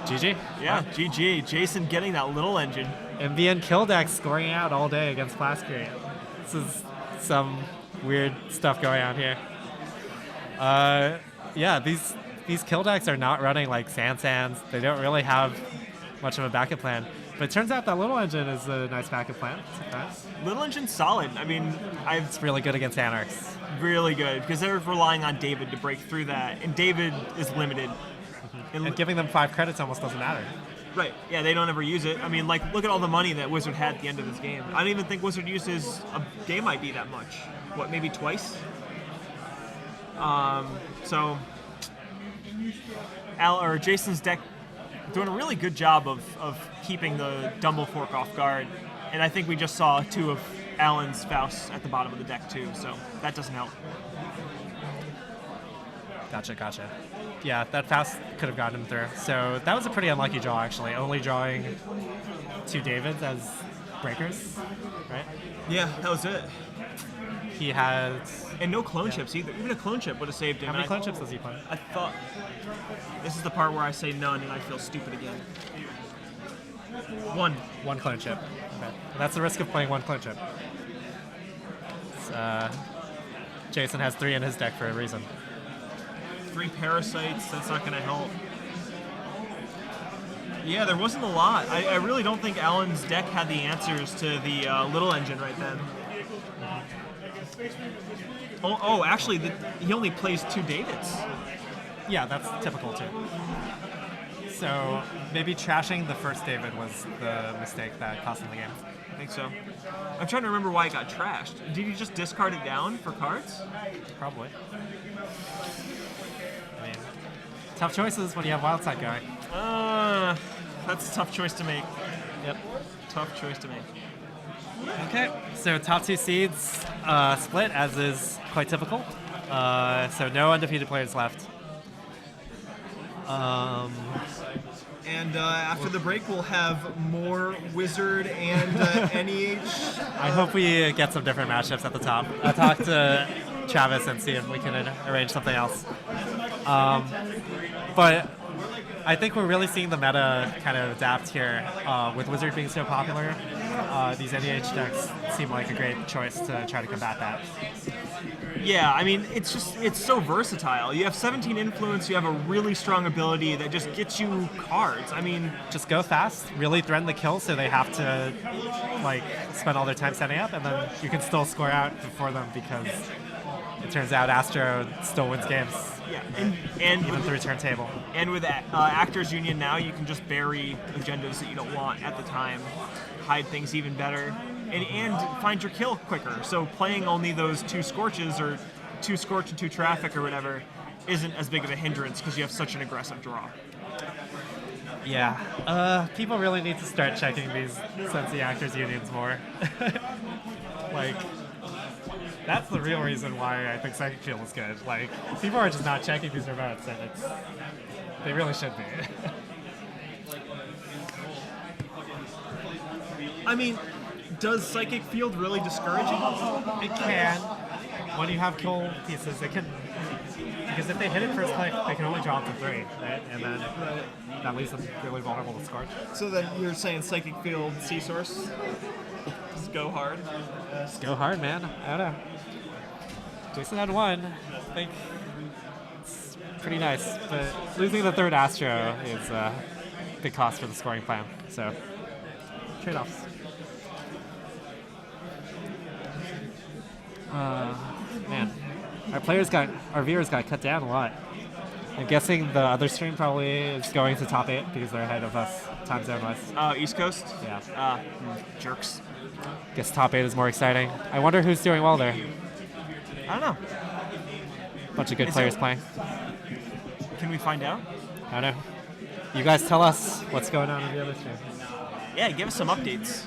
GG. Yeah, GG. Jason getting that little engine. MVN kill deck scoring out all day against Plascrete. This is some weird stuff going on here. Yeah, these kill decks are not running like Sands. They don't really have much of a backup plan. But it turns out that Little Engine is a nice backup plan. Sometimes. Little Engine's solid. I mean, it's really good against Anarchs. Really good, because they're relying on David to break through that, and David is limited. And giving them 5 credits almost doesn't matter. Right, yeah, they don't ever use it. I mean, like, look at all the money that Wizard had at the end of this game. I don't even think Wizard uses a game ID that much. What, maybe twice? So, Jason's deck doing a really good job of keeping the Dumble Fork off guard. And I think we just saw 2 of Alan's Fausts at the bottom of the deck too, so that doesn't help. Gotcha. Yeah, that Faust could have gotten him through. So that was a pretty unlucky draw, actually. Only drawing 2 Davids as breakers, right? Yeah, that was it. He had... And no clone chips either. Even a clone chip would have saved him. How many clone chips does he play? I thought... This is the part where I say none and I feel stupid again. 1. 1 clone chip. Okay. That's the risk of playing 1 clone chip. Jason has 3 in his deck for a reason. 3 parasites, that's not going to help. Yeah, there wasn't a lot. I really don't think Alan's deck had the answers to the Little Engine right then. Oh, actually, he only plays 2 Davids. Yeah, that's typical too. So maybe trashing the first David was the mistake that cost him the game. I think so. I'm trying to remember why it got trashed. Did you just discard it down for cards? Probably. I mean, tough choices when you have Wildside going. That's a tough choice to make. Yep. Tough choice to make. Okay, so top 2 seeds split, as is quite typical. So no undefeated players left. And after the break, we'll have more Wizard and NEH. I hope we get some different matchups at the top. I'll talk to Travis and see if we can arrange something else. But I think we're really seeing the meta kind of adapt here. With Wizard being so popular, these NEH decks seem like a great choice to try to combat that. Yeah, I mean, it's so versatile. You have 17 influence, you have a really strong ability that just gets you cards. I mean, just go fast, really threaten the kill so they have to like spend all their time setting up, and then you can still score out before them because it turns out Astro still wins games. Yeah, and even through turntable. And with Actors Union now, you can just bury agendas that you don't want at the time, hide things even better. And find your kill quicker. So playing only those 2 Scorches or 2 Scorch and 2 Traffic or whatever isn't as big of a hindrance because you have such an aggressive draw. Yeah. People really need to start checking these Sensi Actors Unions more. Like, that's the real reason why I think Second Field is good. Like, people are just not checking these remotes, and they really should be. I mean, does Psychic Field really discourage you? It can. When you have kill pieces, it can. Because if they hit it first click, they can only drop to 3, right? And then that leaves them really vulnerable to Scorch. So then you're saying Psychic Field, Sea Source? Just go hard? Just go hard, man. I don't know. Jason had 1. I think it's pretty nice. But losing the 3rd Astro is a big cost for the scoring plan. So, trade-offs. Man, our viewers got cut down a lot. I'm guessing the other stream probably is going to top 8 because they're ahead of us time zone wise. East Coast? Yeah. Jerks. Guess top 8 is more exciting. I wonder who's doing well there. I don't know. Bunch of good players playing. Can we find out? I don't know. You guys tell us what's going on in the other stream. Yeah, give us some updates.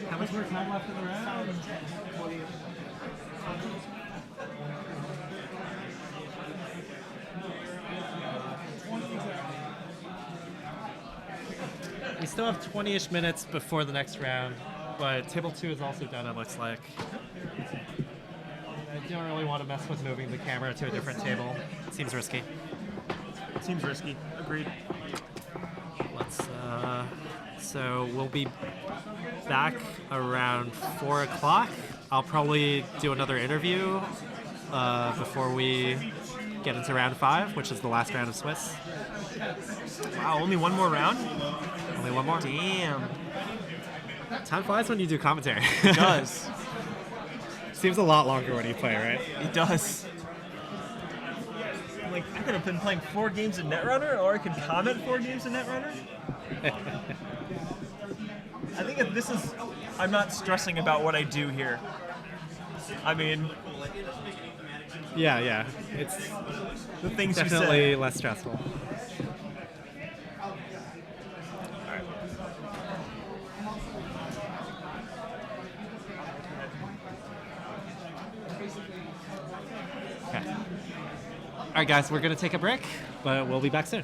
How much more time left in the round? We still have 20-ish minutes before the next round, but table 2 is also done, it looks like. I don't really want to mess with moving the camera to a different table. It seems risky. Seems risky. Agreed. So we'll be back around 4 o'clock. I'll probably do another interview before we get into round 5, which is the last round of Swiss. Wow, only one more round? Only one more. Damn. Time flies when you do commentary. It does. Seems a lot longer when you play, right? It does. Like, I could have been playing 4 games in Netrunner, or I could comment 4 games in Netrunner. I think if this is... I'm not stressing about what I do here. I mean... Yeah. It's the things you definitely say. less stressful. Okay. All right, guys, we're going to take a break, but we'll be back soon.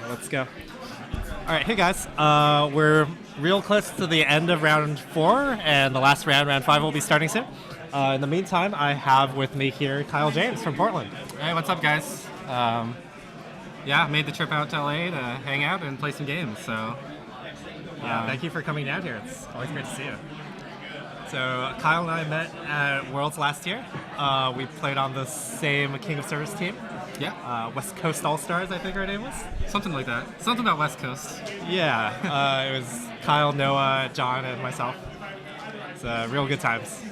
Let's go. All right, hey guys. We're real close to the end of round 4, and the last round, round 5, will be starting soon. In the meantime, I have with me here Kyle James from Portland. Hey, what's up, guys? Yeah, made the trip out to LA to hang out and play some games. So, Yeah, thank you for coming down here. It's always great to see you. So Kyle and I met at Worlds last year. We played on the same King of Service team. yeah, West Coast All-Stars, I think our name was. something like that. Something about West Coast. Yeah, it was Kyle, Noah, John, and myself. It's real good times.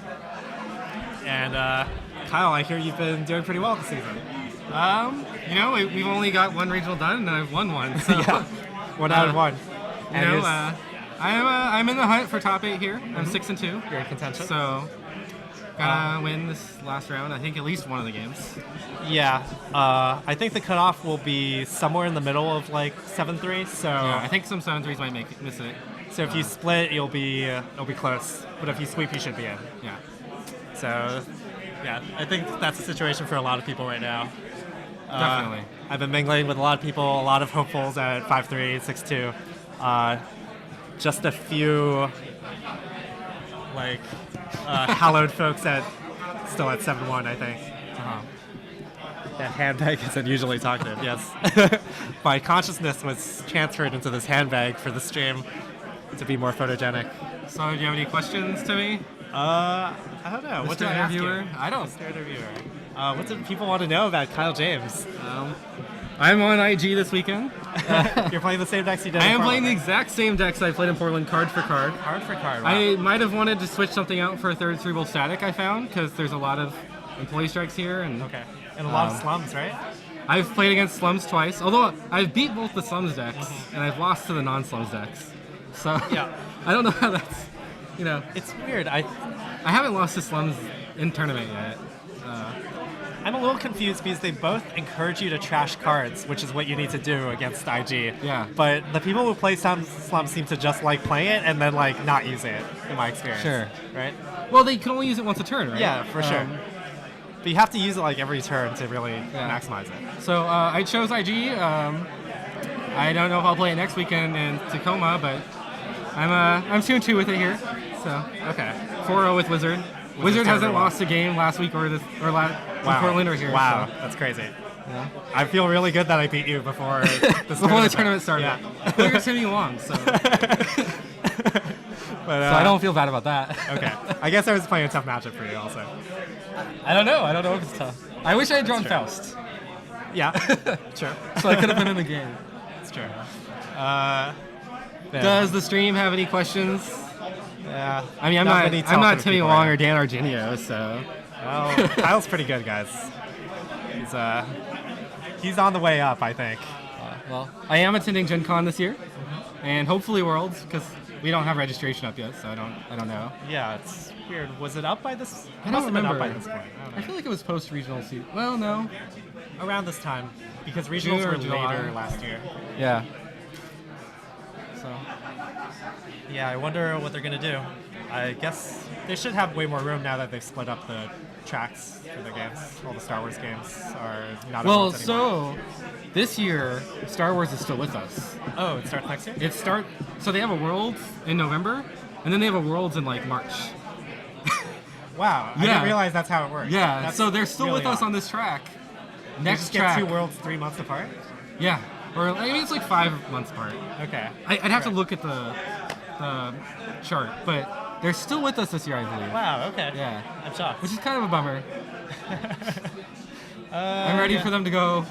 And Kyle, I hear you've been doing pretty well this season. You know, we've only got one regional done, and I've won one. So, Yeah, 1 out of 1. you know, I'm in the hunt for top 8 here. I'm 6-2. You're in contention. So, gotta win this last round. I think at least one of the games. Yeah, I think the cutoff will be somewhere in the middle of like 7-3. So Yeah, I think some 7-3s might miss it. so if you split, it'll be close. But if you sweep, you should be in. Yeah. So yeah, I think that's the situation for a lot of people right now. Definitely. I've been mingling with a lot of people, a lot of hopefuls at 5-3, 6-2. Just a few like hallowed folks still at 7-1, I think. That handbag is unusually talkative, yes. My consciousness was transferred into this handbag for the stream to be more photogenic. So, do you have any questions to me? I don't know. What do I ask you? Interviewer? I don't. Mr. Interviewer. What do people want to know about Kyle James? I'm on IG this weekend. You're playing the same decks you did I in am playing Portland, the right? exact same decks I played in Portland, card for card. Card for card. Wow. I might have wanted to switch something out for a third cerebral static I found, because there's a lot of employee strikes here. And Okay. And a lot of slums, right? I've played against slums twice, although I've beat both the slums decks, and I've lost to the non-slums decks. So Yeah. I don't know how that's, you know, It's weird. I haven't lost to slums in tournament yet. I'm a little confused because they both encourage you to trash cards, which is what you need to do against IG. Yeah. But the people who play some slums seem to just like playing it and then like not use it, in my experience. Sure. Right? Well, they can only use it once a turn, right? Yeah, for sure. But you have to use it like every turn to really maximize it. So I chose IG. I don't know if I'll play it next weekend in Tacoma, but I'm 2-2 with it here. So Okay. 4-0 with Wizard. Wizard hasn't lost a game last week or in Portland or here. Wow, So, that's crazy. I feel really good that I beat you before this before the tournament started. Yeah. Well, you're Timmy Wong, so But, I don't feel bad about that. Okay. I guess I was playing a tough matchup for you also. I don't know. I don't know if it's tough. I wish I had drawn Faust, Yeah. Sure. so I could have been in the game. That's true. Does the stream have any questions? Yeah. I mean, I'm many not talkative Timmy people Wong right or Dan Argenio, so. Well, Kyle's pretty good, guys. He's on the way up, I think. Well, I am attending Gen Con this year, and hopefully Worlds, because we don't have registration up yet, so I don't know. Yeah, it's weird. Was it up by this? I It don't must have been up remember. by this point. I don't I know. feel like it was post-regional season. Well, no. Around this time, because regionals June or were July. later last year. Yeah. So. Yeah, I wonder what they're gonna do. I guess they should have way more room now that they've split up the tracks for the games. All the Star Wars games are not. at Well, once anymore. so this year Star Wars is still with us. Oh, it starts next year. So they have a Worlds in November, and then they have a Worlds in like March. Wow, I Yeah. didn't realize that's how it works. Yeah. That's So they're still really with us odd. on this track. You Next just track. get 2 worlds 3 months apart. Yeah. Or I mean it's like 5 months apart. Okay. I'd have to look at the chart, but they're still with us this year, I believe. Wow. Okay. Yeah. I'm shocked. Which is kind of a bummer. I'm ready for them to go.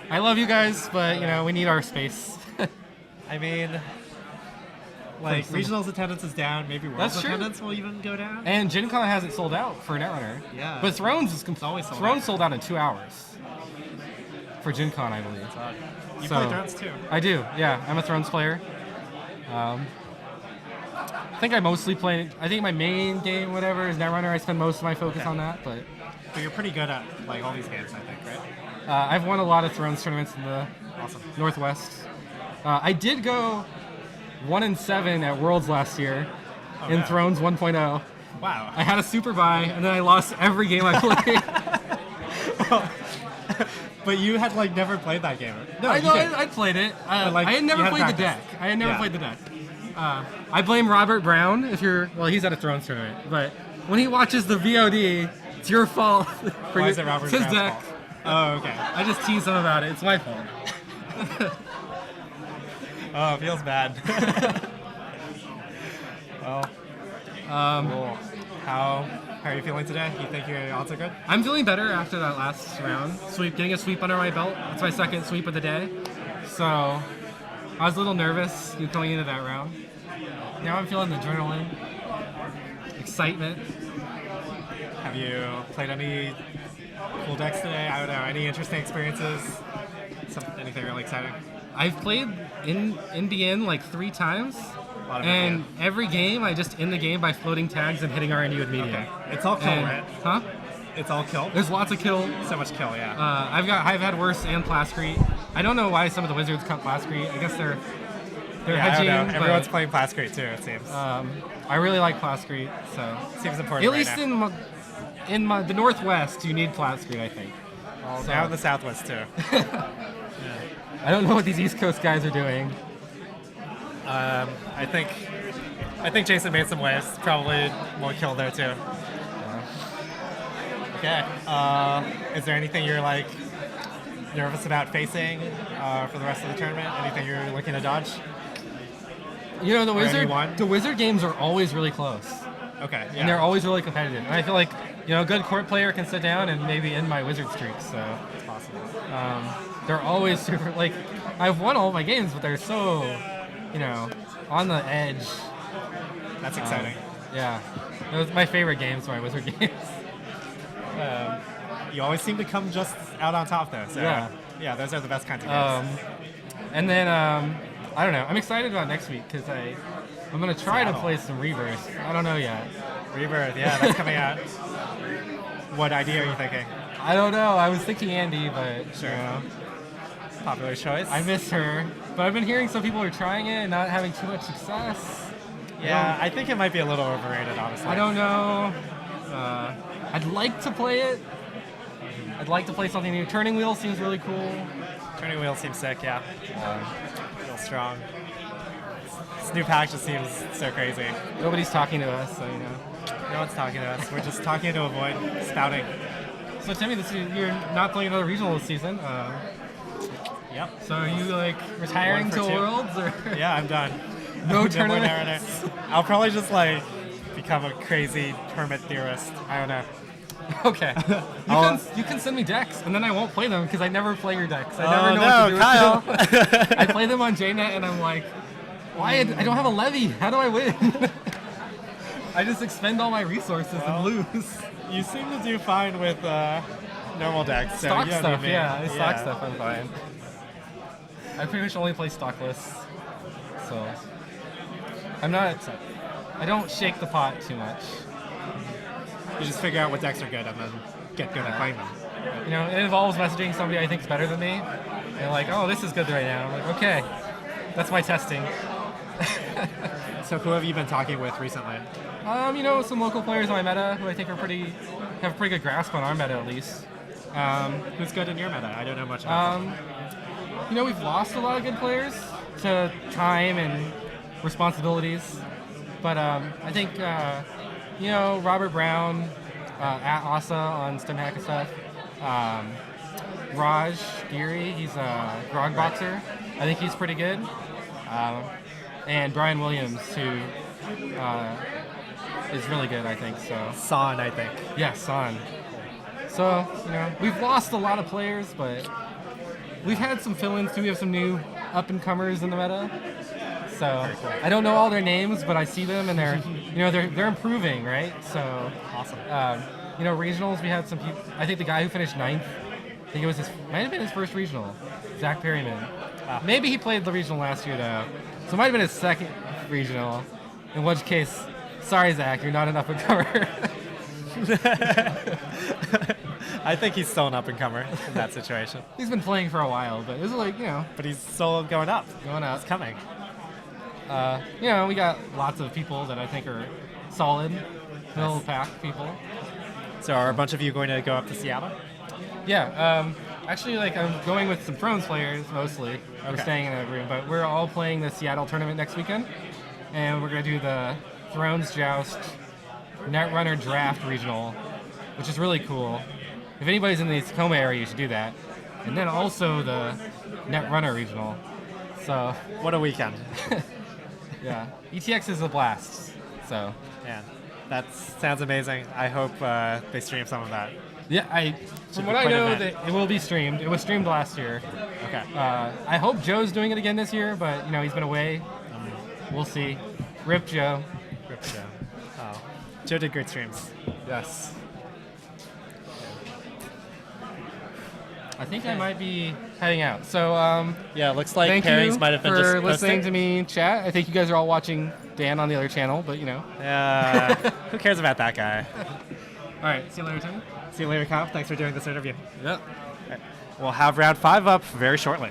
I love you guys, but you know we need our space. I mean, like Some- regionals attendance is down. Maybe worlds That's true. attendance will even go down. And Gen Con hasn't sold out for Netrunner. Yeah. But Thrones is always sold Thrones out. sold out in 2 hours for Gen Con, I believe. You So- play Thrones too. I do. Yeah, I'm a Thrones player. I think I mostly play. I think my main game, whatever, is Netrunner. I spend most of my focus on that, but But you're pretty good at like all these games, I think, right? I've won a lot of Thrones tournaments in the Awesome. Northwest. I did go 1-7 at Worlds last year in yeah. Thrones 1.0. Wow. I had a super buy, and then I lost every game I played. But you had like never played that game. No, I you know. did. I played it. like, I had you never had played the practice. deck. I had never Yeah. played the deck. I blame Robert Brown if you're. Well, he's at a Thrones tournament, but when he watches the VOD, it's your fault. For Why your, is it Robert it's his Brown's deck. fault? Oh, okay. I just tease him about it. It's my fault. Oh, it feels bad. Well, cool. How are you feeling today? You think your odds are good? I'm feeling better after that last round. Getting a sweep under my belt. It's my second sweep of the day. So I was a little nervous going into that round. Now I'm feeling the adrenaline, excitement. Have you played any cool decks today? I don't know. Any interesting experiences? Anything really exciting? I've played in BN like 3 times. And every game, I just end the game by floating tags and hitting RNU with media. Okay. It's all kill, right? Huh? It's all kill? There's lots of kill. So much kill, yeah. I've had worse and Plascrete. I don't know why some of the wizards cut Plascrete. I guess they're hedging. I don't know. Everyone's playing Plascrete too, it seems. I really like Plascrete, so seems important. At least in the Northwest, you need Plascrete, I think. Well, now in the Southwest too. I don't know what these East Coast guys are doing. I think Jason made some waves. Probably more kill there too. Okay. Is there anything you're like nervous about facing for the rest of the tournament? Anything you're looking to dodge? You know, the wizard games are always really close. Okay. Yeah. And they're always really competitive. And I feel like a good court player can sit down and maybe end my wizard streak. So it's possible. They're always super. Like, I've won all my games, but they're so, on the edge. That's exciting. Yeah, those my favorite games, my wizard games. You always seem to come just out on top though. So yeah, those are the best kinds of games. And then I don't know. I'm excited about next week because I'm gonna try to play some Rebirth. I don't know yet. Rebirth, yeah, that's coming out. What idea are you thinking? I don't know. I was thinking Andy, but sure. Popular choice. I miss her, but I've been hearing some people are trying it and not having too much success. Yeah, I think it might be a little overrated, honestly. I don't know. I'd like to play it. I'd like to play something new. Turning Wheel seems really cool. Turning Wheel seems sick, yeah. Real strong. This new pack just seems so crazy. Nobody's talking to us, so No one's talking to us. We're just talking to avoid spouting. So Timmy, you're not playing another regional this season. Yep. So are you retiring to Worlds or? Yeah, I'm done. No tournaments. I'll probably just become a crazy hermit theorist. I don't know. Okay. You can send me decks, and then I won't play them because I never play your decks. I never know what to do Kyle. with them. I play them on JNet, and I'm like, why? I don't have a levy. How do I win? I just expend all my resources and lose. You seem to do fine with normal decks. So Stock you don't stuff, need me. yeah. Stock stuff, I'm fine. I pretty much only play stock lists, so I don't shake the pot too much. You just figure out what decks are good and then get good at playing them. It involves messaging somebody I think is better than me. And like, oh, this is good right now. I'm like, okay, that's my testing. So who have you been talking with recently? Some local players on my meta who I think have a pretty good grasp on our meta at least. Who's good in your meta? I don't know much about them. We've lost a lot of good players to time and responsibilities. But I think, Robert Brown, at Asa on StemHack and stuff. Raj Giri, he's a grog boxer. I think he's pretty good. And Brian Williams, who is really good, I think. So San, I think. Yeah, San. So, we've lost a lot of players, but we've had some fill-ins too. We have some new up-and-comers in the meta. So cool. I don't know all their names, but I see them and they're improving, right? So awesome. Regionals, we had some people. I think the guy who finished 9th, I think it might have been his first regional, Zach Perryman. Maybe he played the regional last year though, so it might have been his second regional. In which case, sorry Zach, you're not an up-and-comer. I think he's still an up-and-comer in that situation. He's been playing for a while, but it's But he's still going up. Going up. It's coming. We got lots of people that I think are solid, middle of the pack people. So are a bunch of you going to go up to Seattle? Yeah, Actually, like I'm going with some Thrones players mostly. We're Okay. staying in a room, but we're all playing the Seattle tournament next weekend, and we're gonna do the Thrones Joust Netrunner Draft Regional, which is really cool. If anybody's in the Tacoma area, you should do that. And then also the Netrunner Regional. So What a weekend. yeah, ETX is a blast. So Man, that sounds amazing. I hope they stream some of that. yeah, from be what I quite an know, event. that it will be streamed. It was streamed last year. Okay. I hope Joe's doing it again this year, but he's been away. We'll see. Rip Joe. Rip Joe. Oh. Joe did great streams. Yes. I think I might be heading out. So Yeah, looks like thank pairings you might have been for just listening posting. to me chat. I think you guys are all watching Dan on the other channel, but Who cares about that guy? All right, see you later, Tim. See you later, Kyle. Thanks for doing this interview. Yep. We'll have round 5 up very shortly.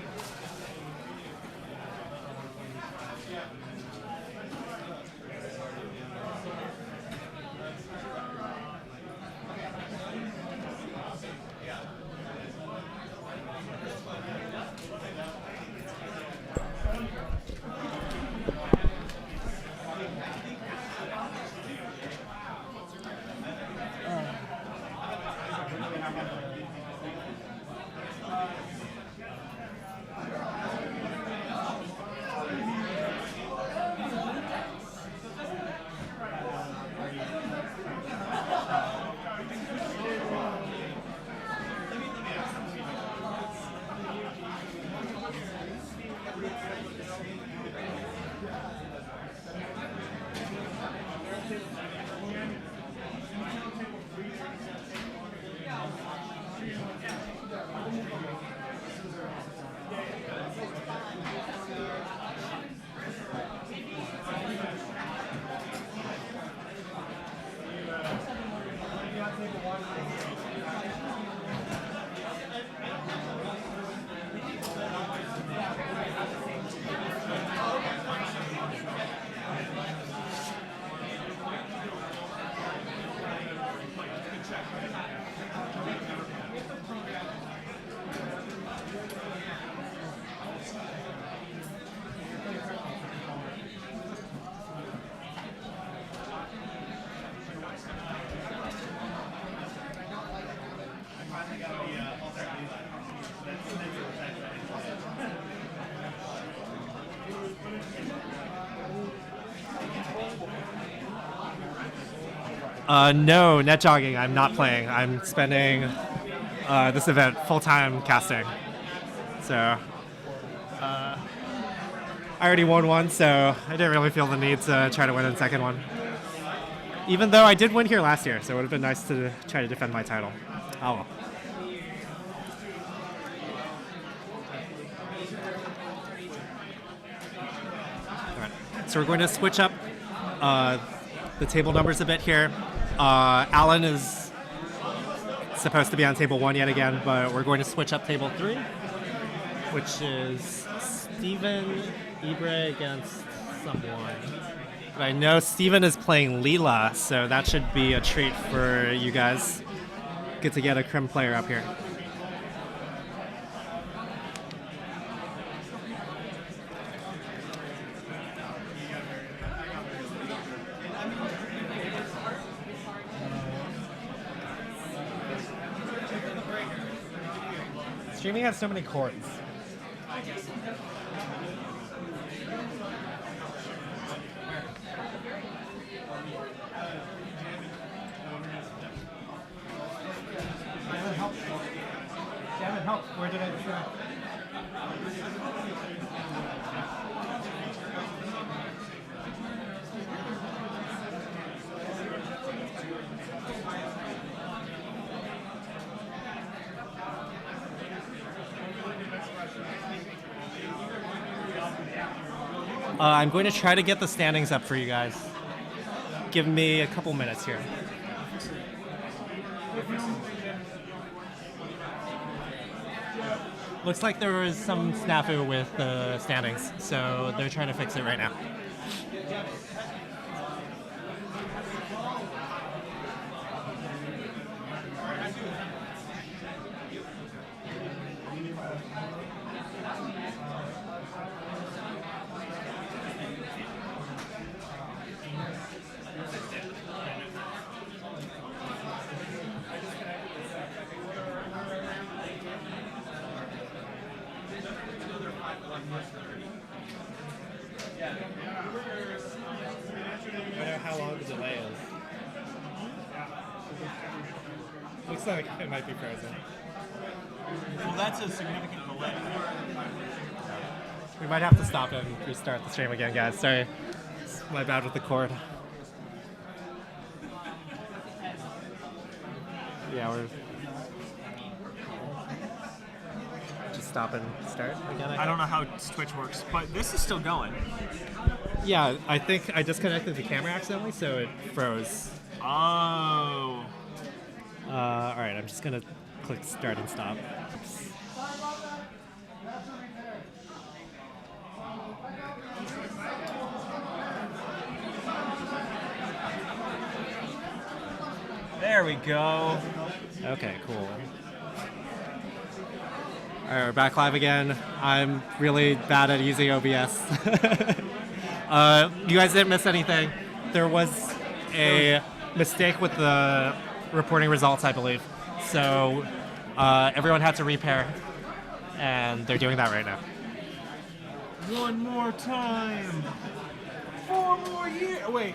No, net jogging. I'm not playing. I'm spending this event full-time casting. So I already won one, so I didn't really feel the need to try to win a second one. Even though I did win here last year, so it would have been nice to try to defend my title. Oh well. All right. So we're going to switch up the table numbers a bit here. Alan is supposed to be on table 1 yet again, but we're going to switch up table 3, which is Steven Ibre against someone. But I know Steven is playing Leela, so that should be a treat for you guys. Good to get a Crim player up here. Streaming has so many chords. Damn it, help. Where did I do that? I'm going to try to get the standings up for you guys. Give me a couple minutes here. Looks like there was some snafu with the standings, so they're trying to fix it right now. I wonder how long the delay is. Looks like it might be frozen. Well, that's a significant delay. We might have to stop and restart the stream again, guys. Sorry. It's my bad with the cord. Yeah, we're just stop and start again. I don't know how Twitch works, but this is still going. Yeah, I think I disconnected the camera accidentally, so it froze. Oh. All right, I'm just gonna click start and stop. Oops. There we go. Okay, cool. All right, we're back live again. I'm really bad at using OBS. You guys didn't miss anything. There was a mistake with the reporting results, I believe. So everyone had to repair, and they're doing that right now. One more time. 4 more years. Wait.